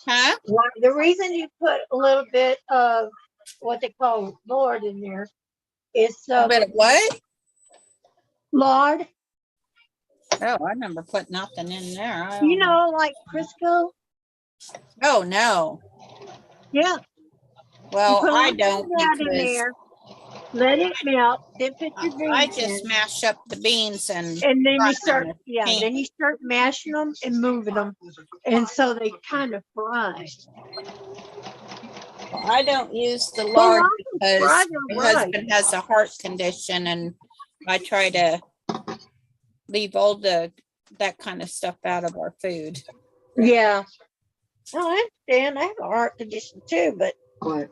Huh? Well, the reason you put a little bit of what they call lard in there is A so bit of what? lard, Oh, I never put nothing in there. I don't you know, like Crisco. Oh, no. Yeah. Well, You put a I little don't bit of that in because there, let it melt, then put your beans I just in, mash up the beans and and then fry you start, them. yeah, then you start mashing them and moving them, and so they kind of fry. I don't use the Well, lard I can because fry my them right. husband has a heart condition and I try to leave all that kind of stuff out of our food. Yeah. Oh, I understand. I have a heart condition too, but What?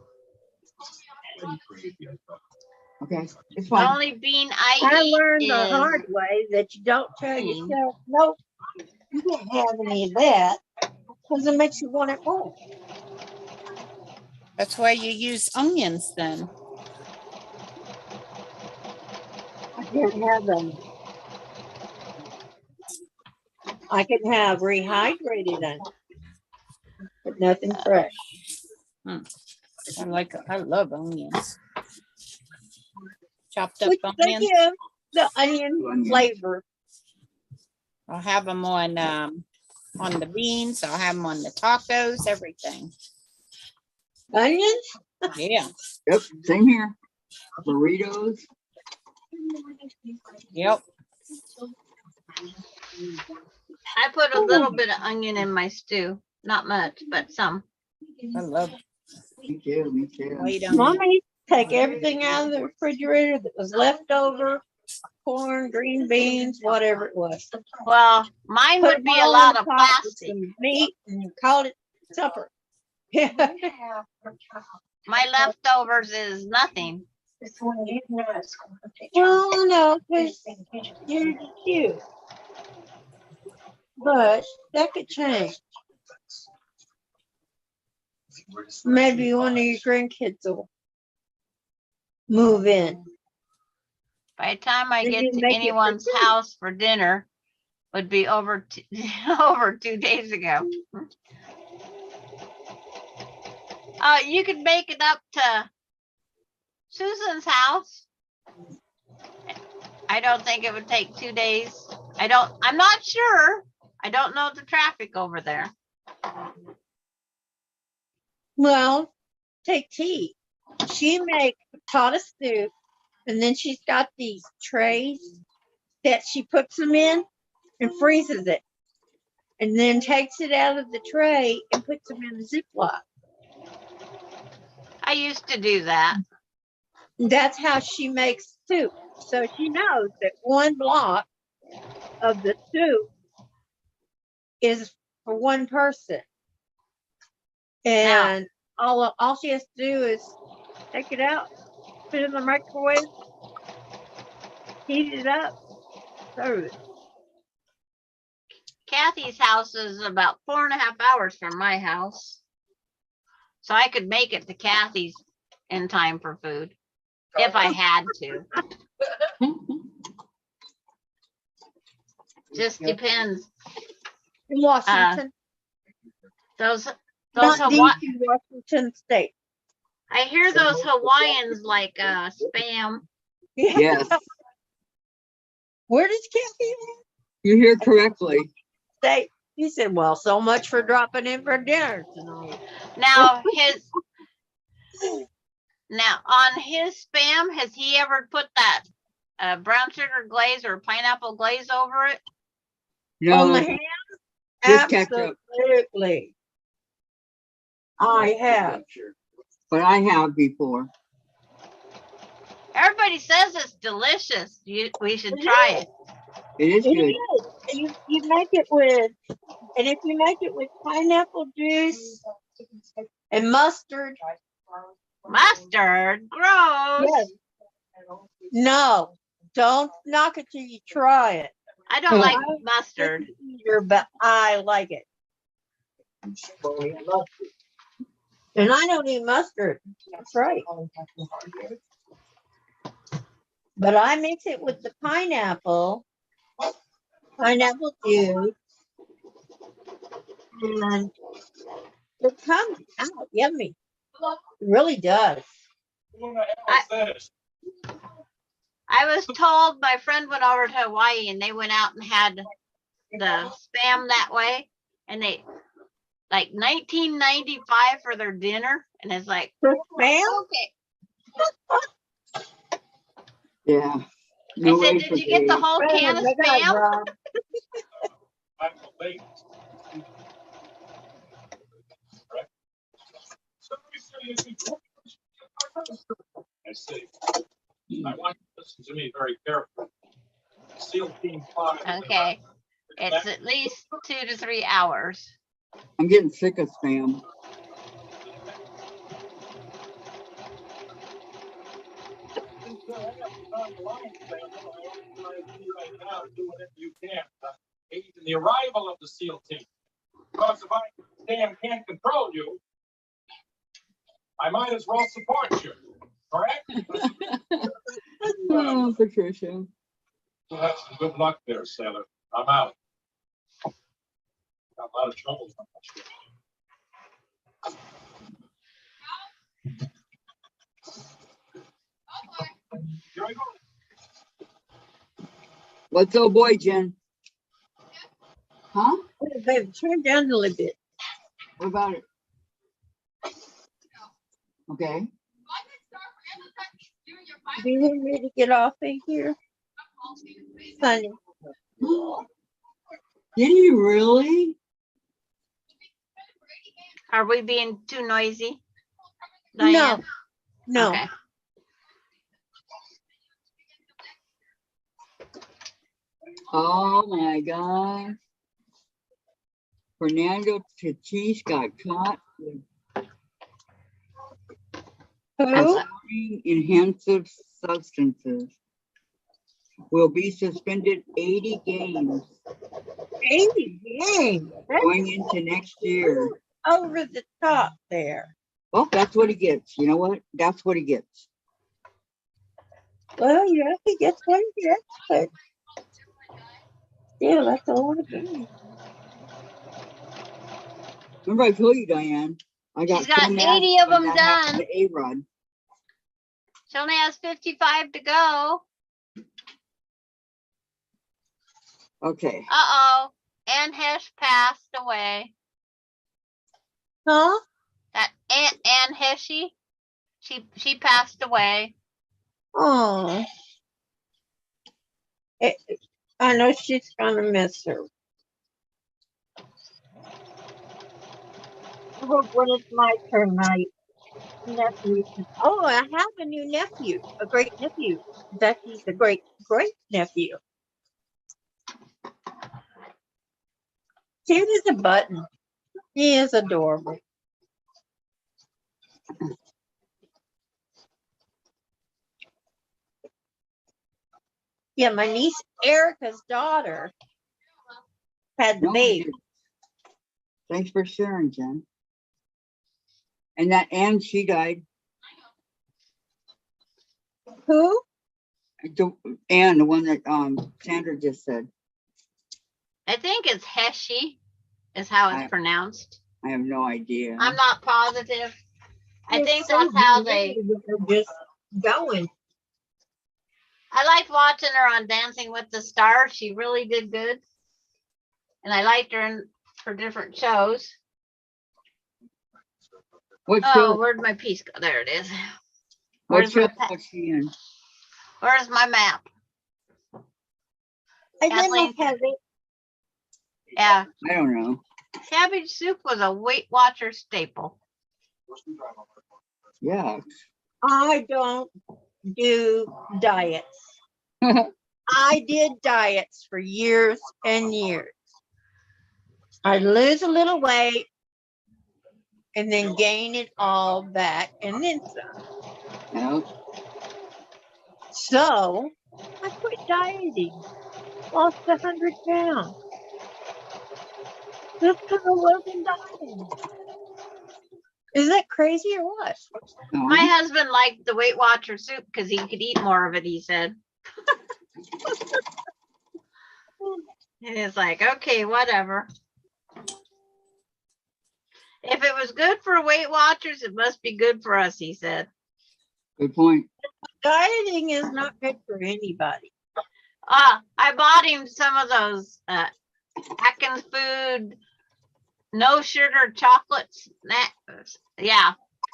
Okay, it's The fine. only bean I I eat learned the is hard way that you don't tell Hmm. yourself, nope, you can't have any of that. Because it makes you want it more. That's why you use onions then. I can't have them. I can have rehydrated onions, but nothing fresh. I love onions. Chopped up Which they onions. give the onion flavor. I'll have them on the beans. I'll have them on the tacos, everything. Onions? Yeah. Yep, same here. Burritos. Yep. I put a little bit of onion in my stew. Not much, but some. I love Me too, me too. white onion. Mommy take everything out of the refrigerator that was left over, corn, green beans, whatever it was. Well, mine Put would them be a all lot in of a pot with plastic. some meat and called it supper. My leftovers is nothing. Well, no, because you're cute. But that could change. Maybe one of your grandkids will move in. By the time I Then get you to make it for anyone's two. house for dinner, would be over over 2 days ago. You could make it up to Susan's house. I don't think it would take 2 days. I'm not sure. I don't know the traffic over there. Well, take tea. She makes a pot of soup, and then she's got these trays that she puts them in and freezes it, and then takes it out of the tray and puts them in a Ziploc. I used to do that. That's how she makes soup. So she knows that one block of the soup is for one person. And all she has to do is take it out, put it in the microwave, heat it up, serve it. Kathy's house is about 4.5 hours from my house. So I could make it to Kathy's in time for food if I had to. Just depends. In Washington. Those Not Hawaii, DC, Washington State. I hear those Hawaiians like spam. Yes, Where does Kathy live? you hear correctly. State. He said, well, so much for dropping in for dinner tonight. Now on his spam, has he ever put that brown sugar glaze or pineapple glaze over it? On the No, ham? just ketchup. Absolutely. I have. But I have before. Everybody says it's delicious. We should try it. It is It good. is. You make it with, and if you make it with pineapple juice and mustard. Mustard, gross. Yes. No, don't knock it till you try it. I don't like mustard. Either, but I like it. And I don't eat mustard. That's right. But I mix it with the pineapple juice, and it comes out yummy. It really does. I was told my friend went over to Hawaii and they went out and had the spam that way, and they like $19.95 for their dinner, and it's like Spam? okay. Yeah. I said, did you get the whole can of spam? I see. I want you to listen to me very carefully. SEAL Team 5. Okay, it's at least 2 to 3 hours. I'm getting sick of spam. Do whatever you can to hasten the arrival of the SEAL team. Because if I Damn can't control you. I might as well support you, correct? Oh, Patricia. Well, have some good luck there, sailor. I'm out. Got a lot of trouble. Here I go. What's old boy, Jen? Huh? Baby, turn down a little bit. What about it? Okay. Do you want me to get off in here? Honey. Did you really? Are we being too noisy? No, Diane? no. Okay. Oh my gosh. Fernando Tatis got caught with Who? consuming enhanced substances. Will be suspended 80 games 80 games. going into next year. Over the top there. Well, that's what he gets. You know what? That's what he gets. Well, yeah, he gets what he gets, but still, that's a lot of games. Remember I told you, Diane, I got She's got so mad 80 of when them that happened done. to A-Rod. She only has 55 to go. Okay. Uh-oh. Ann Hesh passed away. Huh? That Ann Heshy, she passed away. Oh. I know she's gonna miss her. When it's my turn, my nephew. Oh, I have a new nephew, a great nephew. Becky's a great nephew. Cute as a button. He is adorable. Yeah, my niece Erica's daughter had the No, baby. thanks for sharing, Jen. And that Ann, she died. Who? Ann, the one that Sandra just said. I think it's Heshy is how it's pronounced. I have no idea. I'm not positive. I It's think so that's how weird they. that they're just going. I liked watching her on Dancing with the Stars. She really did good. And I liked her in for different shows. What Oh, show? where'd my piece go? There it is. What Where's show my was she in? Where's my map? I didn't Kathleen? have it. Yeah, I don't know. cabbage soup was a Weight Watcher staple. Yeah. I don't do diets. I did diets for years and years. I lose a little weight and then gain it all back and then some. Yeah. So I quit dieting, lost 100 pounds. Just because I wasn't dieting. Is that crazy or what? No. My husband liked the Weight Watcher soup because he could eat more of it, he said. And it's like, okay, whatever. If it was good for Weight Watchers, it must be good for us, he said. Good point. Dieting is not good for anybody. I bought him some of those Atkins food, no sugar chocolate snacks. Yeah.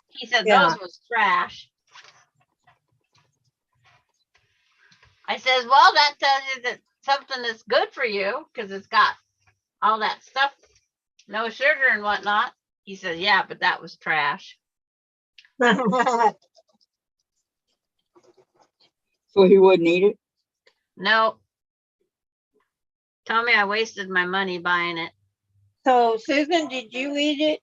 He said Yeah. those was trash. I says, well, that tells you that something that's good for you because it's got all that stuff, no sugar and whatnot. He says, yeah, but that was trash. So he wouldn't eat it? No. Tell me I wasted my money buying it. So, Susan, did you eat it?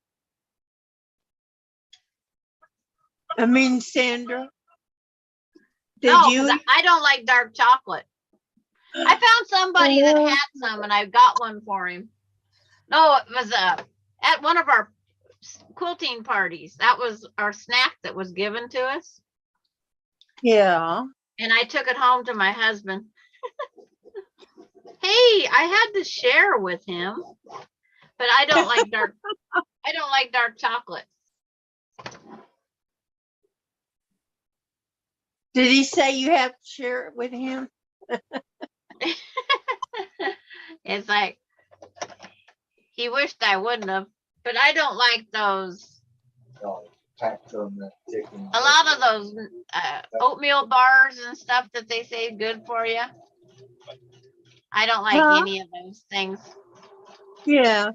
I mean, Sandra. Did No, you? 'cause I don't like dark chocolate. I found somebody that had some and I got one for him. No, it was at one of our quilting parties. That was our snack that was given to us. Yeah. And I took it home to my husband. Hey, I had to share with him, but I don't like dark chocolate. Did he say you have to share it with him? It's like he wished I wouldn't have, but I don't like those. A lot of those oatmeal bars and stuff that they say good for you. I don't like Huh? any of those things. Yeah.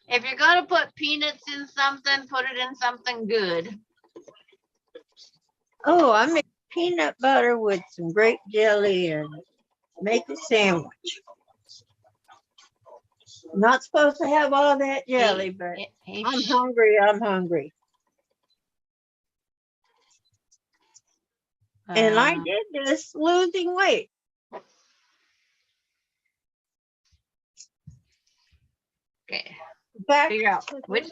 If you're gonna put peanuts in something, put it in something good. Oh, I make peanut butter with some grape jelly and make a sandwich. Not supposed to have all that jelly, but I'm hungry. I'm hungry. And I did this losing weight. Okay. Back Figure out which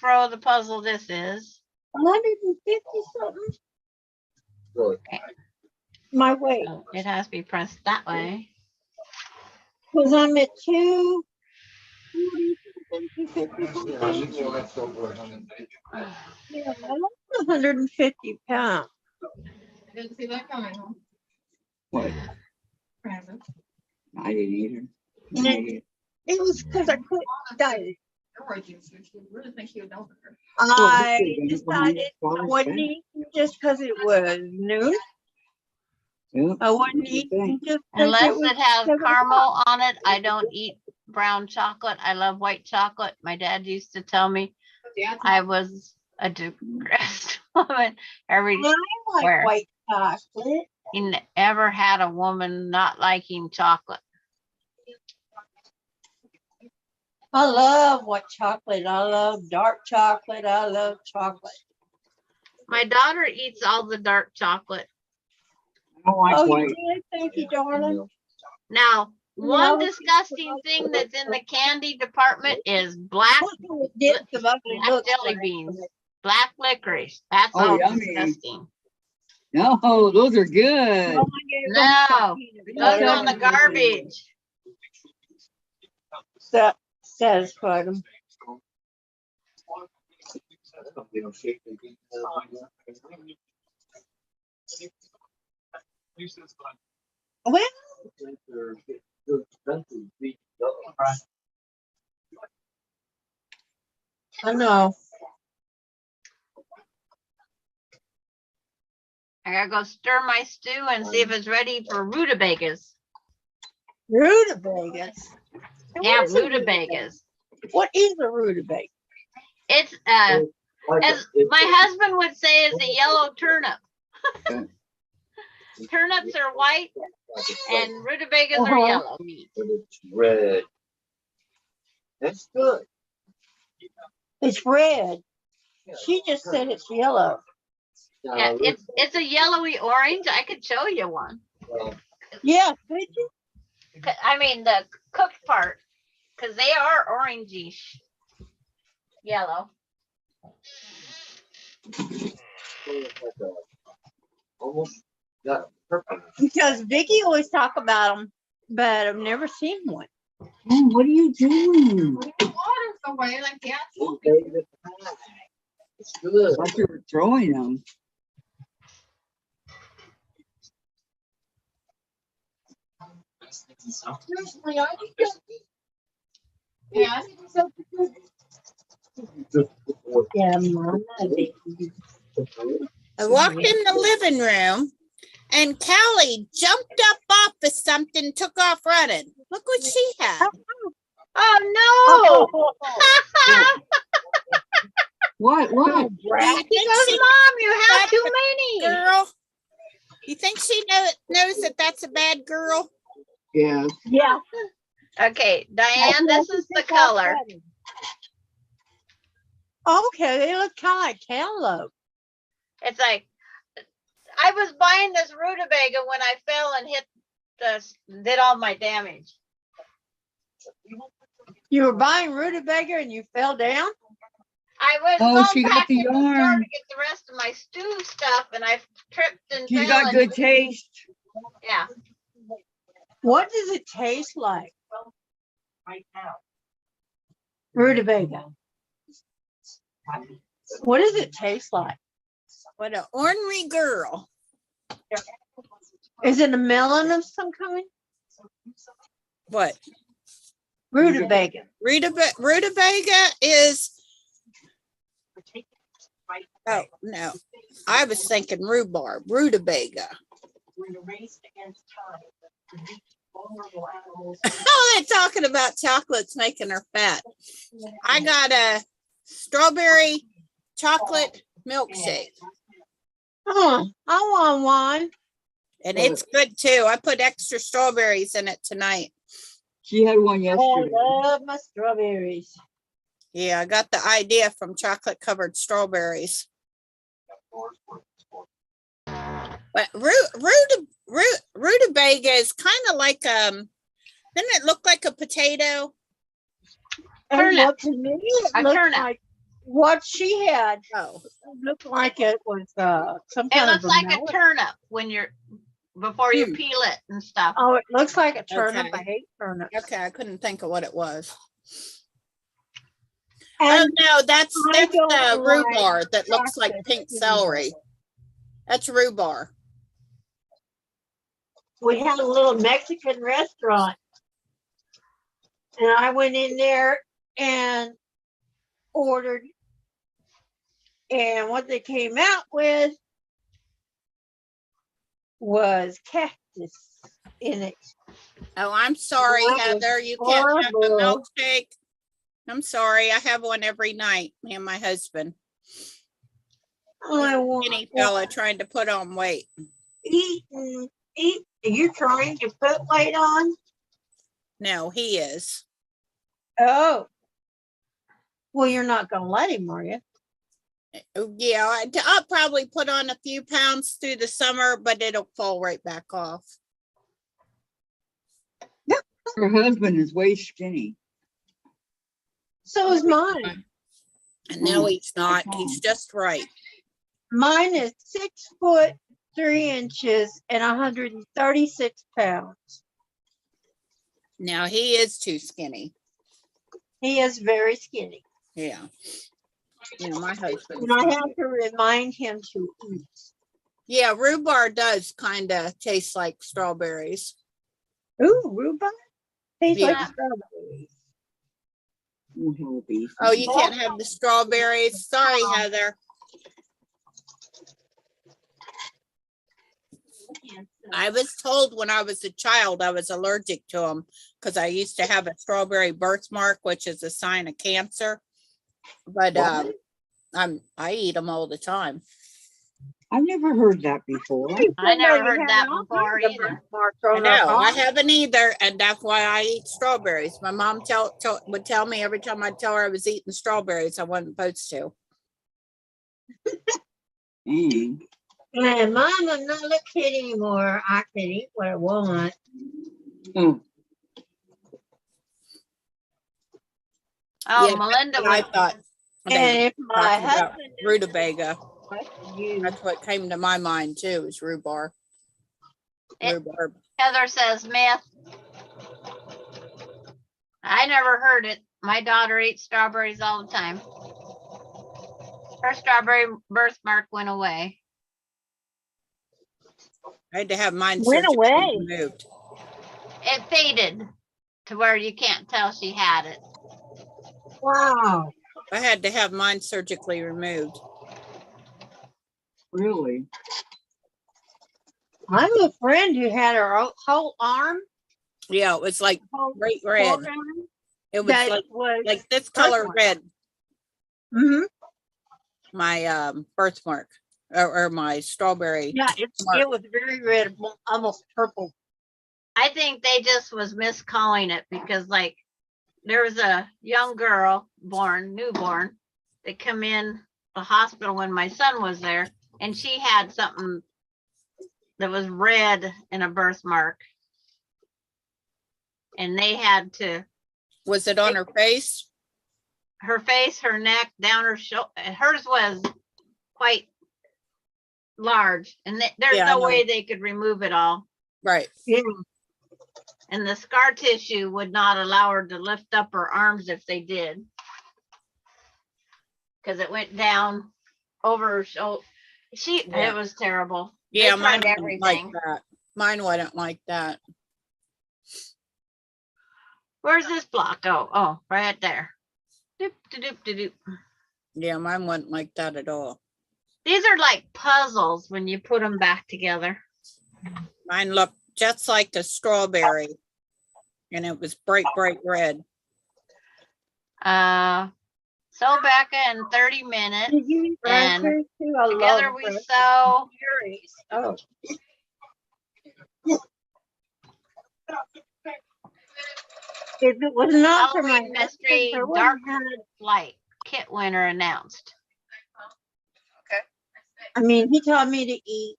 row of the puzzle this is. 150 something. Okay. My weight. Oh, it has to be pressed that way. Because I'm at 2. Yeah, I'm 150 pounds. Didn't see that coming. Huh? What? Present. I didn't either. And it was because I quit dieting. Don't worry, you really think you would know her. I decided I wasn't eating just because it was noon. Yep. I wasn't eating just because Unless was it has 7 o'clock. caramel on it, I don't eat brown chocolate. I love white chocolate. My dad used to tell me I was a depressed woman I like everywhere. white chocolate. He never had a woman not liking chocolate. I love white chocolate. I love dark chocolate. I love chocolate. My daughter eats all the dark chocolate. I don't like Oh, white. you did? Thank you, darling. Now, one No, disgusting thing that's in the candy department is black jelly beans, black licorice. That's Oh, all yummy. disgusting. No, those are good. No, those are on the garbage. That satisfied them. Well, I know. I gotta go stir my stew and see if it's ready for rutabagas. Rutabagas. Yeah, rutabagas. What is a rutabaga? It's as my husband would say, is a yellow turnip. Turnips are white and rutabagas are yellow meat. It's red. That's good. It's red. She just said it's yellow. Yeah, it's a yellowy orange. I could show you one. Yeah, could you? I mean the cooked part, because they are orangish yellow. Almost got purple. Because Vicky always talk about them, but I've never seen one. Oh, what are you doing? Water's away like that. It's good. I thought you were throwing them. Yeah, I think so. Yeah, Mama. I walked in the living room and Callie jumped up off of something, took off running. Look what she had. Oh no! What? Do you think Because she, Mom, you have too many. girl? You think she knows that that's a bad girl? Yeah. Yeah. Okay, Diane, this is the color. Okay, they look kind of like cantaloupe. It's like I was buying this rutabaga when I fell and hit did all my damage. You were buying rutabaga and you fell down? I was Oh, she going got back the in the store yarn. to get the rest of my stew stuff and I tripped and She's fell. got And, good taste. yeah. What does it taste like? Rutabaga. What does it taste like? What an ornery girl. Is it a melon of some kind? What? Rutabaga. Rutabaga is, oh, no. I was thinking rhubarb, rutabaga. Oh, they're talking about chocolates making her fat. I got a strawberry chocolate milkshake, Oh, I want one. and it's good too. I put extra strawberries in it tonight. She had one I yesterday. love my strawberries. Yeah, I got the idea from chocolate covered strawberries. But rutabaga is kind of like, doesn't it look like a potato? And Turnip. what to me, it A looked turnip. like what she had. Oh, Looked like it was some It kind looks of like a melon. turnip when before you Hmm. peel it and stuff. Oh, it looks like a turnip. Okay. I hate turnips. okay. I couldn't think of what it was. And Oh no, that's I don't the like rhubarb that looks like chocolate pink either. celery. That's rhubarb. we had a little Mexican restaurant. And I went in there and ordered. And what they came out with was cactus in it. Oh, I'm sorry, That was Heather. You can't have a horrible. milkshake. I'm sorry. I have one every night. Me and my husband. I want Skinny fella trying to put on weight. eat. You're trying to put weight on? No, he is. Oh. Well, you're not going to let him, are you? Oh, yeah, I'll probably put on a few pounds through the summer, but it'll fall right back off. Her husband is way skinny. So is mine. And no, he's not. He's just right. Mine is 6'3" and 136 pounds. Now he is too skinny. He is very skinny. Yeah. You know, my husband. And I have to remind him to eat. Yeah, rhubarb does kind of taste like strawberries. Ooh, rhubarb? Tastes like Yeah. strawberries. Oh, you can't have the strawberries. Sorry, Heather. I was told when I was a child I was allergic to them because I used to have a strawberry birthmark, which is a sign of cancer. But I eat them all the time. I've never heard that before. I never Somebody heard had that all before kinds of either. birthmarks I on their know, I arms. haven't either, and that's why I eat strawberries. My mom would tell me every time I tell her I was eating strawberries, I wasn't supposed to. Mm. And Mom, I'm not a kid anymore. I can eat what I want. Mm. Oh, Yeah, Melinda I was, thought they And if were my talking about husband rutabaga. you, That's what came to my mind too, is rhubarb. Rhubarb. Heather says myth. I never heard it. My daughter ate strawberries all the time. Her strawberry birthmark went away. I had to have mine Went surgically away. removed. It faded to where you can't tell she had it. wow. I had to have mine surgically removed. Really? I have a friend who had her whole arm. Yeah, it was like whole bright red. forearm It was that was like this color birthmark. red. Mhm. My birthmark or my strawberry. Yeah, it was very red, almost purple. I think they just was miscalling it because like there was a young girl newborn, that come in the hospital when my son was there, and she had something that was red in a birthmark. And they had to Was it on her face? Her face, her neck, down her shoulder. Hers was quite large, and there's Yeah, I no know. way they could remove it all. Right. Yeah. And the scar tissue would not allow her to lift up her arms if they did. Because it went down over her shoulder. Yeah. It was terrible. Yeah, They mine tried wasn't like everything. that. Mine wasn't like that. Where's this block? Oh, right there. Doop, doop, doop, doop. Yeah, mine wasn't like that at all. These are like puzzles when you put them back together. Mine looked just like a strawberry, and it was bright red. Sew Becca in 30 minutes. Did you eat And raspberries too? I together love we raspberries. sew. Oh. If it was not for my Halloween mystery, husband, I dark wouldn't have. light. Kit winner announced. I mean, he taught me to eat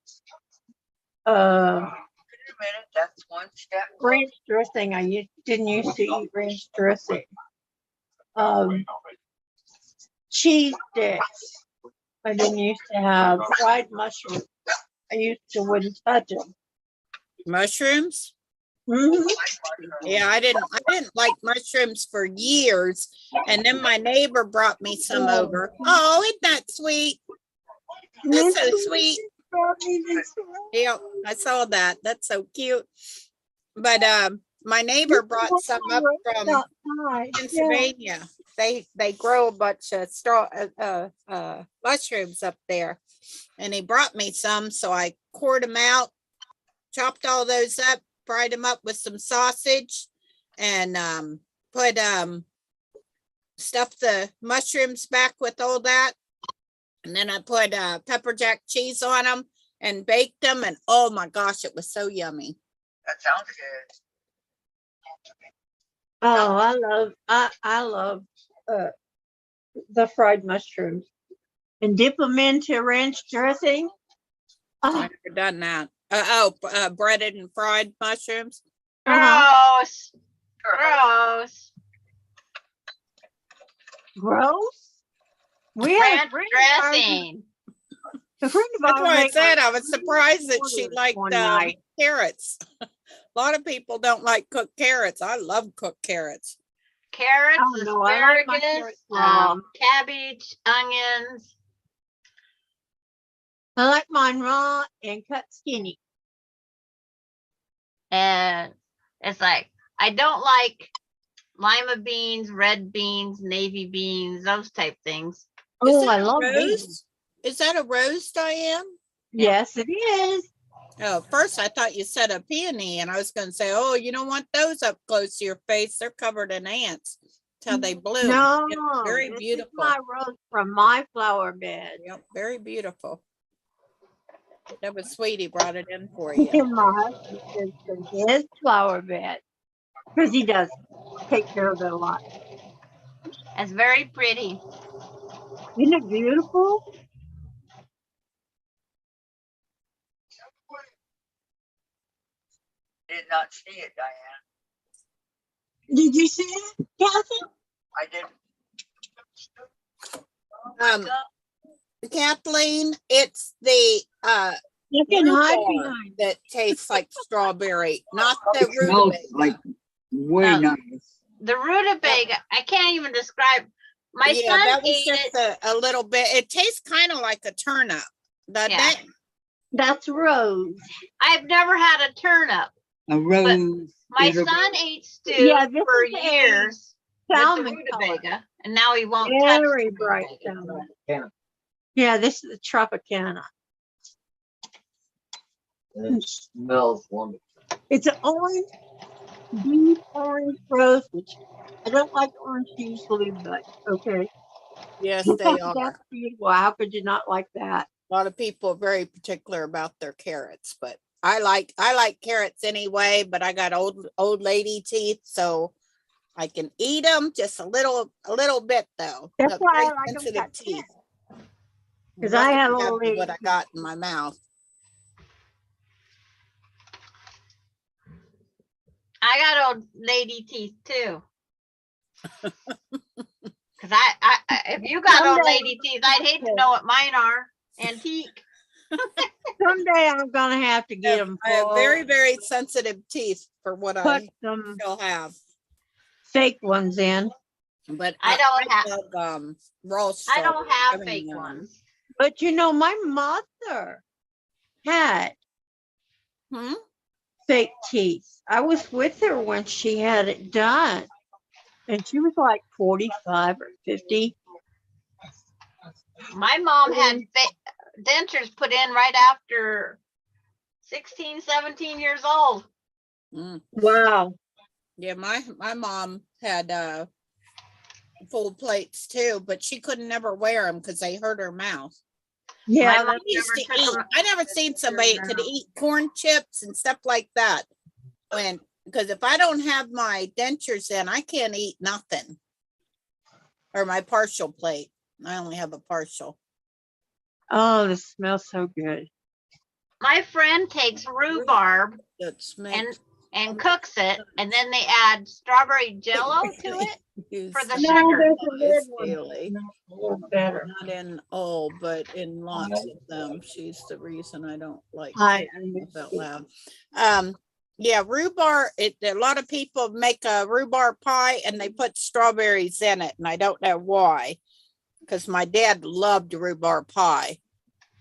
That's one step. ranch dressing. I didn't used to eat ranch dressing. Cheese sticks. I didn't used to have fried mushrooms. I used to wouldn't touch them. Mushrooms? Mhm. Yeah, I didn't like mushrooms for years. And then my neighbor brought me some over. Oh, isn't that sweet? That's so sweet. Yeah, I saw that. That's so cute. But my neighbor brought some up from Pennsylvania. They grow a bunch of mushrooms up there. And he brought me some, so I cored them out, chopped all those up, fried them up with some sausage, and put stuffed the mushrooms back with all that. And then I put pepper jack cheese on them and baked them. And oh my gosh, it was so yummy. That sounds good. Oh, I love the fried mushrooms and dip them into ranch dressing. Oh, I've never done that. Breaded and fried mushrooms. Gross. Gross. gross. We had a Ranch friend of ours- dressing. a friend of That's ours why I made said like I was surprised that she 3 liked one night. carrots. A lot of people don't like cooked carrots. I love cooked carrots. Carrots, Oh, no, I like my asparagus, carrots raw. cabbage, onions. I like mine raw and cut skinny. And it's like, I don't like lima beans, red beans, navy beans, those type things. Is Oh, that I a love rose? these. Is that a rose, Diane? Yes, it is. Oh, first I thought you said a peony, and I was going to say, oh, you don't want those up close to your face. They're covered in ants. That's how they bloom. No, Yep, very this is beautiful. my rose from my flower bed. Yep, very beautiful. That was Sweetie brought it in for you. And my husband says from his flower bed because he does take care of it a lot. It's very pretty. Isn't it beautiful? Did not see it, Diane. Did you see it, Kathy? I didn't. Kathleen, it's the You can hide rhubarb behind. that tastes like strawberry, not the It smells rutabaga. like way No. nice. The rutabaga, I can't even describe. My Yeah, son that was ate just it. a little bit. It tastes kind of like a turnip, doesn't Yeah. it? That's rose. I've never had a turnip. A rose. My is a- son ate stew Yeah, this for is a years with the Salmon color. rutabaga, and now he won't touch Very the bright rutabaga. salmon. Yeah. Yeah, this is the Tropicana. And it smells wonderful. It's an orange, deep orange rose, which I don't like orange usually, but okay. Yes, they are. That's beautiful. How could you not like that? A lot of people are very particular about their carrots, but I like carrots anyway, but I got old lady teeth, so I can eat them just a little bit though. That's Got why I very like 'em sensitive cut thin. teeth. 'Cause I have Lucky to old have lady what I got in my mouth. I got old lady teeth too. Cause if you got old Someday- lady teeth, I'd hate to know what mine are. Antique. Someday I'm gonna have to get them I have very, very sensitive teeth for what put I some still have. fake ones in. But I don't have, love, raw I stuff don't have every fake now and ones. But you know, my mother had Hmm? fake teeth. I was with her when she had it done. And she was like 45 or 50. My mom had dentures put in right after 16, 17 years old. Mm. Wow. Yeah, my mom had full plates too, but she could never wear them because they hurt her mouth. Yeah, My mom Used never to took eat. 'em- I never seen somebody that could eat corn chips and stuff like that. Because if I don't have my dentures in, I can't eat nothing. Or my partial plate. I only have a partial. oh, this smells so good. My friend takes rhubarb That's and cooks it, and then they add strawberry jello to it for the No, sugar. there's a red one. Daily. A little better. Not in all, but in lots of them. She's the reason I don't like I laugh out loud. Yeah, rhubarb. A lot of people make a rhubarb pie and they put strawberries in it, and I don't know why. Because my dad loved rhubarb pie,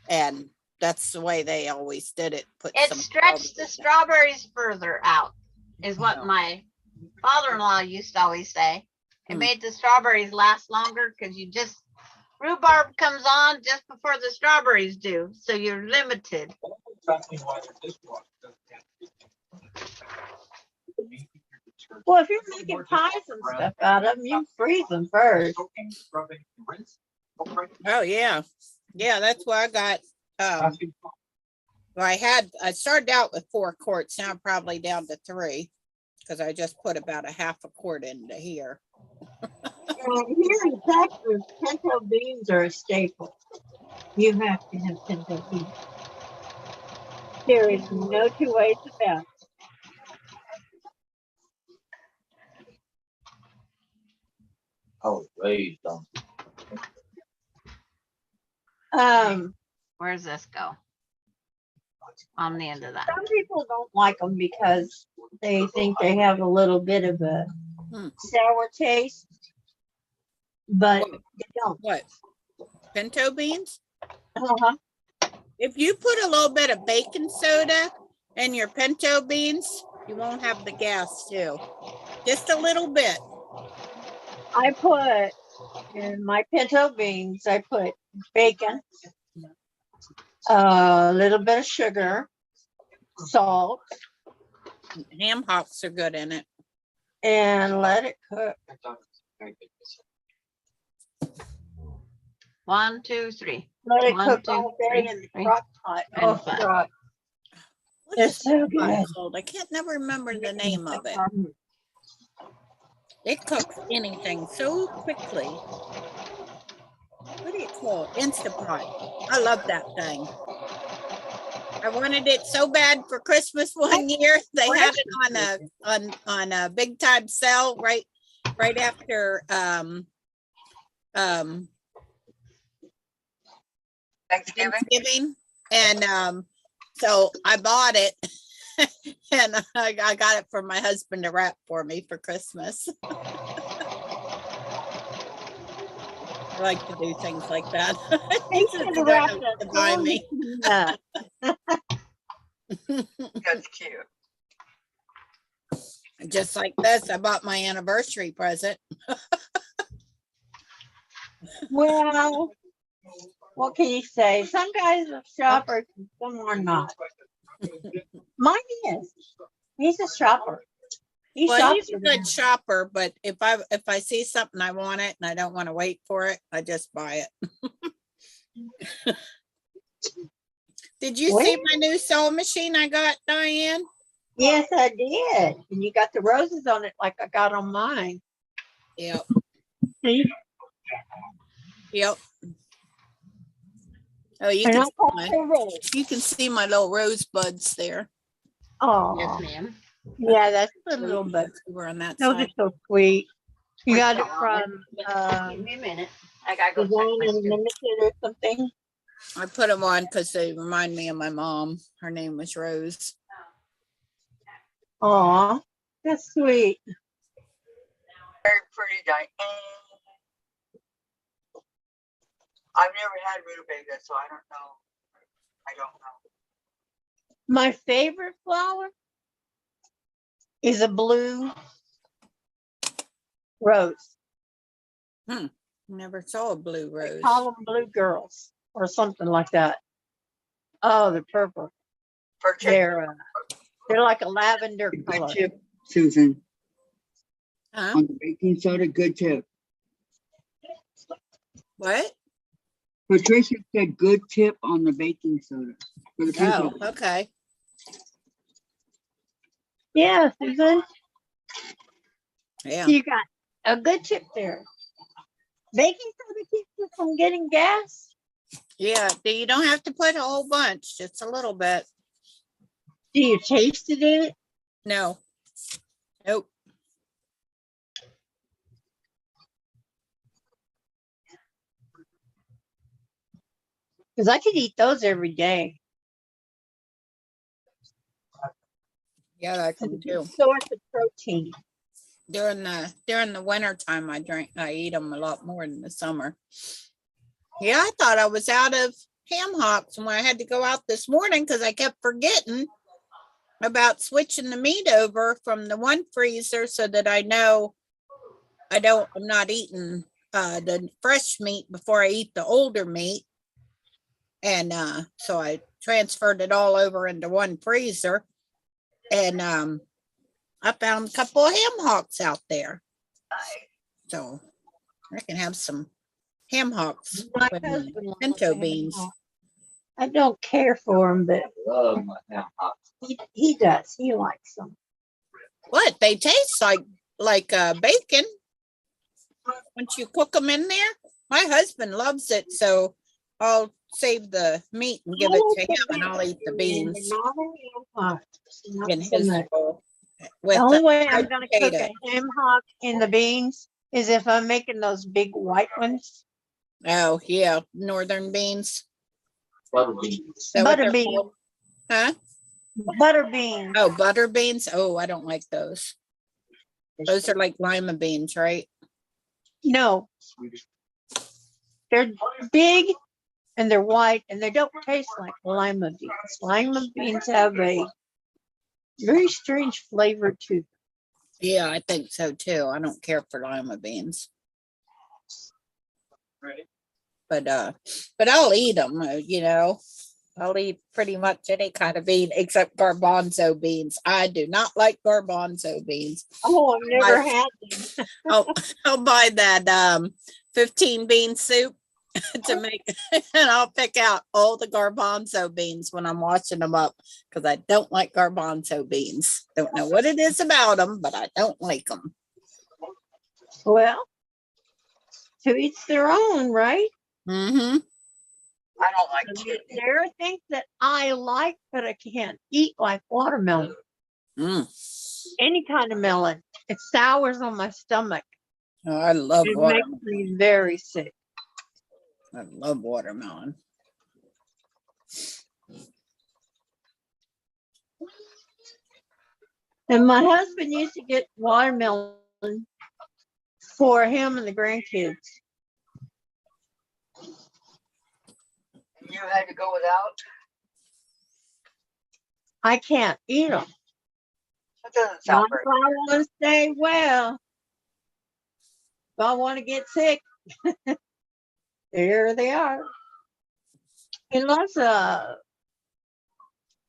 and that's the way they always did it. Put It some stretched the strawberries strawberries further out, is what my father-in-law used to always say. It Hmm. made the strawberries last longer because rhubarb comes on just before the strawberries do, so you're limited. Well, if you're making pies and stuff out of them, you freeze them first. Oh yeah. Yeah, that's why I got well, I started out with 4 quarts, now I'm probably down to 3 because I just put about a half a quart into here. Here in Texas, pinto beans are a staple. You have to have pinto beans. There is no two ways about it. Oh, raised them. Where's this go? On the end of that. Some people don't like them because they think they have a little bit of a sour taste, but they don't. What? Pinto beans? Uh-huh. If you put a little bit of baking soda in your pinto beans, you won't have the gas too. Just a little bit. I put in my pinto beans, I put bacon, a little bit of sugar, salt, Ham hocks are good in it. and let it cook. 1, 2, 3. Let it 1, cook 2, all day 3, in the 3, crock pot. and Oh, 5. God. What It's is so that pot good. called? I can't never remember the name of it. It cooks anything so quickly. What do you call it? Instapot. I love that thing. I wanted it so bad for Christmas one year. They had it on a big time sale right after Thanksgiving. And so I bought it and I got it for my husband to wrap for me for Christmas. I like to do things like that. He says he don't know what to buy me. Yeah. That's cute. Just like this, I bought my anniversary present. Well, what can you say? Some guys are shoppers and some are not. Mine is. He's a shopper. He Well, shops he's a good shopper, but if I see something I want it and I don't want to wait for it, I just buy it. Did you see my new sewing machine I got, Diane? Yes, I did. And you got the roses on it like I got on mine. Yep. See? Yep. Oh, you And can I see call my, her Rose. you can see my little rosebuds there. Oh, Yes, ma'am. yeah, that's a little bit. Over on that Those are side. so sweet. You got it from, Give me a minute. I gotta go check Design my script. Unlimited or something? I put them on because they remind me of my mom. Her name was Rose. Aw, that's sweet. Very pretty, Dianne. I've never had rutabaga, so I don't know. I don't know. My favorite flower is a blue rose. Never saw a blue They rose. call them blue girls or something like that. Oh, they're purple. For They're like a lavender good color. tip, Susan. Huh? On the baking soda, good tip. What? Patricia said good tip on the baking soda. For the Oh, people. okay. Yeah, Susan, Yeah. you got a good tip there. Baking soda keeps you from getting gas. Yeah. You don't have to put a whole bunch, just a little bit. Do you taste it in it? No. Nope. Because I could eat those every day. Yeah, I can too. Source of protein. During the winter time, I eat them a lot more than the summer. Yeah, I thought I was out of ham hocks when I had to go out this morning because I kept forgetting about switching the meat over from the one freezer so that I know I'm not eating the fresh meat before I eat the older meat. And so I transferred it all over into one freezer. And I found a couple of ham hocks out there. So I can have some ham hocks My with husband loves pinto ham beans. hocks. I don't care for them, but Love my ham hocks. he does. He likes them. What? They taste like bacon once you cook them in there. My husband loves it, so I'll save the meat and give it to him, and I'll eat the beans Not a ham hock. Not in so his much. bowl The with only way fried I'm gonna cook potato. a ham hock in the beans is if I'm making those big white ones. Oh yeah, northern beans. Butter beans. Is that what Butter they're beans. called? Huh? Butter beans. Oh, butter beans. Oh, I don't like those. Those are like lima beans, right? No, they're big and they're white and they don't taste like lima beans. Lima beans have a very strange flavor to them. Yeah, I think so too. I don't care for lima beans. Right. But I'll eat them, I'll eat pretty much any kind of bean except garbanzo beans. I do not like garbanzo beans. Oh, I've never had them. I'll buy that 15 bean soup to make, and I'll pick out all the garbanzo beans when I'm washing them up because I don't like garbanzo beans. Don't know what it is about them, but I don't like them. Well, to each their own, right? Mm-hmm. I don't like kidney. There are things that I like, but I can't eat, like watermelon. Mm. Any kind of melon. It sours on my stomach. Oh, I love It watermelon. makes me very sick. I love watermelon. And my husband used to get watermelon for him and the grandkids. You had to go without? I can't eat them. That doesn't Not sound if very I want to stay well. If I want to get sick, there they are. He loves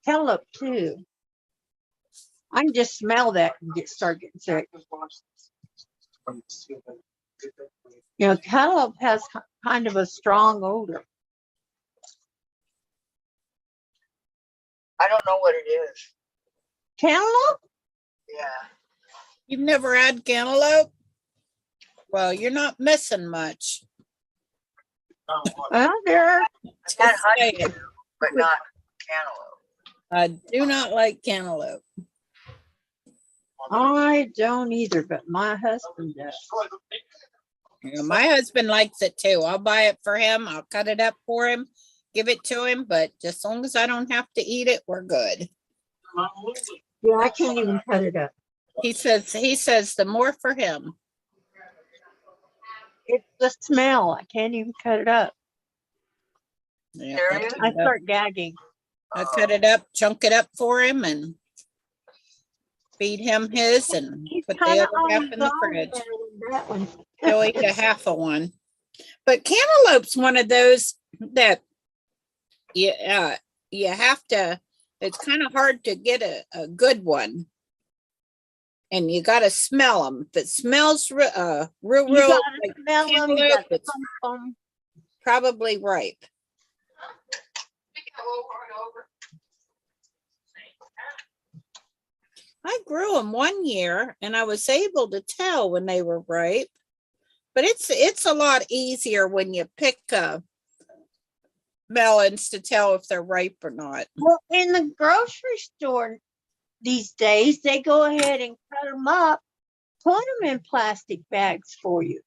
cantaloupe too. I can just smell that and start getting sick. Cantaloupe has kind of a strong odor. I don't know what it is. Cantaloupe? Yeah. You've never had cantaloupe? Well, you're not missing much. Well, there. I had honey, saying. but not cantaloupe. I do not like cantaloupe. I don't either, but my husband does. Yeah, my husband likes it too. I'll buy it for him. I'll cut it up for him, give it to him, but just as long as I don't have to eat it, we're good. Yeah, I can't even cut it up. He says the more for him. It's the smell. I can't even cut it up. Yeah, I start gagging. I cut it up, chunk it up for him and feed him his and He's put the kinda other on half his in the own fridge. better than that one. He'll eat a half of one. But cantaloupe's one of those that you have to, it's kind of hard to get a good one. And you got to smell them. If it smells real You gotta like smell them. You cantaloupe, gotta it's pump them. probably ripe. I grew them one year and I was able to tell when they were ripe, but it's a lot easier when you pick melons to tell if they're ripe or not. Well, in the grocery store these days, they go ahead and cut them up, put them in plastic bags for you.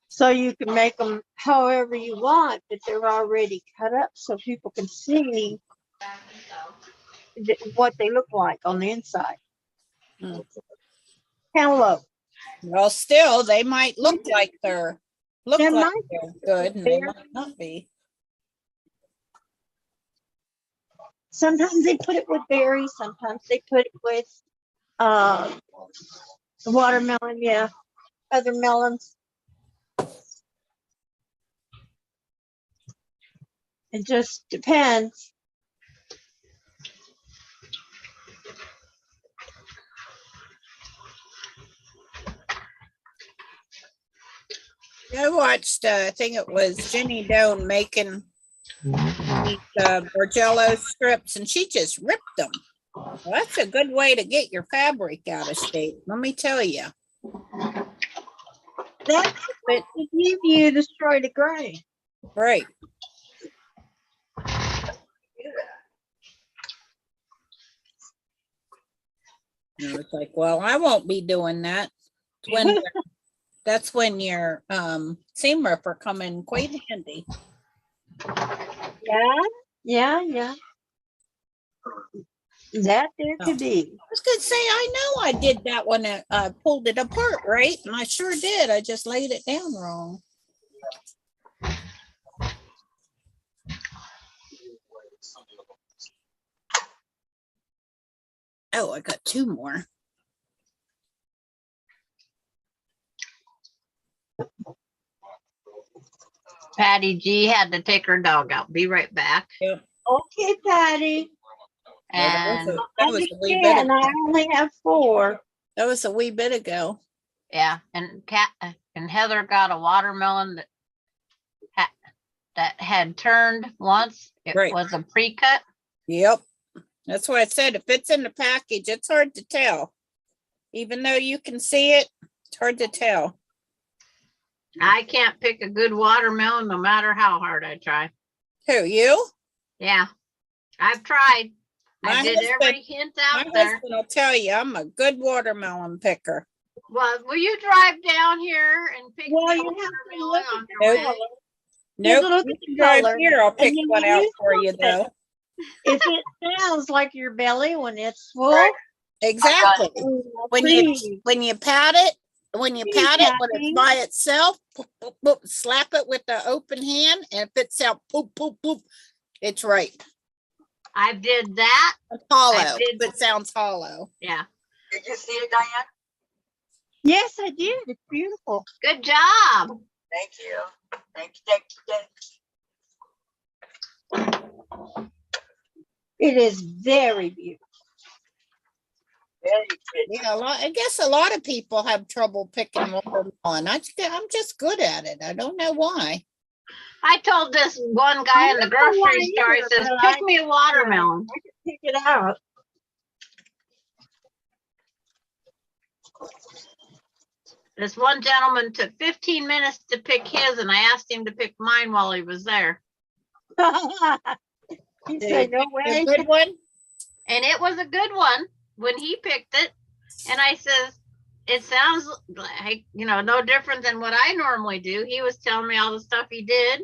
So you can make them however you want, but they're already cut up so people can see what they look like on the inside. Hmm. Cantaloupe. Well, still, they might look like they're good, and they They're- might not be. Sometimes they put it with berries, sometimes they put it with watermelon, yeah, other melons. It just depends. I watched, I think it was Jenny Doan making these Borgello strips, and she just ripped them. Well, that's a good way to get your fabric out of shape, let me tell you. That's what to give you destroy the grain. Right. And it's like, well, I won't be doing that. That's when your seam ripper come in quite handy. Yeah. That there could be. I was gonna say, I know I did that when I pulled it apart, right? And I sure did. I just laid it down wrong. Oh, I got two more. Patty G had to take her dog out. Be right back. Okay, Patty. And That was a wee bit Understand, ago. I only have 4. That was a wee bit ago. yeah, and Heather got a watermelon that had turned once. It Right. was a pre-cut. Yep. That's why I said if it's in the package, it's hard to tell. Even though you can see it, it's hard to tell. I can't pick a good watermelon no matter how hard I try. Who, you? Yeah, I've tried. My I did husband- every hint My out there. husband will tell you I'm a good watermelon picker. Well, will you drive down here and pick Well, me a you have to watermelon look on at your the way? color. Nope, look you at the can drive color, here, I'll pick then one you out use for you something. though. If it sounds like your belly when it's full, Exactly. When you pat it, when it's Patty. by itself, boop, boop, boop, slap it with the open hand, and if it's out, poop, poop, poop, it's right. I did that. It's hollow. I did. It sounds hollow. Yeah. Did you see it, Diane? yes, I did. It's beautiful. Good job. Thank you. Thank you. It is very beautiful. Very good. Yeah, I guess a lot of people have trouble picking watermelon. I'm just good at it. I don't know why. I told this one guy in the I don't know why grocery store, he either, says, but pick I- me a watermelon. I can pick it out. This one gentleman took 15 minutes to pick his, and I asked him to pick mine while he was there. He said, no A way. good one. And it was a good one when he picked it. And I says, it sounds like, no different than what I normally do. He was telling me all the stuff he did.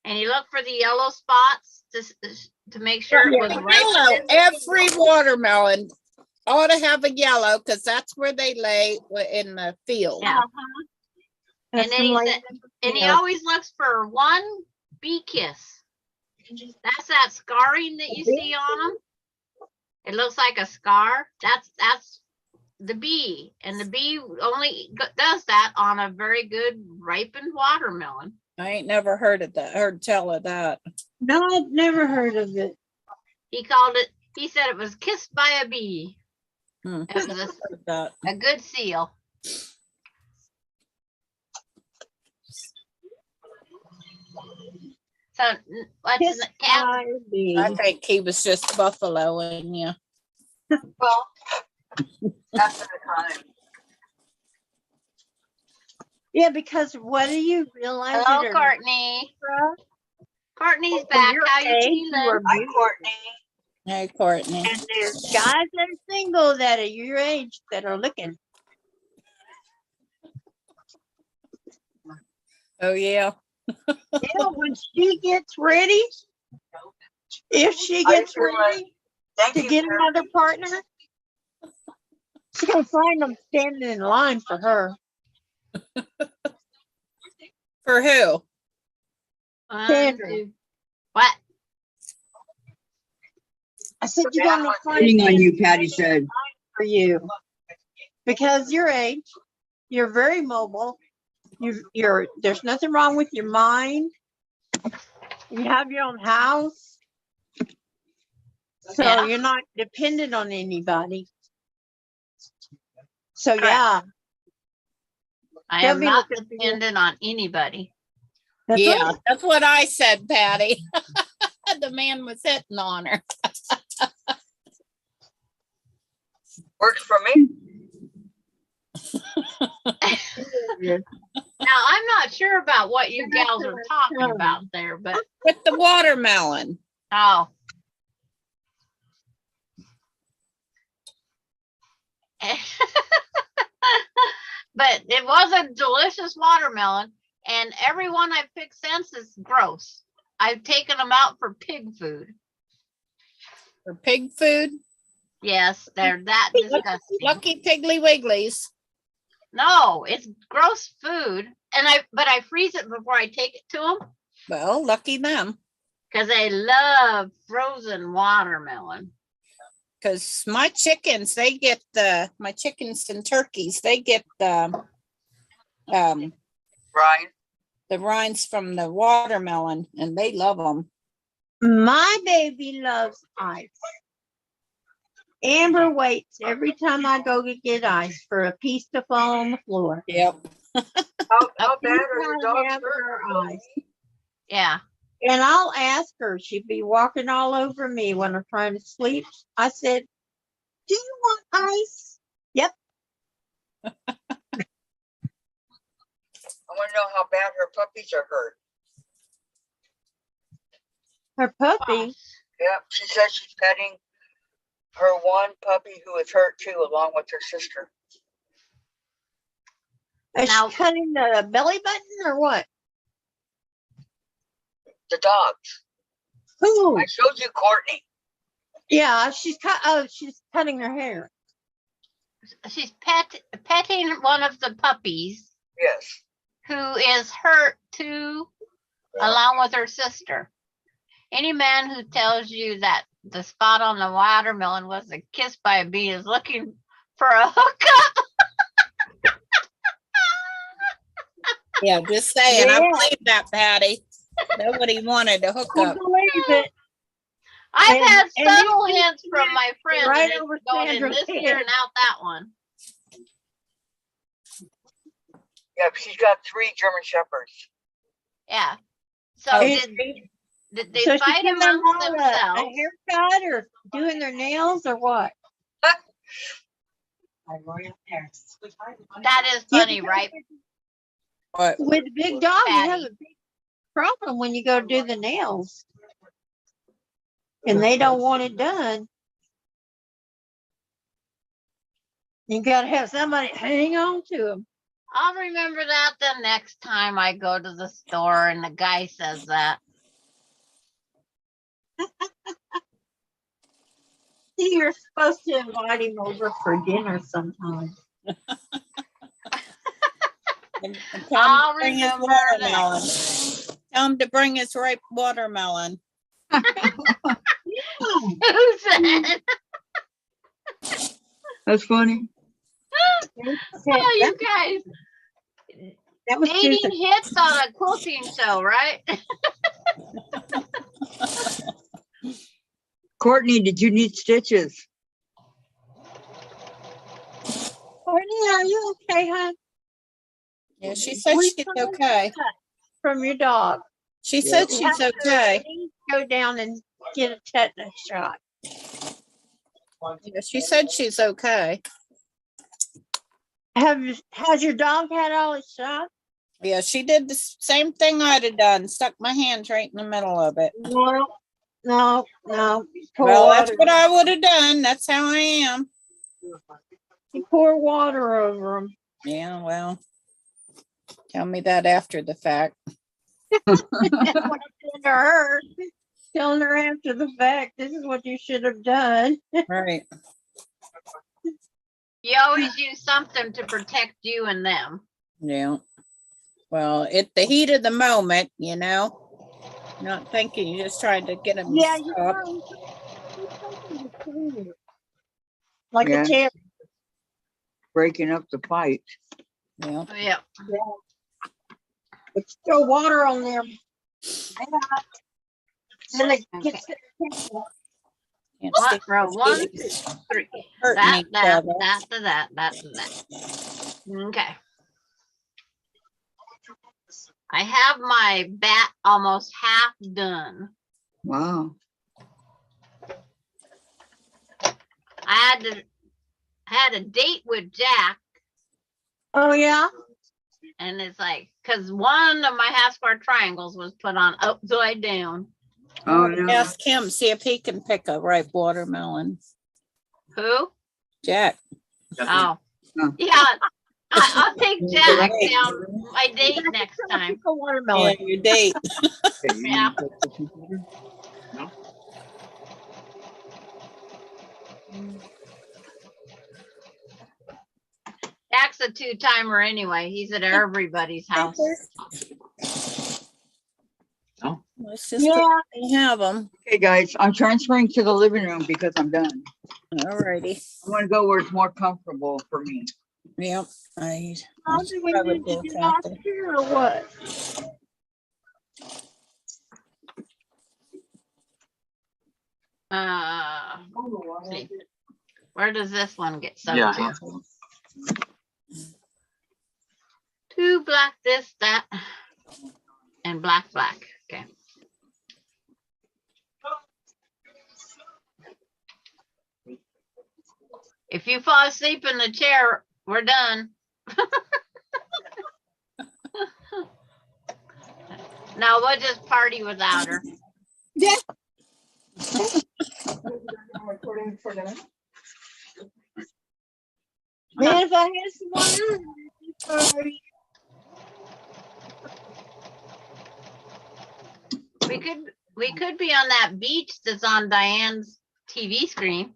And he looked for the yellow spots to make sure it was Yellow, ripe. every watermelon ought to have a yellow because that's where they lay in the field. Yeah. And then he said, and he always looks for one bee kiss. That's that scarring that you see on them. It looks like a scar. That's the bee, and the bee only does that on a very good ripened watermelon. I ain't never heard of that, heard tell of that. No, I've never heard of it. He said it was kissed by a bee. It was a good seal. So what's I think he was just buffaloing you. Well, after the time. Yeah, because whether you realize hello, it or Courtney. not, Courtney's for back. your How you age, feeling? you are Hi, beautiful. Courtney. Hey, Courtney. And there's guys that are single that are your age that are looking. Oh, yeah. Yeah, when she gets ready, if she gets ready to get another partner, she's gonna find them standing in line for her. For who? Sandra. What? I said you're gonna find Waiting on you, Sandra Patty said. for you because your age, you're very mobile. You're there's nothing wrong with your mind. You have your own house, so Yeah. you're not dependent on anybody. So Correct. yeah, I They'll am be not looking for you. dependent on anybody. that's Yeah, right. that's what I said, Patty. The man was hitting on her. Works for me. Now, I'm not sure about what you gals are talking about there, but With the watermelon. oh. But it was a delicious watermelon, and everyone I've picked since is gross. I've taken them out for pig food. For pig food. Yes, they're that disgusting. Lucky Piggly Wigglies. No, it's gross food, and I freeze it before I take it to them Well, lucky them. because they love frozen watermelon. Because my chickens, my chickens and turkeys, they get the Brian. rinds from the watermelon and they love them. My baby loves ice. Amber waits every time I go to get ice for a piece to fall on the floor. Yep. How bad are Anytime your I dogs have hurt? her ice. Yeah. And I'll ask her, she'd be walking all over me when I'm trying to sleep. I said, do you want ice? Yep. I want to know how bad her puppies are hurt. Her puppy. Yep, she says she's petting her one puppy who is hurt too, along with her sister. Is Now- she cutting the belly button or what? The dogs. Who? I showed you Courtney. Yeah, she's cutting her hair. She's petting one of the puppies Yes. who is hurt too, along with her sister. Any man who tells you that the spot on the watermelon was a kiss by a bee is looking for a hookup. Yeah, just saying. I Yeah. believe that, Patty. Nobody wanted to hook I up. believe it. I've And- had and subtle you- hints from my friends, right and it's over going in Sandra's this ear head. and out that one. Yep, she's got 3 German Shepherds. Yeah. So Oh, did they So she fight giving them amongst all a themselves? haircut or doing their nails or what? That is funny, right? What? With the big dog, you have Patty. a big problem when you go do the nails. And they don't want it done. You gotta have somebody hang on to them. I'll remember that the next time I go to the store and the guy says that. See, you're supposed to invite him over for dinner sometime. And tell him I'll to bring his remember that. watermelon. Tell him to bring his ripe watermelon. Who said? That's funny. Oh, you guys. That was Dating Susan. hits on a quilting show, right? Courtney, did you need stitches? Courtney, are you okay, hon? Yeah, she said she's okay. From your dog. She Yeah. said You she's have to okay. Go down and get a tetanus shot. Yeah, she said she's okay. Has your dog had all his shots? Yeah, she did the same thing I'd have done. Stuck my hands right in the middle of it. No. Pour Well, that's water. what I would have done. That's how I am. You pour water over them. Yeah, well, tell me that after the fact. That's what I said to her. Telling her after the fact, this is what you should have done. Right. You always use something to protect you and them. Yeah. Well, at the heat of the moment, you know, not thinking, you just trying to get them. Yeah, you up. know. Like Yeah. a chair. Breaking up the fight. Yeah. Oh, yeah. But throw water on them. Then they Okay. get Can't What stick row? your 1, feet 2, 3. hurting That, each that, other. that. Okay. I have my bat almost half done. Wow. I had a date with Jack, Oh, yeah? and it's like, because one of my half square triangles was put on upside down. Oh, no. Ask him, see if he can pick a ripe watermelon. Who? Jack. Oh, Oh. yeah. I'll take Jack Right. down my date next time. Pick a watermelon. Yeah, your date. Okay, you Yeah. want to put this in here? No? Jack's a two-timer anyway. He's at everybody's house. No? Let's just Yeah. have them. Okay, guys, I'm transferring to the living room because I'm done. All righty. I want to go where it's more comfortable for me. Yep. I How that's do we what I need would to do, get out Kathy. here or what? Let's see. Where does this one get sewed Yeah. to? Two black, this, that, and black. Okay. If you fall asleep in the chair, we're done. No, we'll just party without her. Man, if I had someone else, We could be on that beach that's on Diane's TV screen.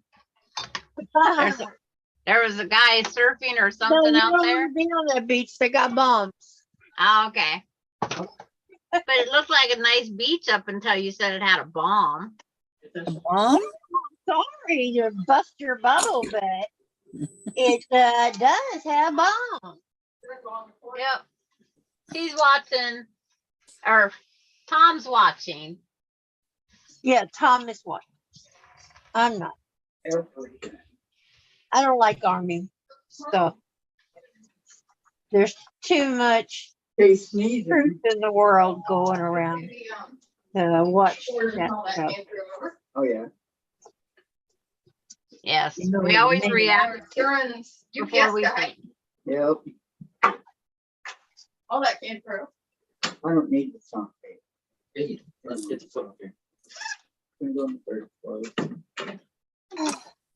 There was a guy surfing or something out there. Be on that beach. They got bombs. Oh, okay. But it looked like a nice beach up until you said it had a bomb. A bomb? Sorry to bust your bubble, but it does have bombs. Yep. He's watching, or Tom's watching. Yeah, Tom is watching. I'm not. I don't like army stuff. There's too much Hey, sneezing. truth in the world going around to watch that stuff. Oh, yeah. Yes, You know, we always maybe- react Insurance, before we UPS guy. think. Yep. All that came through. I don't need the song. Hey, let's get the foot up here. Can go on the third floor.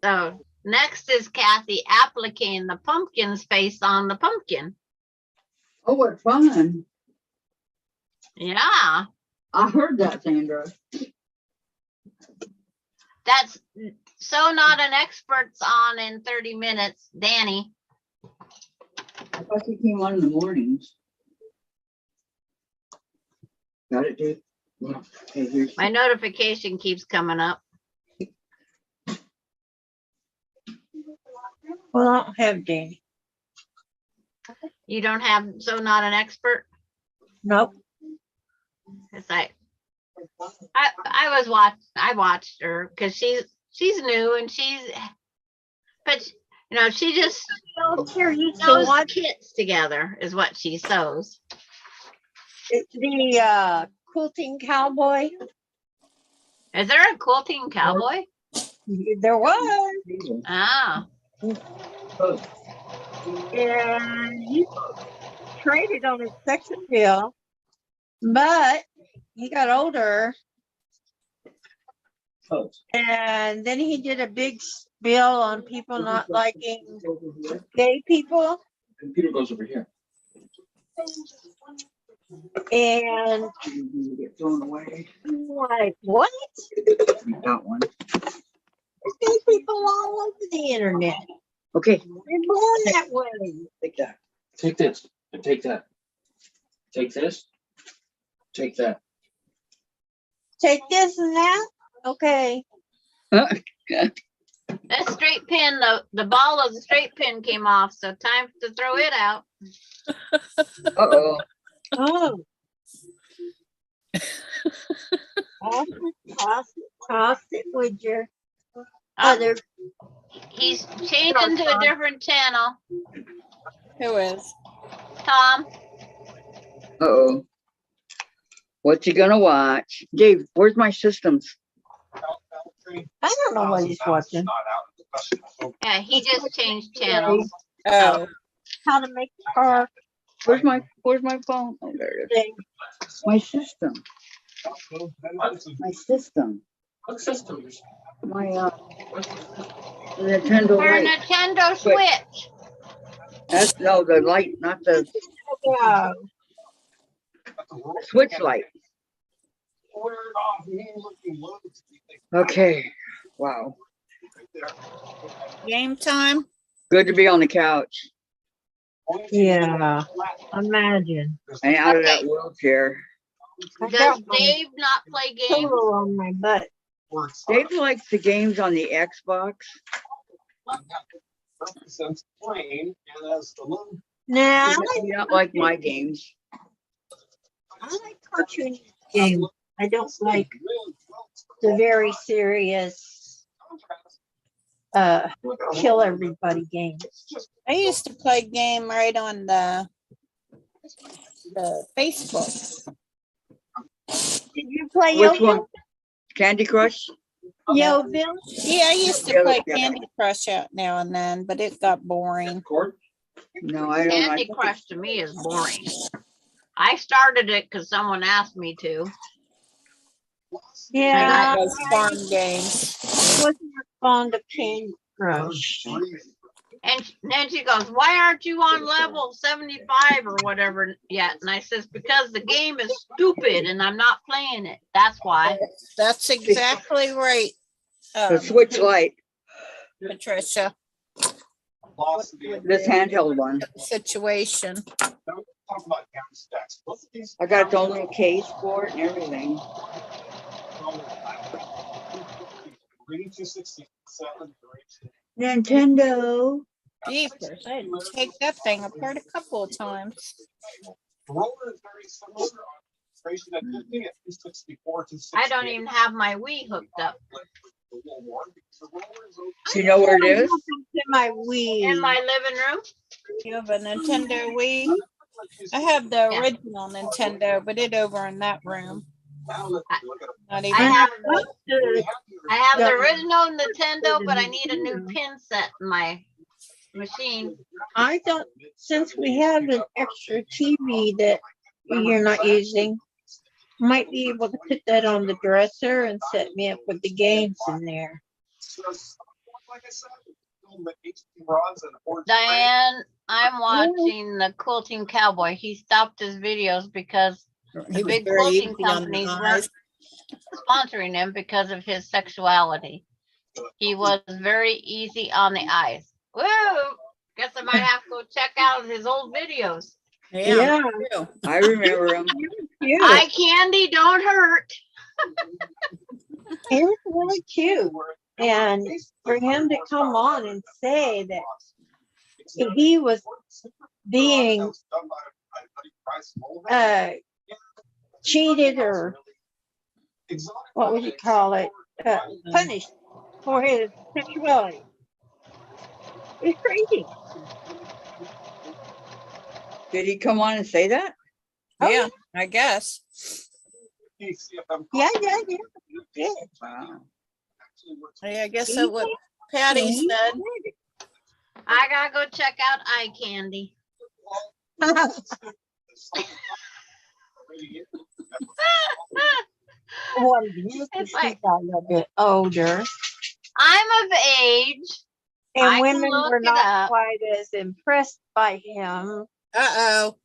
So Next is Kathy appliquing the pumpkin's face on the pumpkin. Oh, what fun. Yeah, I heard that, Sandra. that's so not an expert's on in 30 minutes, Danny. I thought you came on in the mornings. Got it, dude? Yeah. Okay, here's. My notification keeps coming up. Well, I don't have Danny. You don't have so not an expert? Nope. It's like I watched her because she's new and but she just Here, you can sews watch kits together is what she sews. the quilting cowboy. Is there a quilting cowboy? There was. Ah, And he traded on his sex appeal, but he got older. Oh. And then he did a big spiel on people not liking gay people. Computer goes over here. And Get thrown away. I'm like, what? Got one. There's gay people all over the internet. Okay, They're born that way. take that. Take this and take that. Take this. Take that. Take this and that. Okay. that straight pin, the ball of the straight pin came off, so time to throw it out. Uh-oh. Oh. Toss it with your other. He's changing to a different channel. Who is? Tom, Uh-oh. What's he gonna watch? Dave, where's my systems? I don't know what he's watching. yeah, he just changed channels. Oh, How to make the car Where's my phone? Oh, there it is. thing. My system. My system. What systems? My Nintendo For a Light. Nintendo Switch. That's no the light, not the Yeah. Switch light. Okay. Wow. game time? Good to be on the couch Yeah. Imagine. and out of that wheelchair. I Does got my Dave not play games? pillow on my butt. Dave likes the games on the Xbox. Now, He don't like my games. I like cartoon games. I don't like the very serious kill everybody games. I used to play game right on the Facebook. Did you play Which Yo-Yo? one? Candy Crush? Yo-Yo? Yeah, I used to Yeah, play yeah. Candy Crush out now and then, but it got boring. Cord? No, I don't. Candy Crush to me is boring. I started it because someone asked me to. Yeah, Those farm games. I wasn't fond of Candy Crush. And then she goes, why aren't you on level 75 or whatever yet? And I says, because the game is stupid and I'm not playing it. That's why. That's exactly right. The Switch Light, Patricia, this handheld one. situation. I got its own little case for it and everything. Nintendo. Jeepers, I had to take that thing apart a couple of times. I don't even have my Wii hooked up Do you know where it is? To my Wii. in my living room. You have a Nintendo Wii? I have the Yeah. original Nintendo, but it over in that room. Not I even. have The- I have the original Nintendo, but I need a new pin set in my machine. I don't, since we have an extra TV that you're not using, might be able to put that on the dresser and set me up with the games in there. Diane, I'm watching the quilting cowboy. He stopped his videos because He the was big very quilting easy on the companies eyes. weren't sponsoring him because of his sexuality. He was very easy on the eyes. Woo! Guess I might have to go check out his old videos. Yeah. Yeah. me too. I remember him. Cute. Eye candy don't hurt. He was really cute. And for him to come on and say that he was being cheated or what would you call it? Punished for his sexuality. It's crazy. Did he come on and say that? Oh, Yeah, I guess. Yeah. Yeah. Wow. Yeah, I guess that's what Patty said. I gotta go check out eye candy. Well, you It's think like- a little bit older, I'm of age. I and can women look were it not up. quite as impressed by him. Uh-oh.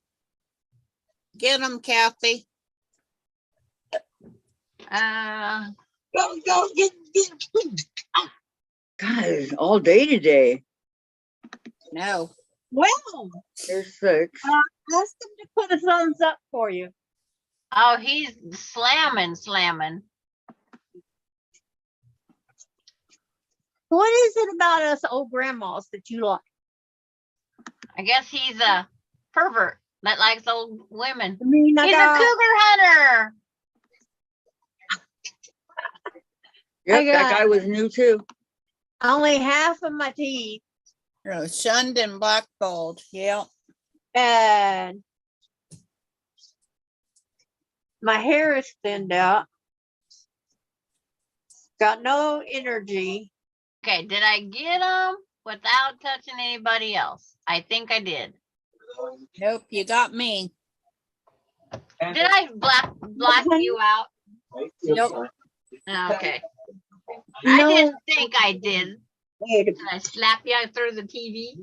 Get him, Kathy. Go get. God, all day today. No. Well, There's 6. ask him to put a thumbs up for you. Oh, he's slamming. What is it about us old grandmas that you like? I guess he's a pervert that likes old women. I mean, I He's a got, cougar hunter. Yep, that got- guy was new too. only half of my teeth, Oh, shunned and blackballed. Yeah. and my hair is thinned out. Got no energy. Okay, did I get him without touching anybody else? I think I did. Nope, you got me. Did I black you out? Nope. Okay. I No. didn't think I did. Wait a Did I slap you through the TV?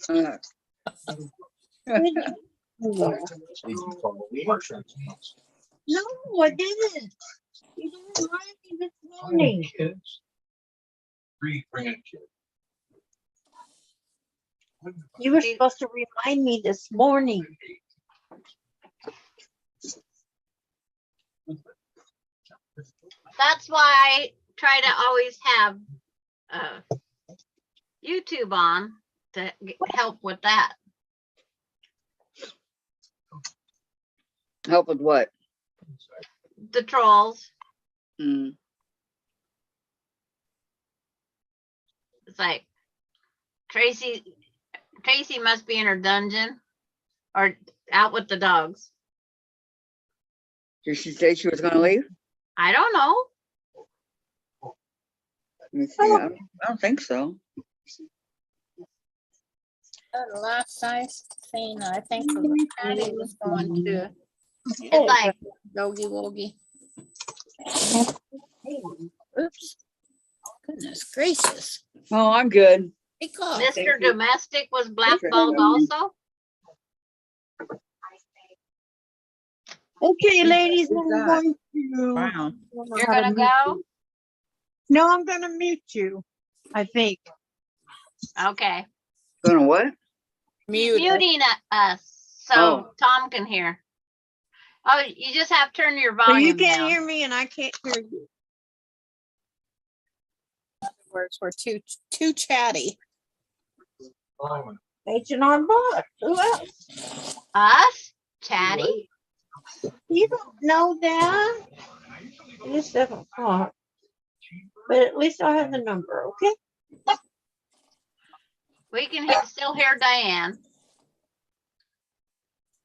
Uh, minute. No, I didn't. You didn't remind me this morning. Kids. 3 grandkids. You were supposed to remind me this morning. That's why I try to always have YouTube on to help with that. help with what? The trolls. Mm. It's like Tracy must be in her dungeon or out with the dogs. Did she say she was going to leave? I don't know. Let me see. I don't think so. The last I seen, I think Patty was going to It's like Yogi Wogi. Oops. Goodness gracious. Oh, I'm good. Take off. Mr. Domestic was blackballed also. Okay, ladies, Who's I'm that? going to. Wow. I don't know You're how to gonna mute go? you. No, I'm gonna mute you. I think. Okay. Going to what? Mute. Muting us so Oh. Tom can hear. Oh, you just have to turn your So you volume can't down. hear me and I can't hear you. Words were too chatty. H&R Block. Who else? Us? Chatty? You don't know that. It is 7 o'clock. But at least I have the number, okay? We can still hear Diane.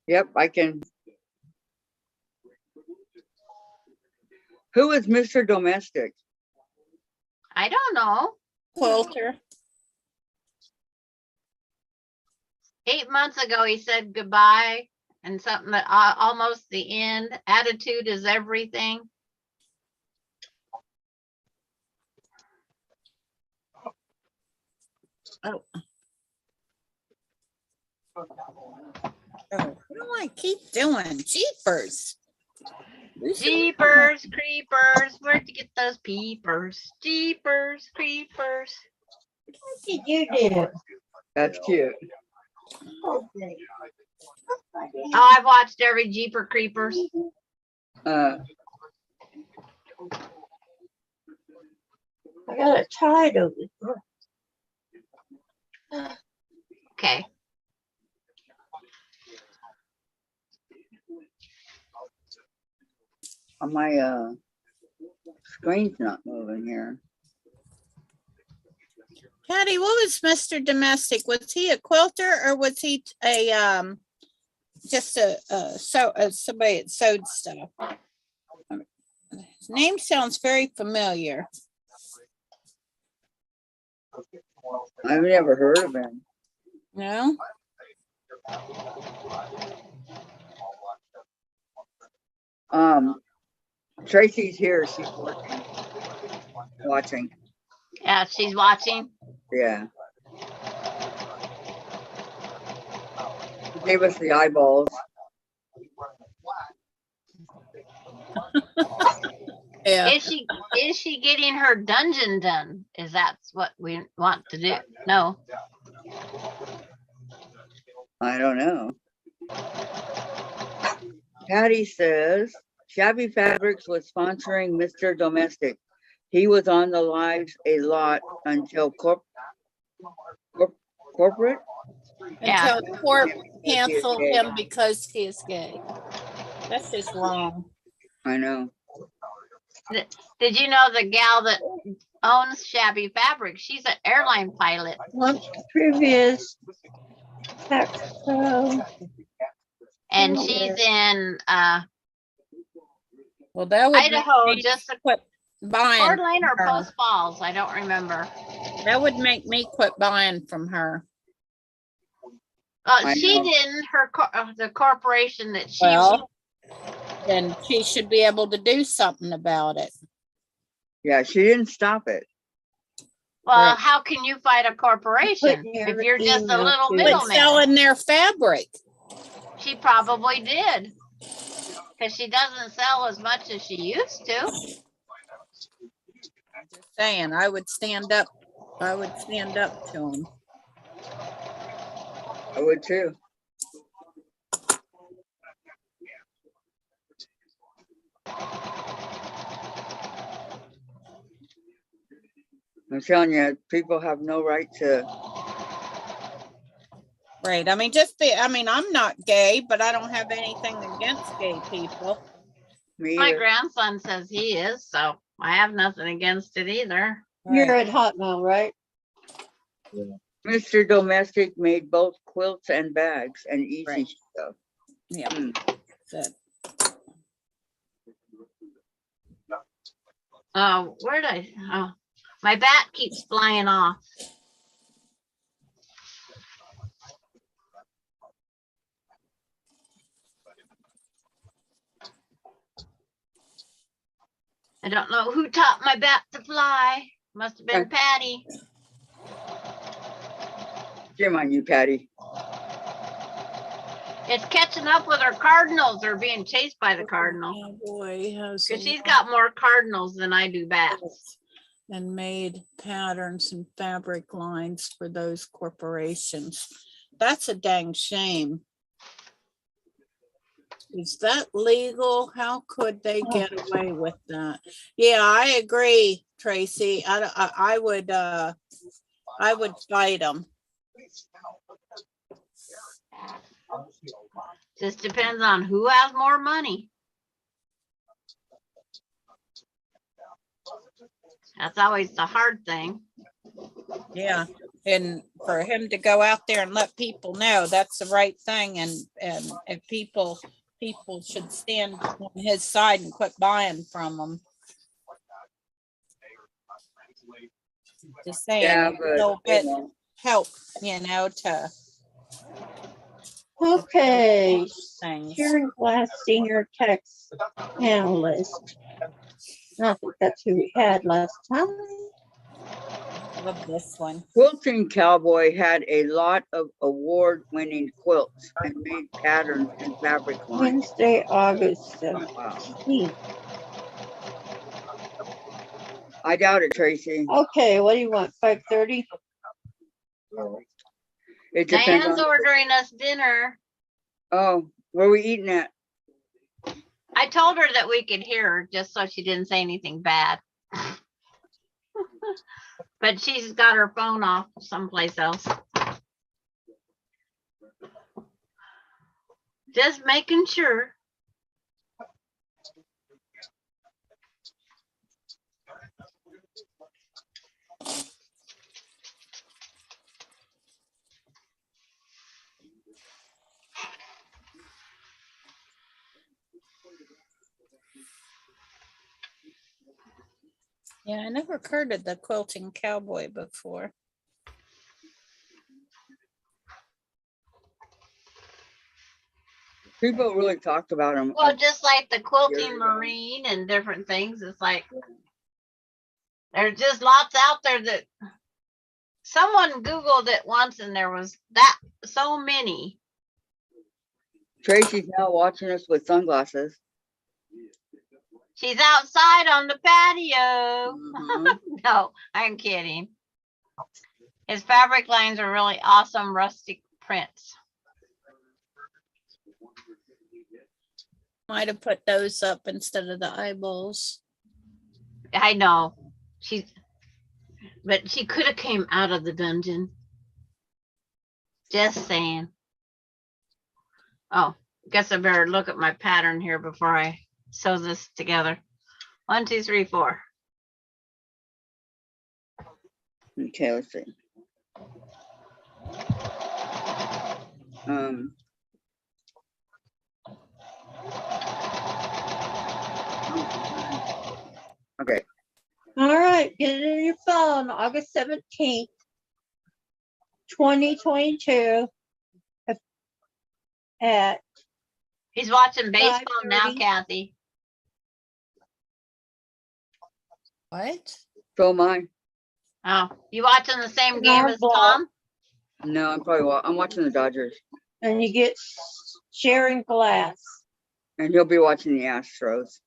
Yep, I can. Who is Mr. Domestic? I don't know. Quilter. 8 months ago, he said goodbye and something that almost the end. Attitude is everything. Oh. Oh, what do I keep doing? Jeepers. Jeepers, creepers, where'd you get those peepers? Jeepers, creepers. What did you do? That's cute. Okay. Oh, I've watched every Jeeper Creepers. Uh, I got a tide over here. Okay. my screen's not moving here. Patty, what was Mr. Domestic? Was he a quilter or was he a just somebody that sewed stuff? His name sounds very familiar. I've never heard of him. No? Tracy's here. She's working, watching. Yeah, she's watching. Yeah. She gave us the eyeballs. Yeah. Is she getting her dungeon done? Is that what we want to do? No. I don't know. Patty says Shabby Fabrics was sponsoring Mr. Domestic. He was on the lives a lot until corporate. Yeah. Until court canceled him because he is gay. That's just wrong. I know. Did you know the gal that owns Shabby Fabric? She's an airline pilot. Once previous tax pro. And she's in Well, that would Idaho, make me just a quit buying Coeur d'Alene or from her. Post Falls. I don't remember. That would make me quit buying from her. I She know. didn't. The corporation that she Well, then she should be able to do something about it. Yeah, she didn't stop it. well, Right. how can you fight a corporation Put your if you're just a email little to- But middleman? selling their fabric. She probably did. Because she doesn't sell as much as she used to. Just saying, I would stand up. I would stand up to them. I would too. I'm telling you, people have no right to. Right. I mean, I'm not gay, but I don't have anything against gay people. Me My either. grandson says he is, so I have nothing against it either. You're Right. at Hotmail, right? Mr. Domestic made both quilts and bags and easy Right. stuff. Yeah. Hmm. Good. Oh, my bat keeps flying off. I don't know who taught my bat to fly. Must have been Patty. Shame on you, Patty. It's catching up with her cardinals. They're being chased by the cardinal. Oh boy, Because she's got more cardinals than I do bats. and made patterns and fabric lines for those corporations. That's a dang shame. Is that legal? How could they get away with that? Yeah, I agree, Tracy. I would fight them. Just depends on who has more money. That's always the hard thing. Yeah, and for him to go out there and let people know that's the right thing, and if people should stand on his side and quit buying from him. Just saying, Yeah, a but little they bit won't. help, to Okay, things. Sharon Glass, senior tax analyst. I think that's who we had last time. Love this one. Quilting Cowboy had a lot of award-winning quilts and made patterns and fabric lines. Wednesday, August Wow. 17th. I doubt it, Tracy. Okay, what do you want? 5:30? It depends Diane's on. ordering us dinner. Oh, where are we eating at? I told her that we could hear her just so she didn't say anything bad. But she's got her phone off someplace else. Just making sure. Yeah, I never heard of the Quilting Cowboy before. People really talked about him. Well, just like the quilting marine and different things, it's like there's just lots out there that someone Googled it once and there was that so many. Tracy's now watching us with sunglasses. She's outside on the patio. Mhm. No, I'm kidding. His fabric lines are really awesome rustic prints. Might have put those up instead of the eyeballs. I know. But she could have came out of the dungeon. Just saying. Oh, guess I better look at my pattern here before I sew this together. 1, 2, 3, 4. Okay, let's see. Okay. All right, get it in your phone, August 17th, 2022. At He's watching baseball now, 5:30. Kathy. What? So am I. Oh, you watching the same In game our as block. Tom? No, I'm watching the Dodgers, and you get sharing glass. and he'll be watching the Astros.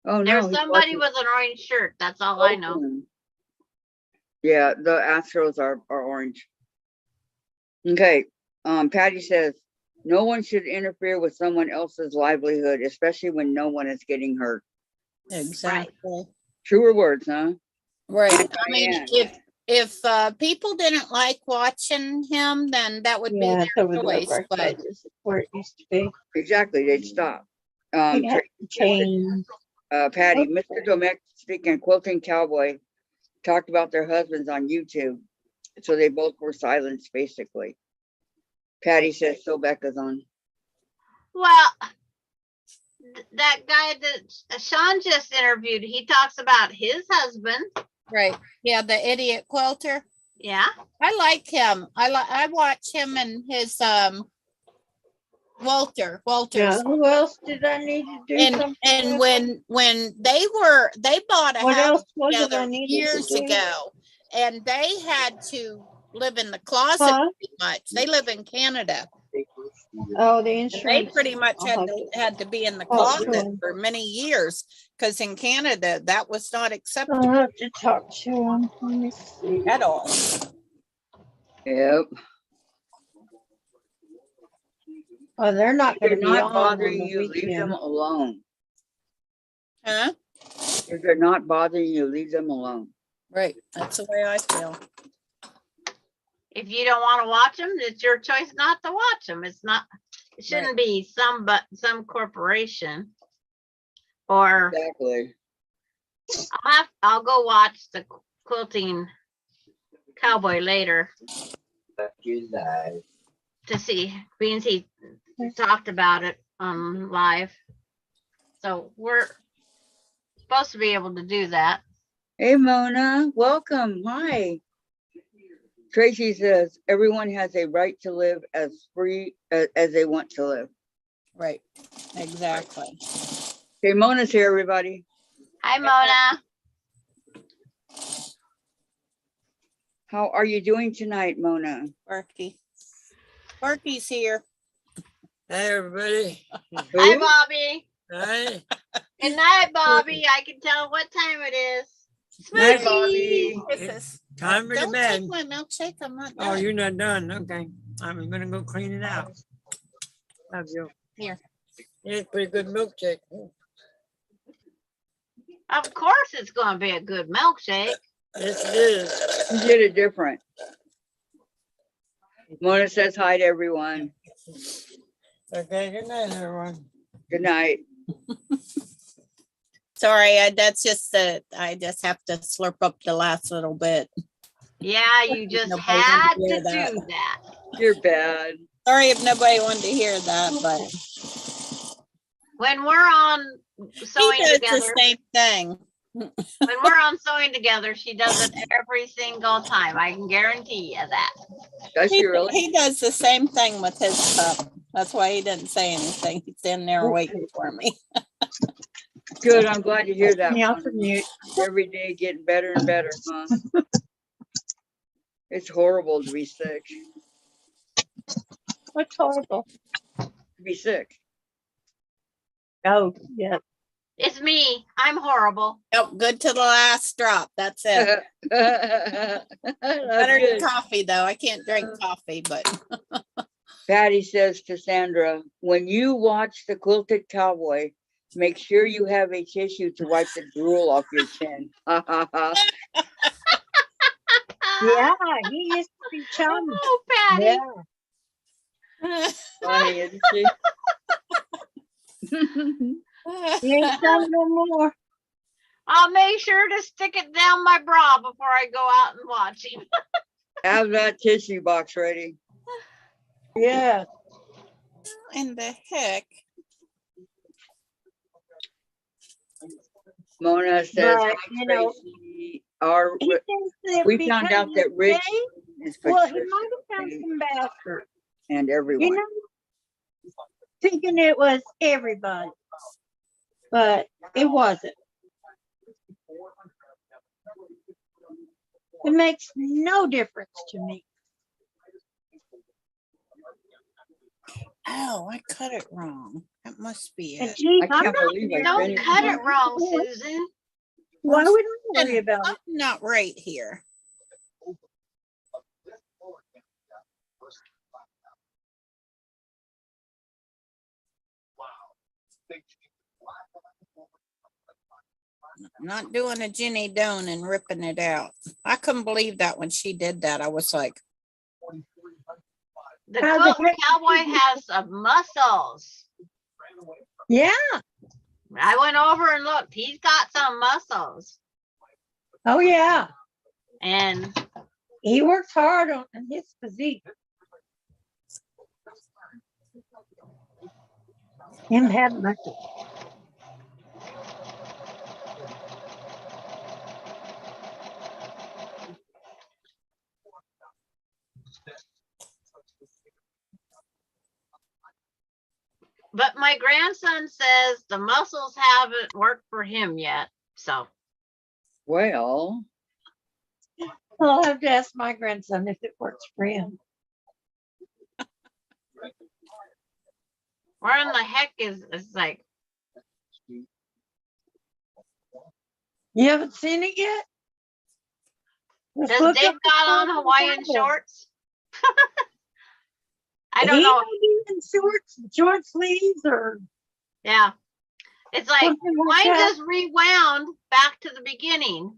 Oh no, There's he's somebody watching with an orange shirt. That's all I know. Oakland. Yeah, the Astros are orange. Okay. Patty says no one should interfere with someone else's livelihood, especially when no one is getting hurt. Exactly. Truer words, huh? Right. And I mean, Dianne. if people didn't like watching him, then that would Yeah, be it's their over there choice. by But Fergus, where it used to be. Exactly, they'd stop. It had changed. Patty, Okay. Mr. Domestic and Quilting Cowboy talked about their husbands on YouTube, so they both were silenced, basically. Patty says, so Becca's on. Well, that guy that Sean just interviewed, he talks about his husband. right. Yeah, the idiot quilter. Yeah. I like him. I watch him and his Walter's. Yeah, who else did I need to do something And with? when they bought a What house else was it I together needed to years do? ago, and they had to live in the closet Huh? pretty much. They live in Canada. Oh, the They insurance. pretty much I'll had to be in the talk to closet him. for many years because in Canada that was not I'll acceptable have to talk to him. Let me see. at all. Yep. Oh, they're not If they're gonna be not on bothering the you, leave them weekend. alone. Huh? If they're not bothering you, leave them alone. Right. That's the way I feel. If you don't want to watch them, it's your choice not to watch them. It shouldn't be some corporation. Or Exactly. I'll go watch the Quilting Cowboy later to see, being he talked about it on live. So we're supposed to be able to do that. Hey, Mona, welcome. Hi. Tracy says everyone has a right to live as free as they want to live. Right. Exactly. Okay, Mona's here, everybody. Hi, Mona. How are you doing tonight, Mona? Sparky. Sparky's here. Hey, everybody. Hi, Who? Bobby. Hi. Good night, Bobby. I can tell what time it is. Hi, Smoochie. Bobby. Kisses. Time for the Don't bed. take my milkshake. I'm not Oh, done. you're not done. Okay. I'm gonna go clean it out. Love you. Here. It's pretty good milkshake. Of course it's gonna be a good milkshake. Yes, it is. You did it different. Mona says hi to everyone. Okay, good night, everyone. Good night. Sorry, that's just that I just have to slurp up the last little bit. Yeah, you just Nobody had wanted to hear to that. do that. You're bad. Sorry if nobody wanted to hear that, but When we're on he sewing does together, the same thing. when we're on sewing together, she does it every single time. I can guarantee you that. Does she really? He does the same thing with his cup. That's why he didn't say anything. He's in there waiting for me. Good. I'm glad to hear that. Me off Mona. of mute. Every day getting better and better, huh? It's horrible to be sick. What's horrible? To be sick. Oh, yeah. It's me. I'm horrible. Oh, good to the last drop. That's it. Better That's than good. coffee, though. I can't drink coffee, but Patty says to Sandra, when you watch the Quilted Cowboy, make sure you have a tissue to wipe the drool off your chin. Yeah, he used to be chummy. Oh, Patty. Yeah. Funny, isn't she? He ain't chummy no more. I'll make sure to stick it down my bra before I go out and watch him. Have that tissue box ready. Yeah. in the heck? Mona says, But, hi, you know, Tracy. Our, He thinks that we found out because that Rich they- is well, he Patricia might have found some bastards, and everyone. you know, thinking it was everybody, but it wasn't. It makes no difference to me. Oh, I cut it wrong. That must be And it. geez, I I'm can't not, believe I Don't finished cut it. it wrong, Susan. why would I worry about it? Something not right here. Not doing a Jenny Doan and ripping it out. I couldn't believe that when she did that. I was like, The How the Quilting heck- Cowboy has some muscles. Yeah. I went over and looked. He's got some muscles. Oh, yeah. And He works hard on his physique. Him have muscles. but my grandson says the muscles haven't worked for him yet. So Well, I'll have to ask my grandson if it works for him. where in the heck is like You haven't seen it yet? Let's does look Dave up the got on Quilting Hawaiian Cowboy. shorts? I don't He know. might be in shorts, short sleeves, or Yeah. It's like something like mine that. just rewound back to the beginning.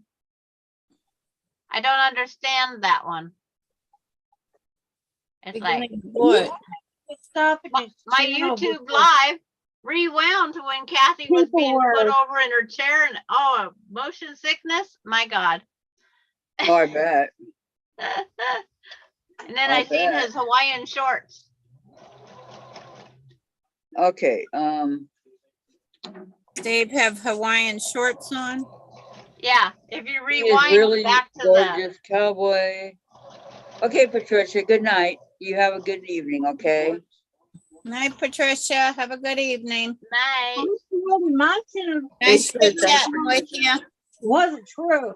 I don't understand that one. It's like beginning of what? Stop it. my YouTube live rewound to when Kathy was People being put were- over in her chair and motion sickness. My God. oh, I bet. And then I I seen bet. his Hawaiian shorts. Okay. Dave have Hawaiian shorts on? Yeah, if you He is rewind really back to the gorgeous cowboy. Okay, Patricia, good night. You have a good evening, okay? Night, Patricia. Have a good evening. night. Mine said Nice good, to thanks chat for with you. wasn't true.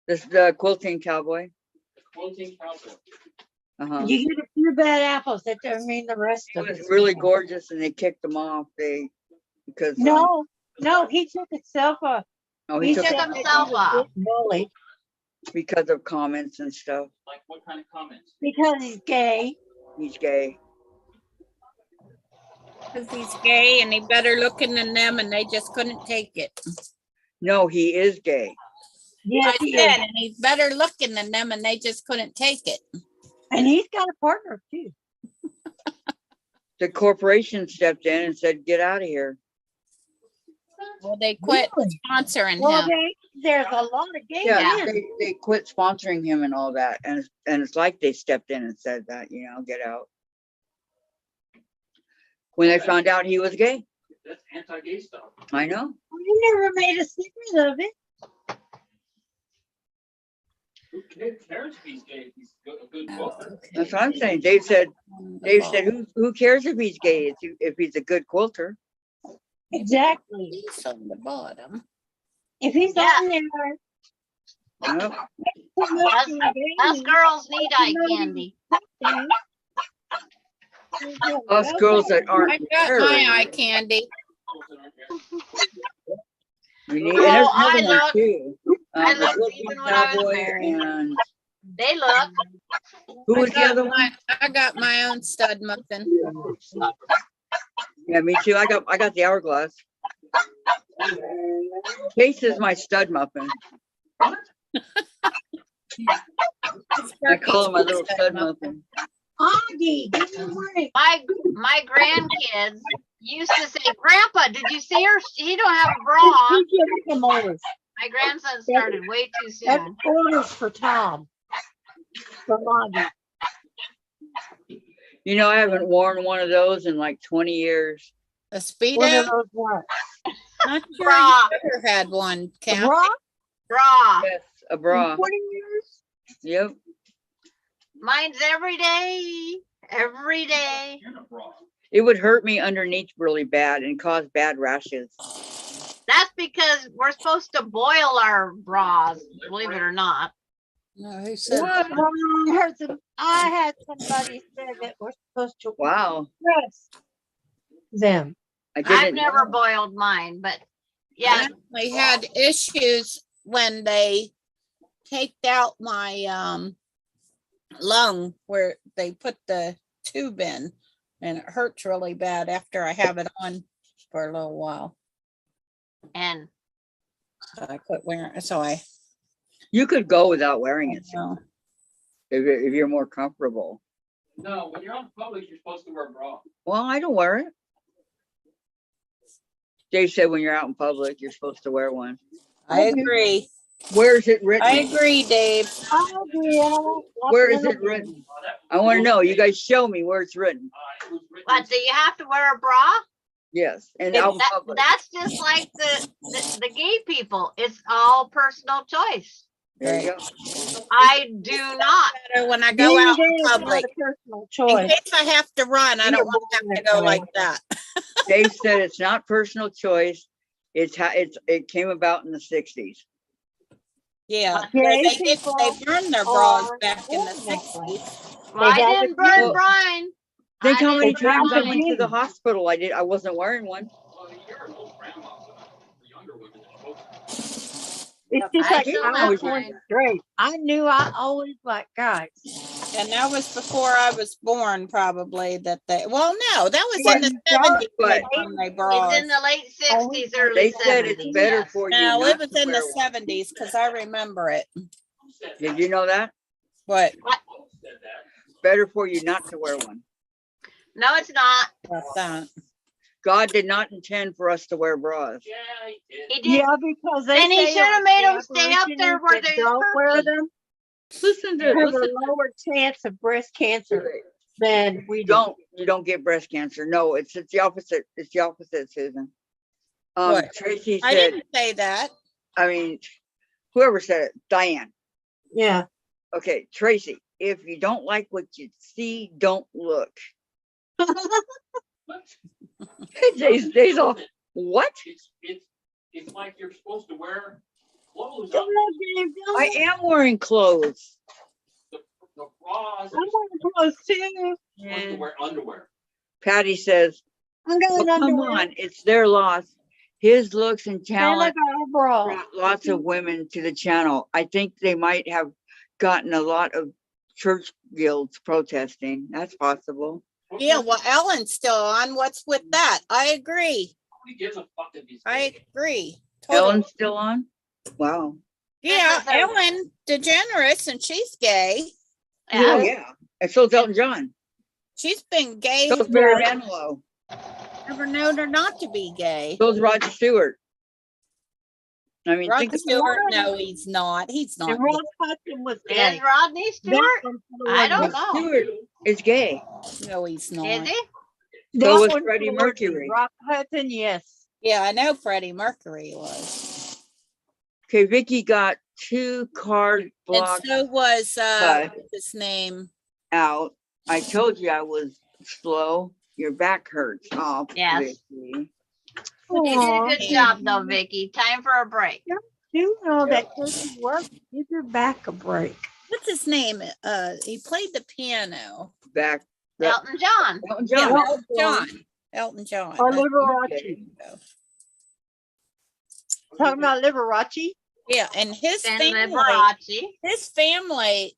This is the Quilting Cowboy. quilting counselor. Uh-huh. You get a few bad apples, that doesn't mean the rest He of was it. really gorgeous and they kicked him off. Because No, he took himself off. no, He took took him himself off. Bully because of comments and stuff. Like what kind of comments? because he's gay. He's gay. Because he's gay and he's better looking than them and they just couldn't take it. No, he is gay. Yes, I he said, is. and he's better looking than them and they just couldn't take it. And he's got a partner too. The corporation stepped in and said, "Get out of here." Well, they quit Really? sponsoring Well, him. there's a lot of gay Yeah, men. they quit sponsoring him and all that, and it's like they stepped in and said that, get out. When they found out he was gay, That's anti-gay stuff. I know. We never made a secret of it. Who cares if he's gay? If he's a good quilter. That's what I'm saying. Dave said, who cares if he's gay? If he's a good quilter. Exactly. He's on the bottom. If he's Yeah. on there, Yep. Us girls need eye candy. Us girls that I aren't got married, my eye candy. we need, and there's Oh, I another one look. too. I The looked Philippine even when I was Cowboy married. and They look. who was the other one? I got my own stud muffin. Yeah, me too. I got the hourglass. Chase is my stud muffin. I call him my little stud muffin. Augie, good morning. My grandkids used to say, "Grandpa, did you see her? She don't have a bra on." You give him orders. My grandson started way too That's soon. orders for Tom. From Augie. I haven't worn one of those in like 20 years. A What are Speedo? those what? Not sure Bra, you ever had one, The Cam. bra? bra. Yes, a bra. 20 years? Yep. Mine's every day. Every day. You're in a bra. It would hurt me underneath really bad and cause bad rashes. That's because we're supposed to boil our bras, believe it or not. No, who said Well, I had somebody say that we're supposed to Wow. press them. I I've didn't never know. boiled mine, but I yeah, actually had issues when they taped out my lung where they put the tube in, and it hurts really bad after I have it on for a little while. and So I quit wearing it. So You could go without wearing it know. if you're more comfortable. No, when you're out in public, you're supposed to wear a bra. Well, I don't wear it. Dave said when you're out in public, you're supposed to wear one. I agree. Where is it written? I agree, Dave. I agree. I don't like Where is little it written? I want to know. You guys show me where it's written. It was written. what, do you have to wear a bra? Yes, and out in public. That's just like the gay people. It's all personal choice. There you go. I do not. Better when I go out in public. Not a personal In choice. case I have to run, I don't want to have to go like that. Dave said it's not personal choice. It came about in the 60s. Yeah, Gay they people burned their bras are back in the born that 60s. Well, I They have didn't to burn do it. Brian. Think how many They tried times I to went to do. the hospital. I wasn't wearing one. Well, you're an old grandma, so for younger women, they're supposed to. It's just I like still I have was born mine. straight. I knew I always liked guys. And that was before I was born, probably. No, that was in the But- 70s. but- They burned their It's bras. in the late 60s, early They 70s. said it's better yes. for you No, not it was to in wear the one. 70s because I remember it. Who said that? Did you know that? What? Who said that? Better for you not to wear one. No, it's not. About that? God did not intend for us to wear bras. Yeah, he did. He did. Yeah, because they Then he say should have like made the 'em stay up there where aborigines they that don't wear hurt. them. Listen They have listen a lower chance of breast cancer than we you don't get breast cancer. No, it's the opposite. It's the opposite, Susan. What? Tracy I said, didn't say that. I mean, whoever said it, Dianne. Yeah. Okay, Tracy, if you don't like what you see, don't look. Days off. What? It's like you're supposed to wear clothes. Don't look, Dave, don't I look. am wearing clothes. laws. I want to close too. Supposed to wear underwear. Patty says, I'm going well, come underwear. on, it's their loss. His looks and And I talent got a bra. brought lots of women to the channel. I think they might have gotten a lot of church guilds protesting. That's possible. Yeah, well, Ellen's still on. What's with that? I agree. Nobody gives a fuck if he's I gay. agree. Totally. Ellen's still on? Wow. Yeah, This is a- Ellen DeGeneres, and she's gay. Oh, Yeah. yeah. And so's Elton John. She's been gay. So's Barry Manilow. Never known her not to be gay. So's Roger Stewart. I mean, Rod think Stewart, no, he's not. He's not. And Ron Hudson was Is gay. Rodney Stewart? I don't know. Stewart is gay. No, he's not. Is he? So was Freddie Mercury. Rock Hudson, yes. Yeah, I know Freddie Mercury was. Okay, Vicky got 2 card And blocks so was Cut. what's his name? out. I told you I was slow. Your back hurts. Oh, Yes. Vicky. You did a Aw, good job though, Vicky. Time for a break. doing all that crazy work, give your back a break. What's his name? He played the piano. Back. Elton John. Elton Yeah, John. Elton John. Elton John. Or That's- Liberace. Talking about Liberace? Yeah, and his Ben family,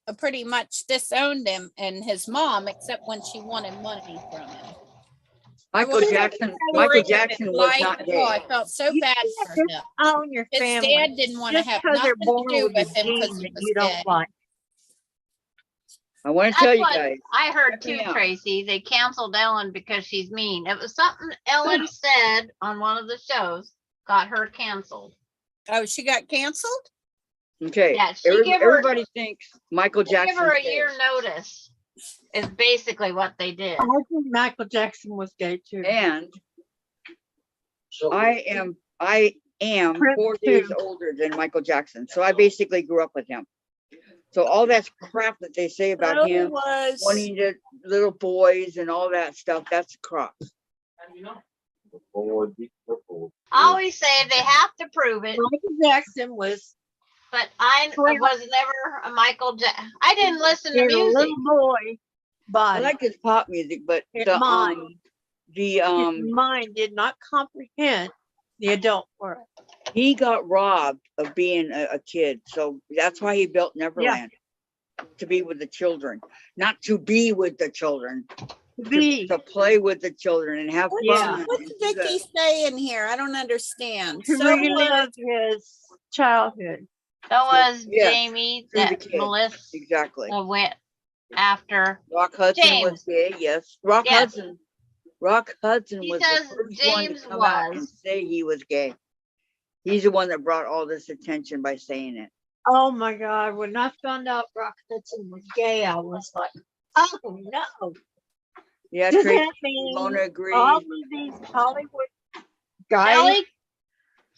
Liberace. pretty much disowned him and his mom, except when she wanted money from him. Michael Jackson. Michael Jackson was not Oh, I gay. felt so You bad can't for just him. own your His family. dad didn't want to Just have because nothing they're born to do with a with him because gene he that was you don't gay. like. I want to That's tell you what guys. I heard Check me too, out. Tracy. They canceled Ellen because she's mean. It was something Ellen said on one of the shows got her canceled. Oh, she got canceled? Okay. Yeah, she gave her- Everybody thinks Michael They give Jackson. her a year notice. Is basically what they did. I think Michael Jackson was gay too. And So I am Prince 4 years too. older than Michael Jackson. So I basically grew up with him. So all that crap that they say about So him was wanting to little boys and all that stuff, that's crap. How do you know? Boy, be careful. I always say they have to prove it, Michael Jackson was but I was never a Michael I didn't listen to a music. little boy I body. like his pop music, but His the mind. the His mind did not comprehend the adult world. he got robbed of being a kid, so that's why he built Neverland. To be with the children, not to be with the children, to play with the children and have fun. what's and do Vicky that. saying here? I don't understand. To So relive his childhood. That was Yes, Jamie through the that kids. Melissa Exactly. went after. Rock Hudson James. was gay, yes. Rock Yes. Hudson. Rock Hudson He was says the first one James to come out and was. say he was gay. He's the one that brought all this attention by saying it. Oh my God, when I found out Rock Hudson was gay, I was like, oh no. Yeah, Does Tracy that mean Mona agrees. all of these Hollywood guys?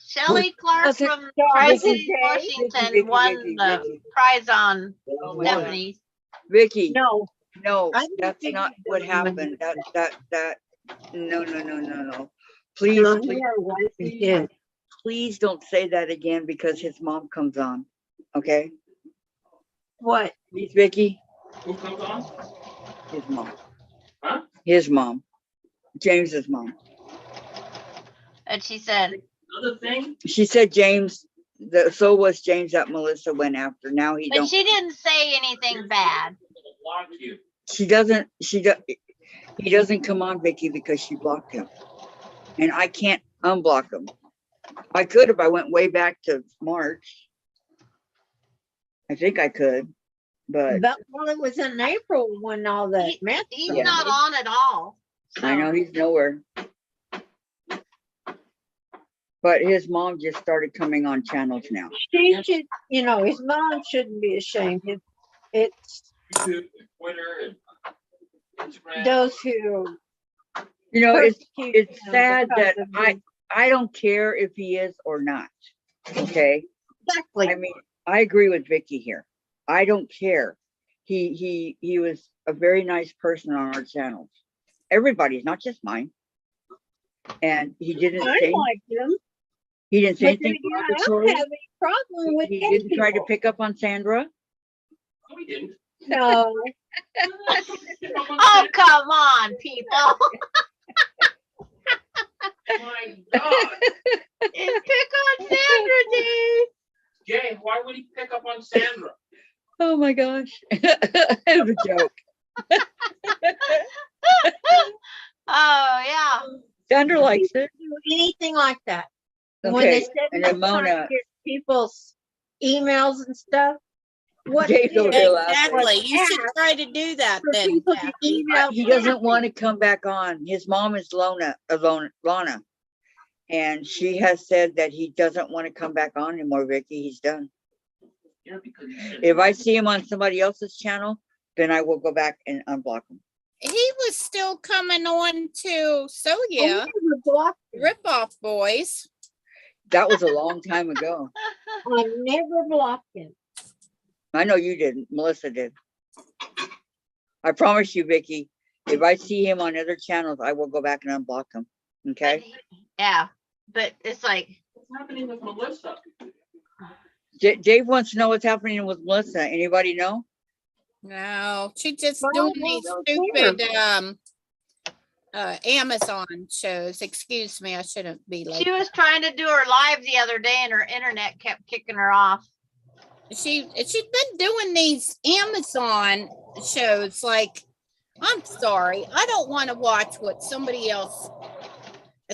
Shelley Clark Doesn't- from Vicky, Tri-Cities, Vicky, Washington Vicky, won Vicky, the Vicky. prize on wow. Stephanie. Vicky, No, no, I didn't that's think not he what was happened. gay. No. Please, no, please, your wife is dead. please don't say that again because his mom comes on. Okay? What? Please, Vicky, Who comes on? his mom. Huh? His mom. James's mom. And she said, Another thing, She said James, so was James that Melissa went after. Now he but don't. she didn't say anything bad. block you. He doesn't come on, Vicky, because she blocked him. And I can't unblock him. I could if I went way back to March. I think I could, but But well, it was in April when all that mess. He's Yeah. not on at all. I know he's nowhere. But his mom just started coming on channels now. She should, his mom shouldn't be ashamed. It's YouTube, Twitter, and Instagram. those who It's persecute him sad because that of his- I don't care if he is or not. Okay. exactly. I mean, I agree with Vicky here. I don't care. He was a very nice person on our channels. Everybody's, not just mine. And he didn't I say like them. he didn't say But then anything again, I don't derogatory. have any problem with He gay didn't try to people. pick up on Sandra. No, we didn't. No, Oh, come on, people. My God. It's pick on Sandra Day. Jay, why would he pick up on Sandra? Oh my gosh. It was a joke. Oh, yeah. Sandra likes it. Do anything like that. And when they Okay. said And they're then trying to Mona, get people's emails and stuff, what Dave's over here laughing. Exactly. You should try to do that for then, people to Kathy. email. He doesn't want to come back on. His mom is Lana. And she has said that he doesn't want to come back on anymore, Vicky. He's done. Yeah, because you should. If I see him on somebody else's channel, then I will go back and unblock him. He was still coming on to, so yeah, Rip Off Boys. That was a long time ago. I never blocked him. I know you didn't. Melissa did. I promise you, Vicky, if I see him on other channels, I will go back and unblock him. Okay? Yeah, but it's like, What's happening with Melissa? Dave wants to know what's happening with Melissa. Anybody know? No, she just Well, doing no, these no, stupid Amazon shows. Excuse me, I shouldn't be like she was trying to do her live the other day and her internet kept kicking her off. she's been doing these Amazon shows. Like, I'm sorry, I don't want to watch what somebody else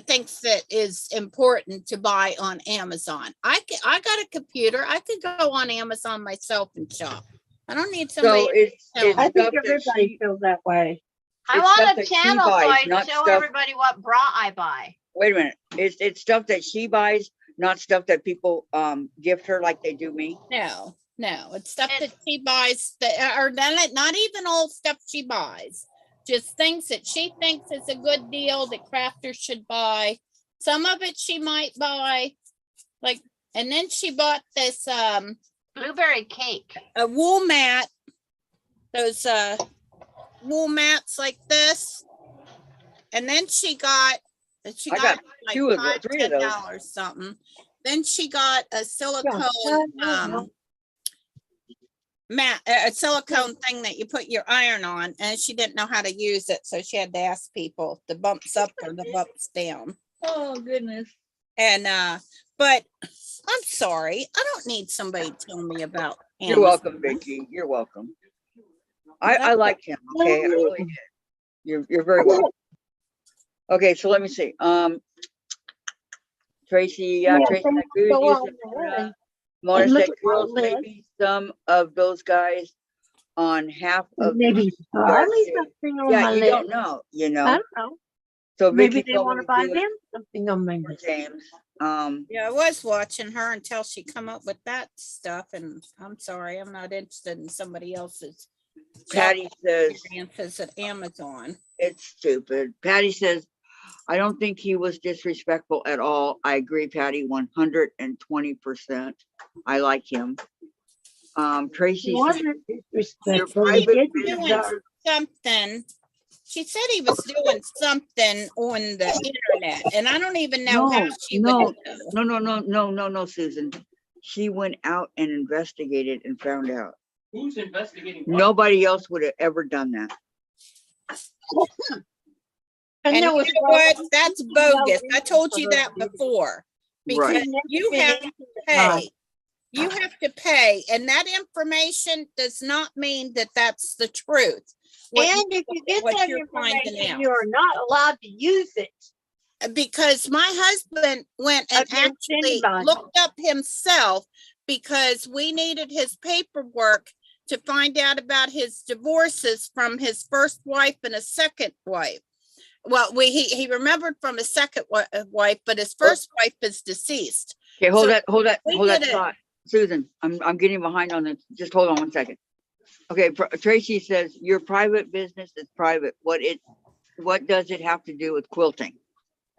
thinks that is important to buy on Amazon. I got a computer. I could go on Amazon myself and shop. I don't need somebody. So it's tell me. I think stuff that everybody she, feels that way. I It's stuff want a that she channel so buys, I not show stuff- everybody what bra I buy. wait a minute. It's stuff that she buys, not stuff that people gift her like they do me. No, it's stuff that she buys that are not even all stuff she buys. Just things that she thinks is a good deal that crafters should buy. Some of it she might buy, like, and then she bought this Blueberry cake. a wool mat, those wool mats like this. And then she got I got like two of those, three of those. $10 something. Then she got a silicone mat, a silicone thing that you put your iron on, and she didn't know how to use it, so she had to ask people the bumps up or the bumps down. Oh goodness. And but I'm sorry, I don't need somebody telling me about You're Amazon. welcome, Vicky. You're welcome. I like him. Okay, I really did. You're very welcome. Okay, so let me see. Tracy, Tracy, I agree with you. Sandra. Mona said girls, maybe some of those guys on half of Maybe Charlie their- something on yeah, my you list. don't know, you I know. don't know. So Maybe Vicky they told want me to buy do it them something on my for list. James. Yeah, I was watching her until she come up with that stuff, and I'm sorry, I'm not interested in somebody else's Patty says experiences at Amazon. it's stupid. Patty says, I don't think he was disrespectful at all. I agree, Patty, 120%. I like him. Tracy He said, wasn't disrespectful. Your He private did business- deserve. Something. She said he was doing something on the internet, and I don't even know how she would know. No, Susan. She went out and investigated and found out. Who's investigating what? Nobody else would have ever done that. And you there know was what? That's bogus. I told you that Right. before. Because Right. you have to pay. You have to pay, and that information does not mean that that's the truth. What And if you get what that you're finding information, out. you are not allowed to use it. Because my husband went and Against actually anybody. looked up himself because we needed his paperwork to find out about his divorces from his first wife and a second wife. Well, he remembered from his second wife, but his first wife is deceased. Okay, hold So that we hold that did it. thought. Susan, I'm getting behind on this. Just hold on one second. Okay, Tracy says your private business is private. What does it have to do with quilting?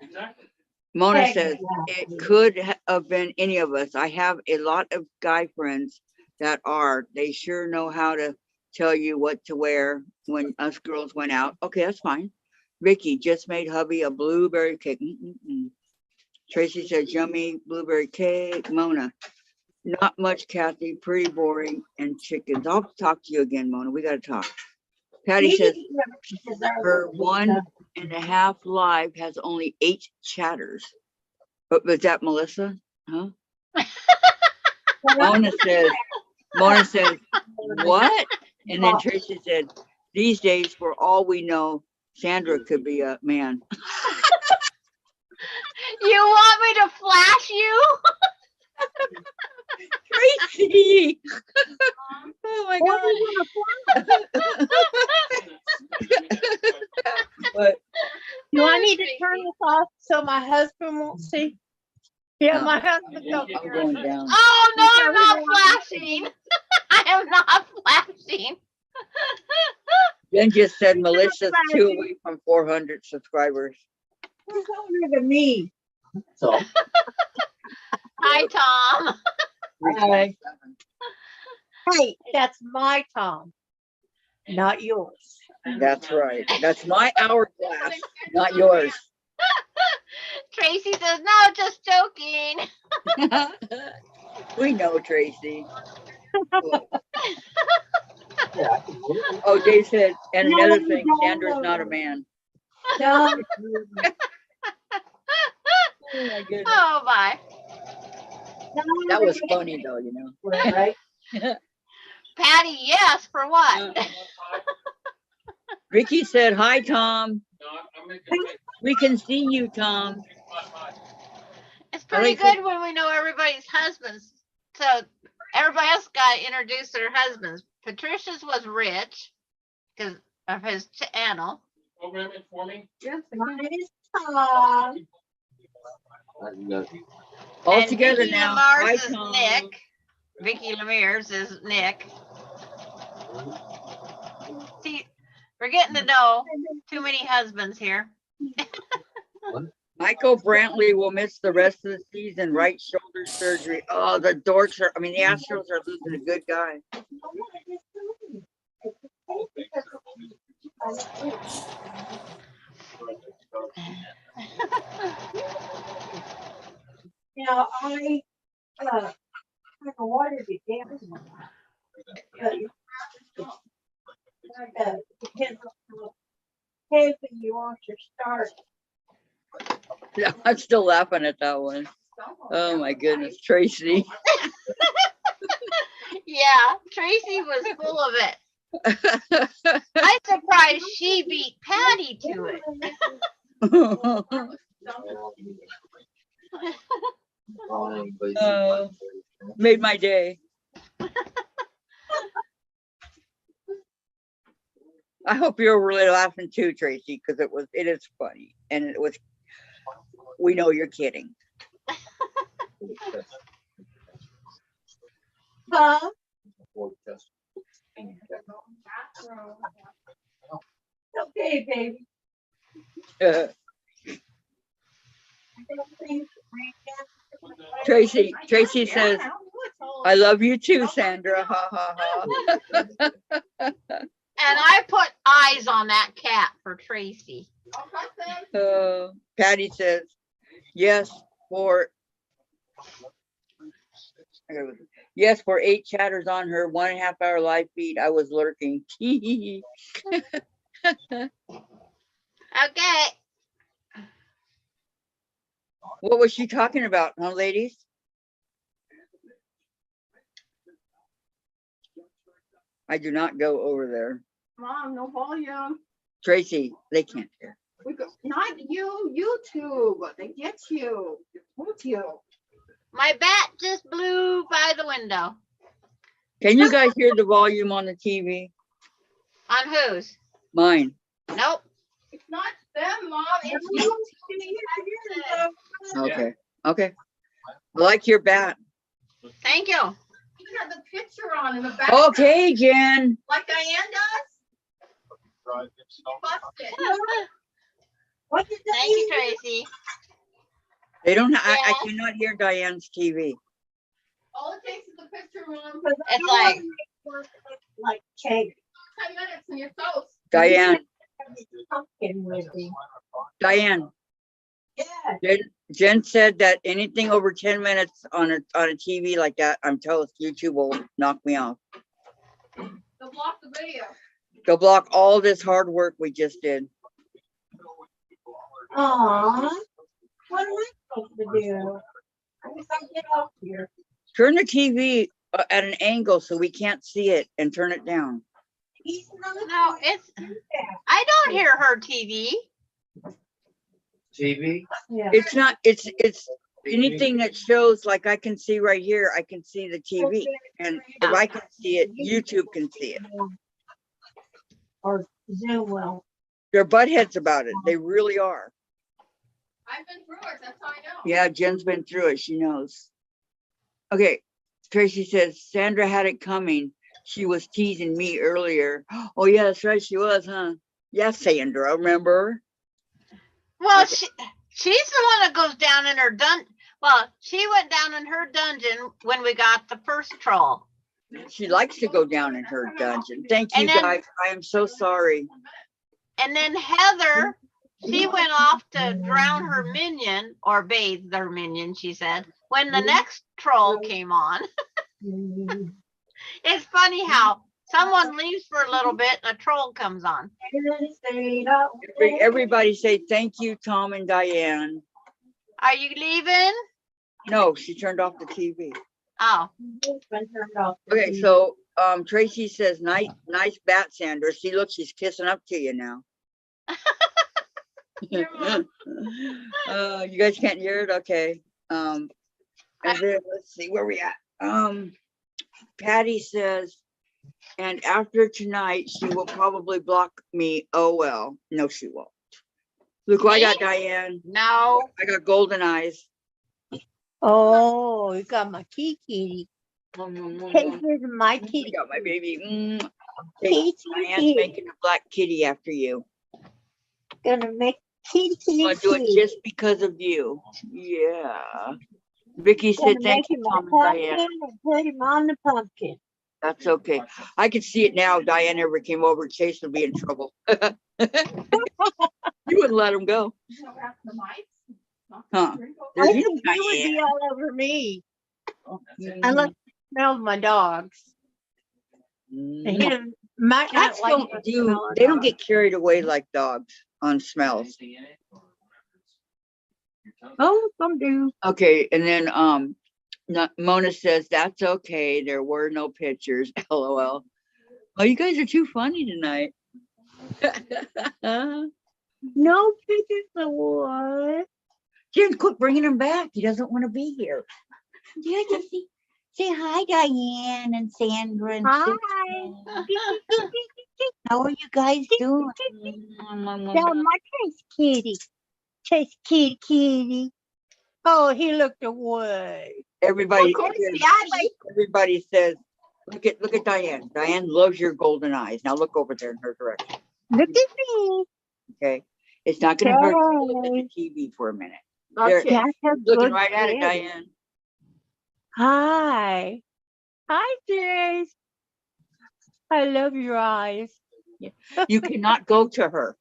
Exactly. Mona says it could have been any of us. I have a lot of guy friends that they sure know how to tell you what to wear when us girls went out. Okay, that's fine. Vicky just made hubby a blueberry cake. Tracy says yummy blueberry cake. Mona, not much, Kathy, pretty boring, and chickens. I'll talk to you again, Mona. We got to talk. Patty says Because I her was- 1.5 live has only 8 chatters. But was that Melissa? Huh? Mona says, what? And then Tracy said, these days, for all we know, Sandra could be a man. You want me to flash you? Tracy! Oh my God. But Do I need to turn this off so my husband won't see? Yeah, my husband's over I'm here. going down. Oh, no, I'm not flashing. I am not flashing. Jen just said Melissa's 2 away from 400 subscribers. Who's older than me? So. Hi, Tom. Hi. Hey, that's my Tom, not yours. That's right. That's my hourglass, not yours. Tracy says, no, just joking. We know, Tracy. Yeah, I can believe it. Oh, Dave said, and No, another we thing, don't Sandra's know. not a man. No. Oh my goodness. Oh, my. That was funny though, you know. Right? Patty, yes, for what? Ricky said, hi, Tom. We can see you, Tom. It's pretty like good when we know everybody's husbands. So everybody else got to introduce their husbands. Patricia's was Rich because of his channel. Program it for me. Mine is Tom. All And together Vicky now. Lamar's Hi, is Tom. Nick. Vicky Lemire's is Nick. See, we're getting to know too many husbands here. Michael Brantley will miss the rest of the season. Right shoulder surgery. Oh, the dorks are, the Astros are losing a good guy. Now, I watered it down. Depends on how heavy you want your start. I'm still laughing at that one. Oh my goodness, Tracy. Yeah, Tracy was full of it. I'm surprised she beat Patty to it. Made my day. I hope you're really laughing too, Tracy, because it is funny. And it was, we know you're kidding. Huh? Okay, baby. Tracy says, I love you too, Sandra. Ha ha ha. And I put eyes on that cat for Tracy. Patty says, yes, for 8 chatters on her 1.5 hour live feed. I was lurking. Okay. What was she talking about, huh, ladies? I do not go over there. Mom, no volume. Tracy, they can't hear. We go, not you, YouTube. They get you. Who's you? My bat just blew by the window. Can you guys hear the volume on the TV? On whose? Mine. Nope. It's not them, Mom. It's you. Okay. Okay. I like your bat. Thank you. You have the picture on in the back. Okay, Jen. Like Diane does. Busted. What did Thank you, Tracy. They don't. I Yeah. cannot hear Diane's TV. All it takes is a picture, Mom. It's like cake. 10 minutes and you're toast. Diane. Pumpkin with me. Diane. Yeah. Jen said that anything over 10 minutes on a TV like that, I'm toast. YouTube will knock me off. They'll block the video. They'll block all this hard work we just did. Aw, what am I supposed to do? I guess I'll get off here. Turn the TV at an angle so we can't see it and turn it down. He's not No, going it's, to do that. I don't hear her TV. TV? Yeah. It's not, it's anything that shows, like I can see right here, I can see the TV. And if I can see it, YouTube can see it. Or Zoom will. They're buttheads about it. They really are. I've been through it, that's how I know. Yeah, Jen's been through it. She knows. Okay. Tracy says, Sandra had it coming. She was teasing me earlier. Oh, yeah, that's right. She was, huh? Yeah, Sandra, remember? Well, she's the one that goes down in her well, she went down in her dungeon when we got the first troll. She likes to go down in her dungeon. Thank you, And then- guys. I am so sorry. And then Heather, she went off to drown her minion or bathe their minion, she said, when the next troll came on. It's funny how someone leaves for a little bit and a troll comes on. Everybody say thank you, Tom and Diane. Are you leaving? No, she turned off the TV. Oh, Okay, so Tracy says, nice bat, Sandra. See, look, she's kissing up to you now. You guys can't hear it? Okay. And then let's see where we at. Patty says, and after tonight, she will probably block me. Oh, well, no, she won't. Look, I got Diane. no. I got golden eyes. Oh, you got my kitty. Hey, here's my I kitty. got my baby. Kitty, Diane's kitty. making a black kitty after you. Gonna make kitty, I'm gonna do it kitty. just because of you. Yeah. Vicky Gonna said, thank make you, him a Tom and pumpkin Diane. and put him on the pumpkin. That's okay. I could see it now. If Diane ever came over, Chase would be in trouble. You wouldn't let him go. Huh? I There's think you, he would Diane. be all over me. Mm, Unless he smelled my dogs. And he no. doesn't- might not Cats like don't the do, smell of they don't dogs. get carried away like dogs on smells. Oh, some do. Okay, and then Mona says, that's okay. There were no pictures. LOL. Oh, you guys are too funny tonight. No pictures of what? Jen, quit bringing him back. He doesn't want to be here. Yeah, just say hi, Diane and Sandra and Hi. Susan. How are you guys doing? Tell my Chase kitty. Chase kitty kitty. Oh, he looked away. Everybody, Of course, says- Daddy. everybody says, look at Diane. Diane loves your golden eyes. Now look over there in her direction. Look at me. Okay, it's not going to hurt you to look at the Okay. TV for a minute. There, That's a looking good right at it, kid. Diane. Hi. Hi, Chase. I love your eyes. You cannot go to her.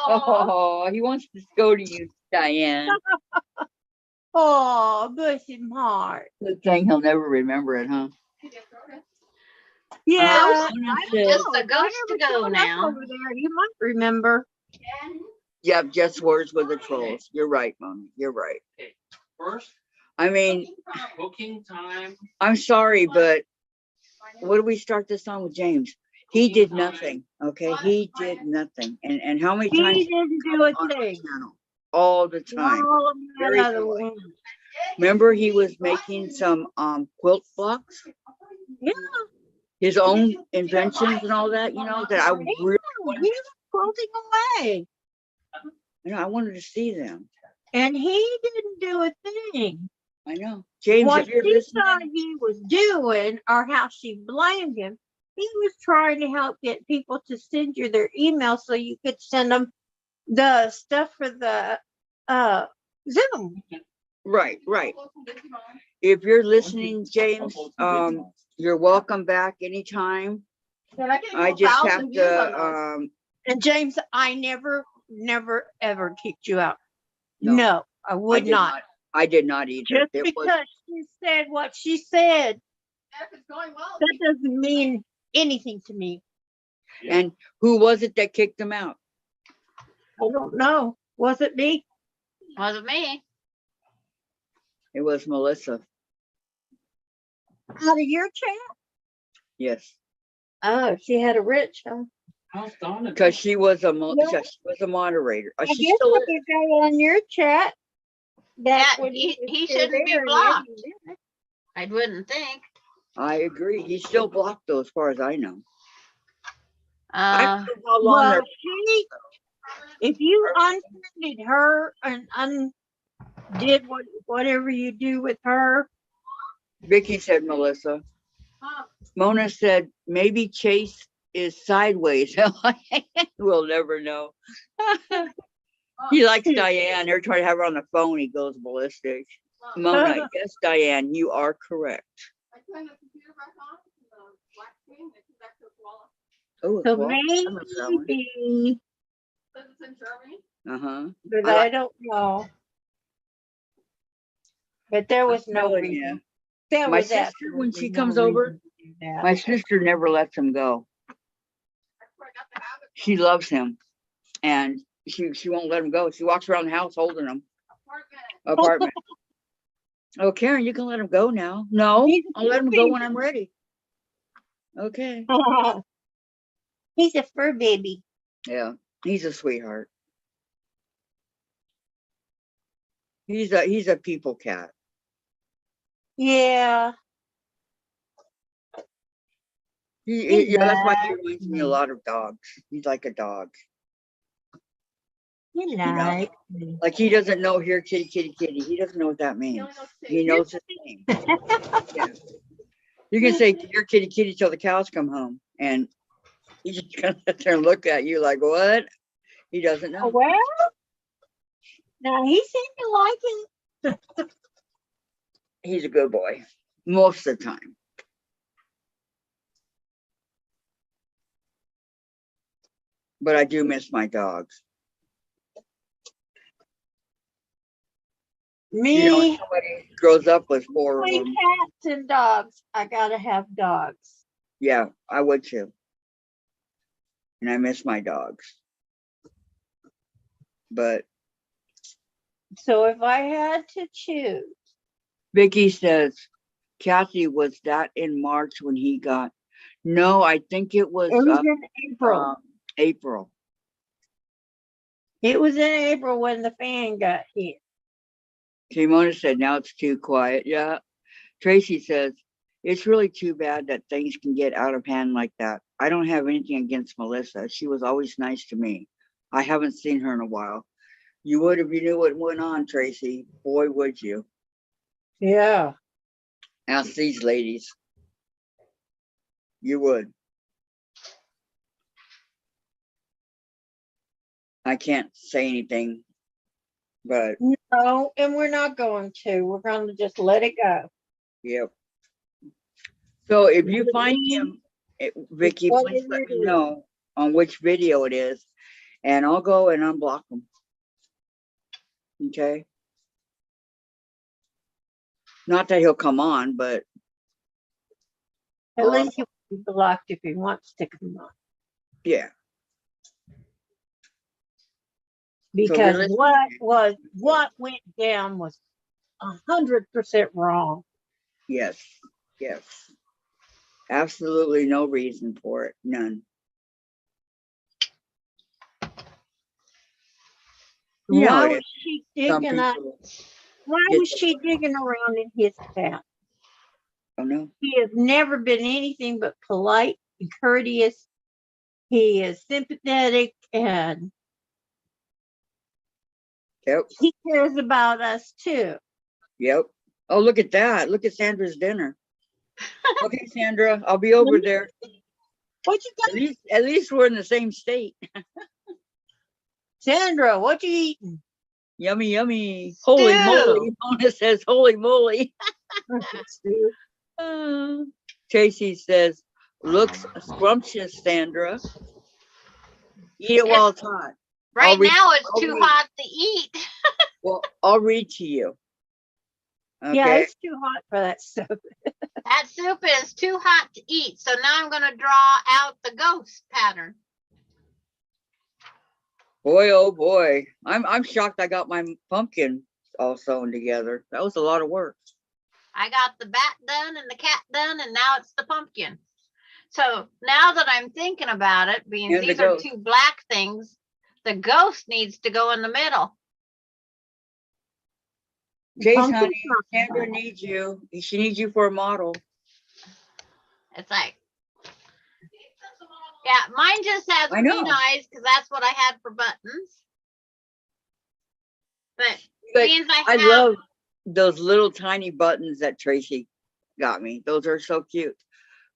Oh, he wants to go to you, Diane. Oh, bless his heart. Good thing he'll never remember it, huh? Yeah. Mona I says- Just know. a ghost to go Up now. over there. You might remember. Yep, just words with the trolls. You're right, Mona. You're right. First, I mean, cooking time. I'm sorry, but what do we start this on with James? He did nothing. Okay, he did nothing. And how many times? He didn't do a on our thing. channel? All the time. All of that Very other polite. one. Remember, he was making some quilt blocks, Yeah. his own inventions and all that. You know that I really, He was quilting away. I wanted to see them. And he didn't do a thing. I know, James. What If you're she thought listening, he was doing, or how she blamed him, he was trying to help get people to send you their email so you could send them the stuff for the Zoom. right. If you're listening, James, you're welcome back anytime. I just have to. And James, I never, ever kicked you out. No, No, I I would did not. I did not either. Just It was because she said what she said, If it's going well. that doesn't mean anything to me. And who was it that kicked him out? I don't know. Was it me? Wasn't me. It was Melissa. Out of your chat? Yes. Oh, she had a rich, huh? How's Donna? Because she was a Yeah. she was a moderator. I She guess still when is. you go on your chat, that's Yeah, when he shouldn't be blocked. I wouldn't think. I agree. He still blocked though, as far as I know. I don't Uh, know how long Well, they're. if you unfriended her and undid whatever you do with her, Vicky said Melissa. Mona said maybe Chase is sideways. We'll never know. He likes Dianne. Every time I have her on the phone, he goes ballistic. Mona, yes, Dianne, you are correct. I turned the computer back on, the black screen, it came back to a wall. Oh, so well, I remember that one. maybe, Says it's in Germany. Uh-huh. but I I like- don't know. But there was no telling reason. you. There My was sister, when absolutely she no comes reason over, to do that. my sister never lets him go. That's where I got the habit. She loves him, and she won't let him go. She walks around the house holding him. Apartment. Oh, Karen, you can let him go now. No, He's a I'll let him go when I'm ready. Okay. He's a fur baby. Yeah, he's a sweetheart. He's a people cat. Yeah. Yeah, that's why he reminds me a lot of dogs. He's like a dog. He know, likes me. Like he doesn't know here, kitty, kitty, kitty. He doesn't know what that means. He knows his name. Yeah. You can say here, kitty, kitty till the cows come home, and he's just gonna sit there and look at you like, what? He doesn't know. Well, now he seemed to like it. He's a good boy most of the time. But I do miss my dogs. Me, You know, when somebody grows up with 4 of between them. cats and dogs, I gotta have dogs. Yeah, I would too. And I miss my dogs. But So if I had to choose, Vicky says, Kathy, was that in March when he got? No, I think it was, it was in April. April. It was in April when the fan got hit. Kimona said, now it's too quiet. Yeah. Tracy says, it's really too bad that things can get out of hand like that. I don't have anything against Melissa. She was always nice to me. I haven't seen her in a while. You would if you knew what went on, Tracy. Boy, would you. Yeah. Ask these ladies. You would. I can't say anything, but No, and we're not going to. We're going to just let it go. yep. So if you find him, Vicky, What please is let it? me know on which video it is, and I'll go and unblock him. Okay. Not that he'll come on, but At least he'll be blocked if he wants to come on. yeah. Because realistically- what went down was 100% wrong. Yes. Yes. Absolutely no reason for it. None. You know Why it was is. she Some digging up? people. Why get was she digging around in his cat? Oh no. He has never been anything but polite and courteous. He is sympathetic and Yep. he cares about us too. Yep. Oh, look at that. Look at Sandra's dinner. Okay, Sandra, I'll be over there. What you got? At least we're in the same state. Sandra, what you eating? Yummy, yummy. Holy Stew. moly. Mona says, holy moly. Tracy says, looks scrumptious, Sandra. Eat it while it's hot. right read- now it's I'll too read. hot to eat. Well, I'll read to you. Okay. Yeah, it's too hot for that stuff. That soup is too hot to eat, so now I'm gonna draw out the ghost pattern. Boy, oh boy. I'm shocked I got my pumpkin all sewn together. That was a lot of work. I got the bat done and the cat done, and now it's the pumpkin. So now that I'm thinking about it, being And the these are ghost. two black things, the ghost needs to go in the middle. Chase, Pumpkin honey, pie. Sandra needs you. She needs you for a model. It's like, yeah, mine just has I green know. eyes because that's what I had for buttons. But But since I I have, love those little tiny buttons that Tracy got me. Those are so cute.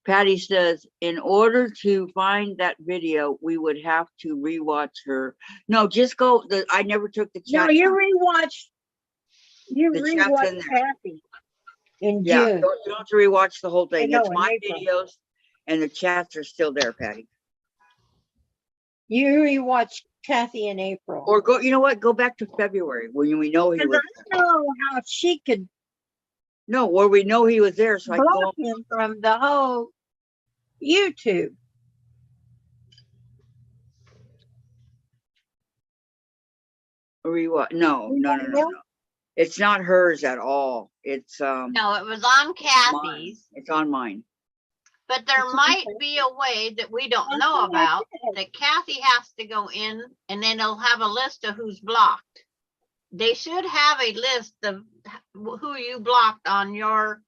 Patty says, in order to find that video, we would have to rewatch her. No, just go. I never took the No, chat. you rewatch. You The chat's in rewatch there. Kathy in Yeah, June. don't have to rewatch the whole I thing. know, It's in my April. videos, and the chats are still there, Patty. You rewatch Kathy in April. Or go. You know what? Go back to February when we know he Because was. I don't know how she could No, where we know he was there, so I can go block him from the whole YouTube. rewatch. No. It's not hers at all. It's no, it was on mine. Kathy's, It's on mine. but there It's might okay. be a way that we don't That's know what I about said. that Kathy has to go in and then it'll have a list of who's blocked. They should have a list of who you blocked on your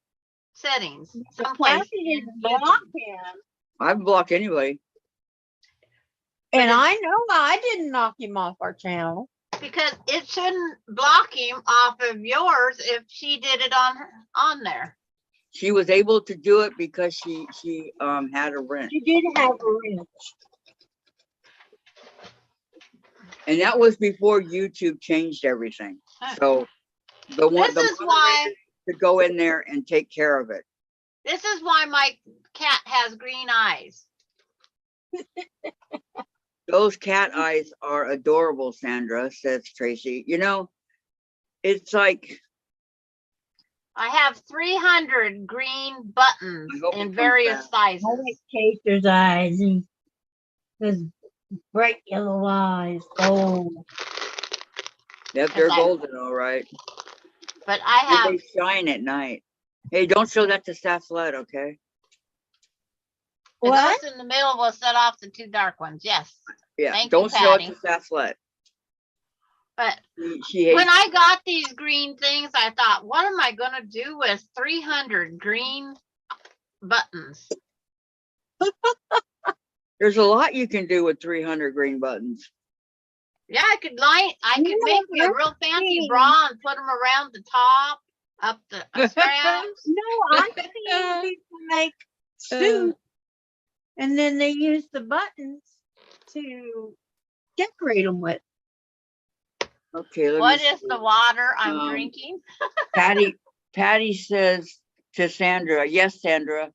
settings someplace. Kathy in didn't block him. I haven't blocked anybody. And it's- I know I didn't knock him off our channel. Because it shouldn't block him off of yours if she did it on there. She was able to do it because she had a rent, She did have a wrench. and that was before YouTube changed everything. So the This is why moderator to go in there and take care of it. this is why my cat has green eyes. Those cat eyes are adorable, Sandra, says Tracy. You know, it's like I have 300 green buttons I hope it in comes various back. sizes. I like Chaser's eyes and his bright yellow eyes. Oh, yep, they're like- golden, all right. But I have They shine at night. Hey, don't show that to Saslet, okay? the what? ghost in the middle will set off the two dark ones. Yes, Yeah, Thank you, don't show it Patty. to Saslet. but She hates when I got these green things, I thought, what am I going to do with 300 green buttons? There's a lot you can do with 300 green buttons. Yeah, I could You make know, me a real fancy see- bra and put them around the top, up the straps. No, I've seen people make suits and then they use the buttons to decorate them with. Okay, let What me is see. the water I'm Um, drinking? Patty says to Sandra, yes, Sandra,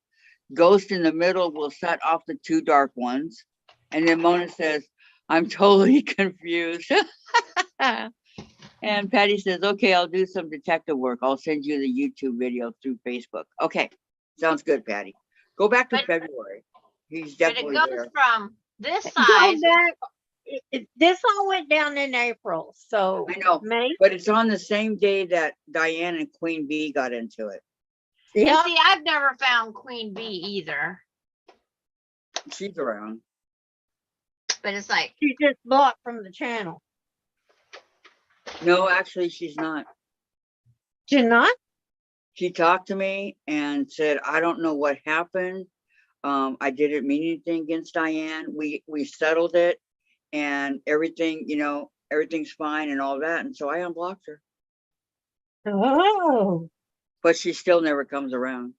ghost in the middle will set off the two dark ones. And then Mona says, I'm totally confused. And Patty says, okay, I'll do some detective work. I'll send you the YouTube video through Facebook. Okay, sounds good, Patty. Go back to But- February. He's But it definitely goes there. from this Go size. back. This all went down in April, so I know, May. but it's on the same day that Dianne and Queen Bee got into it. And Yeah, see, I've never found Queen Bee either, She's around. but it's like, she just blocked from the channel. No, actually, she's not. Did not? She talked to me and said, I don't know what happened. I didn't mean anything against Dianne. We settled it and everything, you know, everything's fine and all that. And so I unblocked her, Oh, but she still never comes around.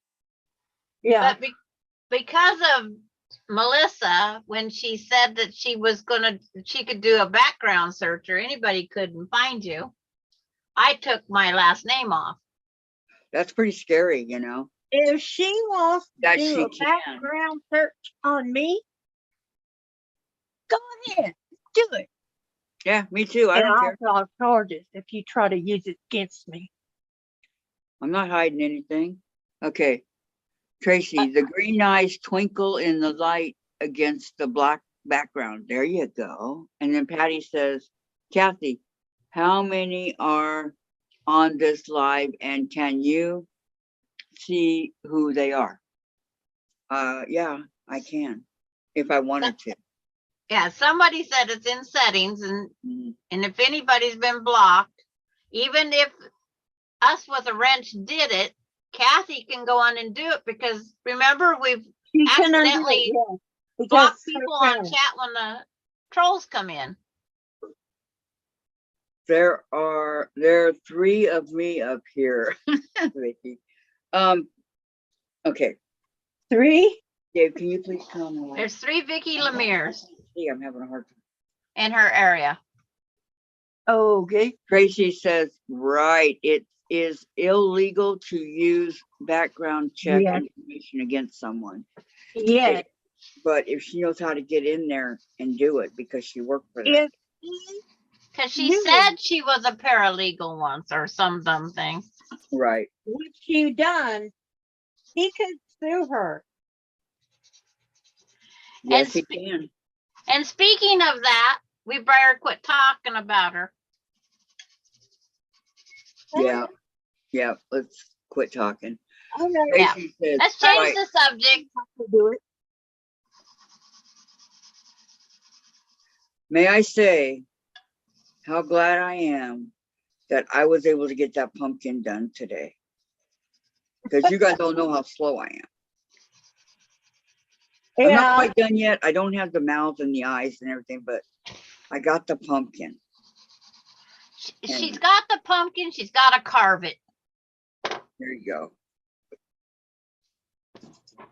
yeah. but because of Melissa, when she said that she could do a background search or anybody couldn't find you, I took my last name off. That's pretty scary, you know. If she wants to That do she a can. background search on me, go ahead, do it. Yeah, me too. I And don't I'll care. file charges if you try to use it against me. I'm not hiding anything. Okay. Tracy, the green eyes twinkle in the light against the black background. There you go. And then Patty says, Kathy, how many are on this live and can you see who they are? Yeah, I can if I wanted to. Yeah, somebody said it's in settings and Mhm. if anybody's been blocked, even if us with a wrench did it, Kathy can go on and do it because remember we've She can undo it, accidentally yeah, because blocked her people on parents- chat when the trolls come in. There are 3 of me up here, Vicky. Okay, 3? Dave, can you please come? There's 3 Vicky Lemire's See, I'm having a hard time. in her area. Okay. Tracy says, right, it is illegal to use background check Yes. information against someone. Yes. But if she knows how to get in there and do it because she worked for that. If he Cause she knew said she was a paralegal once or some dumb thing. Right. what you done, he could sue her. Yes, he spe- can. And speaking of that, we better quit talking about her. Yeah. Yeah. Let's quit talking. All right. Yeah. Tracy says, Let's change right. the subject. I'll do it. May I say how glad I am that I was able to get that pumpkin done today. Because you guys don't know how slow I am. I'm not Yeah, quite done yet. I don't have the mouth and the eyes and everything, but I got the pumpkin. She's got the pumpkin. She's got to carve it. There you go.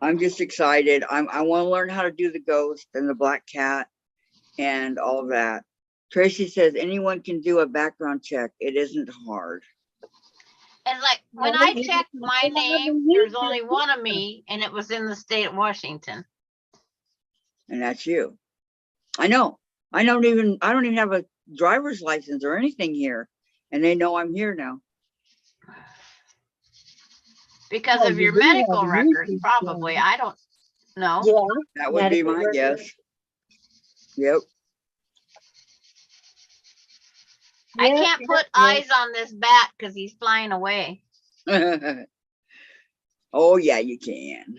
I'm just excited. I want to learn how to do the ghost and the black cat and all of that. Tracy says anyone can do a background check. It isn't hard. And like when Oh, I you checked can my put it on name, the there's YouTube. only one of me, and it was in the state of Washington. And that's you. I know. I don't even have a driver's license or anything here. And they know I'm here now. Because Oh, of you your do have medical a records, YouTube probably. channel. I don't know. Yeah. That would be medical my records. guess. Yep. I Yeah, can't put yeah. eyes on this bat because he's flying away. Oh yeah, you can.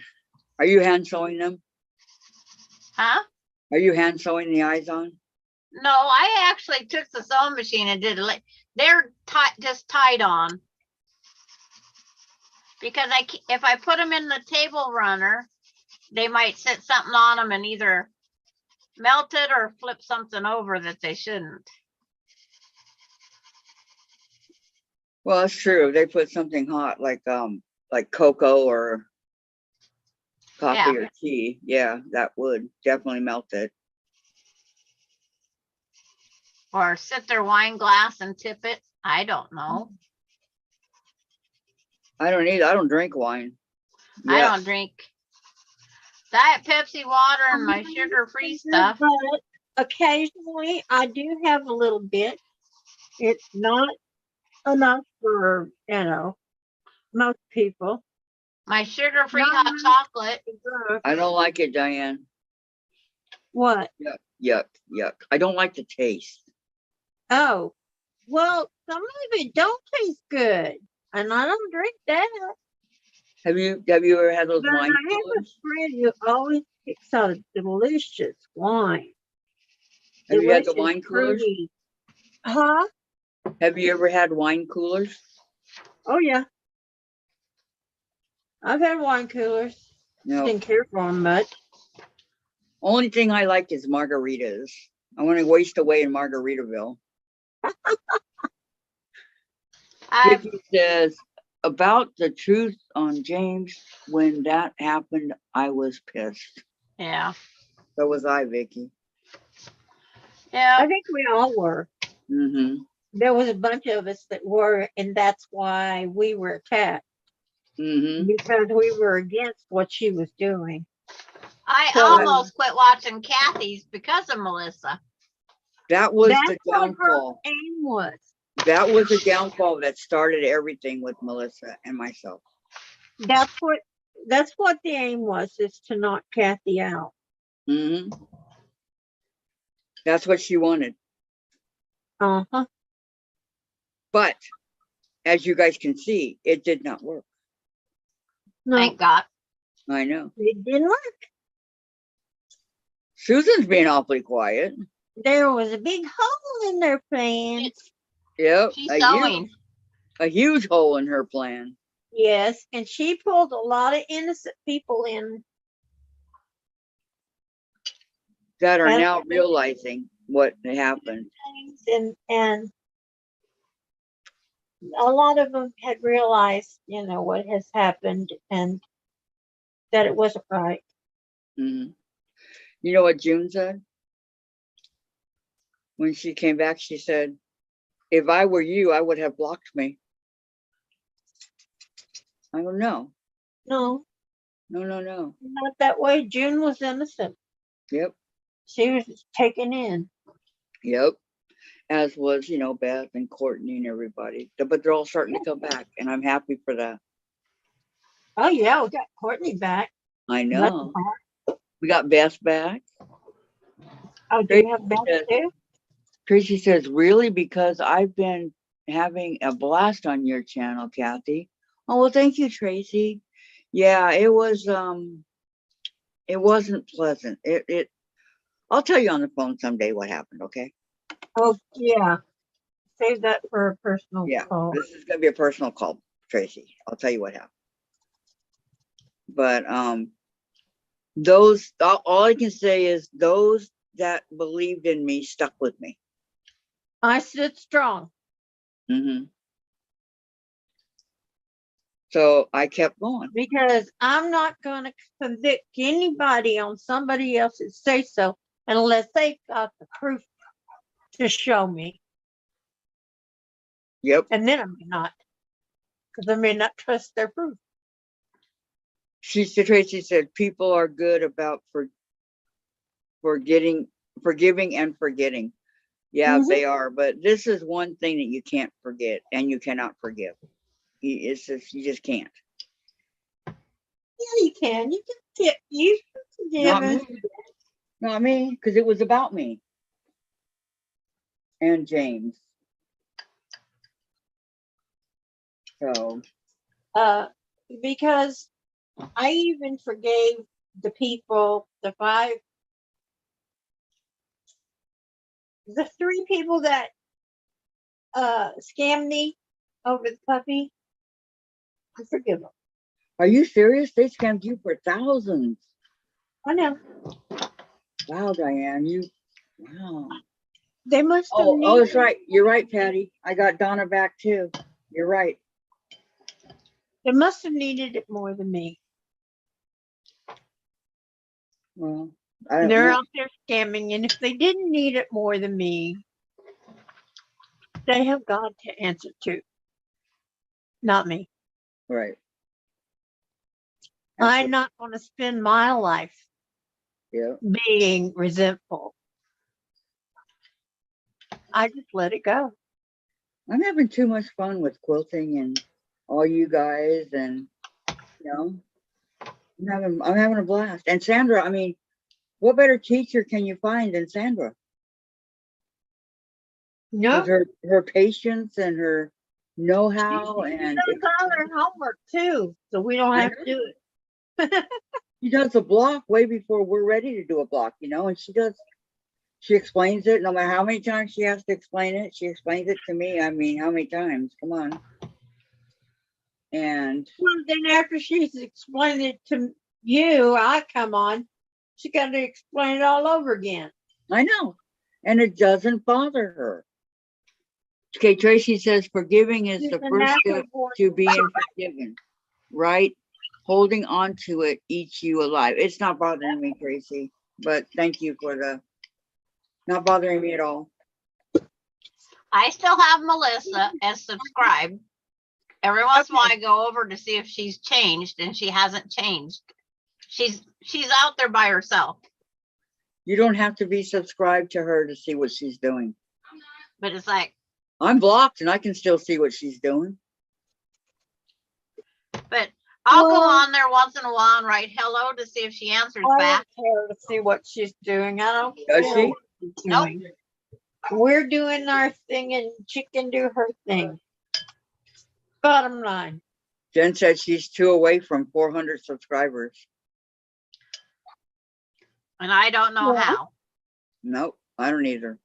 Are you hand sewing them? Huh? Are you hand sewing the eyes on? No, I actually took the sewing machine and did it. They're just tied on. Because if I put them in the table runner, they might sit something on them and either melt it or flip something over that they shouldn't. Well, that's true. If they put something hot like cocoa or coffee Yeah. or tea, yeah, that would definitely melt it. Or sit their wine glass and tip it. I don't know. I don't either. I don't drink wine. I Yeah. don't drink Diet Pepsi water and my sugar-free stuff. But occasionally I do have a little bit. It's not enough for, most people. My sugar-free Not hot enough. chocolate. I don't like it, Diane. What? Yuck, yuck. I don't like the taste. Oh, well, some of it don't taste good. And I don't drink that. Have you ever had those But wine I have a coolers? friend who always picks out delicious wine. Have you had the Delicious, wine coolers? fruity. Huh? Have you ever had wine coolers? Oh, yeah. I've had wine coolers. No. Didn't care for them much. Only thing I like is margaritas. I want to waste away in Margaritaville. Vicky says, about the truth on James, when that happened, I was pissed. Yeah. So was I, Vicky. Yeah. I think we all were. Mm-hmm. There was a bunch of us that were, and that's why we were attacked. Mm-hmm. Because we were against what she was doing. I So- almost quit watching Kathy's because of Melissa. That was That's the what her downfall. aim was. That was the downfall that started everything with Melissa and myself. That's what That's what the aim was, is to knock Kathy out. Hmm. That's what she wanted. Uh-huh. But as you guys can see, it did not work. No, Thank God. I know. it didn't work. Susan's being awfully quiet. There was a big hole in their plans. Yep. She's sewing. A huge hole in her plan. Yes, and she pulled a lot of innocent people in. That are That's now what they- realizing what happened. And a lot of them had realized, what has happened and that it wasn't right. Mhm. You know what June said? When she came back, she said, if I were you, I would have blocked me. I don't know. No, No. not that way. June was innocent. Yep. She was taken in. Yep. As was, Beth and Courtney and everybody. But they're all starting to come back, and I'm happy for that. Oh yeah, we got Courtney back. I That's know. hard. We got Beth back. Oh, do you have Beth Tracy too? Tracy says, really? Because I've been having a blast on your channel, Kathy. Oh, well, thank you, Tracy. Yeah, it wasn't pleasant. I'll tell you on the phone someday what happened, okay? Oh yeah. Save that for a personal Yeah, call. this is gonna be a personal call, Tracy. I'll tell you what happened. But all I can say is those that believed in me stuck with me. I stood strong. Mm-hmm. So I kept going. Because I'm not going to convict anybody on somebody else's say so unless they got the proof to show me. Yep. And then I may not, because I may not trust their proof. Tracy said people are good about forgiving and forgetting. Yeah, they are. But this is one thing that you can't forget and you cannot forgive. It's just, you just can't. Yeah, you can. You can Not forgive me. it. Not me, because it was about me and James. So. Because I even forgave the people, the three people that scammed me over the puppy. I forgive them. Are you serious? They scammed you for thousands. I know. Wow, Diane, wow. They must have Oh, that's right. You're right, Patty. I got Donna back too. You're right. They must have needed it more than me. Well, I don't They're know. out there scamming, and if they didn't need it more than me, they have God to answer to, not me. Right. I'm not going to spend my life being resentful. I just let it go. I'm having too much fun with quilting and all you guys, and I'm having a blast. And Sandra, I mean, what better teacher can you find than Sandra? No. Her patience and her know-how, and does all her homework too, so we don't have to do it. She does a block way before we're ready to do a block, and she explains it no matter how many times she has to explain it. She explains it to me. I mean, how many times? Come on. And then after she's explained it to you, I come on. She got to explain it all over again. I know. And it doesn't bother her. Okay, Tracy says forgiving is the first step to being forgiven, right? Holding on to it eats you alive. It's not bothering me, Tracy, but thank you for not bothering me at all. I still have Melissa as subscribed. Every once in a while I go over to see if she's changed, and she hasn't changed. She's out there by herself. You don't have to be subscribed to her to see what she's doing. But it's like, I'm blocked and I can still see what she's doing. but I'll go Well, on there once in a while and write hello to see if she answers I back. don't care to see what she's doing. I don't Does care she? what she's Nope. doing. We're doing our thing and she can do her thing. Bottom line. Jen said she's 2 away from 400 subscribers. And I don't know Yeah. how. Nope, I don't either.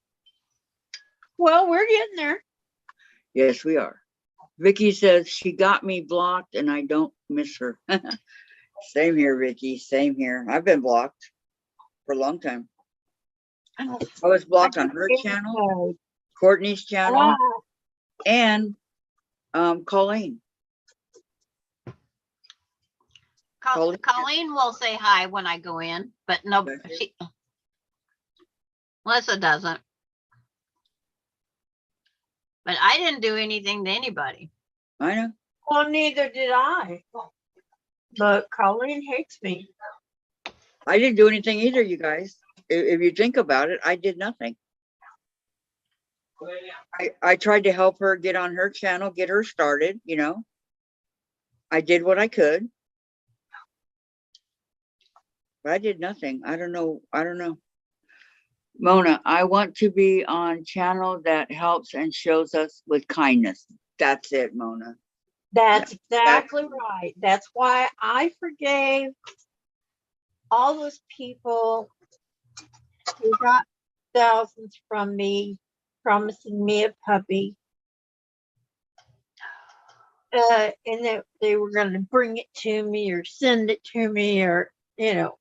Well, we're getting there. Yes, we are. Vicky says she got me blocked and I don't miss her. Same here, Vicky. Same here. I've been blocked for a long time. I was blocked on her channel, Courtney's channel, and Colleen. Colleen will say hi when I go in, but no, she, Melissa doesn't. But I didn't do anything to anybody. I know. Well, neither did I. But Colleen hates me. I didn't do anything either, you guys. If you think about it, I did nothing. I tried to help her get on her channel, get her started, you know. I did what I could. But I did nothing. I don't know. Mona, I want to be on channel that helps and shows us with kindness. That's it, Mona. That's exactly right. That's why I forgave all those people who got thousands from me, promising me a puppy. And that they were going to bring it to me or send it to me, or, you know,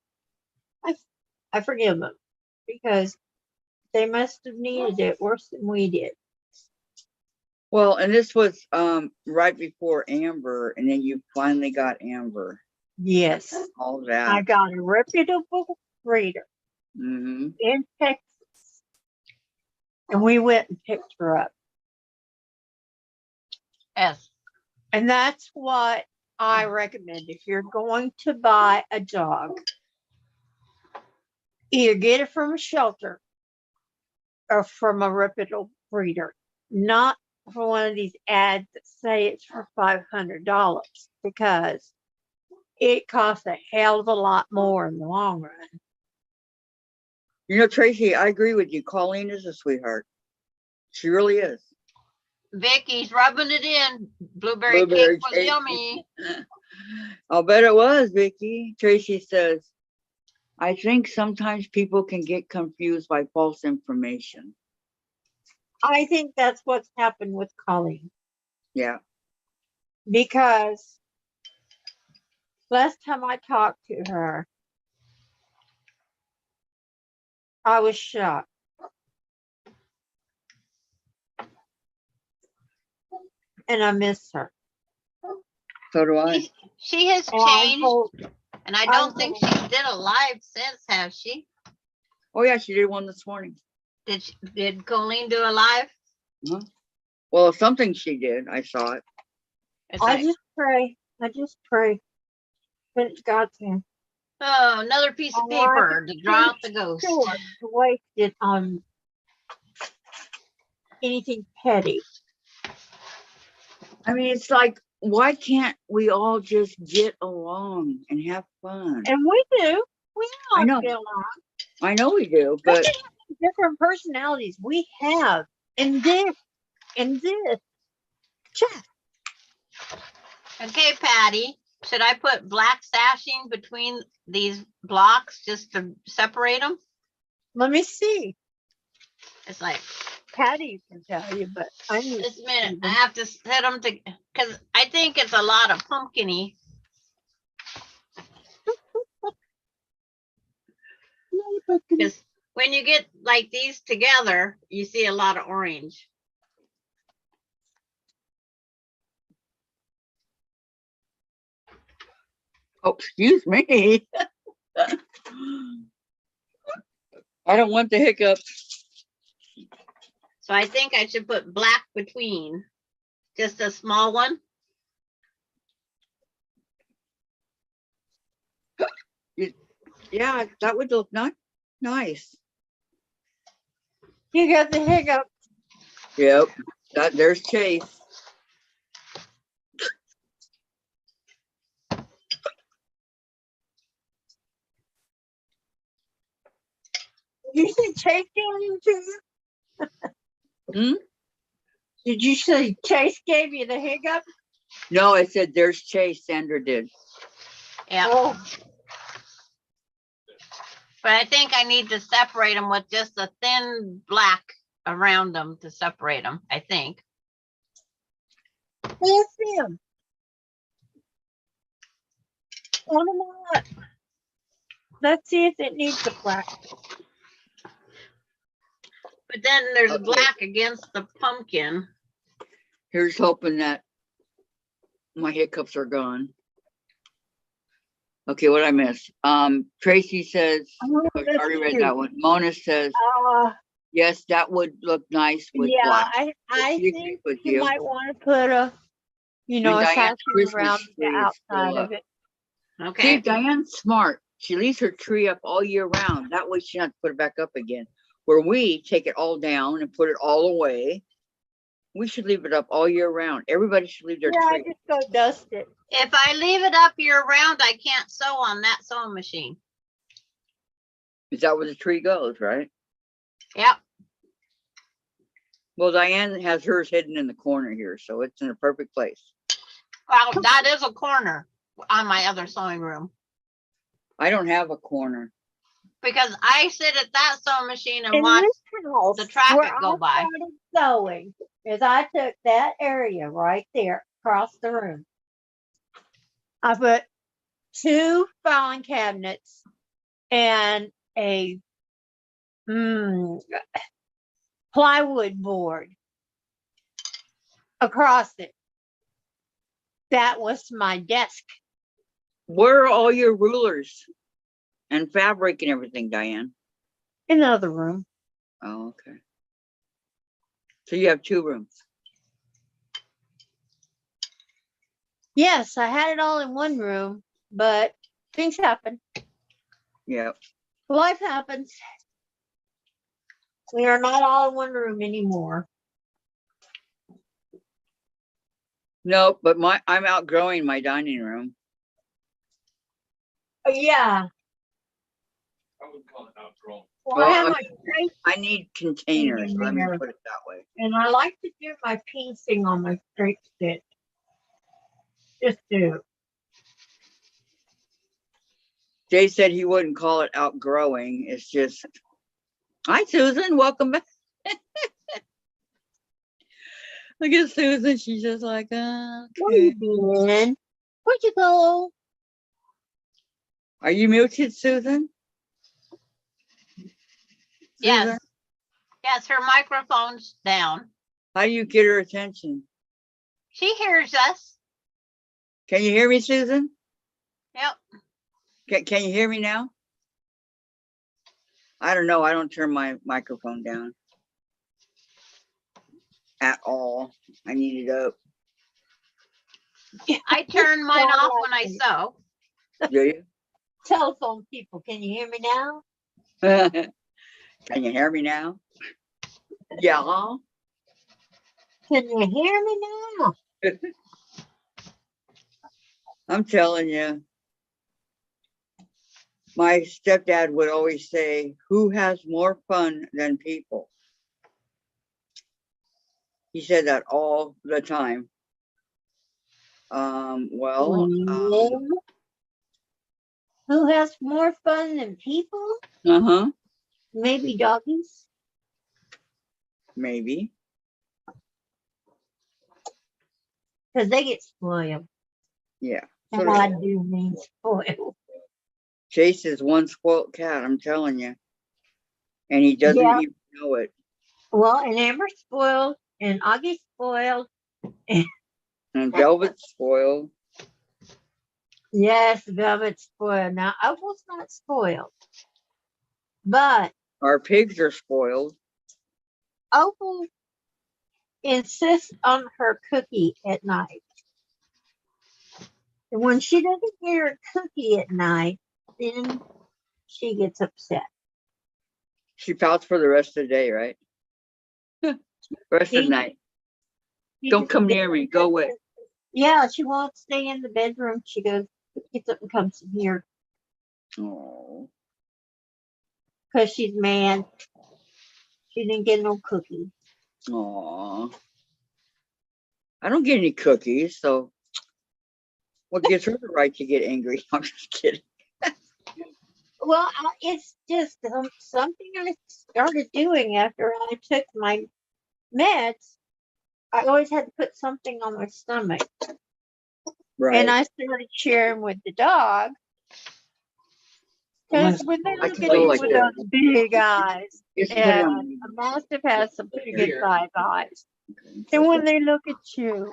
I forgive them because they must have needed it worse than we did. Well, and this was right before Amber, and then you finally got Amber. Yes. All that. I got a reputable breeder in Texas. And we went and picked her up. Yes. And that's what I recommend. If you're going to buy a dog, either get it from a shelter or from a reputable breeder, not for one of these ads that say it's for $500, because it costs a hell of a lot more in the long run. You know, Tracy, I agree with you. Colleen is a sweetheart. She really is. Vicky's rubbing it in. Blueberry cake was yummy. I'll bet it was, Vicky. Tracy says, I think sometimes people can get confused by false information. I think that's what's happened with Colleen. Yeah. Because last time I talked to her, I was shocked. And I miss her. So do I. She has And I changed. hope- And I don't think she did a live since, has she? Oh yeah, she did one this morning. Did Colleen do a live? Well, something she did. I saw it. I just pray. But it's God's hand. Oh, another piece of paper to draw out the ghost. Sure, to waste it on anything petty. I mean, it's like, why can't we all just get along and have fun? And we do. We all I know. get along. I know we do, but Different personalities we have in this. Jeff. Okay, Patty, should I put black sashing between these blocks just to separate them? Let me see. It's like, Patty can tell you, but I need just a minute, I have to set them to, because I think it's a lot of pumpkin-y. Because when you get like these together, you see a lot of orange. oh, excuse me. I don't want the hiccups. So I think I should put black between, just a small one. Yeah, that would look nice. You got the hiccup. Yep. There's Chase. You said Chase gave you to Hmm? Did you say Chase gave you the hiccup? No, I said there's Chase. Sandra did. Yeah, Oh, but I think I need to separate them with just a thin black around them to separate them, I think. let's see him. On them all up. Let's see if it needs a black. But then there's Okay. black against the pumpkin. Here's hoping that my hiccups are gone. Okay, what I missed? Tracy says, Oh, I that's already read cute. that one. Mona says, yes, that would look nice with Yeah, black. I She agrees think with you you. might want to put a, And a Diane's section Christmas around the tree is still outside up. of it. See, Okay, Diane's smart. She leaves her tree up all year round. That way she doesn't have to put it back up again. Where we take it all down and put it all away. We should leave it up all year round. Everybody should leave their Yeah, I tree. just go dust it. if I leave it up year round, I can't sew on that sewing machine. Is that where the tree goes, right? Yep, Well, Diane has hers hidden in the corner here, so it's in a perfect place. well, that is a corner on my other sewing room. I don't have a corner. Because I sit at that sewing machine and In watch this house, the traffic where go I by. started sewing, is I took that area right there across the room. I put 2 filing cabinets and a plywood board across it. That was my desk. Where are all your rulers and fabric and everything, Diane? In the other room. Oh, okay. So you have 2 rooms. Yes, I had it all in one room, but things happen. Yeah. Life happens. We are not all in one room anymore. No, but I'm outgrowing my dining room. Yeah. I would call it outgrown. Well, I Well, have I my crates I need containers. in Let me there. put it that way. And I like to do my piecing on my straight stitch. Just do. Jay said he wouldn't call it outgrowing. It's just, hi, Susan. Welcome back. Look at Susan. She's just like, Where okay. you been? Where'd you go? Are you muted, Susan? Yes. Susan, Yes, her microphone's down. how do you get her attention? She hears us. Can you hear me, Susan? Yep. Can you hear me now? I don't know. I don't turn my microphone down at all. I need it up. I turn mine Yeah, I off when I like it. sew. Do you? Telephone people, can you hear me now? Can you hear me now? Yeah. Can you hear me now? I'm telling you. My stepdad would always say, who has more fun than people? He said that all the time. Who has more fun than people? Uh-huh. Maybe doggies. Maybe. Because they get spoiled. Yeah. And So I does do mean spoiled. Chase is one spoiled cat, I'm telling you. And he doesn't Yeah. even know it. Well, and Amber's spoiled, and Augie's spoiled. And Velvet's spoiled. Yes, Velvet's spoiled. Now, Opal's not spoiled. But Our pigs are spoiled. Opal insists on her cookie at night. And when she doesn't get her cookie at night, then she gets upset. She pouts for the rest of the day, right? Rest of the night. She Don't just come gets near me. Go away. Yeah, she won't stay in the bedroom. She goes, gets up and comes in here. Oh. because she's mad. She didn't get no cookies. Aw. I don't get any cookies, so what gives her the right to get angry? I'm just kidding. Well, it's just something I started doing after I took my meds. I always had to put something on my stomach. Right. And I started sharing with the dog. Because when they I look can at go you like with that. those big eyes, Just put it and on. a mastiff has some pretty good sized eyes. And when they look at you,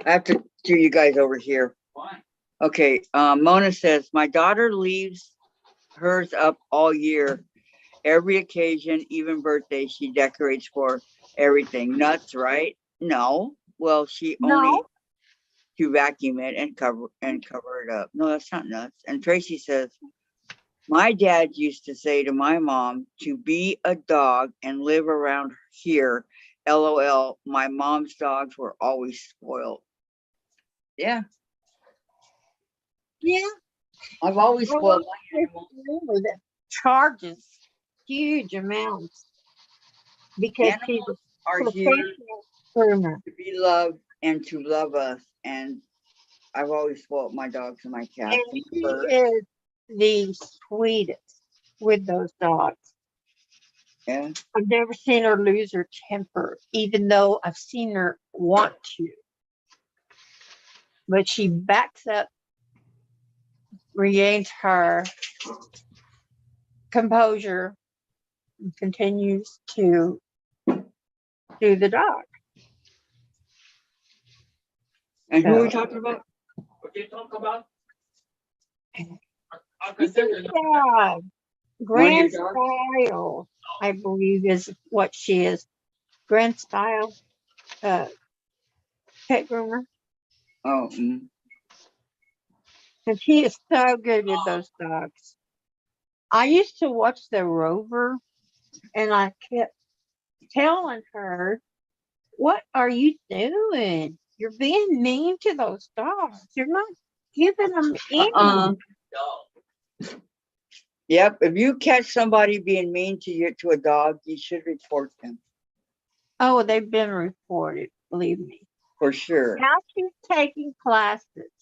I have to do you guys over here. Why? Okay, Mona says, my daughter leaves hers up all year. Every occasion, even birthday, she decorates for everything. Nuts, right? No. Well, she only no, to vacuum it and cover it up. No, that's not nuts. And Tracy says, my dad used to say to my mom to be a dog and live around here. LOL. My mom's dogs were always spoiled. Yeah, yeah. I've always Well, spoiled my just animals. remember that charges huge amounts because she's Animals a are here professional groomer. to be loved and to love us. And I've always spoiled my dogs and my cats. And she is the sweetest with those dogs. Yeah. I've never seen her lose her temper, even though I've seen her want to. But she backs up, regains her composure, and continues to do the dog. And who are we So, talking about? What you talk about? I she's consider a it- dog. One of your Grand dogs? Style, I believe, is what she is. Grand Style pet groomer. Oh, And she is so good with those dogs. I used to watch the Rover, and I kept telling her, what are you doing? You're being mean to those dogs. You're not giving them any. Yep. If you catch somebody being mean to a dog, you should report them Oh, they've been reported, believe me. for sure. Now she's taking classes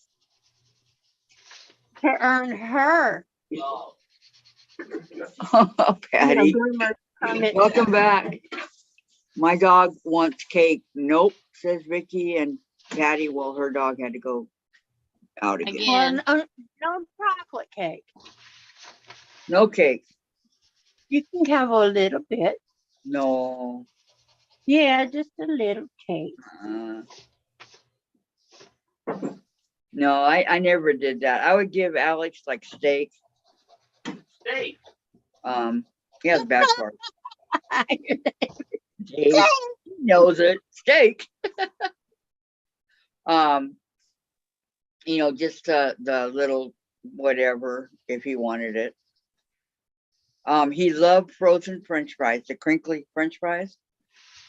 to earn her, Patty, groomer permit. welcome back. My dog wants cake. Nope, says Vicky. And Patty, well, her dog had to go out again. Again. No chocolate cake. No cake. You can have a little bit. No. Yeah, just a little cake. No, I never did that. I would give Alex like steak. Hey, He has bad parts. Steak. He knows it. Steak. Just the little whatever if he wanted it. He loved frozen French fries, the crinkly French fries,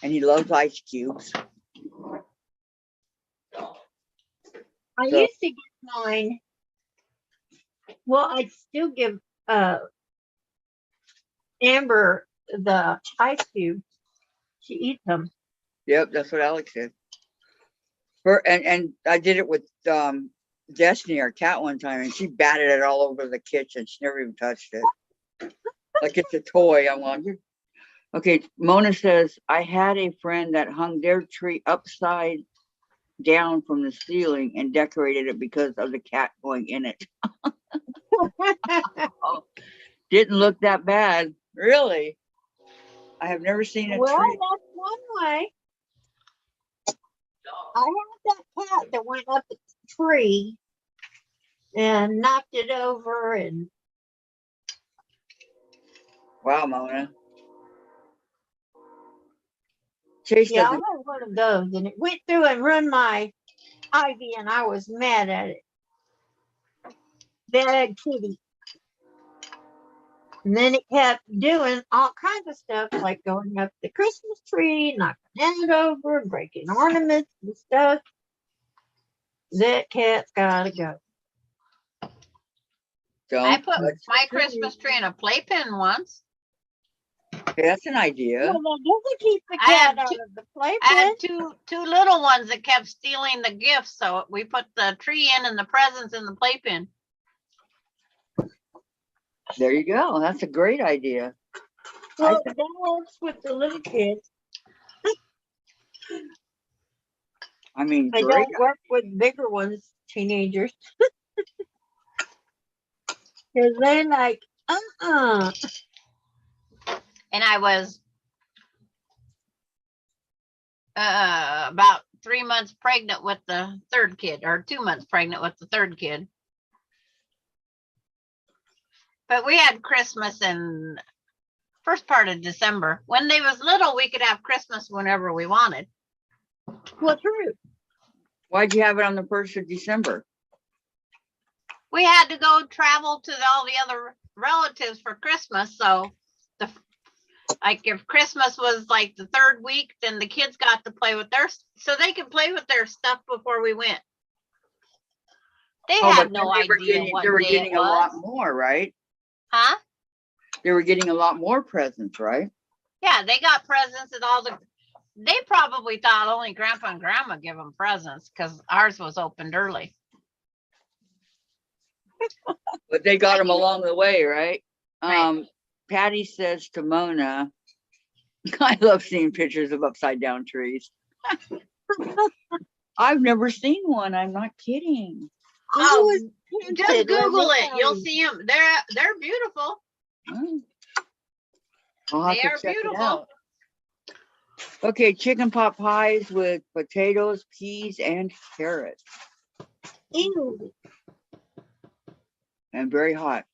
and he loves ice cubes. I So- used to get mine. Well, I'd still give Amber the ice cube. She eats them. Yep, that's what Alex did. And I did it with Destiny, our cat, one time, and she batted it all over the kitchen. She never even touched it. Like it's a toy. I'm like, okay. Mona says, I had a friend that hung their tree upside down from the ceiling and decorated it because of the cat going in it. Didn't look that bad. Really? I have never seen a Well, tree. that's one way. I had that cat that went up the tree and knocked it over, and Wow, Mona. Chase yeah, I doesn't. had one of those, and it went through and run my ivy, and I was mad at it. Bad kitty. And then it kept doing all kinds of stuff, like going up the Christmas tree, knocking it over, breaking ornaments and stuff. That cat's gotta go. So I put that's, my Christmas tree in a playpen once. that's an idea. Well, that doesn't keep the I cat have out two- of the I playpen. had two little ones that kept stealing the gifts, so we put the tree in and the presents in the playpen. There you go. That's a great idea. Well, that works with the little kids. I mean, They great. don't work with bigger ones, teenagers. Cause they're like, And I was about 3 months pregnant with the third kid, or 2 months pregnant with the third kid. But we had Christmas in first part of December. When they was little, we could have Christmas whenever we wanted. well, true. Why'd you have it on the 1st of December? We had to go travel to all the other relatives for Christmas. So like if Christmas was like the third week, then the kids got to play with so they could play with their stuff before we went. They Oh, had but no they were idea getting, what they were day getting it a lot was. more, right? Huh? They were getting a lot more presents, right? Yeah, they got presents and they probably thought only grandpa and grandma give them presents because ours was opened early. But they got them along the way, right? Right. Patty says to Mona, I love seeing pictures of upside down trees. I've never seen one. I'm not kidding. Oh, Painted, just let me Google it. tell You'll you. see them. They're beautiful. Oh. I'll have They to are check it beautiful. out. Okay, chicken pot pies with potatoes, peas, and carrots. Ew. And very hot.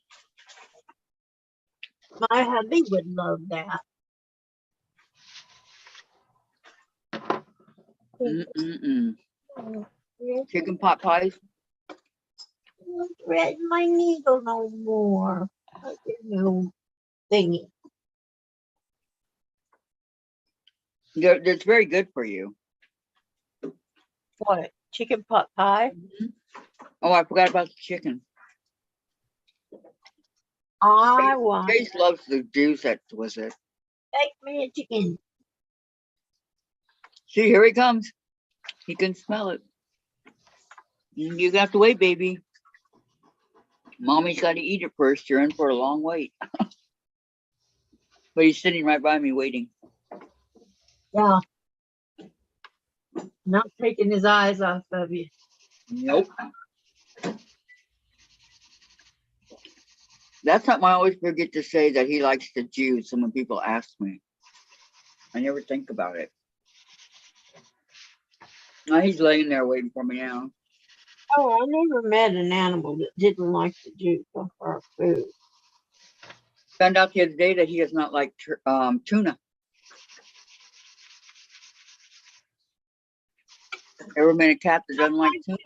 My hubby would love that. Mm-mm-mm. Yes, Chicken pot pies. don't thread my needle no more. Like a new thingy. That's very good for you. What? Chicken pot pie? Oh, I forgot about the chicken. I want Grace loves the juice that was it. bake me a chicken. See, here he comes. He can smell it. You got to wait, baby. Mommy's got to eat it first. You're in for a long wait. But he's sitting right by me waiting. Yeah. Not taking his eyes off of you. Nope. That's something I always forget to say, that he likes the juice. And when people ask me, I never think about it. Now he's laying there waiting for me now. Oh, I never met an animal that didn't like the juice of our food. Found out the other day that he does not like tuna. Ever met a cat that doesn't like tuna?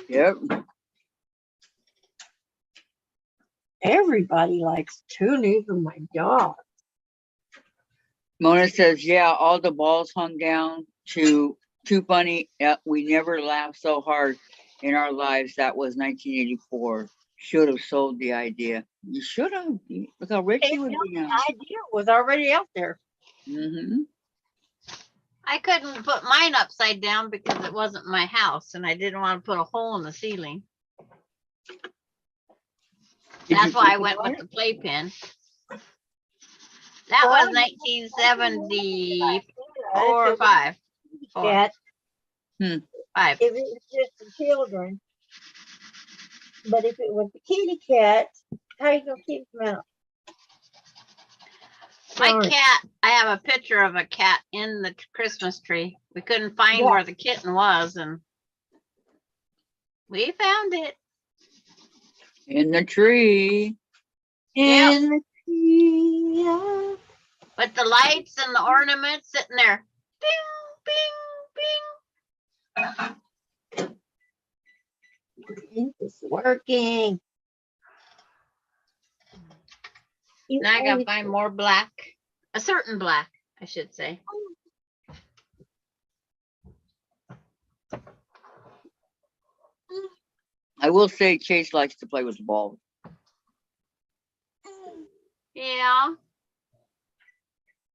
Yep. Everybody likes tuna, even my dog. Mona says, yeah, all the balls hung down to too funny. We never laughed so hard in our lives. That was 1984. Should have sold the idea. You should have. Look how rich he would be The now. idea was already out there. Mm-hmm. I couldn't put mine upside down because it wasn't my house and I didn't want to put a hole in the ceiling. That's why I went with the playpen. That was 1974 or 5. Cat, 5. if it was just the children. But if it was the kitty cat, how you gonna keep them out? My Sorry. cat, I have a picture of a cat in the Christmas tree. We couldn't find Yeah. where the kitten was and we found it. In the tree. Yep. In the tree, yeah. But the lights and the ornaments sitting there. Bing, bing, bing. It's working. Now I gotta find more black. A certain black, I should say. I will say Chase likes to play with the ball. Yeah.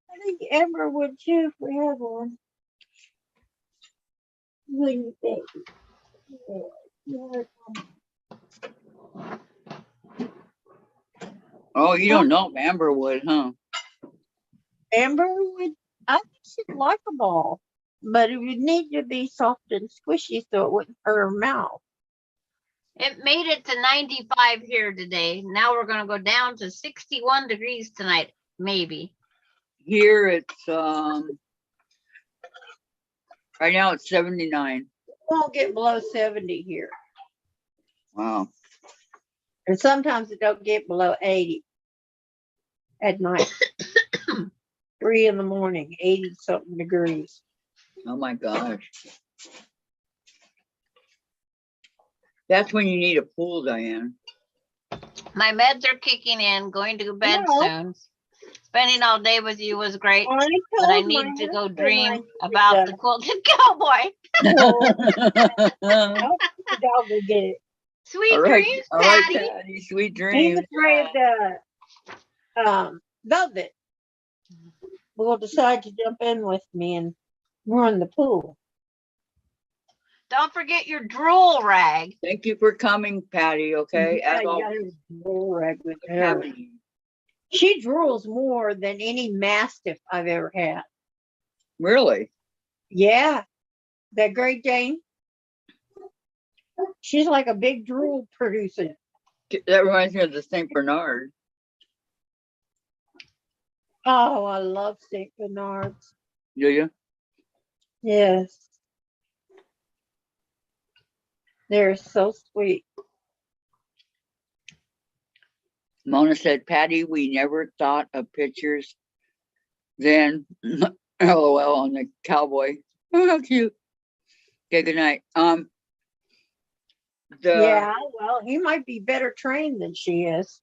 I think Amber would too if we had one. Wouldn't think. Yeah. Oh, you don't know if Amber would, huh? Amber would, I think she'd like a ball, but it would need to be soft and squishy so it wouldn't hurt her mouth. It made it to 95 here today. Now we're gonna go down to 61 degrees tonight, maybe. Here it's right now it's 79. It won't get below 70 here. Wow. And sometimes it don't get below 80 at night. 3 in the morning, 80 something degrees. Oh my gosh. That's when you need a pool, Diane. My meds are kicking in, going to bed No. soon. Spending all day with you was great, I but I told my need to go husband I dream needed about to- the quilted cowboy. I'll take the dog to get it. Sweet All right, dreams, all right, Patty. Patty, sweet He dreams. was ready to velvet. Will decide to jump in with me and run the pool. Don't forget your drool rag. Thank you for coming, Patty. Okay, Yeah, as you always. gotta drool rag with her. Having you. She drools more than any mastiff I've ever had. Really? Yeah, that Great Dane. She's like a big drool producer. That reminds me of the Saint Bernard. Oh, I love Saint Bernards. Do you? Yes. They're so sweet. Mona said, Patty, we never thought of pictures then. LOL on the cowboy. Oh, how cute. Okay, good night. Yeah, well, he might be better trained than she is.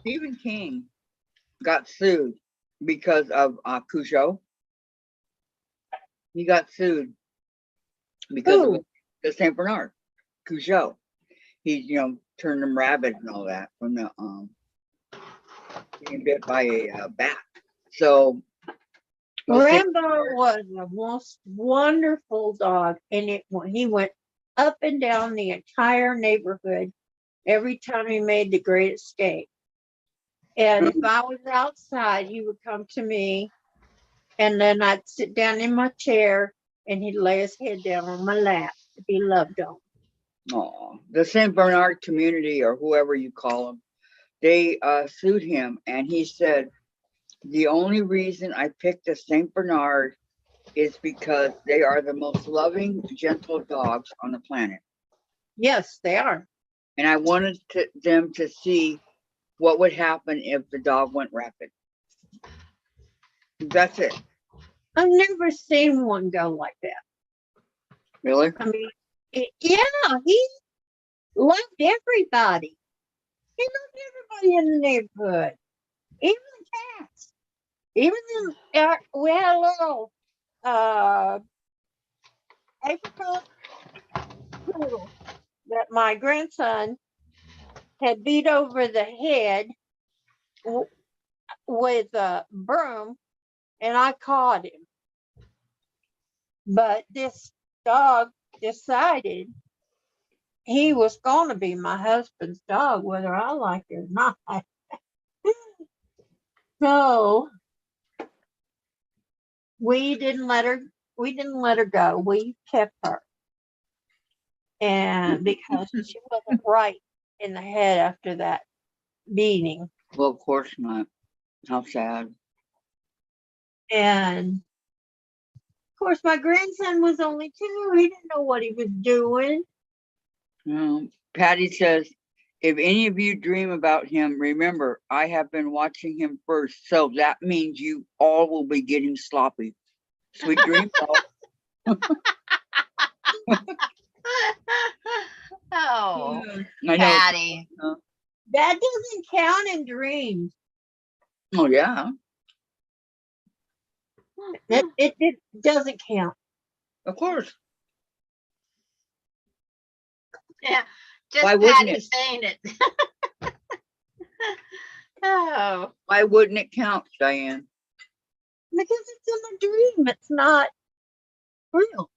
Stephen King got sued because of Cujo. He got sued because Who? of the Saint Bernard, Cujo. He, turned him rabid and all that from the being bit by a bat. So Rambo was the most wonderful dog, and he went up and down the entire neighborhood every time he made the Great Escape. And if I was outside, he would come to me, and then I'd sit down in my chair, and he'd lay his head down on my lap to be loved on. The Saint Bernard community, or whoever you call them, they sued him, and he said, the only reason I picked the Saint Bernard is because they are the most loving, gentle dogs on the planet. Yes, they are. And I wanted them to see what would happen if the dog went rapid. That's it. I've never seen one go like that. Really? I mean, yeah, he loved everybody. He loved everybody in the neighborhood, even the cats. Even we had a little apricot poodle that my grandson had beat over the head with a broom, and I caught him. But this dog decided he was going to be my husband's dog, whether I liked it or not. So we didn't let her go. We kept her. And because she wasn't right in the head after that beating. Well, of course not. How sad. And of course, my grandson was only 2. He didn't know what he was doing. Patty says, if any of you dream about him, remember, I have been watching him first. So that means you all will be getting sloppy. Sweet dreams. Oh, I know. Patty. That doesn't count in dreams. Oh, yeah. It doesn't count. Of course. Yeah. Just Why wouldn't Patty it? saying it. Oh, Why wouldn't it count, Diane? Because it's in a dream. It's not real.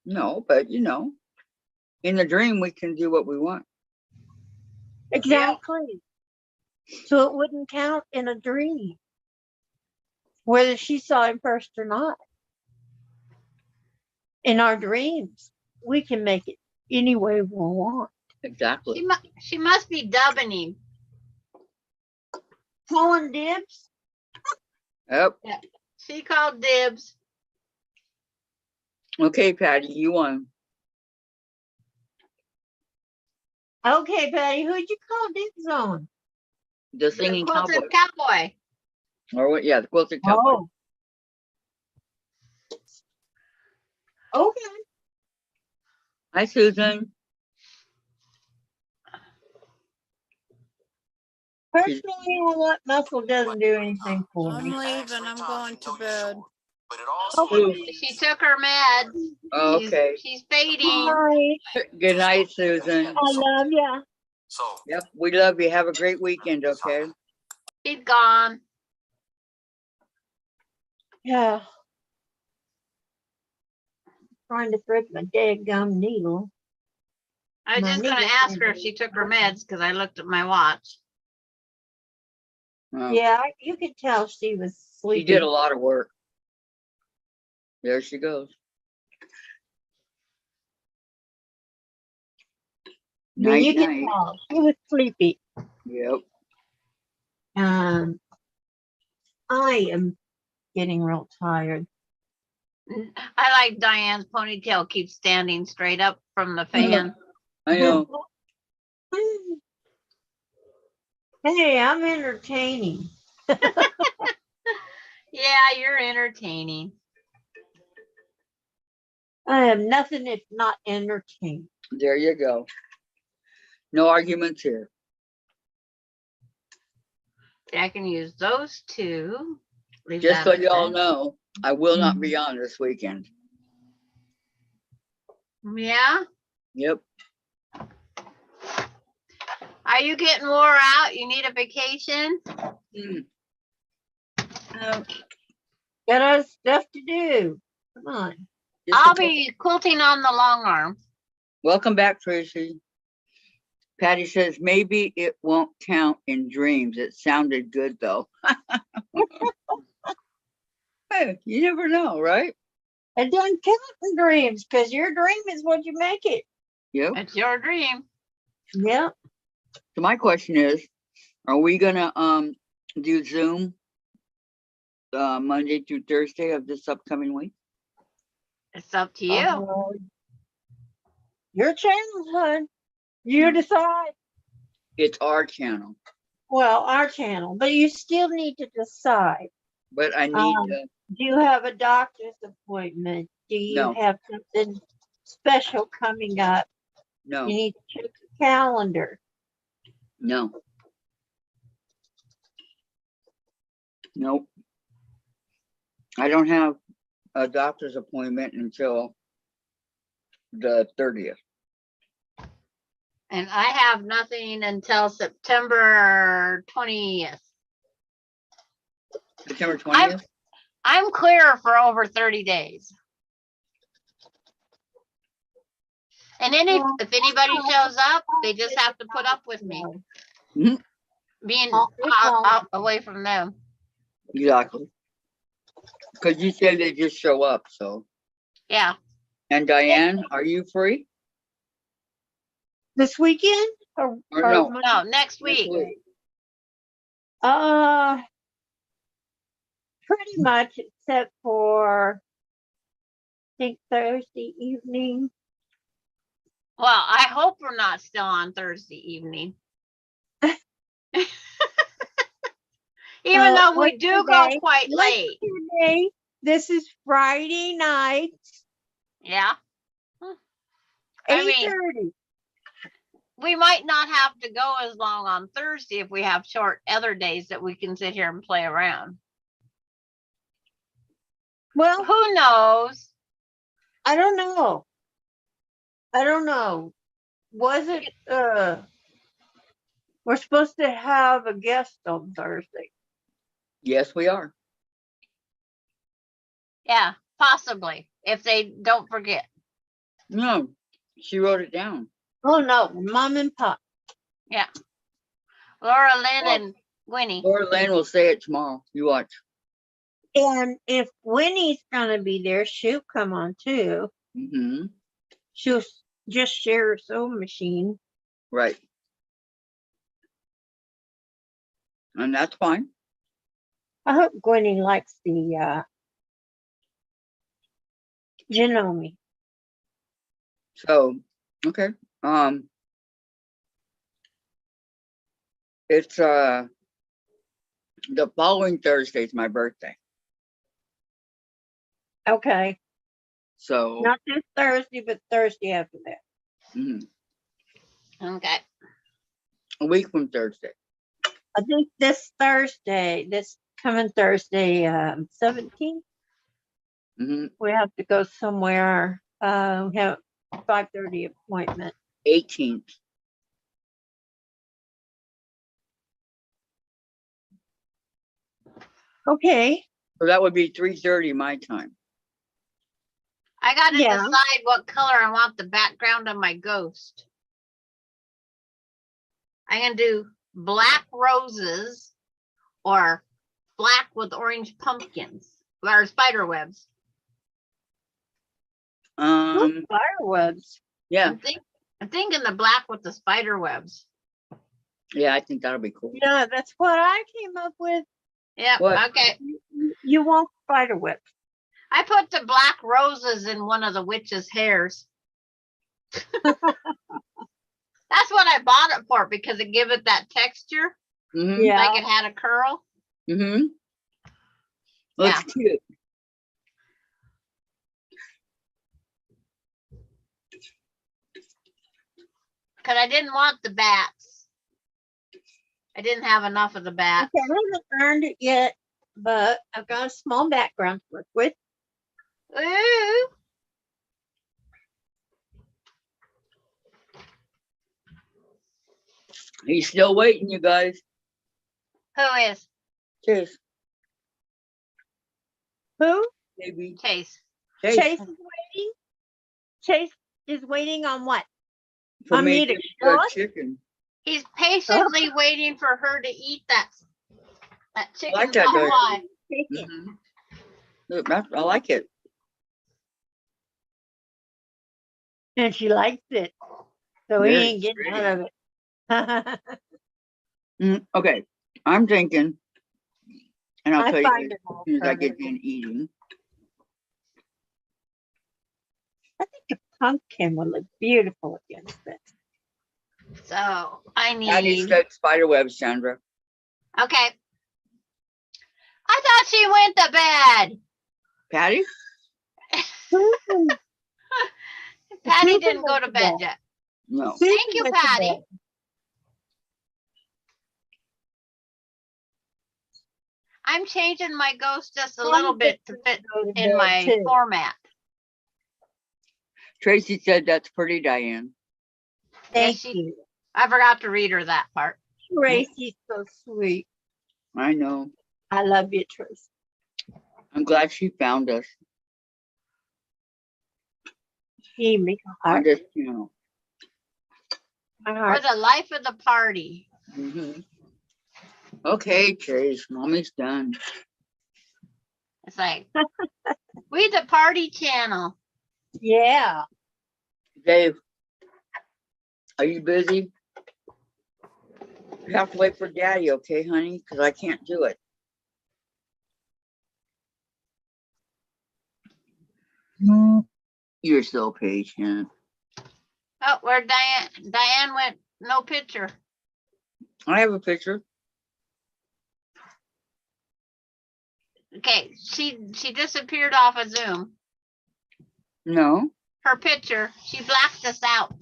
No, but you know, in the dream, we can do what we want. Exactly. So it wouldn't count in a dream, whether she saw him first or not. In our dreams, we can make it any way we want. Exactly. she must be dubbing him. Calling dibs? Yep. She called dibs. Okay, Patty, you won. Okay, Patty, who'd you call dibs on? The singing Quilted cowboy. cowboy. Or what? Yeah, the quilted cowboy. Oh. Okay. Hi, Susan. Personally, that muscle doesn't do anything for I'm me. leaving. I'm going to bed. Okay. She took her meds. Oh, She's- okay. She's fading. Bye. Good night, Susan. I love ya. Yep, we love you. Have a great weekend, okay? She's gone. Yeah. Trying to thread my daggum needle. I was My just gonna needle ask her if she took her meds because I looked at my watch. Oh, Yeah, you could tell she was she sleeping. did a lot of work. There she goes. You Night, could night. tell she was sleepy. Yep. I am getting real tired. I like Diane's ponytail keeps standing straight up from the fan. I know. Hey, I'm entertaining. Yeah, you're entertaining. I am nothing if not entertaining. There you go. No arguments here. I can use those two. Leave Just that so y'all open. know, I will not be on this weekend. Yeah. Yep. Are you getting wore out? You need a vacation? Got other stuff to do. Come on. I'll be quilting on the long arm. Welcome back, Tracy. Patty says maybe it won't count in dreams. It sounded good though. Hey, you never know, right? It doesn't count in dreams because your dream is what you make it. Yep. It's your dream. Yep. So my question is, are we gonna do Zoom Monday through Thursday of this upcoming week? It's up to you. Your channel, hon. You decide. It's our channel, Well, our channel, but you still need to decide. but I need to. Do you have a doctor's appointment? Do you No. have something special coming up? No, You need to check the calendar. no, nope. I don't have a doctor's appointment until the 30th. And I have nothing until September 20th. September 20th? I'm clear for over 30 days. And then if anybody shows up, they just have to put up with me Mhm. being Oh, out away from them. Exactly. Because you said they just show up, so. Yeah. And Diane, are you free? This weekend? Or no? Monday? No, next Next week. week. Pretty much except for, I think Thursday evening. Well, I hope we're not still on Thursday evening. Even though we what's do the go day? quite What's late. today? This is Friday night, Yeah. I mean, 8:30. we might not have to go as long on Thursday if we have short other days that we can sit here and play around. Well, Who knows? I don't know. Was it, we're supposed to have a guest on Thursday. Yes, we are. Yeah, possibly, if they don't forget. No, she wrote it down. Oh, no, Mom and Pop. Yeah. Laura, Lynn, Well, and Winnie. Laura Lynn will say it tomorrow. You watch. And if Winnie's gonna be there, she'll come on too. Mm-hmm. She'll just share her sewing machine. Right. And that's fine. I hope Gwenny likes the Genome. So, okay. It's the following Thursday is my birthday. Okay, So not this Thursday, but Thursday after that. mhm, Okay. a week from Thursday. I think this coming Thursday, 17th, Mm-hmm. we have to go somewhere. We have a 5:30 appointment. 18th. Okay, So that would be 3:30 my time. I gotta Yeah. decide what color I want the background of my ghost. I can do black roses or black with orange pumpkins or spider webs. fireworks. Yeah, I'm thinking the black with the spider webs. yeah, I think that'll be cool. Yeah, that's what I came up with. Yep. What? Okay. You want spider web. I put the black roses in one of the witch's hairs. That's what I bought it for, because it give it that texture, Mm-hmm. Yeah. like it had a curl. Mm-hmm. Looks cute. Because I didn't want the bats. I didn't have enough of the bats. Okay, I haven't earned it yet, but I've got a small background to work with. Ooh. He's still waiting, you guys. Who is? Chase. Who? Maybe. Chase. Chase is waiting. Chase is waiting on what? For on me me to to eat show the it? chicken. He's patiently waiting for her to eat that chicken like that, pot don't you? pie. Chicken. Mm-hmm. Look, I like it. And she likes it. So he Very ain't getting pretty. out of it. Okay, I'm thinking, and I'll I tell you find guys it all as soon as I get funny. done eating. I think the pumpkin would look beautiful against it. So I Patty need. said spider web, Sandra. Okay. I thought she went to bed. Patty? Patty didn't go to bed yet. No. Thank you, Patty. I'm changing my ghost just a little bit to fit in my format. Tracy said that's pretty, Diane. Thank Yes, you. I forgot to read her that part. Tracy's so sweet. I know. I love you, Tracy. I'm glad she found us She make a on heart. this channel. My For heart. the life of the party. Mm-hmm. Okay, Chase, mommy's done. It's like, we the party channel. Yeah. Dave, are you busy? You have to wait for Daddy, okay, honey? Because I can't do it. You're so patient. Oh, where Diane went, no picture. I have a picture. Okay, she disappeared off of Zoom. No. Her picture, she blacked us out.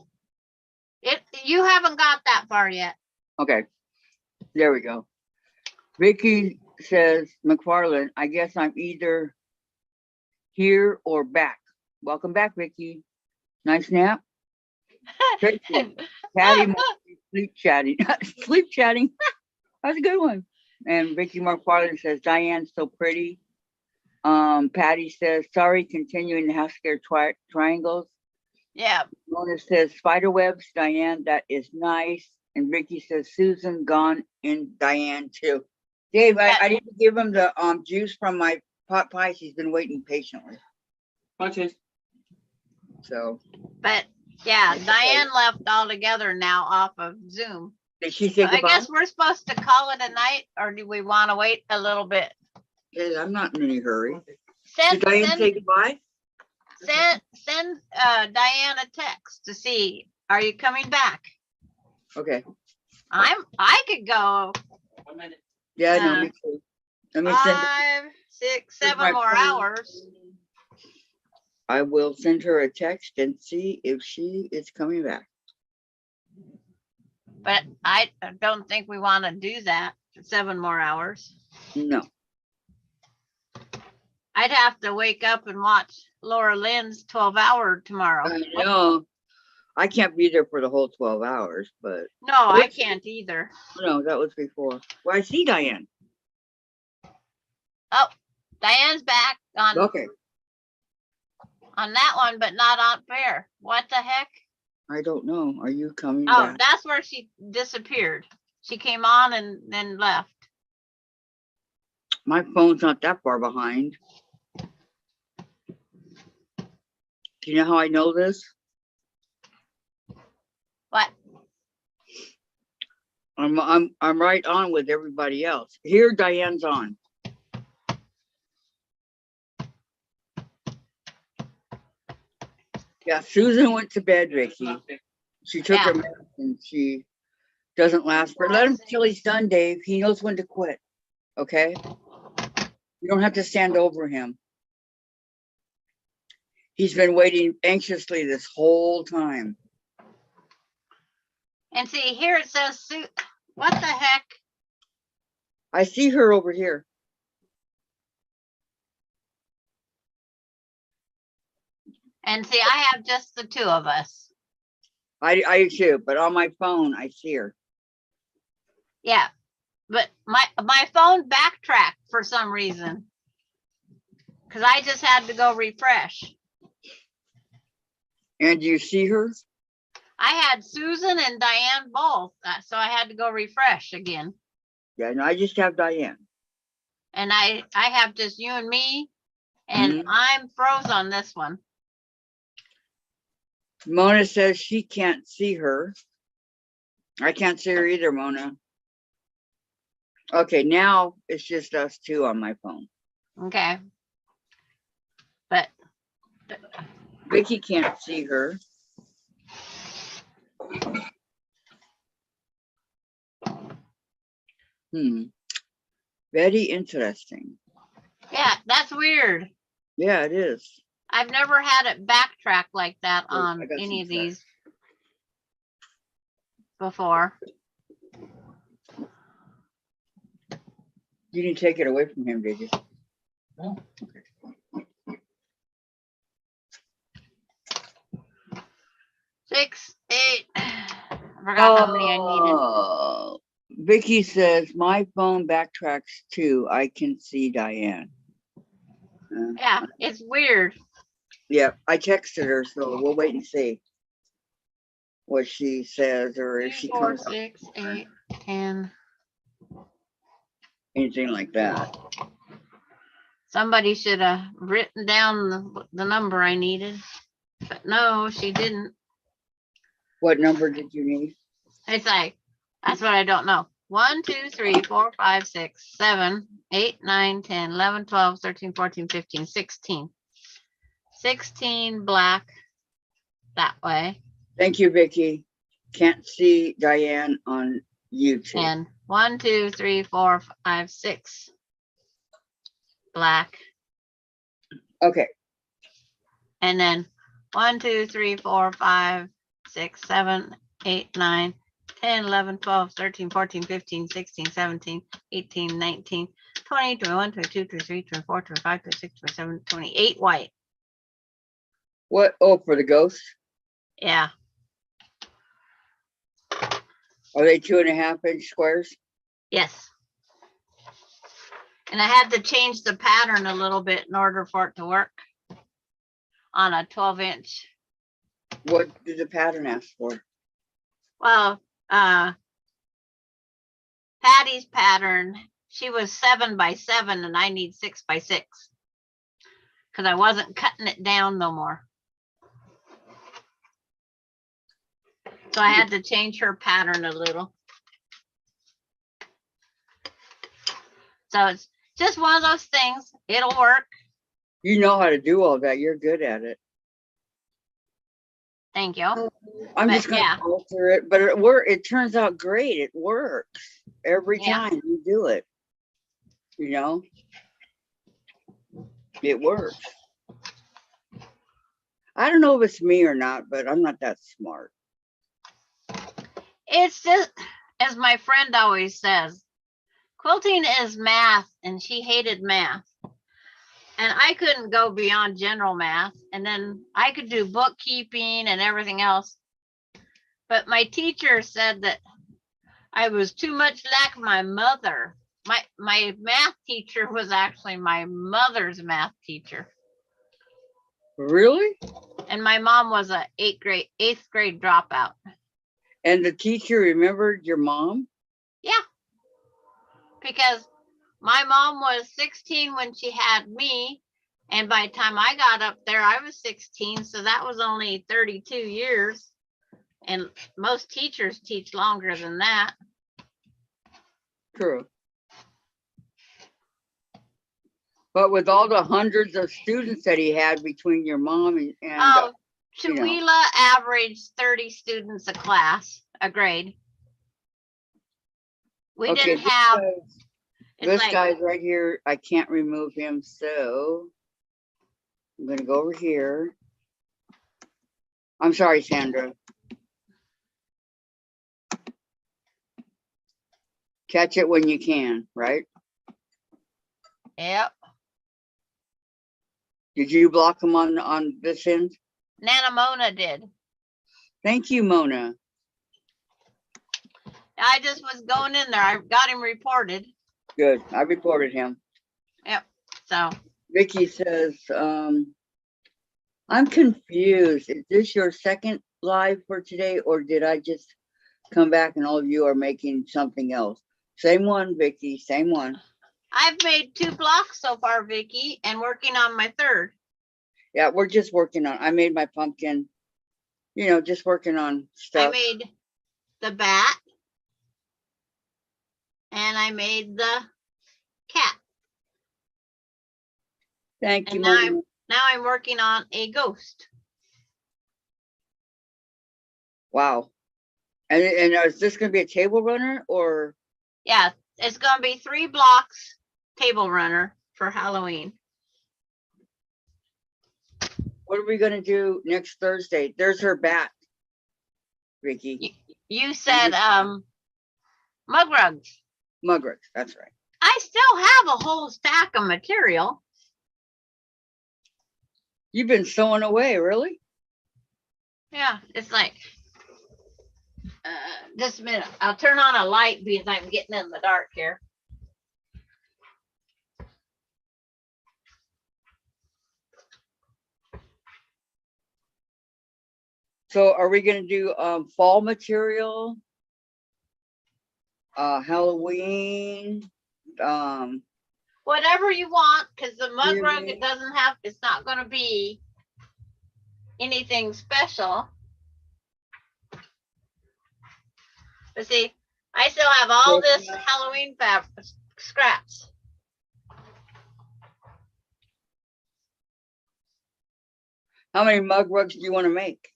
You haven't got that far yet. Okay. There we go. Vicky says, McFarland, I guess I'm either here or back. Welcome back, Vicky. Nice nap. Tracy, Patty, must be sleep chatting. Sleep chatting. That's a good one. And Vicky McFarland says, Diane's so pretty. Patty says, sorry, continuing to have scared triangles. Yeah, Mona says, spider webs, Diane, that is nice. And Vicky says, Susan gone in Diane too. Dave, I didn't give him the juice from my pot pie. She's been waiting patiently. Bye, Chase. So but yeah, Diane left altogether now off of Zoom. did she say I goodbye? guess we're supposed to call it a night, or do we want to wait a little bit? Yeah, I'm not in any hurry. Send Did Diane say goodbye? send Diane a text to see, are you coming back? Okay. I could go 1 minute. Yeah, no, me too. Let me send. 5, 6, Here's 7 my more phone. hours. I will send her a text and see if she is coming back. But I don't think we want to do that for 7 more hours. No. I'd have to wake up and watch Laura Lynn's 12-hour tomorrow. I know. I can't be there for the whole 12 hours, but No, I can't either. no, that was before. Well, I see Diane. Oh, Diane's back on Okay. that one, but not on fair. What the heck? I don't know. Are you coming Oh, back? that's where she disappeared. She came on and then left. My phone's not that far behind. Do you know how I know this? What? I'm right on with everybody else. Here, Diane's on. Yeah, Susan went to bed, Vicky. She took her medicine. She doesn't last for. Let him till he's done, Dave. He knows when to quit. Okay. You don't have to stand over him. He's been waiting anxiously this whole time. And see, here it says, what the heck? I see her over here. And see, I have just the 2 of us. I too, but on my phone, I see her. Yeah, but my phone backtracked for some reason. Because I just had to go refresh. And do you see her? I had Susan and Diane both, so I had to go refresh again. Yeah, no, I just have Diane. And I have just you and me, and I'm froze on this one. Mona says she can't see her. I can't see her either, Mona. Okay, now it's just us 2 on my phone. Okay. But Vicky can't see her. Very interesting. yeah, that's weird. Yeah, it is. I've never had it backtrack like that Wait, on I got any some of these before. You didn't take it away from him, did you? No. Okay. 6, 8. I forgot how many I needed. Oh, Vicky says my phone backtracks too. I can see Diane. Yeah, it's weird. Yeah, I texted her, so we'll wait and see what she says, or if 2, she 4, comes up 6, 8, 10. anything like that. Somebody should have written down the number I needed, but no, she didn't. What number did you need? It's like, that's what I don't know. 1, 2, 3, 4, 5, 6, 7, 8, 9, 10, 11, 12, 13, 14, 15, 16. 16 black that way. Thank you, Vicky. Can't see Diane on YouTube. And 1, 2, 3, 4, 5, 6 black. Okay. And then 1, 2, 3, 4, 5, 6, 7, 8, 9, 10, 11, 12, 13, 14, 15, 16, 17, 18, 19, 20, 21, 22, 23, 24, 25, 26, 27, 28 white. What? Oh, for the ghost? Yeah. Are they 2.5-inch squares? Yes. And I had to change the pattern a little bit in order for it to work on a 12-inch. What did the pattern ask for? Well, Patty's pattern, she was 7 by 7 and I need 6 by 6 because I wasn't cutting it down no more. So I had to change her pattern a little. So it's just one of those things. It'll work. You know how to do all that. You're good at it. Thank you. I'm But just gonna yeah. alter it, but it turns out great. It works every Yeah. time you do it. You know, it works. I don't know if it's me or not, but I'm not that smart. It's just, as my friend always says, quilting is math and she hated math. And I couldn't go beyond general math. And then I could do bookkeeping and everything else. But my teacher said that I was too much like my mother. My math teacher was actually my mother's math teacher. Really? And my mom was a 8th grade dropout. And the teacher remembered your mom? Yeah. Because my mom was 16 when she had me. And by the time I got up there, I was 16. So that was only 32 years. And most teachers teach longer than that. True. But with all the hundreds of students that he had between your mom and Oh, you know. Tooele averaged 30 students a grade. We Okay, didn't have, this like, guy's right here. I can't remove him, so I'm gonna go over here. I'm sorry, Sandra. Catch it when you can, right? yep. Did you block him on this end? Nana Mona did. Thank you, Mona. I just was going in there. I got him reported. Good. I reported him. Yep. So Vicky says, I'm confused. Is this your second live for today, or did I just come back and all of you are making something else? Same one, Vicky, same one. I've made 2 blocks so far, Vicky, and working on my 3rd. Yeah, we're just working on, I made my pumpkin, you know, just working on stuff. I made the bat. And I made the cat. Thank you, And Mona. now I'm working on a ghost. Wow. And is this going to be a table runner or? Yeah, it's going to be 3 blocks table runner for Halloween. What are we going to do next Thursday? There's her bat, Vicky. You said mug rugs. Mug rugs, that's right. I still have a whole stack of material. You've been sewing away, really? Yeah, it's like, just a minute. I'll turn on a light because I'm getting in the dark here. So are we going to do fall material? Halloween? Whatever you want, because the mug rug, Really? it doesn't have, it's not going to be anything special. But see, I still have all this Halloween fabric scraps. How many mug rugs do you want to make?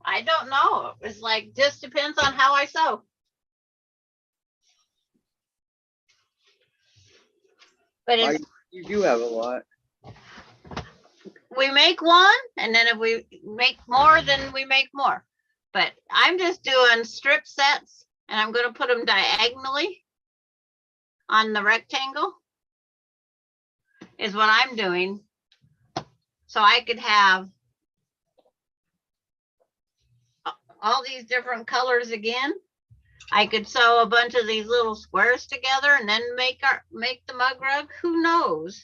I don't know. It's like, just depends on how I sew. But it's, You do have a lot. we make one, and then if we make more, then we make more. But I'm just doing strip sets, and I'm going to put them diagonally on the rectangle is what I'm doing. So I could have all these different colors again. I could sew a bunch of these little squares together and then make the mug rug. Who knows?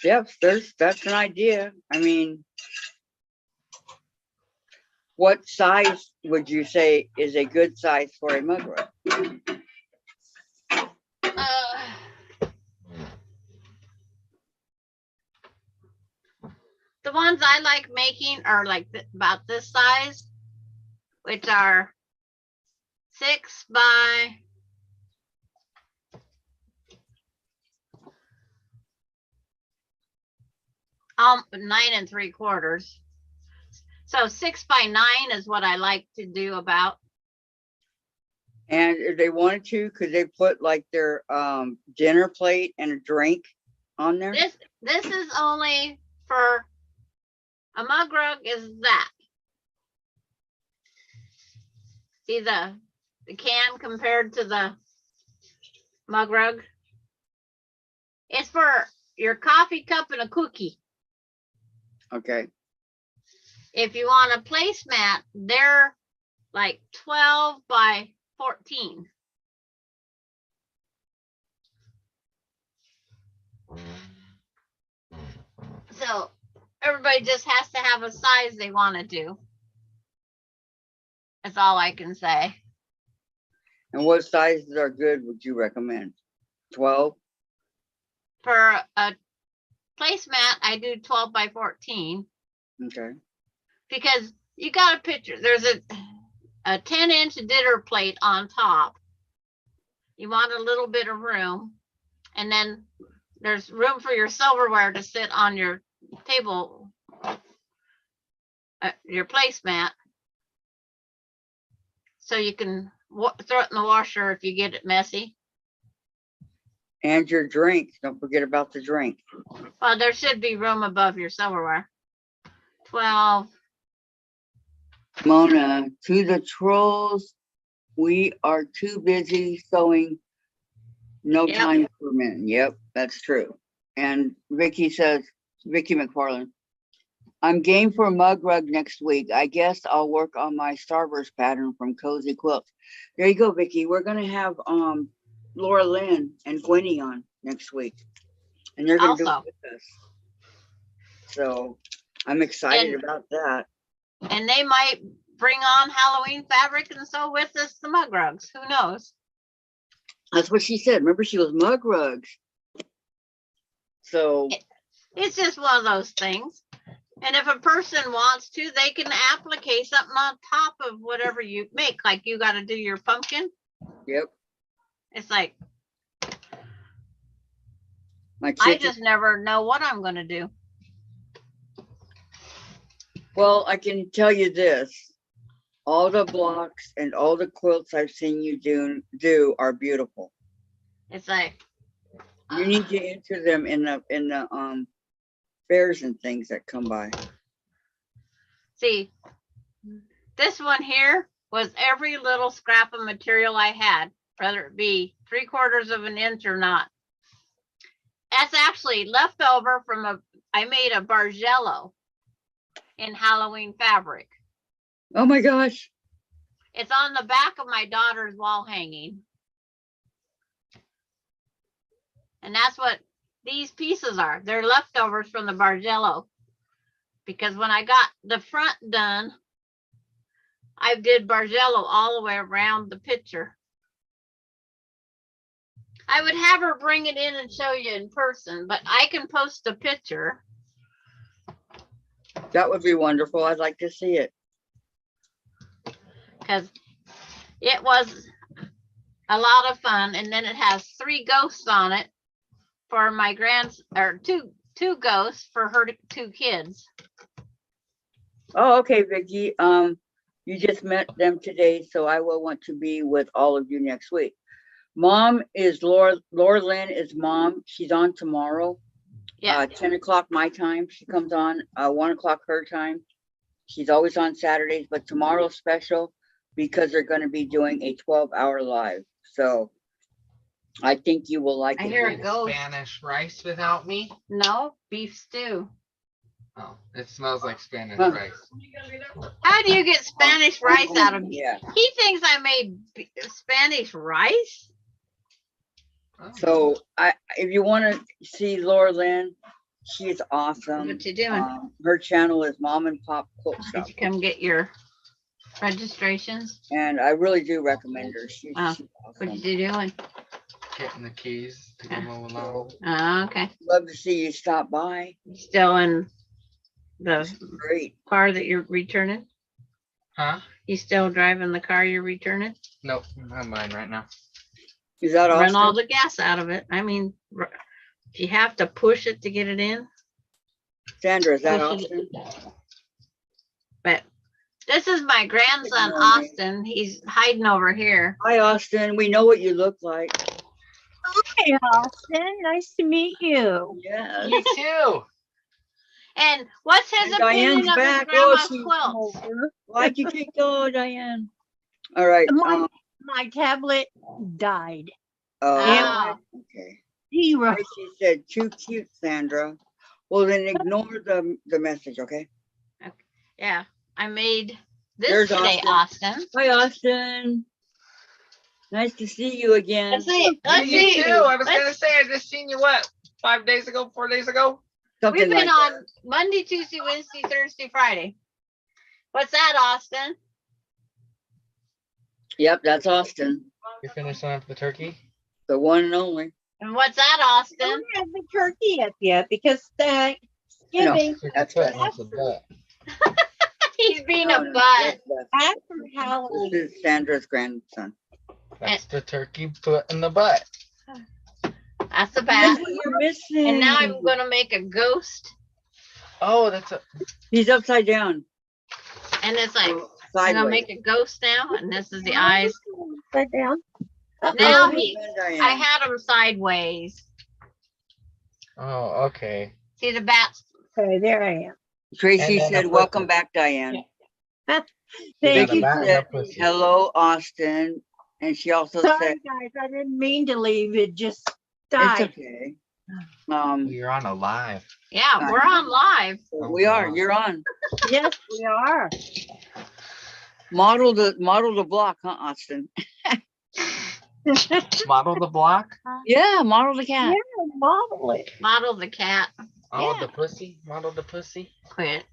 Yep, that's an idea. I mean, what size would you say is a good size for a mug rug? The ones I like making are like about this size, which are 6 by 9 3/4. So 6 by 9 is what I like to do about. And if they wanted to, could they put like their dinner plate and a drink on there? This is only for a mug rug is that. See the can compared to the mug rug? It's for your coffee cup and a cookie. Okay. If you want a placemat, they're like 12 by 14. So everybody just has to have a size they want to do. That's all I can say. And what sizes are good would you recommend? 12? For a placemat, I do 12 by 14 Okay. because you got a picture. There's a 10-inch dinner plate on top. You want a little bit of room, and then there's room for your silverware to sit on your table, your placemat, so you can throw it in the washer if you get it messy. And your drink. Don't forget about the drink. Well, there should be room above your silverware. 12. Mona, to the trolls, we are too busy sewing. No Yep. time for men. Yep, that's true. And Vicky says, Vicky McFarland, I'm game for a mug rug next week. I guess I'll work on my Starburst pattern from Cozy Quilts. There you go, Vicky. We're gonna have Laura Lynn and Gwenny on next week, and they're gonna do it Also, with us. So I'm excited about that. and they might bring on Halloween fabric and sew with us the mug rugs. Who knows? That's what she said. Remember, she was mug rugs. So It's just one of those things. And if a person wants to, they can applicate something on top of whatever you make. Like you got to do your pumpkin. Yep. It's like, My I kitchen. just never know what I'm going to do. Well, I can tell you this. All the blocks and all the quilts I've seen you do are beautiful. It's like, You need to enter them in the fairs and things that come by. see, this one here was every little scrap of material I had, whether it be 3/4 of an inch or not. That's actually leftover from I made a Bargello in Halloween fabric. Oh my gosh. It's on the back of my daughter's wall hanging. And that's what these pieces are. They're leftovers from the Bargello. Because when I got the front done, I did Bargello all the way around the picture. I would have her bring it in and show you in person, but I can post a picture. That would be wonderful. I'd like to see it. Because it was a lot of fun. And then it has 3 ghosts on it for my two ghosts for her 2 kids. Oh, okay, Vicky. You just met them today, so I will want to be with all of you next week. Mom is Laura Lynn is mom. She's on tomorrow. Yeah. 10 o'clock my time. She comes on 1 o'clock her time. She's always on Saturdays, but tomorrow's special because they're going to be doing a 12-hour live. So I think you will like I it. hear it goes. Spanish rice without me. No, beef stew. Oh, it smells like Spanish Huh. rice. How do you get Spanish rice out of me? Yeah. He thinks I made Spanish rice. Oh. So if you want to see Laura Lynn, she is awesome. What you doing? Her channel is Mom and Pop Quilt Did Shop, you come get your registrations? and I really do recommend her. She's What awesome. you doing? Getting the keys to go mow along. Oh, okay. Love to see you stop by. You still in the Great. car that you're returning? Huh? You still driving the car you're returning? Nope, not mine right now. Is that Run all awesome? the gas out of it. I mean, if you have to push it to get it in, Sandra, is that push it. awesome? But this is my grandson, Good morning. Austin. He's hiding over here. Hi, Austin. We know what you look like. Hey, Austin, nice to meet you. Yes. You too. And what's his And opinion Diane's of his back. grandma's she's quilts? Over. Why'd you kick Diane? All right. My tablet died. Oh. Okay. Zero. She said, too cute, Sandra. Well, then ignore the message, okay? Yeah, I made this There's today, Austin. Hi, Austin. Nice to see you again. Let's see. Let's You see. too. I was gonna say I just seen you 5 days ago, 4 days ago. Something We've been like on that. Monday, Tuesday, Wednesday, Thursday, Friday. What's that, Austin? Yep, that's Austin. You finishing up the turkey? The one and only. And what's that, I Austin? don't have the turkey yet because Thanksgiving That's right. That's a butt. He's being No, a no, butt. after This Halloween. is Sandra's grandson. That's the turkey foot in the butt. That's the That's bat. what you're missing. And now I'm gonna make a ghost, Oh, that's a. He's upside down. and it's like I'm gonna Sideways. make a ghost now, and this is the eyes. Sit down. Now Oh, Diane. I had him sideways. Oh, okay. See the bats? Okay, there I am. Tracy And then said, a welcome pussy. back, Diane. Thank got a you. bat and a pussy. Hello, Austin. And she also Sorry, said, guys, I didn't mean to leave. It just it's died. okay. You're on a live. Yeah, we're on live. We are. You're on. Yes, we are. Model the block, huh, Austin? Model the block. Yeah, model the cat. Yeah, model it. Model the cat. Oh, Yeah. the pussy. Model the pussy. Quit.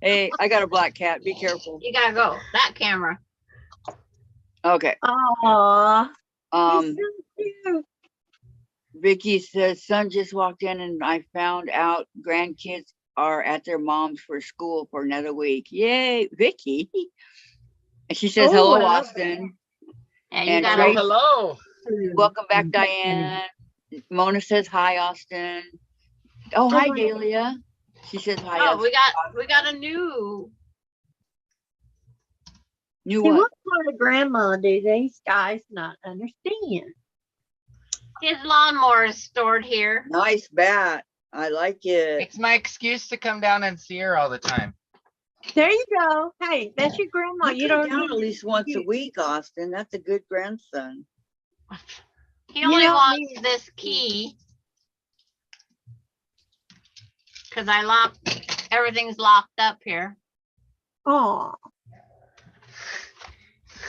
Hey, I got a black cat. Be careful. You gotta go. That camera. Okay. Aw, Um, he's so cute. Vicky says, son just walked in and I found out grandkids are at their mom's for school for another week. Yay, Vicky. And she says, Oh, hello, I love Austin. Yeah, you And gotta. Grace- Hello. Welcome back, Diane. Mona says, hi, Austin. Oh, hi, hi. Dahlia. She says, hi, Oh, Austin. we got a new. New See, what? what part of grandma do these guys not understand? His lawnmower is stored here. Nice bat. I like it. It's my excuse to come down and see her all the time. There you go. Hey, that's your grandma. You You come don't down need at least once a you- week, Austin. That's a good grandson. He You only don't wants need- this key. Cause I locked, everything's locked up here. Aw,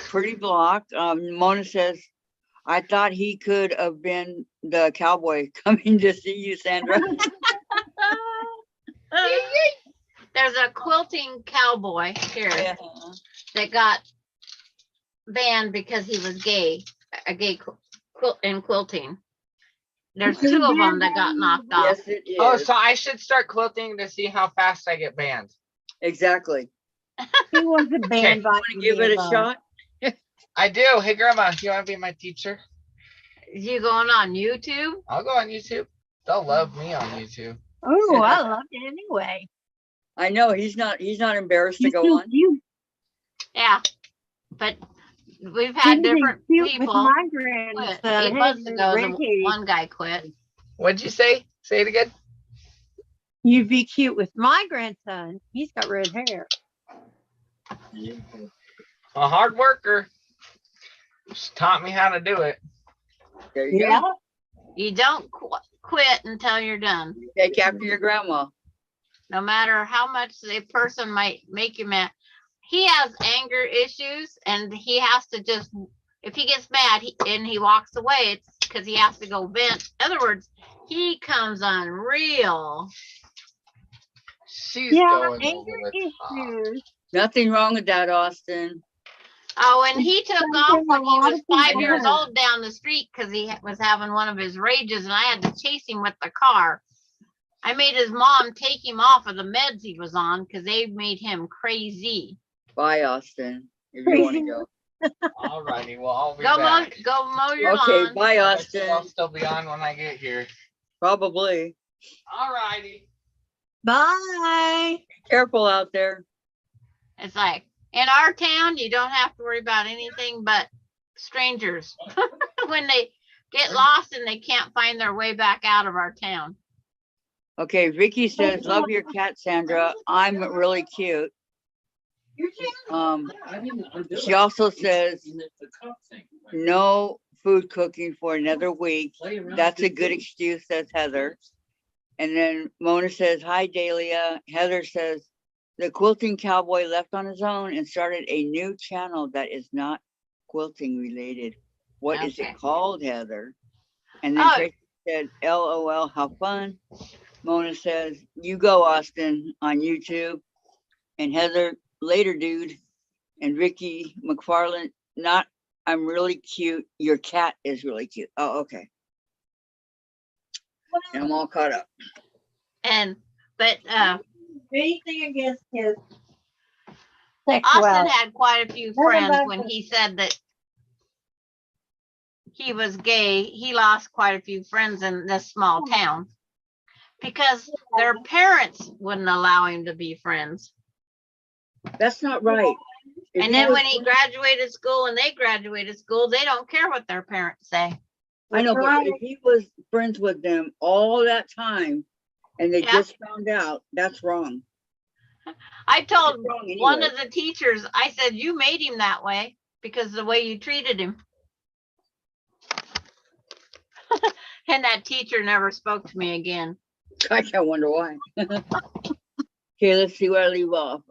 Pretty block. Mona says, I thought he could have been the cowboy coming to see you, Sandra. There's a quilting cowboy here that got banned because he was gay, a gay in quilting. There's two of them that got knocked off. Yes, it is. Oh, so I should start quilting to see how fast I get banned. Exactly. he wasn't banned by Want to give it a shot? I do. Hey, Grandma, you want to be my teacher? You going on YouTube? I'll go on YouTube. They'll love me on YouTube. Oh, I love it anyway. I know he's not embarrassed to He's go so on. cute. Yeah, but we've had He'd be different cute with people my quit. grandson. 8 months Hey, ago, the grandkid, one guy quit. What'd you say? Say it again. you'd be cute with my grandson. He's got red hair. A hard worker. She taught me how to do it. There you You don't quit until you're done. go. Take after your grandma. no matter how much the person might make you mad. He has anger issues and he has to just, if he gets mad and he walks away, it's because he has to go vent. In other words, he comes on real. She's Yeah, going anger over the top. issues. Nothing wrong with that, Austin. Oh, and he took off something a when he lot was of people 5 years have. old down the street because he was having one of his rages and I had to chase him with the car. I made his mom take him off of the meds he was on because they made him crazy. Bye, Austin. If you want to Crazy. go. All righty, well, I'll be Go mow, back. go mow your Okay, lawn. bye, I bet you I'll Austin. still be on when I get here. Probably. All righty. Bye. Careful out there. It's like in our town, you don't have to worry about anything but strangers when they get lost and they can't find their way back out of our town. Okay, Vicky says, love your cat, Sandra. I'm really cute. She also says, no food cooking for another week. That's a good excuse, says Heather. And then Mona says, hi, Dahlia. Heather says, the quilting cowboy left on his own and started a new channel that is not quilting related. What is Okay. it called, Heather? And then Oh. Tracy said, LOL, how fun. Mona says, you go, Austin, on YouTube. And Heather, later, dude. And Vicky McFarland, not, I'm really cute. Your cat is really cute. Oh, okay. And I'm all caught up. But Anything against his Austin sexuality. had quite a few friends when he said that he was gay. He lost quite a few friends in this small town because their parents wouldn't allow him to be friends. That's not right. If And he then was- when he graduated school and they graduated school, they don't care what their parents say. I know, but Right. if he was friends with them all that time and they Yeah. just found out, that's wrong. I told It's wrong one anyway. of the teachers, I said, you made him that way because of the way you treated him. And that teacher never spoke to me again. I can't wonder why. Okay, let's see where I leave off.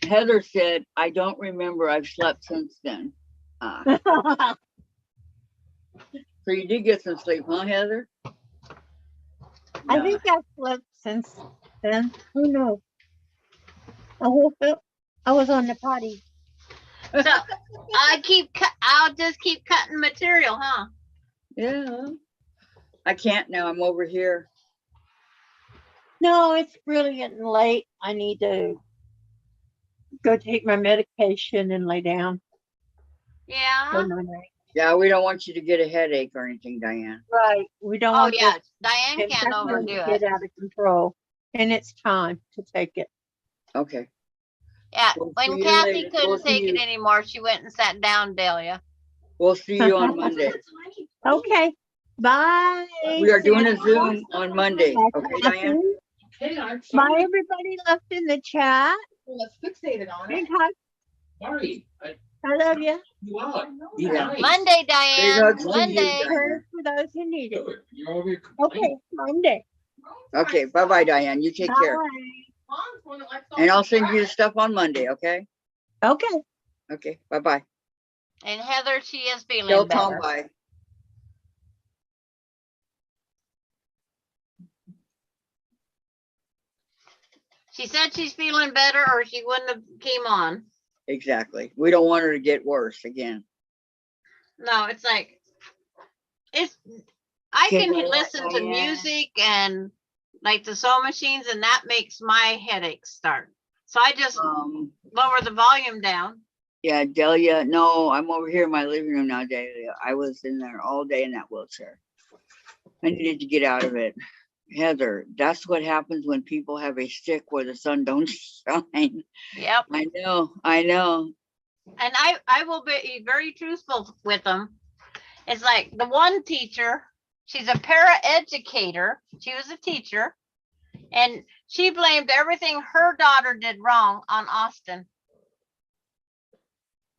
Heather said, I don't remember. I've slept since then. So you did get some sleep, huh, Heather? I think I've slept since then. Who knows? I woke up. I was on the potty. So I'll just keep cutting material, huh? Yeah. I can't now. I'm over here. No, it's really getting late. I need to go take my medication and lay down Yeah. for the night. Yeah, we don't want you to get a headache or anything, Diane. Right. We don't Oh want yeah, this Diane can't infection overdo to it. get out of control. And it's time to take it. Okay. Yeah, We'll when see you Kathy later. We'll couldn't see take it you. anymore, she went and sat down, Dahlia. We'll see you on Monday. Okay. Bye. We are doing a Sandra. Zoom on Monday. Bye, Okay, Diane? Kathy. Bye, everybody left in the chat. Let's fixate it on Big it. hug. Sorry. I love you. You are. Yeah. Monday, Diane, hugs to you, Monday. Diane. Prayers for those who need it. You're over here Okay, complaining. Monday. Okay, bye-bye, Diane. You take care. Bye. And I'll send you the stuff on Monday, okay? Okay. Okay, bye-bye. And Heather, she is feeling Tell Tom better. bye. She said she's feeling better or she wouldn't have came on. Exactly. We don't want her to get worse again. No, it's like, I Okay, can well, listen to Diane. music and like the sewing machines and that makes my headaches start. So I just lower the volume down. Yeah, Delia, no, I'm over here in my living room now, Delia. I was in there all day in that wheelchair. I needed to get out of it. Heather, that's what happens when people have a stick where the sun don't shine. Yep. I know, I know. And I will be very truthful with them. It's like the one teacher, she's a para-educator. She was a teacher. And she blamed everything her daughter did wrong on Austin.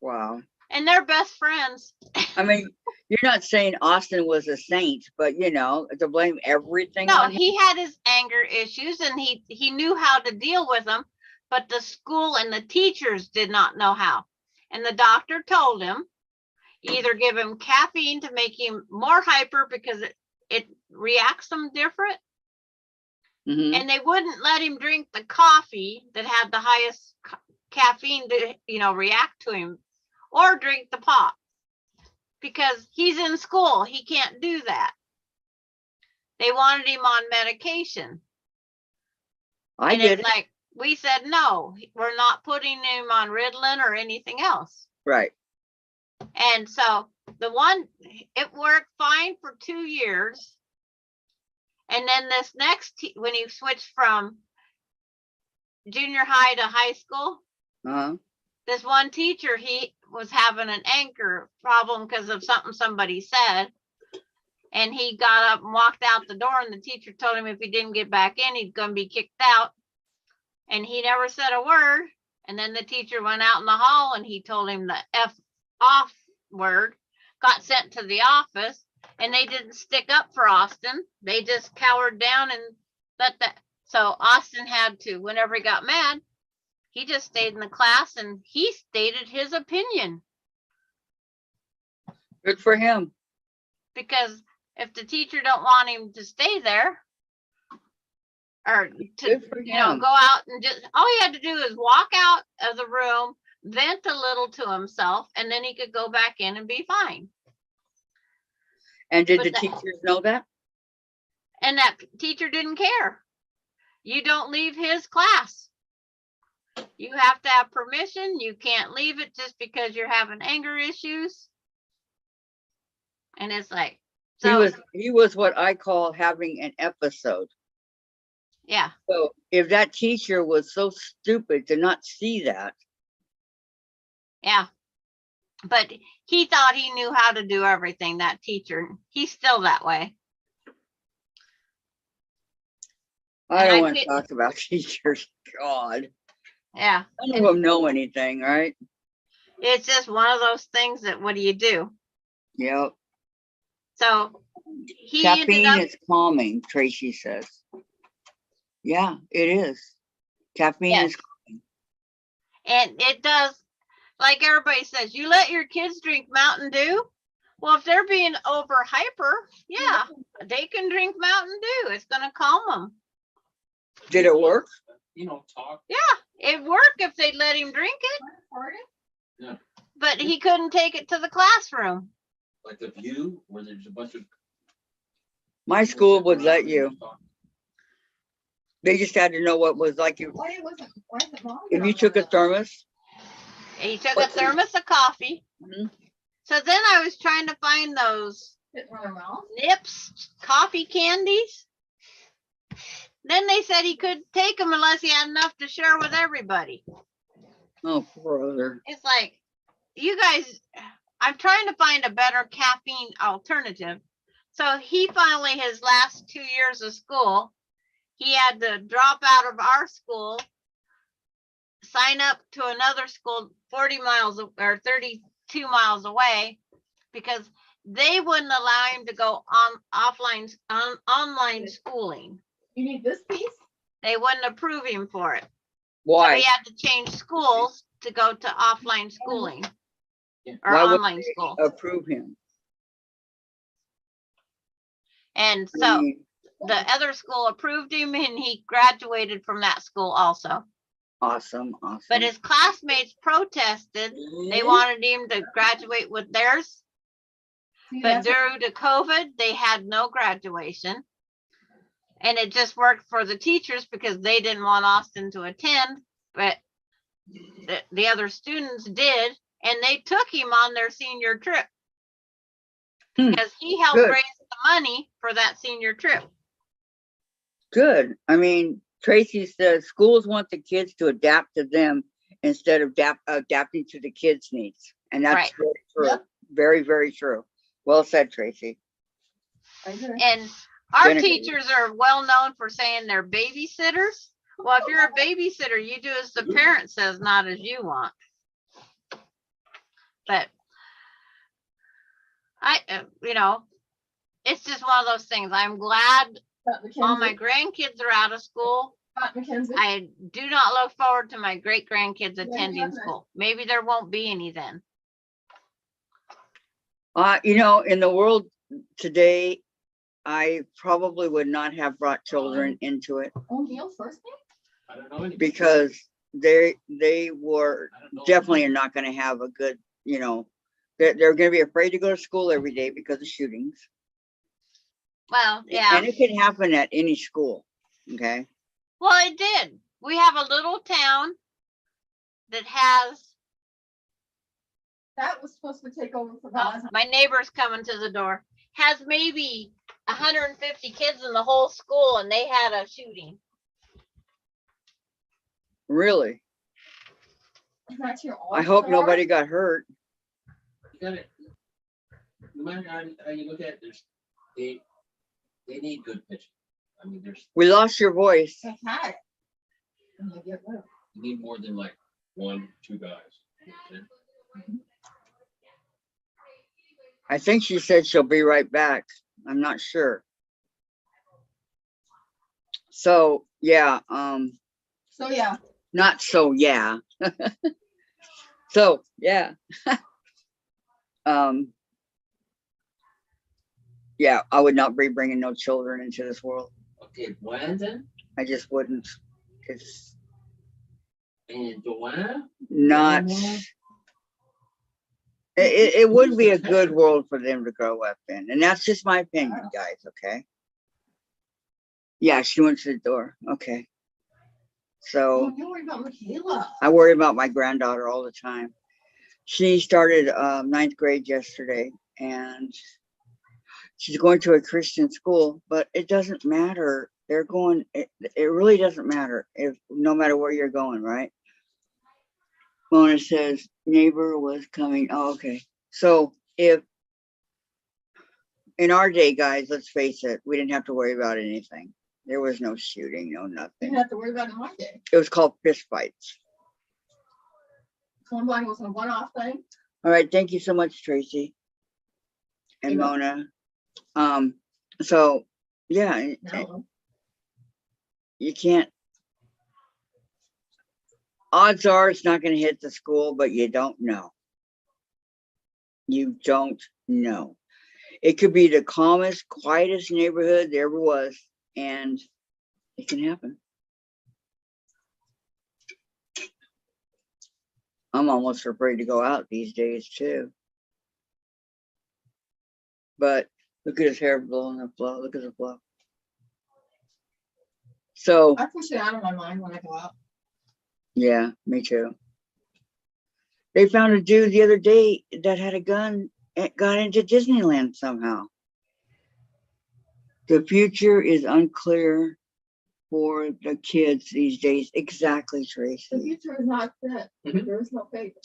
Wow. and they're best friends. I mean, you're not saying Austin was a saint, but you know, to blame everything No, on him. he had his anger issues and he knew how to deal with them, but the school and the teachers did not know how. And the doctor told him either give him caffeine to make him more hyper because it reacts them different, Mhm. and they wouldn't let him drink the coffee that had the highest caffeine to, you know, react to him, or drink the pop because he's in school. He can't do that. They wanted him on medication. I And get it's it. like, we said, no, we're not putting him on Ritalin or anything else. Right. And so it worked fine for 2 years. And then this next, when he switched from junior high to high school, Uh-huh. this one teacher, he was having an anger problem because of something somebody said. And he got up and walked out the door, and the teacher told him if he didn't get back in, he's going to be kicked out. And he never said a word. And then the teacher went out in the hall and he told him the F off word, got sent to the office, and they didn't stick up for Austin. They just cowered down and let that. So Austin had to, whenever he got mad, he just stayed in the class and he stated his opinion. Good for him. Because if the teacher don't want him to stay there, or to, Good for you know, him. go out and just, all he had to do is walk out of the room, vent a little to himself, and then he could go back in and be fine. And did But the that- teachers know that? And that teacher didn't care. You don't leave his class. You have to have permission. You can't leave it just because you're having anger issues. And it's like, so He was what I call having an episode. yeah, So if that teacher was so stupid to not see that, yeah. But he thought he knew how to do everything, that teacher. He's still that way. I And don't I want to did- talk about teachers. God, Yeah. none of them know anything, right? It's just one of those things that, what do you do? Yep. So he ended Caffeine up, is calming, Tracy says. Yeah, it is. Caffeine Yes. is. and it does, like everybody says, you let your kids drink Mountain Dew. Well, if they're being over hyper, yeah, they can drink Mountain Dew. It's going to calm them. Did it work? You know, talk. Yeah, it worked if they let him drink it. Yeah. But he couldn't take it to the classroom. Like the view where there's a bunch of. My school would let you. They just had to know what was like. Why wasn't mom? If you took a thermos, He took a thermos of coffee. Mhm. So then I was trying to find those Didn't run her mouth? Nips coffee candies. Then they said he couldn't take them unless he had enough to share with everybody. oh brother. It's like, you guys, I'm trying to find a better caffeine alternative. So he finally, his last 2 years of school, he had to drop out of our school, sign up to another school 40 miles or 32 miles away, because they wouldn't allow him to go on online schooling. You need this piece? They wouldn't approve him for it. So Why? he had to change schools to go to offline schooling or Why would online they school. approve him? And I so mean, the other school approved him and he graduated from that school also. awesome, awesome. But his classmates protested. They wanted him to graduate with theirs. See, But that's what- due to COVID, they had no graduation. And it just worked for the teachers because they didn't want Austin to attend, but the other students did, and they took him on their senior trip. Because he helped Good. raise the money for that senior trip. Good. I mean, Tracy says schools want the kids to adapt to them instead of adapting to the kids' needs. And that's Right. very true. Yep. Very, very true. Well said, Tracy. I agree. And our Renegade. teachers are well known for saying they're babysitters. Well, if you're a babysitter, you do as the parent says, not as you want. But You know, it's just one of those things. I'm glad all my grandkids are out of school. I do not look forward to my great grandkids attending school. Maybe there won't be any then. You know, in the world today, I probably would not have brought children into it Oh, Neil's first name? I don't know anything. because they were definitely not going to have a good, you know, they're going to be afraid to go to school every day because of shootings. Well, yeah. And it can happen at any school. Okay. Well, it did. We have a little town that has, That was supposed to take over for Gaza. my neighbor's coming to the door, has maybe 150 kids in the whole school, and they had a shooting. Really? That's your I hope all-star? nobody got hurt. You gotta, no matter how you look at it, they need good pitching. I mean, We lost your voice. They had it. And they get rid of it. you need more than like 1, 2 guys. I think she said she'll be right back. I'm not sure. So yeah, So yeah, not so yeah. So yeah. Yeah, I would not be bringing no children into this world. Okay, when then? I just wouldn't. It's And Joanna? not. It wouldn't be a good world for them to grow up in, and that's just my opinion, guys. Okay. Yeah, she went to the door. Okay. So you worry about Michaela. I worry about my granddaughter all the time. She started 9th grade yesterday, and she's going to a Christian school, but it doesn't matter. They're going, it really doesn't matter if no matter where you're going, right? Mona says neighbor was coming. Oh, okay. So if in our day, guys, let's face it, we didn't have to worry about anything. There was no shooting, no You nothing. didn't have to worry about it in my day. It was called fist fights. Columbine was a one-off thing. All right. Thank you so much, Tracy and You're welcome. Mona. So yeah, No. you can't. Odds are it's not going to hit the school, but you don't know. You don't know. It could be the calmest, quietest neighborhood there ever was, and it can happen. I'm almost afraid to go out these days too. But look at his hair blowing the flow. Look at the flow. So I push it out of my mind when I go out. yeah, me too. They found a dude the other day that had a gun and got into Disneyland somehow. The future is unclear for the kids these days. Exactly, The Tracy. future is not set. Mhm. There is no paper.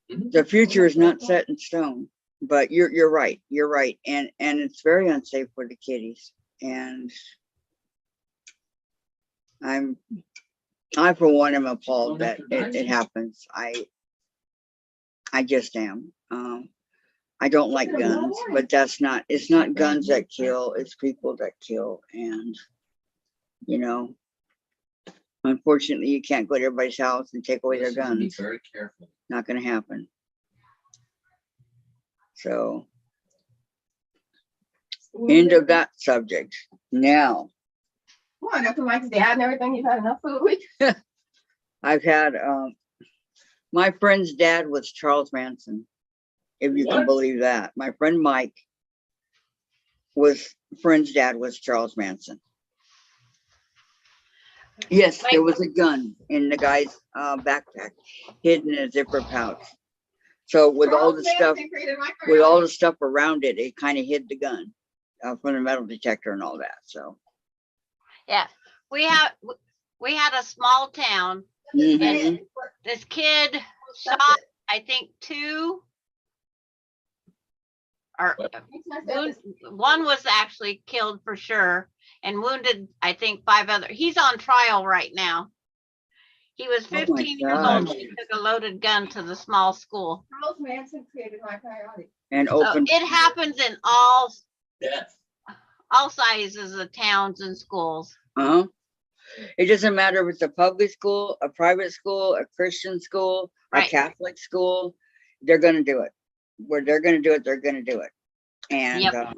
The future is not set in stone. But you're right. You're right. And it's very unsafe for the kiddies. And I for one am appalled that it happens. I just am. I don't like guns, but it's not guns that kill, it's people that kill. And, you know, unfortunately, you can't go to everybody's house and take away their Be guns. very careful. Not going to happen. So, end of that subject. Now, What, after Mike's dad and everything, you've had enough for the week? I've had, my friend's dad was Charles Manson, if you can What? believe that. My friend Mike friend's dad was Charles Manson. Yes, there was a gun in the guy's backpack, hidden in a zipper pouch. So with all the stuff around it, it kind of hid the gun from the metal detector and all that. So Yeah, we had a small town. mhm. And this kid shot, I think, 2 or one was actually killed for sure and wounded, I think, 5 other. He's on trial right now. He was Oh my 15 years old. gosh. He took a loaded gun to the small school. Charles Manson created my priority. And So open. it happens in all Death. sizes of towns and schools. Uh-huh. It doesn't matter if it's a public school, a private school, a Christian school, a Right. Catholic school. They're going to do it. Where they're going to do it, they're going to do it. And Yep.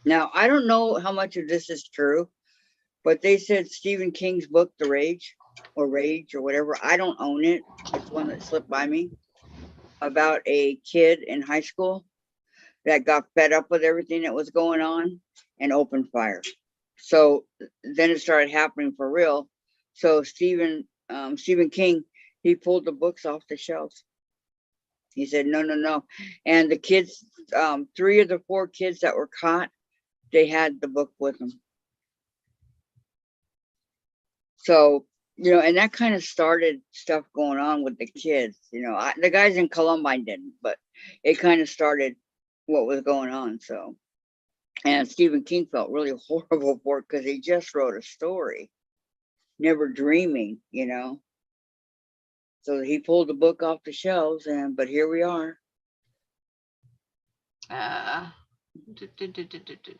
now I don't know how much of this is true, but they said Stephen King's book, The Rage or whatever. I don't own it. It's one that slipped by me, about a kid in high school that got fed up with everything that was going on and opened fire. So then it started happening for real. So Stephen King, he pulled the books off the shelves. He said, no. And the kids, 3 of the 4 kids that were caught, they had the book with them. So, and that kind of started stuff going on with the kids. The guys in Columbine didn't, but it kind of started what was going on. So, and Stephen King felt really horrible for it because he just wrote a story, never dreaming, So he pulled the book off the shelves, but here we are.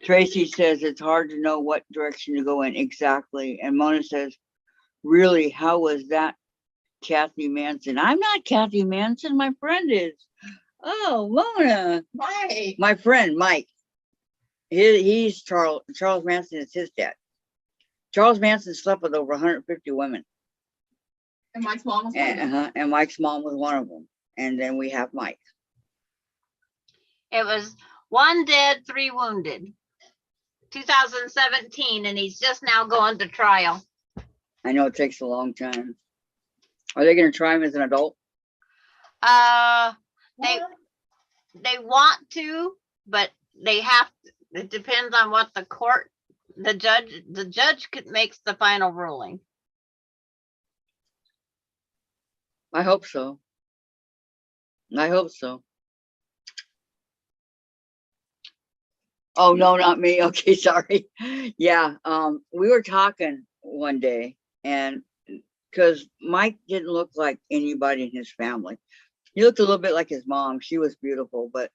Tracy says it's hard to know what direction to go in exactly. And Mona says, really, how was that Kathy Manson? I'm not Kathy Manson. My friend is. Oh, Mona. Mike. My friend, Mike. He's Charles Manson is his dad. Charles Manson slept with over 150 women. And Mike's mom was one of them. And Mike's mom was one of them. And then we have Mike. It was 1 dead, 3 wounded. 2017, and he's just now going to trial. I know it takes a long time. Are they going to try him as an adult? They want to, but they have to. It depends on what the judge makes the final ruling. I hope so. Oh, no, not me. Okay, sorry. Yeah, we were talking one day, and because Mike didn't look like anybody in his family. He looked a little bit like his mom. She was beautiful, but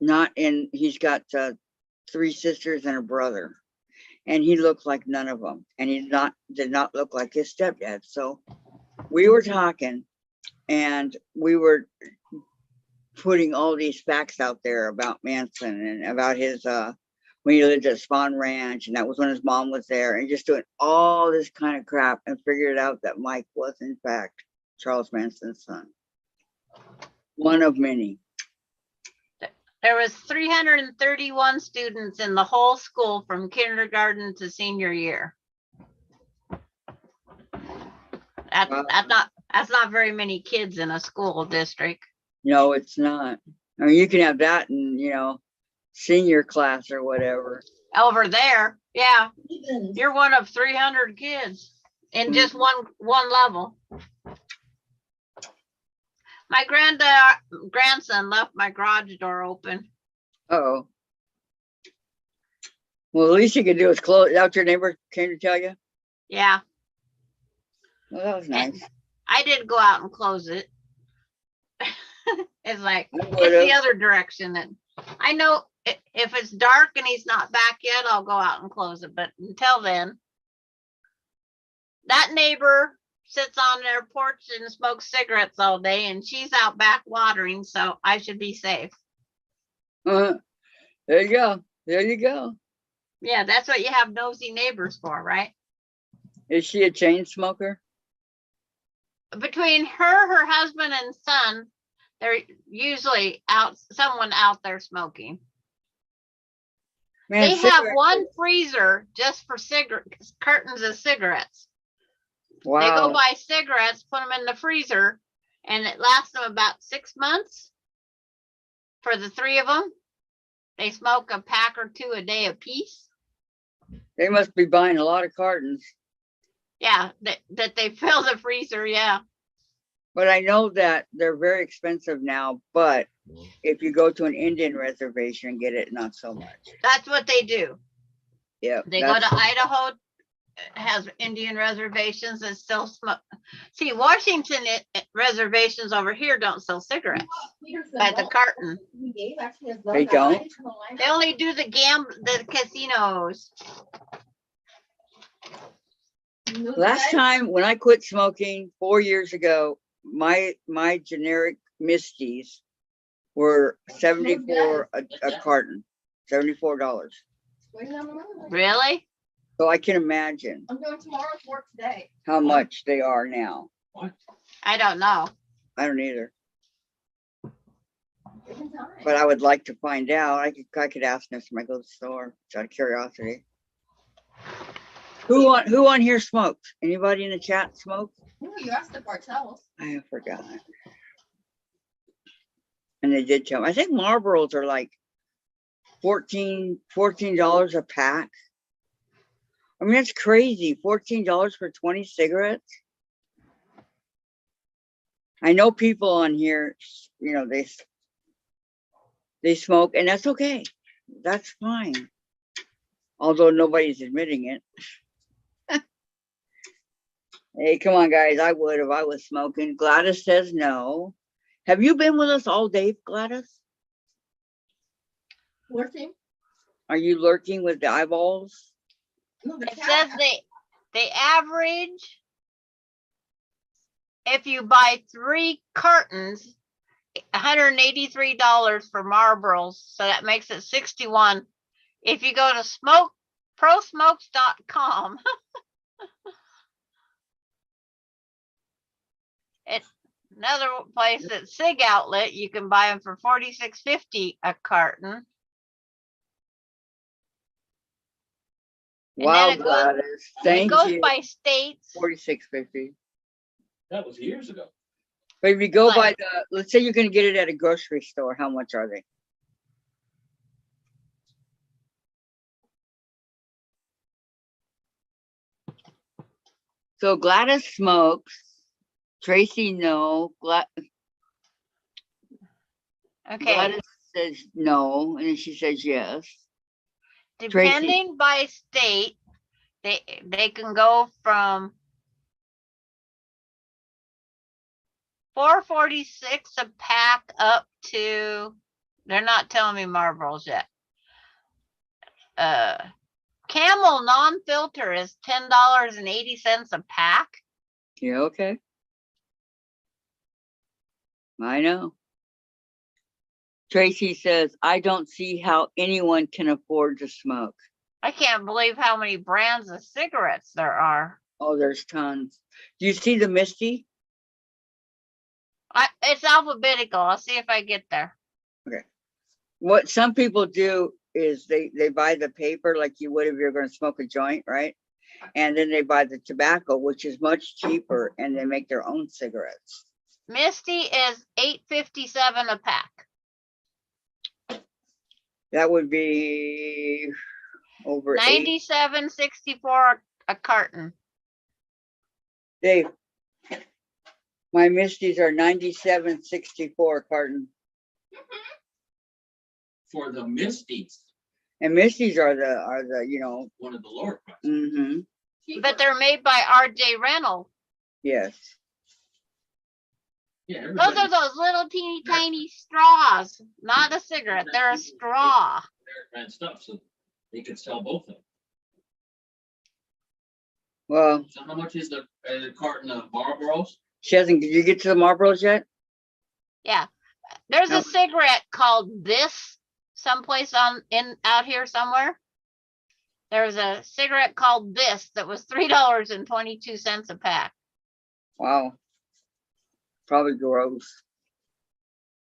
not in, he's got 3 sisters and a brother, and he looked like none of them. And he did not look like his stepdad. So we were talking, and we were putting all these facts out there about Manson and about his when he lived at Spawn Ranch, and that was when his mom was there, and just doing all this kind of crap, and figured out that Mike was in fact Charles Manson's son, one of many. There was 331 students in the whole school from kindergarten to senior year. That's not very many kids in a school district. No, it's not. I mean, you can have that in, senior class or whatever. Over there, yeah, you're one of 300 kids in just one level. My grandson left my garage door open. Uh-oh. Well, the least you could do is close. Is that what your neighbor came to tell you? Yeah. Well, that was nice. I did go out and close it. It's like, I it's would've. the other direction. And I know if it's dark and he's not back yet, I'll go out and close it. But until then, that neighbor sits on their porch and smokes cigarettes all day, and she's out back watering, so I should be safe. There you go. There you go. Yeah, that's what you have nosy neighbors for, right? Is she a chain smoker? Between her husband and son, they're usually someone out there smoking. Man, They have one freezer just for curtains of cigarettes. Wow. They go buy cigarettes, put them in the freezer, and it lasts them about 6 months for the 3 of them. They smoke a pack or 2 a day apiece. They must be buying a lot of cartons. Yeah, that they fill the freezer, yeah. But I know that they're very expensive now, but if you go to an Indian reservation and get it, not so much. That's what they do. Yeah. They go to Idaho has Indian reservations that still smoke. See, Washington reservations over here don't sell cigarettes by the carton. They don't? They only do the casinos. Last time when I quit smoking 4 years ago, my generic Misties were 74 a carton, $74. Really? So I can imagine I'm going tomorrow to work today. how much they are now. What? I don't know. I don't either, but I would like to find out. I could ask next time I go to the store, just out of curiosity. Who on here smokes? Anybody in the chat smoke? Oh, you asked the cartels. I forgot. And they did tell me. I think Marlboros are like $14 a pack. I mean, that's crazy. $14 for 20 cigarettes. I know people on here, you know, they smoke, and that's okay. That's fine. Although nobody's admitting it. Hey, come on, guys. I would if I was smoking. Gladys says no. Have you been with us all day, Gladys? Working? Are you lurking with the eyeballs? No, the It cat. says they average, if you buy 3 cartons, $183 for Marlboros. So that makes it 61. If you go to prosmokes.com, it's another place at Sig Outlet. You can buy them for $46.50 a carton. And Wow, then it goes- Gladys. It Thank goes you. by states. $46.50. That was years ago. But if you go by Like- the, let's say you're going to get it at a grocery store, how much are they? So Gladys smokes. Tracy, no. Okay. Gladys says no, and then she says yes. Depending by state, they can go from $4.46 a pack up to, they're not telling me Marlboros yet. Camel non-filter is $10.80 a pack. Yeah, okay. I know. Tracy says, I don't see how anyone can afford to smoke. I can't believe how many brands of cigarettes there are. Oh, there's tons. Do you see the Misty? It's alphabetical. I'll see if I get there. Okay. What some people do is they buy the paper like you would if you're going to smoke a joint, right? And then they buy the tobacco, which is much cheaper, and they make their own cigarettes. Misty is $8.57 a pack. That would be over $97.64 a carton. Dave, my Misties are $97.64 a carton. For the Misties, And Misties are the you know. one of the lower prices. Mm-hmm. But they're made by R.J. Reynolds. Yes. Yeah, Those everybody, are those little teeny tiny straws, not a cigarette. They're a straw. and stuff, so they could sell both of them. Well, So how much is the carton of Marlboros? she hasn't. Did you get to the Marlboros yet? Yeah. There's No. a cigarette called This someplace out here somewhere. There's a cigarette called This that was $3.22 a pack. Wow. Probably gross.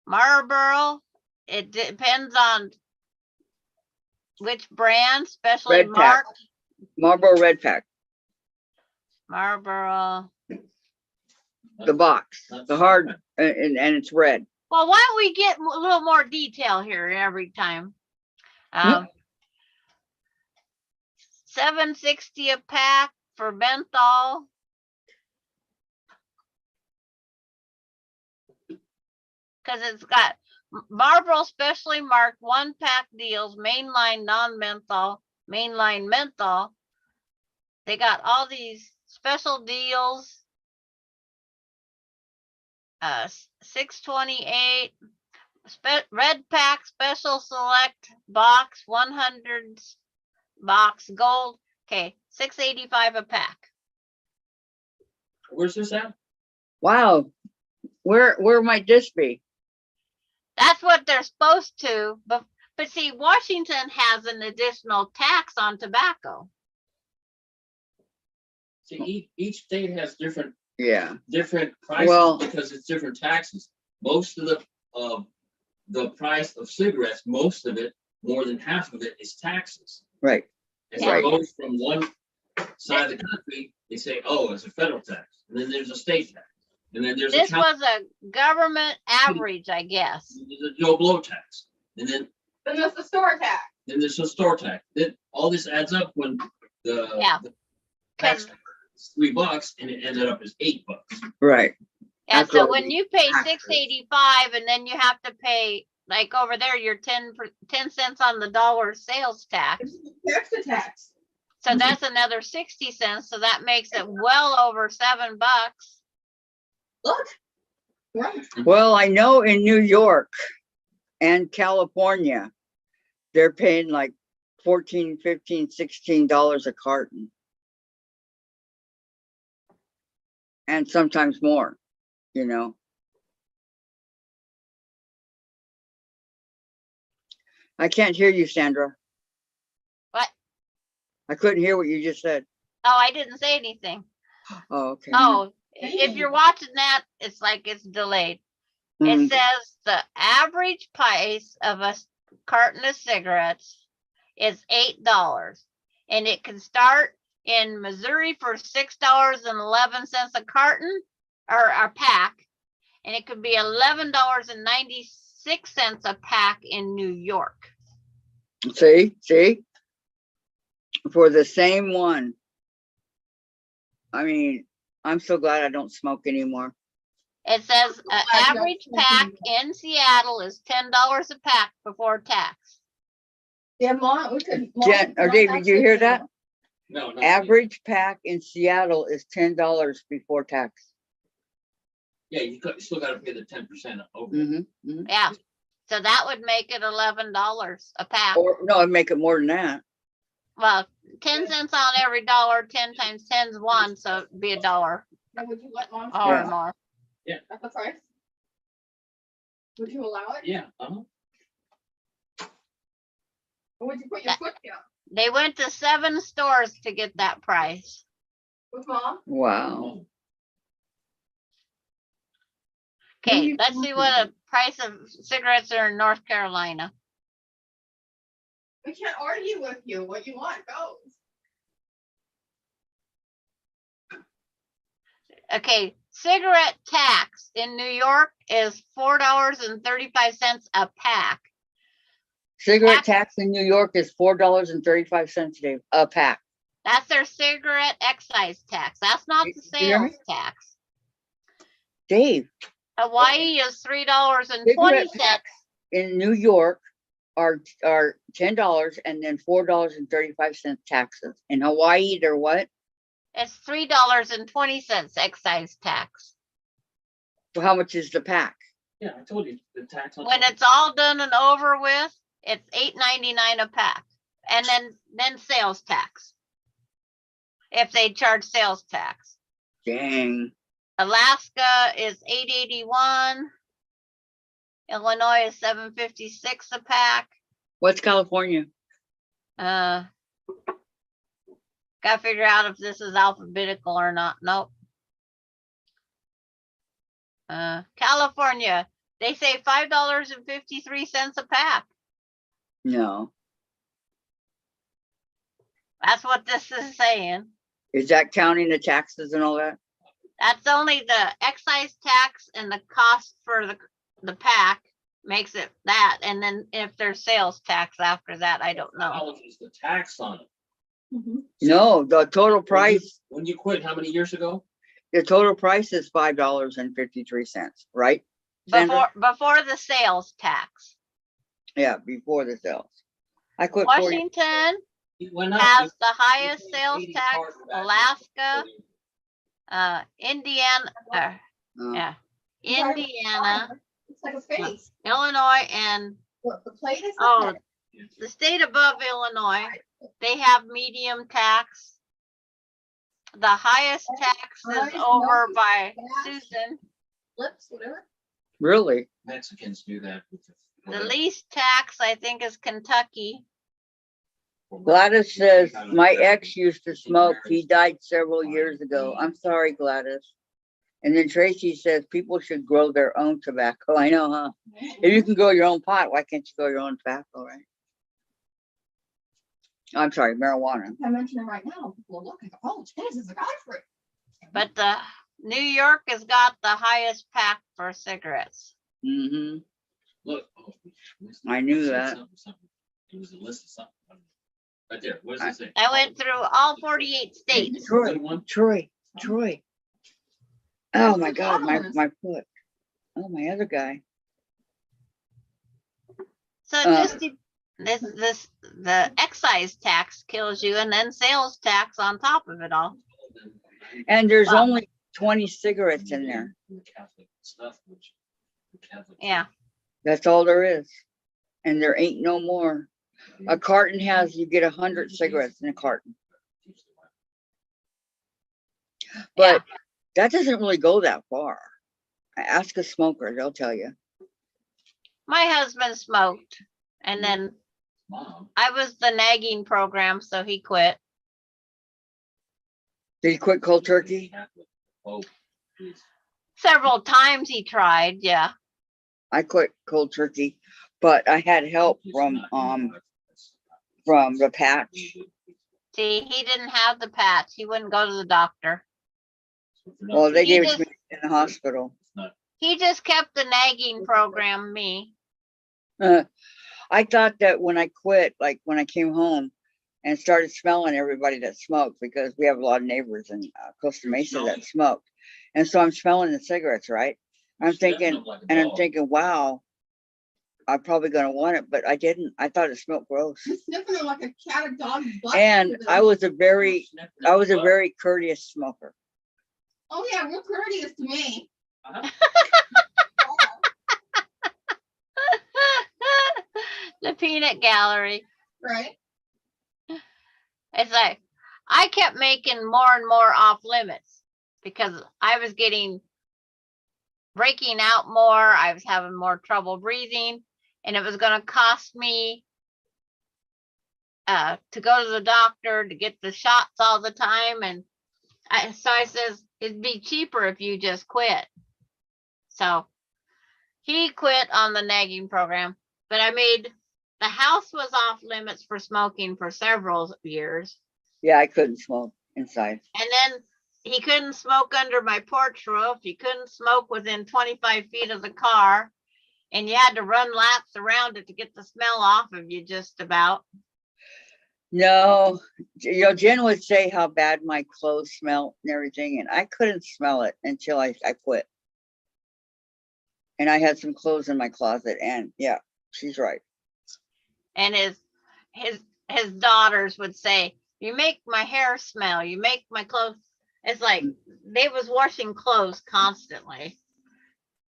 Marlboro, it depends on which brand, especially Red pack. Marlboro Red Pack. Marlboro. The box. The hard, and it's red. Well, why don't we get a little more detail here every time? $7.60 a pack for menthol. Because it's got Marlboro specially marked 1-pack deals, mainline non-menthol, mainline menthol. They got all these special deals. 628 red pack special select box 100 box gold. Okay, $6.85 a pack. Where's this at? Wow. Where might this be? That's what they're supposed to, but see, Washington has an additional tax on tobacco. See, each state has different Yeah. prices Well- because it's different taxes. Most of the price of cigarettes, most of it, more than half of it is taxes. Right. And Yeah. it goes from one side of the country, they say, oh, it's a federal tax. And then there's a state tax. And then there's This a was a government average, I guess. there's a Joe Blow tax. And then there's the store tax. there's a store tax. Then all this adds up when Yeah. the tax 'Cause- is $3 and it ended up as $8. Right. Yeah, That's so what when we you pay taxes. $6.85 and then you have to pay, like over there, your 10 cents on the dollar sales tax. Extra tax. So that's another 60 cents. So that makes it well over $7. Look. Right. Well, I know in New York and California, they're paying like $14, $15, $16 a carton. And sometimes more, you know. I can't hear you, Sandra. What? I couldn't hear what you just said. Oh, I didn't say anything. Oh, okay. Oh, if you're watching that, it's like it's delayed. Mhm. It says the average price of a carton of cigarettes is $8, and it can start in Missouri for $6.11 a carton or a pack, and it could be $11.96 a pack in New York. See, for the same one. I mean, I'm so glad I don't smoke anymore. It says an glad you don't average smoke pack anymore. in Seattle is $10 a pack before tax. Yeah, Mom, we could. Jen, or Dave, did you hear that? No, no. Average pack in Seattle is $10 before tax. Yeah, you still gotta pay the 10% over. Yeah, so that would make it $11 a pack. Or no, I'd make it more than that. Well, 10 cents on every dollar, 10 times 10 is one, so it'd be $1 And would you let Mom or Yeah. more. at the price? Would you allow it? Yeah, uh-huh. Or would you put your foot down They went to 7 stores to get that price. with Mom? Wow. Okay, let's see what the price of cigarettes are in North Carolina. We can't argue with you. What you want goes. Okay, cigarette tax in New York is $4.35 a pack. Cigarette tax in New York is $4.35 a pack. That's their cigarette excise tax. That's not the You hear me? sales tax. Dave, Hawaii is $3.20. cigarette packs in New York are $10 and then $4.35 taxes. In Hawaii, they're what? It's $3.20 excise tax. So how much is the pack? Yeah, I told you the tax on. When it's all done and over with, it's $8.99 a pack. And then sales tax. If they charge sales tax. Dang. Alaska is $8.81. Illinois is $7.56 a pack. What's California? Gotta figure out if this is alphabetical or not. Nope. California, they say $5.53 a pack. No. That's what this is saying. Is that counting the taxes and all that? That's only the excise tax and the cost for the pack makes it that. And then if there's sales tax after that, I don't know. How much is the tax on it? No, the total price, When you quit, how many years ago? the total price is $5.53, right? Sandra? Before the sales tax. Yeah, before the sales. I quit 40. Washington, It went up. has It- the highest it- sales 80 tax, cars were back Alaska, there. Indiana, Oh. yeah, Indiana, It's like a face. Illinois, and The plate is. oh, the state above Illinois, they have medium tax. The highest tax is over by Susan. Lips, whatever. Really? Mexicans do that. With The least tax, I think, is Kentucky. Gladys says, my ex used to smoke. He died several years ago. I'm sorry, Gladys. And then Tracy says people should grow their own tobacco. I know, huh? If you can grow your own pot, why can't you grow your own tobacco, right? I'm sorry, marijuana. I mention it right now. People are looking, oh, Jesus, a guy for it. But the New York has got the highest pack for cigarettes. Mm-hmm. Look. I knew It said that. something. It was a list of something. Right there. What does it say? I went through all 48 states. Troy. Oh my God, my foot. Oh, my other guy. So just the excise tax kills you, and then sales tax on top of it all. And there's Wow. only 20 cigarettes in there. Catholic stuff, which the Catholic Yeah. That's all there is. And there ain't no more. A carton has, you get 100 cigarettes in a carton. But that doesn't really go that far. Ask a smoker, they'll tell you. My husband smoked, and then Mom. I was the nagging program, so he quit. Did he quit cold turkey? Catholic Pope is- Several times he tried, yeah. I quit cold turkey, but I had help from the patch. See, he didn't have the patch. He wouldn't go to the doctor. Well, they He gave it just- to me in the hospital. He just kept the nagging program, me. I thought that when I quit, like when I came home and started smelling everybody that smoked, because we have a lot of neighbors in Costa Mesa that smoked. And so I'm smelling the cigarettes, right? I'm thinking, wow, I'm probably going to want it, but I didn't. I thought it smelled gross. You're sniffing it like a cat or dog. butt And to the- I was a very courteous smoker. Oh, yeah, real courteous to me. The peanut gallery. Right? It's like, I kept making more and more off limits because I was breaking out more. I was having more trouble breathing, and it was going to cost me to go to the doctor to get the shots all the time. And so I says, it'd be cheaper if you just quit. So he quit on the nagging program, but the house was off limits for smoking for several years. Yeah, I couldn't smoke inside. And then he couldn't smoke under my porch roof. You couldn't smoke within 25 feet of the car. And you had to run laps around it to get the smell off of you just about. No, Jen would say how bad my clothes smelled and everything, and I couldn't smell it until I quit. And I had some clothes in my closet, and yeah, she's right. And his daughters would say, you make my hair smell, you make my clothes. It's like they was washing clothes constantly.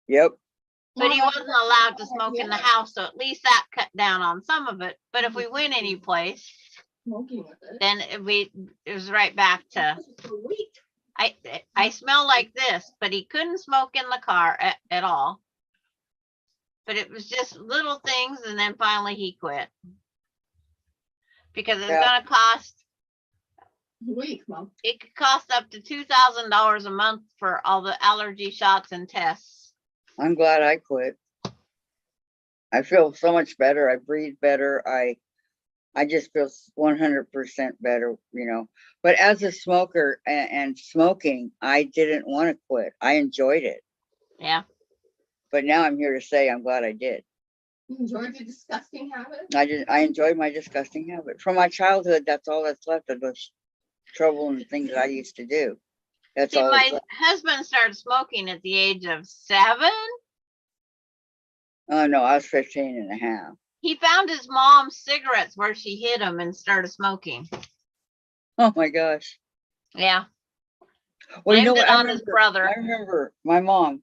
Yep. But he wasn't allowed to smoke in the house, so at least that cut down on some of it. But if we went any place, then it was right back to, I smell like this, but he couldn't smoke in the car at all. But it was just little things, and then finally he quit. Because it's gonna cost, it could cost up to $2,000 a month for all the allergy shots and tests. I'm glad I quit. I feel so much better. I breathe better. I just feel 100% better, But as a smoker and smoking, I didn't want to quit. I enjoyed it. Yeah. But now I'm here to say I'm glad I did. You enjoyed your disgusting habit? I enjoyed my disgusting habit. From my childhood, that's all that's left of those trouble and things that I used to do. That's See, all. my husband started smoking at the age of 7. Oh no, I was 15 and a half. he found his mom's cigarettes where she hid them and started smoking. Oh my gosh. Yeah. Well, you know Blamed what? it on his brother. I remember my mom.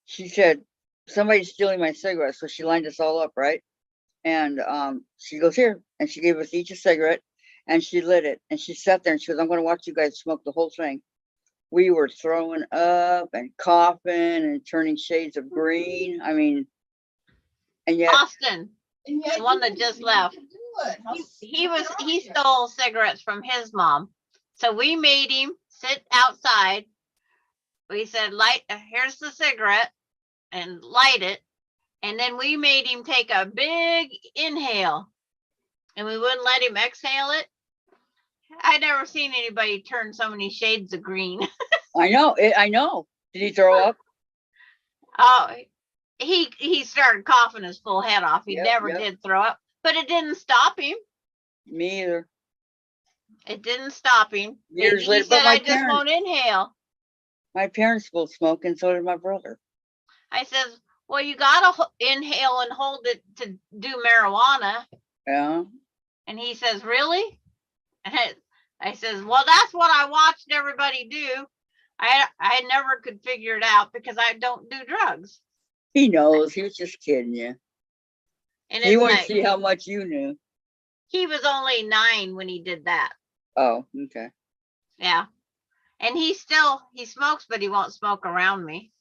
She said somebody's stealing my cigarettes, so she lined us all up, right? And she goes here, and she gave us each a cigarette, and she lit it, and she sat there and she goes, "I'm going to watch you guys smoke the whole thing." We were throwing up and coughing and turning shades of green. I mean, and yet, Austin, the one that just left. He stole cigarettes from his mom. So we made him sit outside. We said, here's the cigarette and light it. And then we made him take a big inhale and we wouldn't let him exhale it. I never seen anybody turn so many shades of green. I know it. I know. Did he throw up? Oh, he started coughing his full head off. He Yep, never yep. did throw up, but it didn't stop him. Me either. It didn't stop him. Years He later, said, but my I just won't inhale. My parents both smoke, and so did my brother. I says, well, you gotta inhale and hold it to do marijuana. Yeah. And he says, really? And I says, well, that's what I watched everybody do. I never could figure it out because I don't do drugs. He knows. He was just kidding you. And He it's wanted like, to see how much you knew. he was only 9 when he did that. Oh, okay. Yeah. And he smokes, but he won't smoke around me.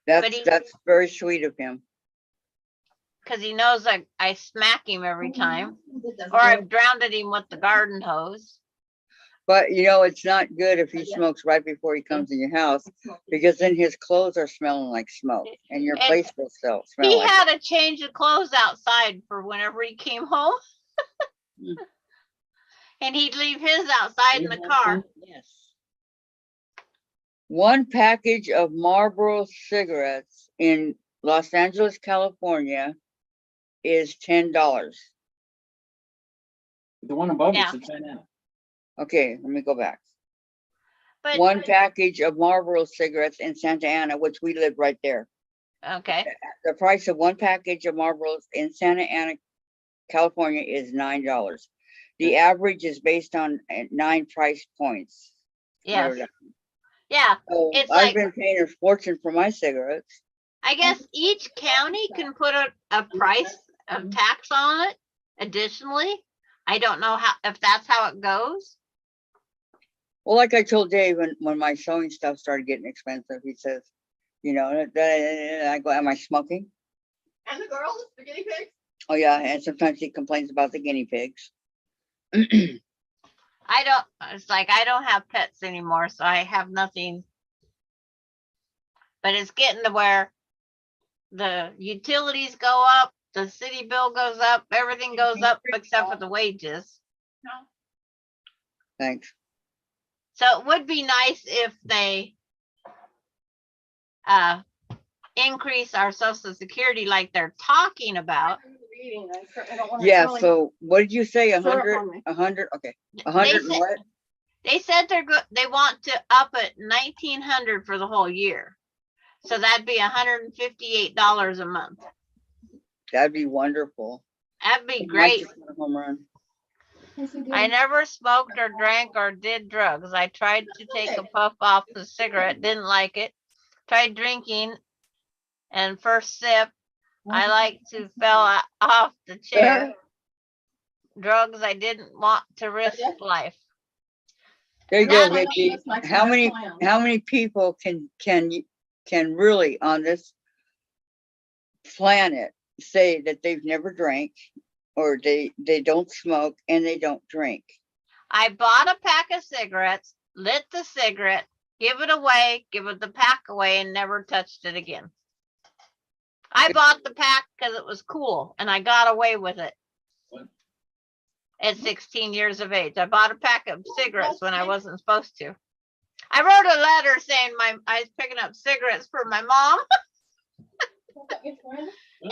That's very sweet of him. Because he knows I smack him every time. Or I've drowned him with the garden hose. But you know, it's not good if he smokes right before he comes in your house, because then his clothes are smelling like smoke, and your place will smell He like had to change the clothes outside for whenever he came home. And he'd leave his outside in the car. Yes. One package of Marlboro cigarettes in Los Angeles, California is $10. The one above Yeah. it's a 10 out. Okay, let me go back. But One package of Marlboro cigarettes in Santa Ana, which we live right there. okay. The price of one package of Marlboros in Santa Ana, California is $9. The average is based on 9 price points. Yes. Yeah. So It's I've like, been paying a fortune for my cigarettes. I guess each county can put a price of tax on it additionally. I don't know if that's how it goes. Well, like I told Dave, when my sewing stuff started getting expensive, he says, you know, I go, am I smoking? And the girls, the guinea pigs? Oh yeah, and sometimes he complains about the guinea pigs. It's like I don't have pets anymore, so I have nothing. But it's getting to where the utilities go up, the city bill goes up, everything goes up except for the wages. Thanks. So it would be nice if they increase our Social Security like they're talking about. Yeah, so what did you say? 100? 100? Okay. 100 and what? They said they want to up it 1,900 for the whole year. So that'd be $158 a month. That'd be wonderful. That'd be Might great. just hit a home run. I never smoked or drank or did drugs. I tried to take a puff off the cigarette, didn't like it. Tried drinking, and first sip, I like to fell off the chair. Drugs, I didn't want to risk life. There you go, Vicky. How many people can really on this planet say that they've never drank, or they don't smoke and they don't drink? I bought a pack of cigarettes, lit the cigarette, give it away, give it the pack away, and never touched it again. I bought the pack because it was cool and I got away with it. At 16 years of age, I bought a pack of cigarettes when I wasn't supposed to. I wrote a letter saying I was picking up cigarettes for my mom.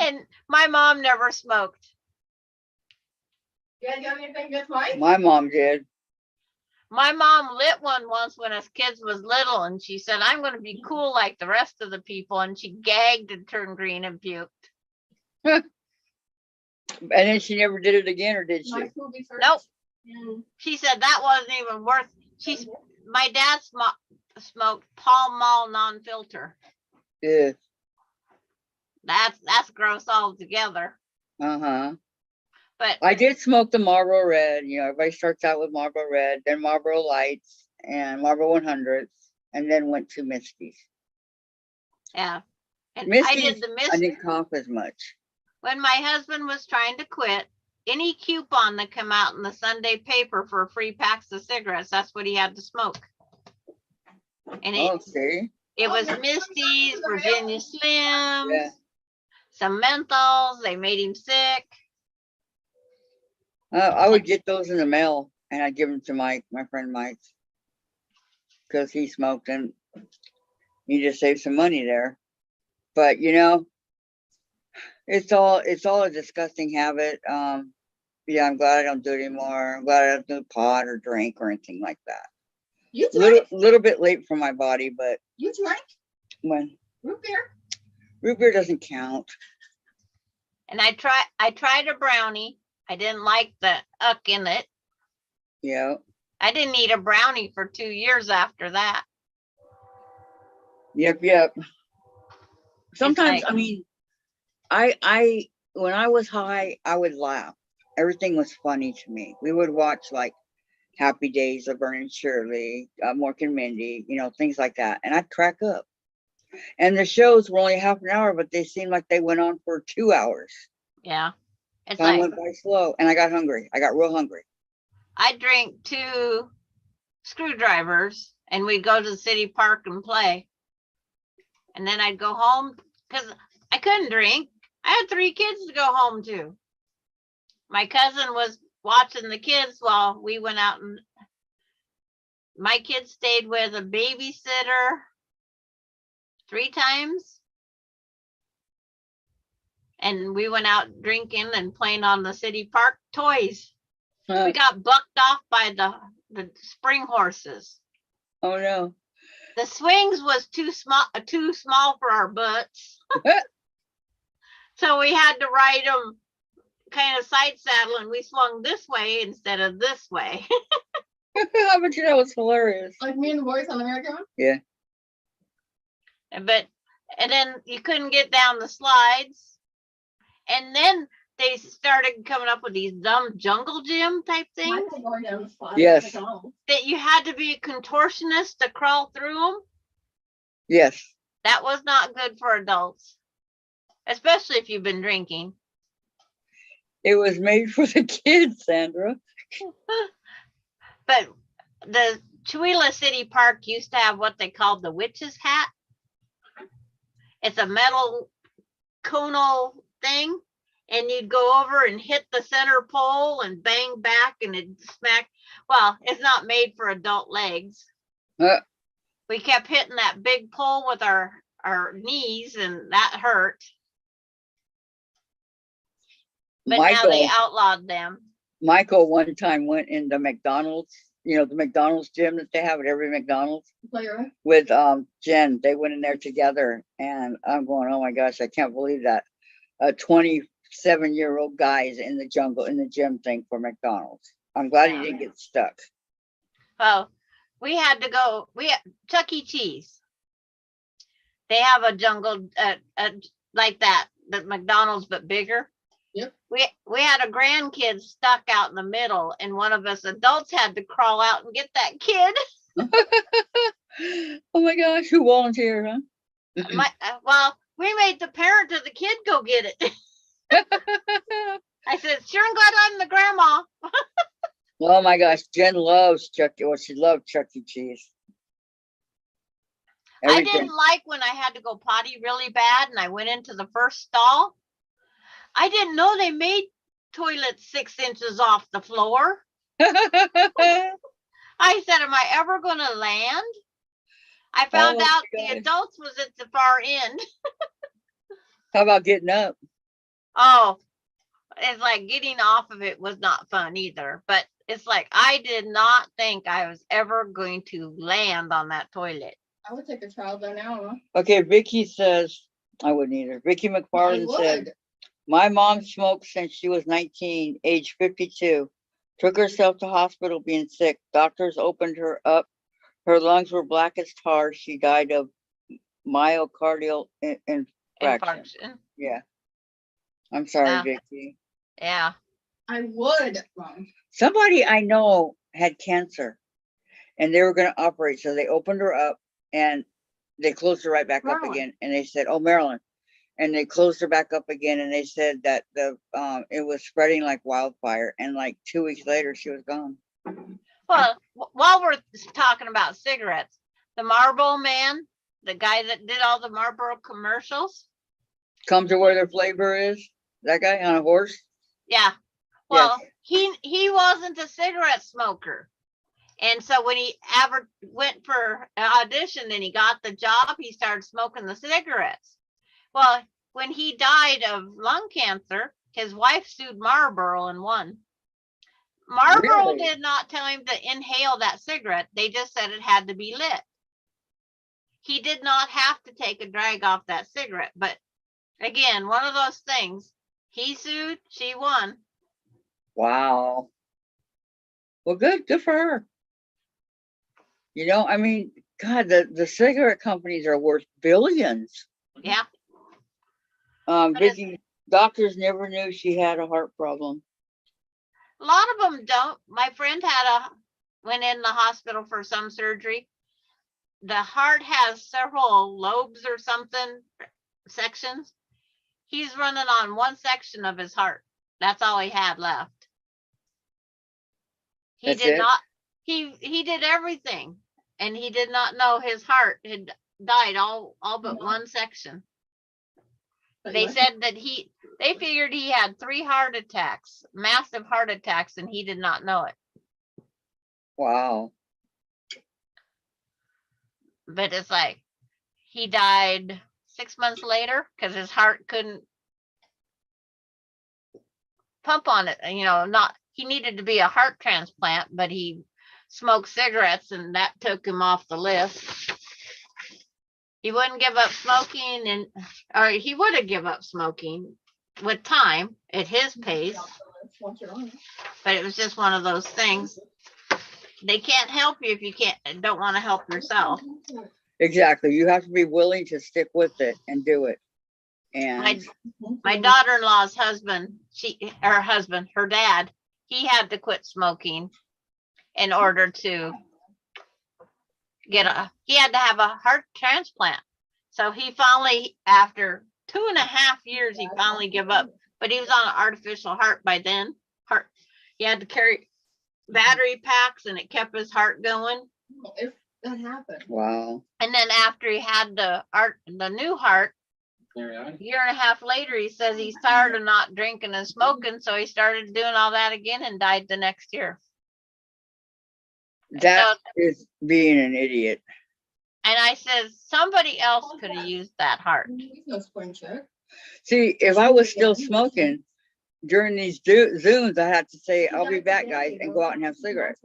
And my mom never smoked. Yeah, you have anything against Mike? My mom did. My mom lit one once when us kids was little, and she said, I'm going to be cool like the rest of the people. And she gagged and turned green and puked. And then she never did it again, or did she? My movie search. Nope. Mm. She said that wasn't even worth. My dad smoked Pall Mall non-filter. Yeah. That's gross altogether. Uh-huh. But I did smoke the Marlboro Red. You know, everybody starts out with Marlboro Red, then Marlboro Lights and Marlboro 100s, and then went to Misty's. yeah, and I Misty's, did the I Misty. didn't cough as much. When my husband was trying to quit, any coupon that come out in the Sunday paper for free packs of cigarettes, that's what he had to smoke. And Okay. it was Misty's, Virginia Slims, Yeah. some menthols. They made him sick. I would get those in the mail, and I'd give them to Mike, my friend Mike, because he smoked and he just saved some money there. But you know, it's all a disgusting habit. Yeah, I'm glad I don't do it anymore. I'm glad I don't do pot or drink or anything like that. You drank? Little bit late for my body, but You drank? when Root beer? root beer doesn't count. And I tried a brownie. I didn't like the uck in it. Yeah. I didn't eat a brownie for 2 years after that. Yep. Sometimes, like- I mean, I when I was high, I would laugh. Everything was funny to me. We would watch like Happy Days of Vern and Shirley, Mork and Mindy, you know, things like that, and I'd crack up. And the shows were only half an hour, but they seemed like they went on for 2 hours. Yeah. It's Time like went by slow, and I got hungry. I got real hungry. I drank 2 screwdrivers and we'd go to the city park and play. And then I'd go home because I couldn't drink. I had 3 kids to go home to. My cousin was watching the kids while we went out, and my kids stayed with a babysitter 3 times. And we went out drinking and playing on the city park toys. We got bucked off by the spring horses. Oh no. The swings was too small for our butts. So we had to ride them kind of side saddle, and we swung this way instead of this way. I bet you that was hilarious. Like me and the boys on the merry-go-round? Yeah. And then you couldn't get down the slides. And then they started coming up with these dumb jungle gym type things. Michael going down the slide. Yes. That you had to be a contortionist to crawl through them. Yes. That was not good for adults, especially if you've been drinking. It was made for the kids, Sandra. But the Chewelah City Park used to have what they called the witch's hat. It's a metal conal thing, and you'd go over and hit the center pole and bang back, and it'd smack. Well, it's not made for adult legs. We kept hitting that big pole with our knees, and that hurt. But now they outlawed them. Michael one time went in the McDonald's, you know, the McDonald's gym that they have at every McDonald's with Jen. They went in there together, and I'm going, oh my gosh, I can't believe that. A 27-year-old guy is in the gym thing for McDonald's. I'm glad he didn't get stuck. Well, we had to go. Chuck E. Cheese. They have a jungle like that, the McDonald's but bigger. Yep. We had a grandkid stuck out in the middle, and one of us adults had to crawl out and get that kid. Oh my gosh, who volunteered, huh? Well, we made the parent of the kid go get it. I said, sure, I'm glad I'm the grandma. Oh my gosh, Jen loves she loved Chuck E. Cheese. Everything. I didn't like when I had to go potty really bad and I went into the first stall. I didn't know they made toilets 6 inches off the floor. I said, am I ever going to land? I found out the adults was at the far end. How about getting up? Oh, it's like getting off of it was not fun either. But it's like, I did not think I was ever going to land on that toilet. I would take a trial there now. Okay, Vicky says, I wouldn't either. Vicky McFarland said, My mom smoked since she was 19, age 52. Took herself to hospital being sick. Doctors opened her up. Her lungs were black as tar. She died of myocardial infarction. Infarction. Yeah. I'm sorry, Yeah. Vicky. Yeah. I would, Mom. Somebody I know had cancer and they were going to operate. So they opened her up and they closed her right back up Marilyn. again. And they said, oh, Marilyn. And they closed her back up again. And they said that it was spreading like wildfire. And like 2 weeks later, she was gone. Well, while we're talking about cigarettes, the Marlboro man, the guy that did all the Marlboro commercials. Come to where their flavor is. That guy on a horse. Yeah. Well, he wasn't a cigarette smoker. And so when he ever went for an audition and he got the job, he started smoking the cigarettes. Well, when he died of lung cancer, his wife sued Marlboro and won. Marlboro Really? did not tell him to inhale that cigarette. They just said it had to be lit. He did not have to take a drag off that cigarette. But again, one of those things, he sued, she won. Wow. Well, good for her. You know, I mean, God, the cigarette companies are worth billions. Yeah. But Vicky, doctors never knew she had a heart problem. a lot of them don't. My friend went in the hospital for some surgery. The heart has several lobes or something, sections. He's running on one section of his heart. That's all he had left. He That's did it? not, he did everything. And he did not know his heart had died all but one section. They said that they figured he had 3 heart attacks, massive heart attacks, and he did not know it. Wow. But it's like he died 6 months later because his heart couldn't pump on it. You know, he needed to be a heart transplant, but he smoked cigarettes and that took him off the list. He wouldn't give up smoking, or he would have given up smoking with time at his pace. But it was just one of those things. They can't help you if you don't want to help yourself. Exactly. You have to be willing to stick with it and do it. And my daughter-in-law's husband, her dad, he had to quit smoking in order to he had to have a heart transplant. So he finally, after 2.5 years, he finally gave up, but he was on an artificial heart by then. He had to carry battery packs and it kept his heart going. If that happened. wow. And then after he had the new heart, a 1.5 years later, he says he's tired of not drinking and smoking. So he started doing all that again and died the next year. That is being an idiot. And I said, somebody else could have used that heart. No spring check. See, if I was still smoking during these Zooms, I had to say, I'll be back, guys, and go out and have cigarettes.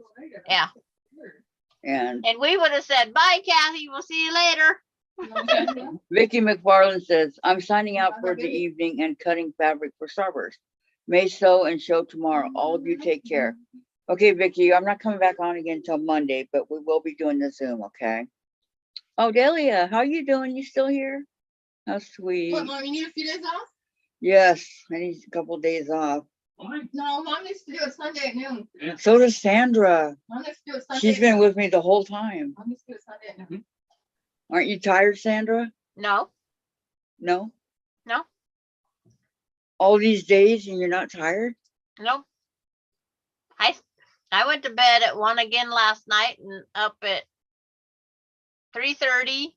Yeah. And we would have said, bye, Kathy. We'll see you later. Vicky McFarland says, I'm signing out for the evening and cutting fabric for Starburst. May sew and show tomorrow. All of you take care. Okay, Vicky, I'm not coming back on again until Monday, but we will be doing the Zoom, okay? Oh, Delia, how you doing? You still here? How sweet. What, Mom, you need a few days off? Yes, I need a couple of days off. No, Mom needs to do it Sunday at noon. So does Sandra. Mom needs to do it Sunday. She's been with me the whole time. Mom needs to do it Sunday at noon. Aren't you tired, Sandra? No. No? No. All these days and you're not tired? No. I went to bed at 1 again last night and up at 3:30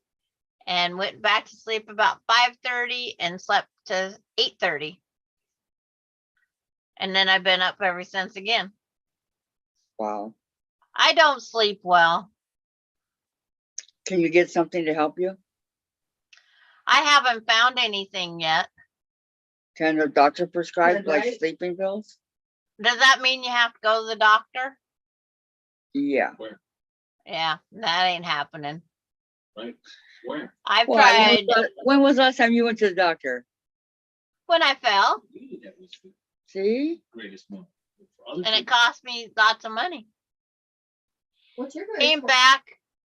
and went back to sleep about 5:30 and slept to 8:30. And then I've been up ever since again. Wow. I don't sleep well. Can you get something to help you? I haven't found anything yet. Can the doctor prescribe like Right. sleeping pills? Does that mean you have to go to the doctor? Yeah. Yeah, that ain't happening. Right? Where? I've Well, tried. when was the last time you went to the doctor? when I fell, Knew that was the See? greatest moment. For other and it people, cost me lots of money. What's your Came grade? back,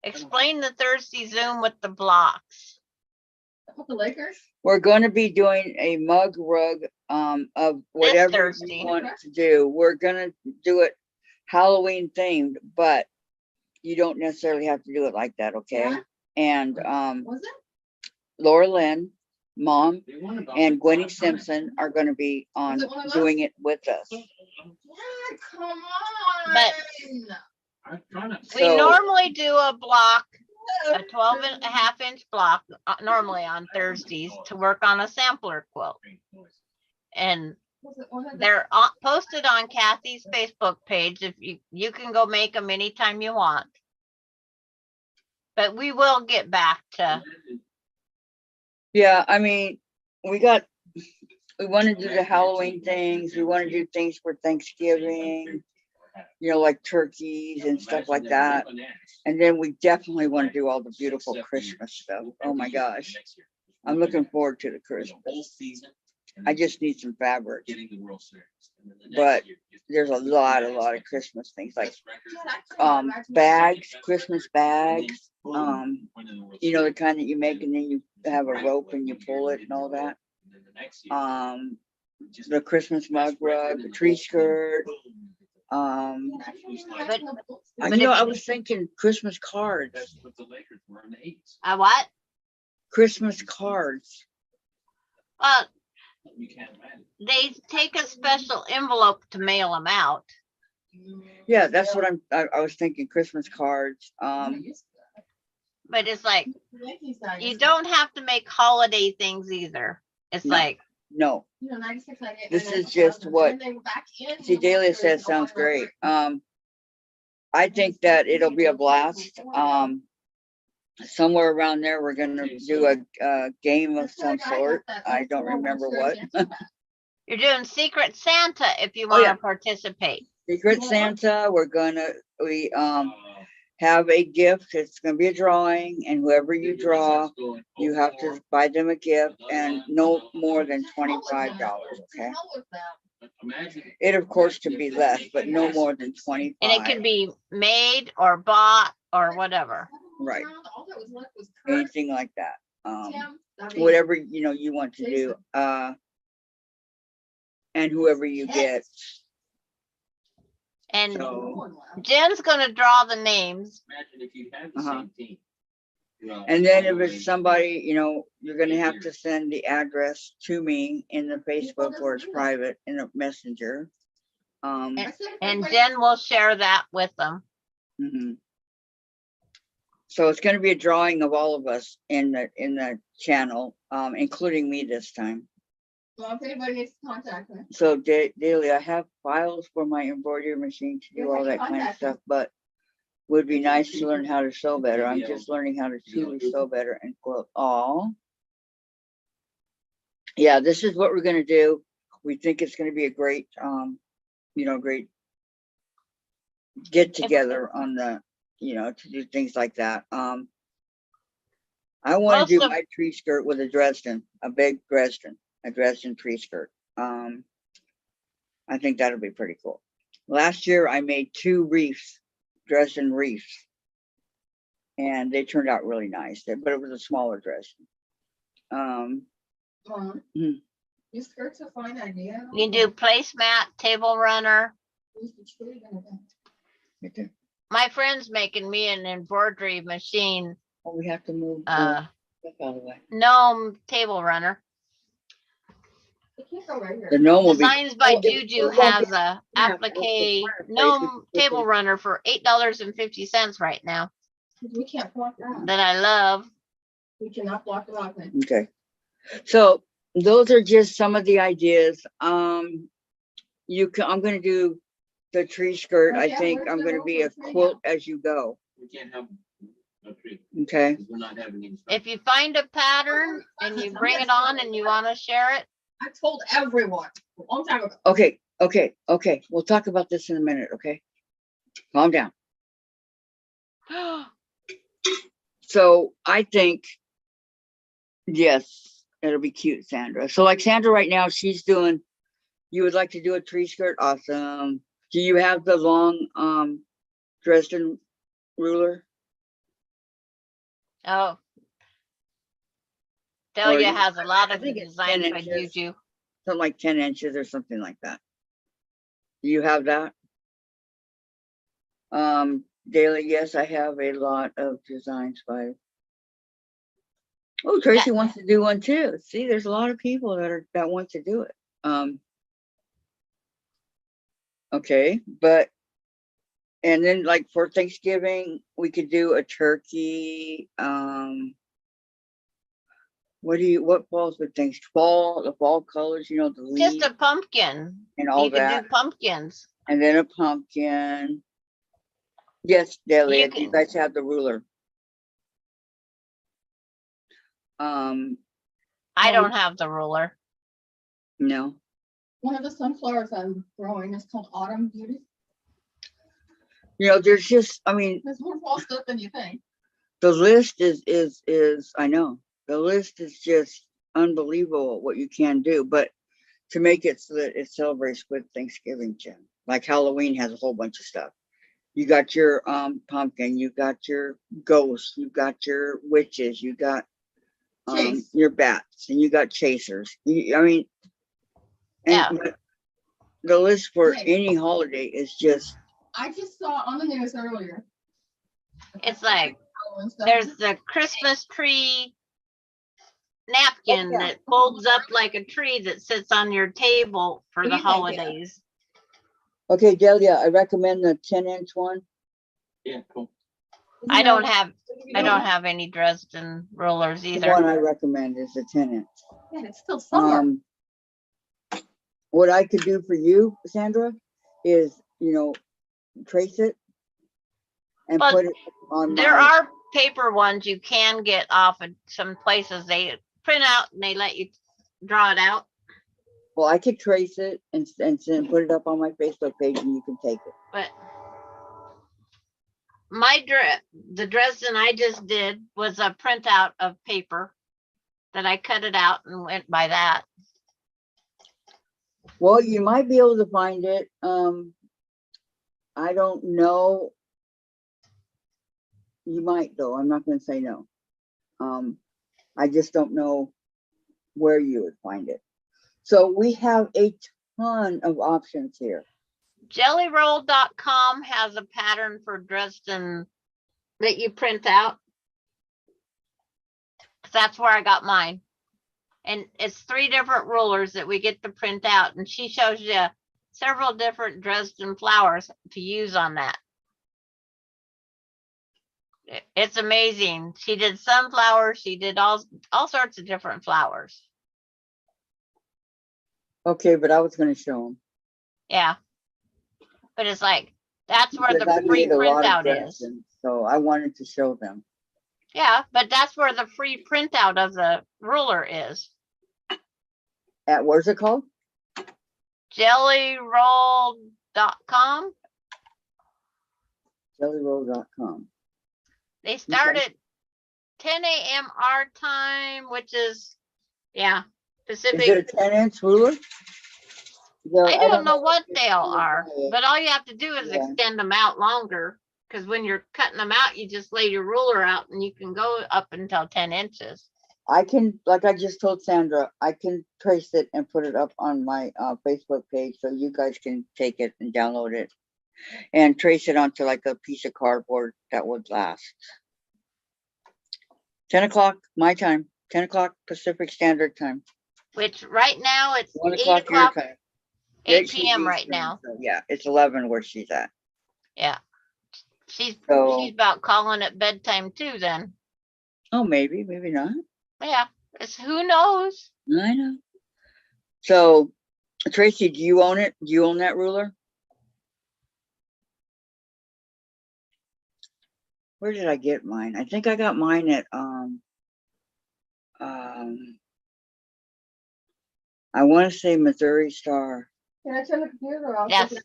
explained the Thursday Zoom with the blocks. The Lakers? We're going to be doing a mug rug of whatever you Thursday. want to do. We're going to do it Halloween themed, but you don't necessarily have to do it like that, okay? Yeah. And Was it? Laura Lynn, Mom, they won about and like Gwenny 5 times. Simpson are going to be on Was it one of doing it with us. Yeah, come on. But- I'm trying to. We So- normally do a block, a 12.5-inch block, normally on Thursdays to work on a sampler quilt. And Was it one of the- they're posted on Kathy's Facebook page. If you can go make them anytime you want. But we will get back to, Yeah, I mean, we want to do the Halloween things. We want to do things for Thanksgiving, you know, like turkeys and stuff like that. And then we definitely want to do all the beautiful Christmas stuff. Oh my gosh. I'm looking forward to the Christmas. I just need some fabric. Getting the World Series. And then the next But year, just- there's a lot of Christmas things like Best record, Yeah, I couldn't imagine bags, Christmas and then bags, boom, winning the World you know, the Series. kind that you make and then you have a rope and you pull it and all that. And then the next year, just The Christmas mug best record rug, in the the tree whole thing. skirt. Boom. I can't even imagine the books. But You know, if I you- was thinking Christmas cards, That's what the Lakers were in the 80s. a what? Christmas cards. You can't imagine. They take a special envelope to mail them out. Yeah, that's what I was thinking, Christmas cards. But it's like, Yankees died. you don't have to make holiday things either. It's No. like, No, You know, 96, 98, This 99, is just 2000, what- and they were back in see, the Dahlia World says Series sounds on great. record. I think that it'll be a blast. Somewhere around there, we're gonna do a game of some sort. I don't remember what. you're doing Secret Santa if you Oh, want yeah. to participate. Secret Santa, we have a gift. It's gonna be a drawing, and whoever you draw, you have to buy them a gift and no more than $25, okay? Imagine. It of course can be less, but no more than 25. And it can be made or bought or whatever. Right. All that was left was Kurt, Anything like that. Tim, David. Whatever, you know, you want to do, and whoever you get. And So, Jen's gonna draw the names. Imagine if you had the Uh-huh. same team. throughout and then all if the it's way- somebody, you know, you're gonna have to send the address to me in the Facebook or it's private in a messenger. I said, And everybody- Jen will share that with them. Mhm. So it's gonna be a drawing of all of us in the channel, including me this time. Well, if anybody needs to contact me. So daily, I have files for my embroidery machine to do all that kind of stuff, but would be nice to learn how to sew better. I'm just learning how to truly sew better and quilt. All. Yeah, this is what we're gonna do. We think it's gonna be a great, you know, great get together on the, you know, to do things like that. I want Most to do of- my tree skirt with a big Dresden tree skirt. I think that'll be pretty cool. Last year I made 2 Dresden wreaths, and they turned out really nice, but it was a smaller Dresden. Your skirt's a fine idea. You can do placemat, table runner. Who's the tree gonna be? Right there. My friend's making me an embroidery machine, Oh, we have to move the uh, stuff out of the way. gnome table runner. It can't go right here. The gnome will be. Designs by Oh, it Juju won't be- has a yeah, applique okay, fireplace, gnome we can table runner for $8.50 right now We can't block that. that I love. We cannot block the rock. Okay. So those are just some of the ideas. I'm gonna do the tree skirt. Oh, I yeah, think where's I'm the gonna room be for a the tree quilt as you go. We can't have a tree. Okay. 'cause we're not having any. If you find a pattern and you bring it on and you want to share it, I told everyone a long time ago. Okay. We'll talk about this in a minute, okay? Calm down. So I think, yes, It'll be cute, Sandra. So like Sandra right now, she's doing, you would like to do a tree skirt? Awesome. Do you have the long Dresden ruler? Oh. Or Delia you- has a lot I of think it's 10 designs by inches. Juju. Something like 10 inches or something like that. Do you have that? Daily, yes, I have a lot of designs by. Oh, Tracy wants to do one too. See, there's a lot of people that want to do it. Okay, and then like for Thanksgiving, we could do a turkey. What falls with things? The fall colors, you know, the leaves Just a pumpkin. and all You can that. do pumpkins. And then a pumpkin. Yes, Delia, You you can- guys have the ruler. I don't have the ruler. No. One of the sunflowers I'm growing is called Autumn Beauty. You know, there's just, I mean, There's more fall stuff than you think. the list is I know the list is just unbelievable what you can do, but to make it so that it celebrates with Thanksgiving, Jim, like Halloween has a whole bunch of stuff. You got your pumpkin, you got your ghosts, you got your witches, you got your bats, and you got chasers. I mean, and the list for any holiday is just. I just saw on the news earlier. It's like there's the Christmas tree napkin that folds up like a tree that sits on your table for the holidays. Okay, Delia, I recommend the 10-inch one. Yeah, cool. I don't have any Dresden rulers The either. one I recommend is the 10-inch. Yeah, it's still summer. What I could do for you, Sandra, is, you know, trace it and But put it on there my. are paper ones you can get off of some places. They print out and they let you draw it out. Well, I could trace it and put it up on my Facebook page, and you can take it. But the Dresden I just did was a printout of paper that I cut it out and went by that. Well, you might be able to find it. I don't know. You might, though. I'm not going to say no. I just don't know where you would find it. So we have a ton of options here. Jellyroll.com has a pattern for Dresden that you print out. That's where I got mine. And it's 3 different rulers that we get to print out. And she shows you several different Dresden flowers to use on that. It's amazing. She did sunflowers. She did all sorts of different flowers. Okay, but I was going to show them. Yeah. But it's like, that's where Because I the free made a lot of printout is. Dresden, so I wanted to show them. Yeah, but that's where the free printout of the ruler is. At where's it called? Jellyroll.com. Jellyroll.com. They start at 10 a.m. our time, which is, Pacific. Is it a 10-inch ruler? I don't know what they all are, but all you have to do is extend them out longer. Because when you're cutting them out, you just lay your ruler out and you can go up until 10 inches. I can, like I just told Sandra, I can trace it and put it up on my Facebook page so you guys can take it and download it and trace it onto like a piece of cardboard that would last. 10 o'clock my time, 10 o'clock Pacific Standard Time. Which right now it's 1 8 o'clock your o'clock, time. 8 p.m. right now. So yeah, it's 11 where she's at. Yeah. She's about calling it bedtime too then. Oh, maybe not. Yeah, who knows? I know. So, Tracy, do you own it? Do you own that ruler? Where did I get mine? I think I got mine at I want to say Missouri Star. Can I turn the computer off? Yes. I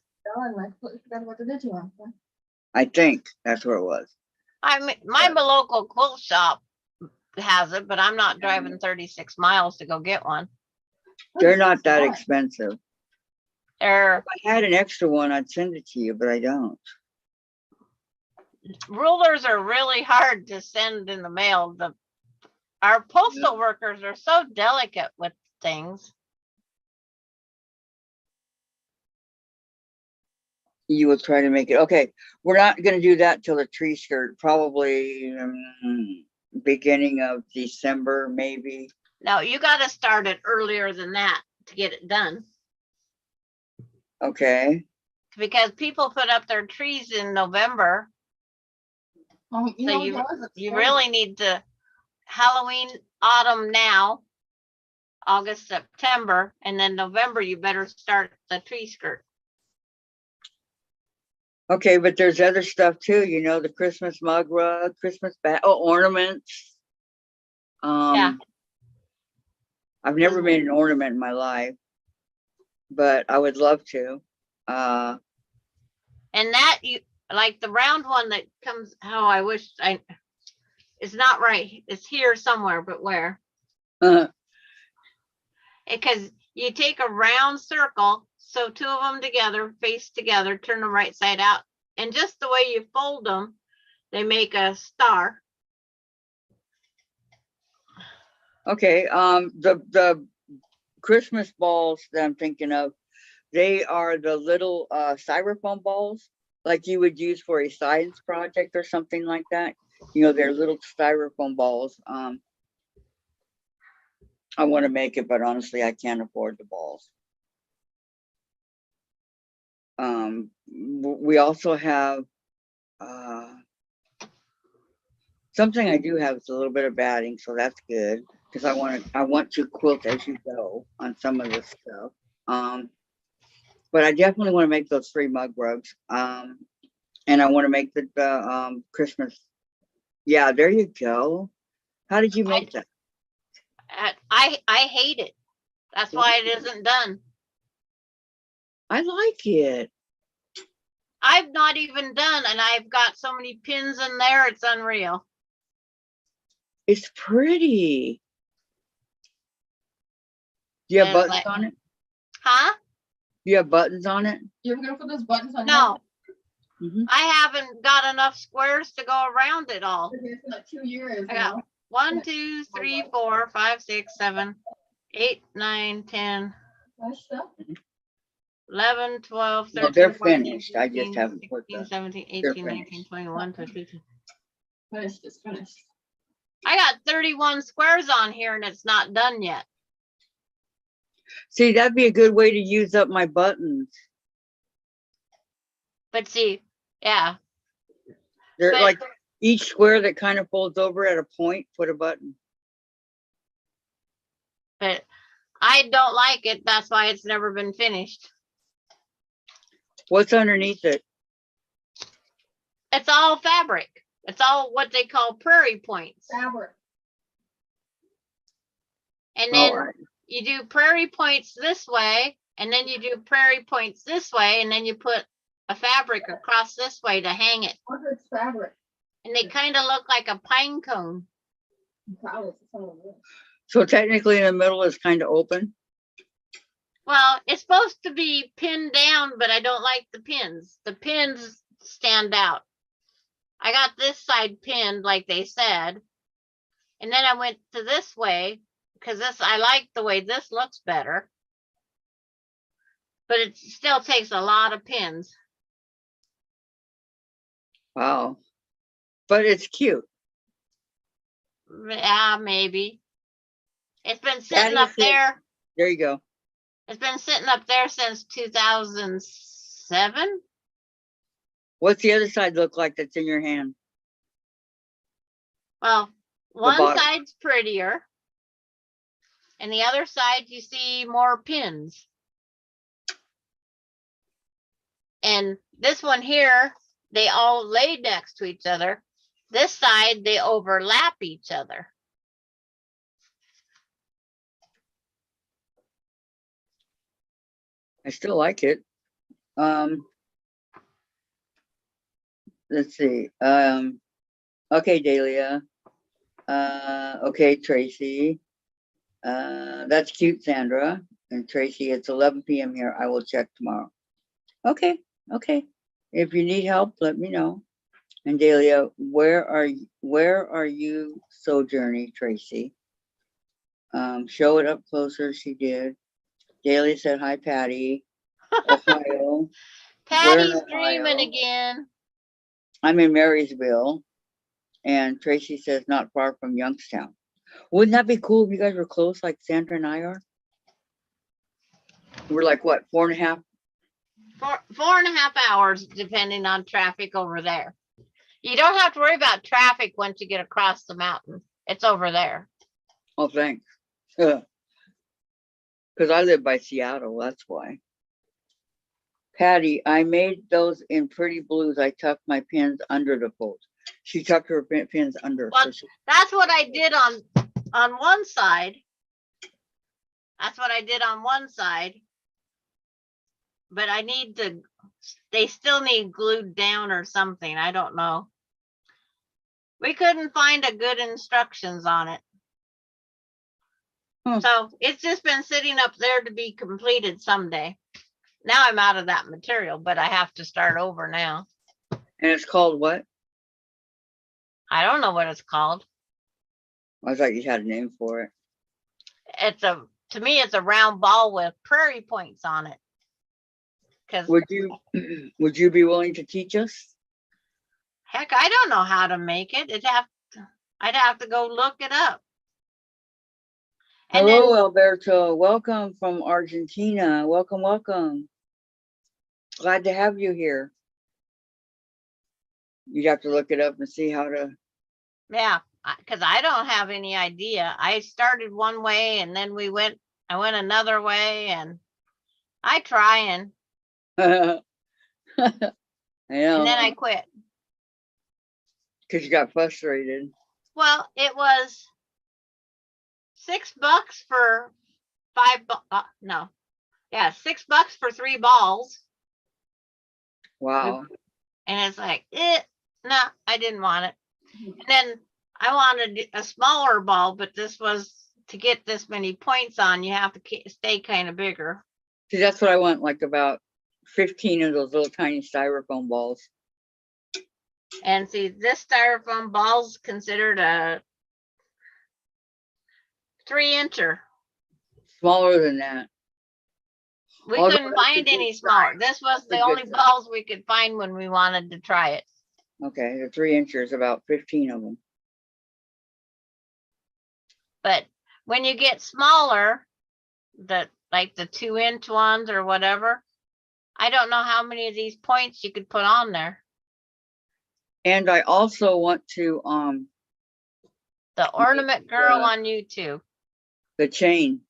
forgot about the digital. I think that's where it was. My local quilt shop has it, but I'm not driving 36 miles to go get one. They're not that expensive. They're If I had an extra one, I'd send it to you, but I don't. rulers are really hard to send in the mail. Our postal workers are so delicate with things. You will try to make it. Okay, we're not going to do that till the tree skirt, probably beginning of December, maybe. No, you got to start it earlier than that to get it done. Okay. Because people put up their trees in November. You So know, you there was a study. really need to Halloween, autumn now, August, September, and then November, you better start the tree skirt. Okay, but there's other stuff too, you know, the Christmas mug rug, Christmas ornaments. Yeah. I've never made an ornament in my life, but I would love to. And that you like the round one that comes, oh, I wish it's not right. It's here somewhere, but where? Because you take a round circle, sew two of them together, face together, turn them right side out. And just the way you fold them, they make a star. Okay, the Christmas balls that I'm thinking of, they are the little styrofoam balls like you would use for a science project or something like that. You know, they're little styrofoam balls. I want to make it, but honestly, I can't afford the balls. We also have something I do have is a little bit of batting, so that's good because I want to quilt as you go on some of this stuff. But I definitely want to make those 3 mug rugs. And I want to make the Christmas. Yeah, there you go. How did you make that? I hate it. That's why it isn't done. I like it. I've not even done, and I've got so many pins in there, it's unreal. It's pretty. Do you have buttons on it? Huh? Do you have buttons on it? You're gonna put those buttons on? No. Mhm. I haven't got enough squares to go around it all. It's like 2 years I got now. 1, 2, 3, 4, 5, 6, 7, 8, 9, 10, That stuff. 11, 12, No, 13, they're 14, finished. I just 15, haven't put 16, the. 17, they're 18, 19, finished. 21, 22. Finished, it's finished. I got 31 squares on here and it's not done yet. See, that'd be a good way to use up my buttons. But see, yeah, They're But- like each square that kind of folds over at a point, put a button. but I don't like it. That's why it's never been finished. What's underneath it? It's all fabric. It's all what they call prairie points. Fabric. And Oh, then you do prairie points this way, and then you do prairie points this way, and then you put a fabric across this way to hang it. What is fabric? And they kind of look like a pine cone. So technically in the middle is kind of open. Well, it's supposed to be pinned down, but I don't like the pins. The pins stand out. I got this side pinned like they said. And then I went to this way because I like the way this looks better. But it still takes a lot of pins. Wow. But it's cute. Yeah, maybe. It's been sitting Daddy up said- there. There you go. It's been sitting up there since 2007. What's the other side look like that's in your hand? Well, one bottom. side's prettier. And the other side, you see more pins. And this one here, they all lay next to each other. This side, they overlap each other. I still like it. Let's see. Okay, Dahlia. Okay, Tracy. That's cute, Sandra. And Tracy, it's 11 p.m. here. I will check tomorrow. Okay, okay. If you need help, let me know. And Dahlia, where are you sojourning, Tracy? Show it up closer. She did. Dahlia said, hi, Patty. Ohio. Where in Patty's dreaming Ohio? again. I'm in Marysville. And Tracy says, not far from Youngstown. Wouldn't that be cool if you guys were close like Sandra and I are? We're like, what, 4.5? 4.5 hours, depending on traffic over there. You don't have to worry about traffic once you get across the mountain. It's over there. Oh, thanks. Because I live by Seattle, that's why. Patty, I made those in pretty blues. I tucked my pins under the fold. She tucked her pins under. Well, that's what I did on one side. That's what I did on one side. But I need to, they still need glued down or something. I don't know. We couldn't find a good instructions on it. So it's just been sitting up there to be completed someday. Now I'm out of that material, but I have to start over now. And it's called what? I don't know what it's called. I thought you had a name for it. To me, it's a round ball with prairie points on it. Would you be willing to teach us? Heck, I don't know how to make it. I'd have to go look it up. And hello, Alberto. Welcome from Argentina. Welcome, welcome. Glad to have you here. You'd have to look it up and see how to. Yeah, because I don't have any idea. I started one way and then I went another way, and I try and I know. And then I quit. Because you got frustrated. Well, it was $6 for $6 for 3 balls. Wow. And it's like, no, I didn't want it. And then I wanted a smaller ball, but this was to get this many points on, you have to stay kind of bigger. See, that's what I want, like about 15 of those little tiny styrofoam balls. And see, this styrofoam ball's considered a 3-incher. Smaller than that. We couldn't find any smaller. This was the only balls we could find when we wanted to try it. Okay, the 3-inchers, about 15 of them. But when you get smaller, like the 2-inch ones or whatever, I don't know how many of these points you could put on there. And I also want to the ornament girl on YouTube. The chain.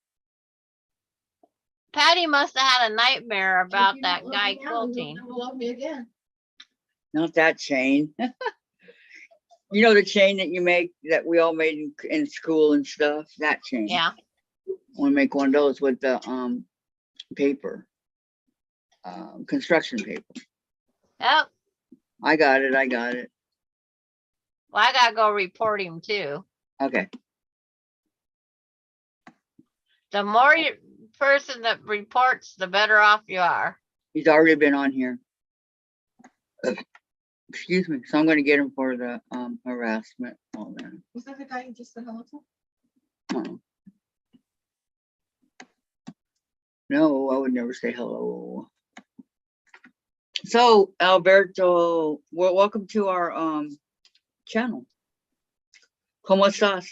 Patty must have had a nightmare about that guy quilting. Love me again. Not that chain. You know the chain that you make, that we all made in school and stuff? That chain. Yeah. I want to make one of those with the paper. Construction paper. Yep. I got it. Well, I gotta go report him too. Okay. The more person that reports, the better off you are. He's already been on here. Excuse me. So I'm going to get him for the harassment. All that. Was that the guy you just said hello to? Oh. No, I would never say hello. So Alberto, well, welcome to our channel. ¿Cómo estás?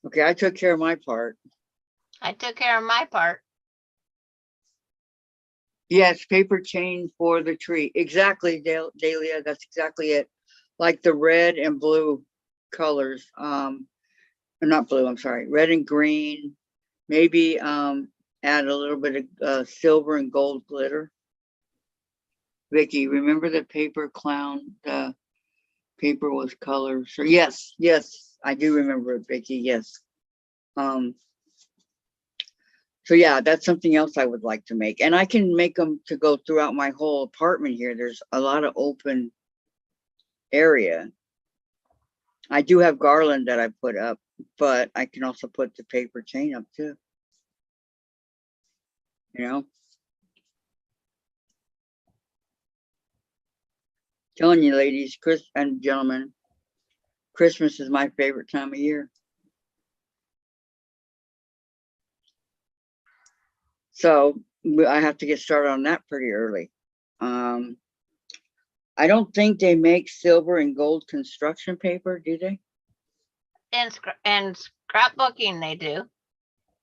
Okay, I took care of my part. I took care of my part. Yes, paper chain for the tree. Exactly, Dahlia. That's exactly it. Like the red and blue colors. Not blue, I'm sorry. Red and green. Maybe add a little bit of silver and gold glitter. Vicky, remember the paper clown? The paper was colors. So yes, I do remember it, Vicky. Yes. So yeah, that's something else I would like to make. And I can make them to go throughout my whole apartment here. There's a lot of open area. I do have garland that I put up, but I can also put the paper chain up too. You know? Telling you ladies, Chris and gentlemen, Christmas is my favorite time of year. So I have to get started on that pretty early. I don't think they make silver and gold construction paper, do they? And scrapbooking they do.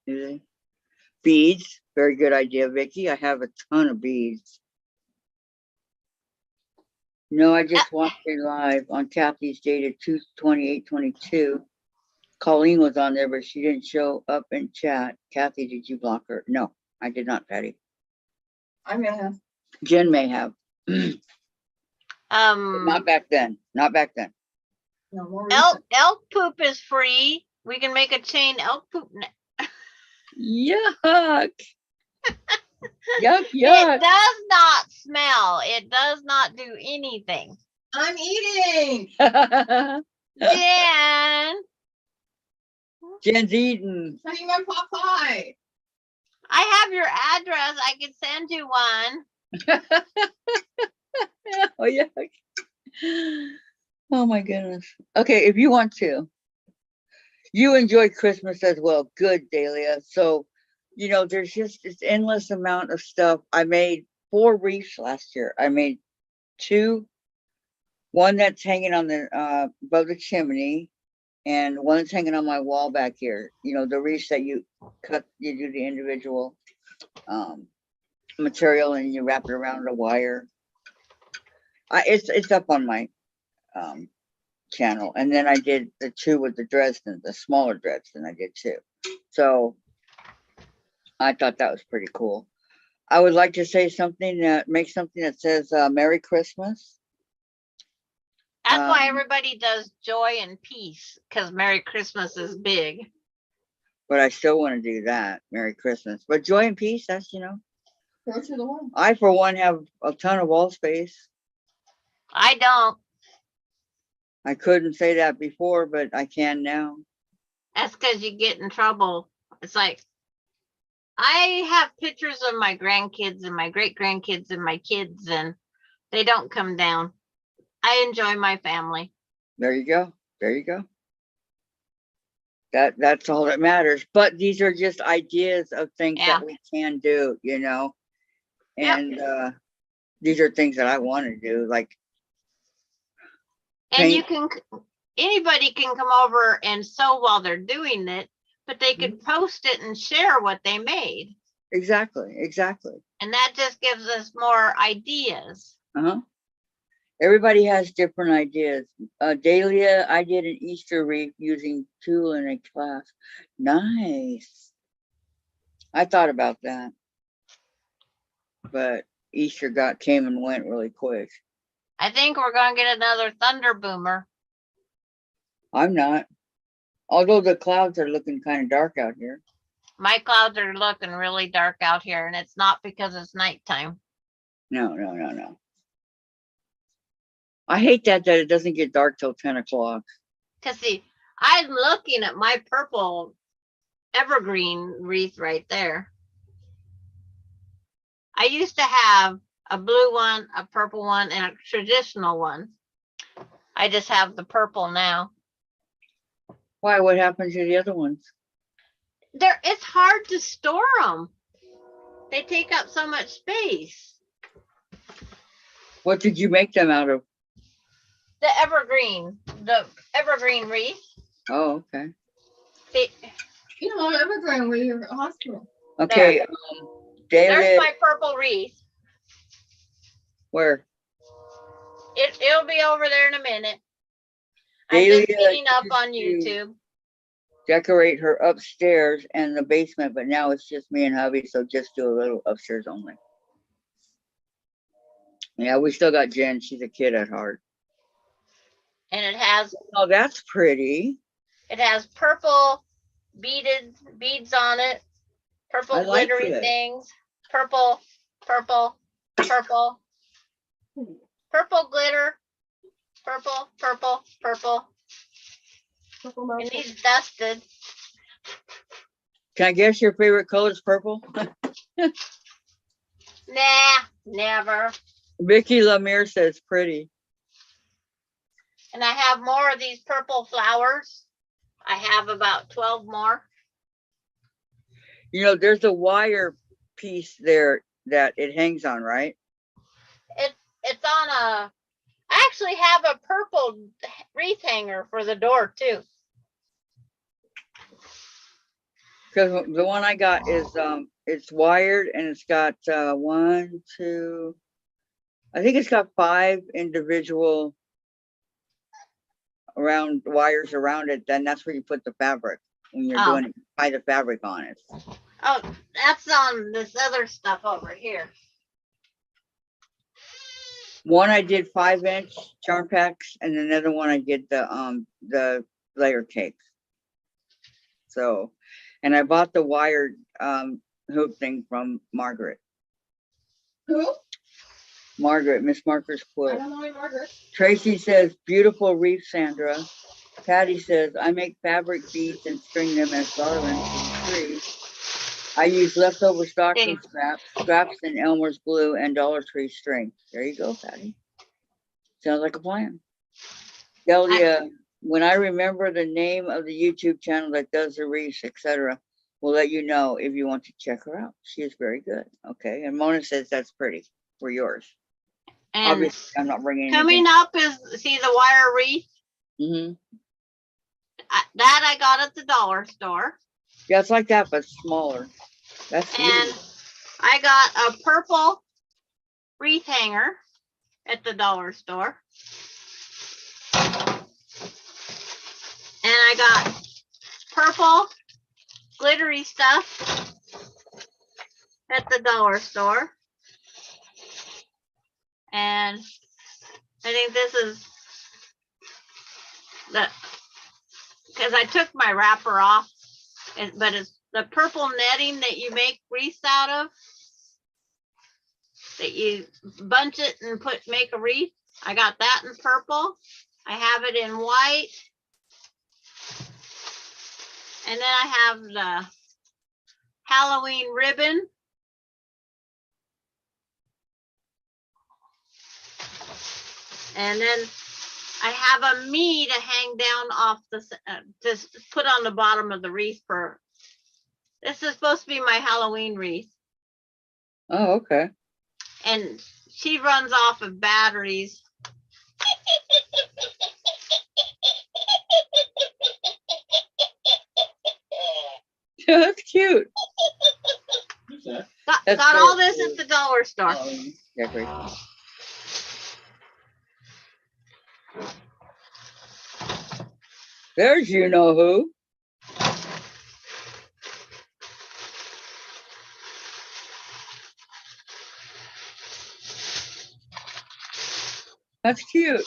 Do they? Beads, very good idea, Vicky. I have a ton of beads. No, I just watched it live on Kathy's dated 2/28/22. Colleen was on there, but she didn't show up in chat. Kathy, did you block her? No, I did not, Patty. I may have. Jen may have. Not back then. Not back then. No more. Elk poop is free. We can make a chain elk poop. Yuck. Yuck, It yuck. does not smell. It does not do anything. I'm eating. Jen, Jen's eating. Tell you my pot pie. I have your address. I can send you one. Oh, yuck. Oh, my goodness. Okay, if you want to. You enjoy Christmas as well. Good, Dahlia. So, you know, there's just this endless amount of stuff. I made 4 wreaths last year. I made 2. One that's hanging on the above the chimney, and one that's hanging on my wall back here. You know, the wreaths that you cut, you do the individual material and you wrap it around a wire. It's up on my channel. And then I did the 2 with the Dresden, the smaller Dresden. I did 2. So I thought that was pretty cool. I would like to say something that makes something that says Merry Christmas. That's why everybody does joy and peace, because Merry Christmas is big. But I still want to do that. Merry Christmas. But joy and peace, that's, you know. Go to the wall. I, for one, have a ton of wall space. I don't. I couldn't say that before, but I can now. That's because you get in trouble. It's like, I have pictures of my grandkids and my great grandkids and my kids, and they don't come down. I enjoy my family. There you go. There you go. That's all that matters. But these are just ideas of things that we can do, you know. And these are things that I want to do, like. And you can, anybody can come over and sew while they're doing it, but they could post it and share what they made. Exactly, exactly. And that just gives us more ideas. Everybody has different ideas. Dahlia, I did an Easter wreath using tulle in a class. Nice. I thought about that. But Easter came and went really quick. I think we're going to get another thunder boomer. I'm not. Although the clouds are looking kind of dark out here. My clouds are looking really dark out here, and it's not because it's nighttime. No. I hate that it doesn't get dark till 10 o'clock. Because see, I'm looking at my purple evergreen wreath right there. I used to have a blue one, a purple one, and a traditional one. I just have the purple now. Why? What happened to the other ones? It's hard to store them. They take up so much space. What did you make them out of? The evergreen wreath. Oh, okay. You know, evergreen where you're at the hospital. Okay. There's my purple wreath. Where? It'll be over there in a minute. I'm just getting up on YouTube. Decorate her upstairs and the basement, but now it's just me and hubby, so just do a little upstairs only. Yeah, we still got Jen. She's a kid at heart. And it has. Oh, that's pretty. It has purple beads on it, Purple I like glittery it. things. Purple, purple, purple. Purple glitter. Purple, purple, purple. Purple It mountain. needs dusted. Can I guess your favorite color is purple? Nah, never. Vicky Lemire says pretty. And I have more of these purple flowers. I have about 12 more. You know, there's a wire piece there that it hangs on, right? It's on a, I actually have a purple wreath hanger for the door too. Because the one I got is it's wired and it's got one, two, I think it's got 5 individual around wires around it. Then that's where you put the fabric when you're doing it. Tie the fabric on it. Oh, that's on this other stuff over here. One I did 5-inch charm packs, and another one I did the layer cakes. So, and I bought the wired hoop thing from Margaret. Who? Margaret, Miss Marker's I quilt. don't know any Margaret. Tracy says, beautiful wreath, Sandra. Patty says, I make fabric beads and string them as garlands for the tree. I use leftover stocking scraps and Elmer's glue and Dollar Tree string. There you go, Patty. Sounds like a plan. Delia, when I remember the name of the YouTube channel that does the wreaths, etc., we'll let you know if you want to check her out. She is very good. Okay. And Mona says that's pretty for yours. And obviously, I'm not bringing coming anything. up is, see the wire wreath? Mm-hmm. That I got at the dollar store. Yeah, it's like that, but smaller. That's And neat. I got a purple wreath hanger at the dollar store. And I got purple glittery stuff at the dollar store. And I think this is the, because I took my wrapper off, but it's the purple netting that you make wreaths out of, that you bunch it and make a wreath. I got that in purple. I have it in white. And then I have the Halloween ribbon. And then I have a me to hang down off the, to put on the bottom of the wreath for, this is supposed to be my Halloween wreath. Oh, okay. And she runs off of batteries. That's cute. Who's that? Got all this at the dollar store. Yeah, great. There's you know who. That's cute.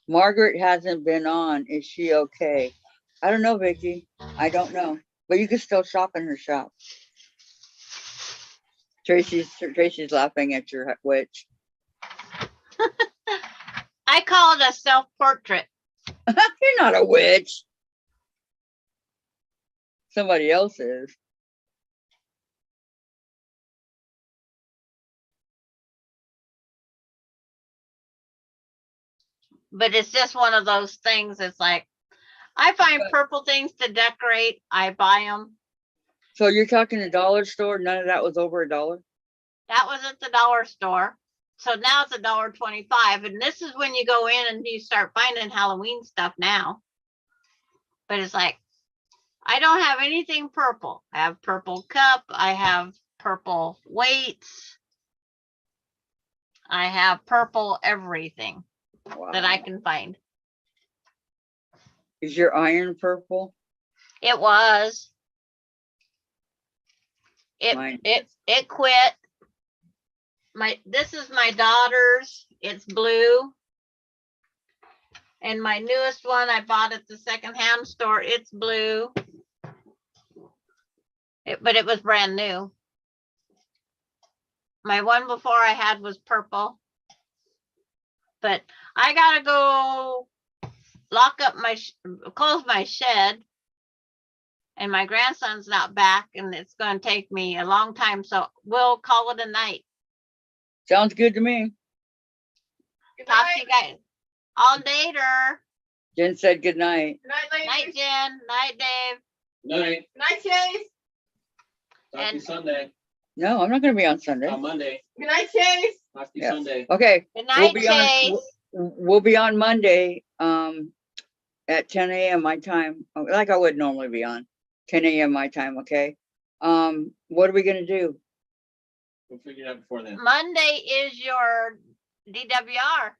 Margaret hasn't been on. Is she okay? I don't know, Vicky. I don't know. But you can still shop in her shop. Tracy's laughing at your witch. I call it a self-portrait. You're not a witch. Somebody else is. But it's just one of those things. It's like, I find purple things to decorate. I buy them. So you're talking the dollar store? None of that was over $1? That was at the dollar store. So now it's $1.25. And this is when you go in and you start finding Halloween stuff now. But it's like, I don't have anything purple. I have purple cup. I have purple weights. I have purple everything that I can find. Is your iron purple? It was. Mine It quit. this is my daughter's. It's blue. And my newest one I bought at the secondhand store. It's blue. But it was brand new. My one before I had was purple. But I gotta go lock up close my shed. And my grandson's not back and it's gonna take me a long time. So we'll call it a night. Sounds good to me. Talk to you guys all later. Jen said good night. Good night, ladies. Night, Jen. Night, Dave. Night. Good night, Chase. Talk to you And- Sunday. No, I'm not gonna be on Sunday. On Monday. Good night, Chase. Talk to you Yeah. Sunday. Okay, Good we'll night, be on, Chase. we'll be on Monday, at 10 a.m. my time, like I would normally be on, 10 a.m. my time, okay? What are we gonna do? We'll figure it out before then. Monday is your DWR.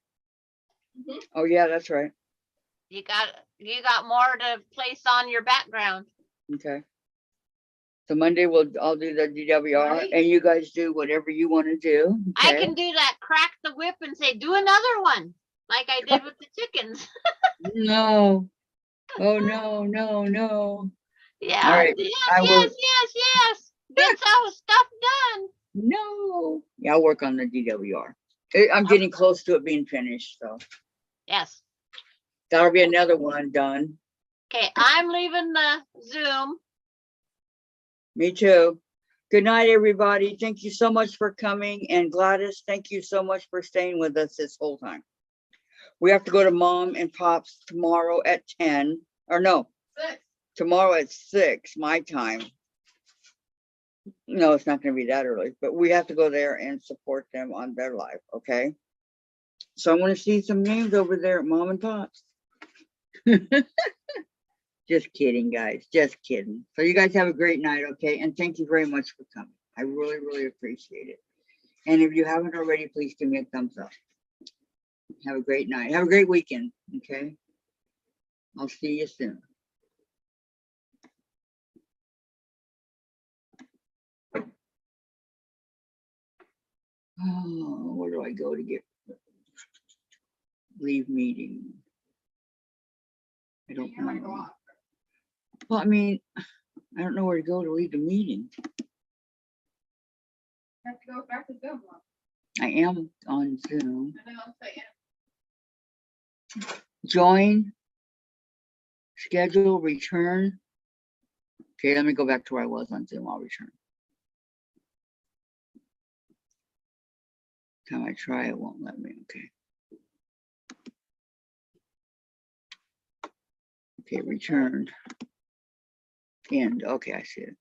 Oh, yeah, that's right. You got more to place on your background. Okay. So Monday I'll do the DWR Right. and you guys do whatever you want to do. I okay? can do that, crack the whip and say, do another one, like I did with the chickens. No. Oh, no, no, no. Yeah, right, yes, I will- yes. Get some stuff done. No. Yeah, I'll work on the DWR. I'm getting close to it being finished, so Yes. that'll be another one done. Okay, I'm leaving the Zoom. Me too. Good night, everybody. Thank you so much for coming. And Gladys, thank you so much for staying with us this whole time. We have to go to Mom and Pop's tomorrow at 10, or no, 6. tomorrow at 6, my time. No, it's not going to be that early, but we have to go there and support them on their life, okay? So I want to see some names over there at Mom and Pop's. Just kidding, guys. Just kidding. So you guys have a great night, okay? And thank you very much for coming. I really, really appreciate it. And if you haven't already, please give me a thumbs up. Have a great night. Have a great weekend, okay? I'll see you soon. Oh, where do I go to get leave meeting? I don't know. Well, I mean, I don't know where to go to leave the meeting. Have to go back to Zoom. I am on Zoom. And then I'll say it. Join, schedule, return. Okay, let me go back to where I was on Zoom. I'll return. Time I try, it won't let me. Okay. Okay, returned. End. Okay, I see it.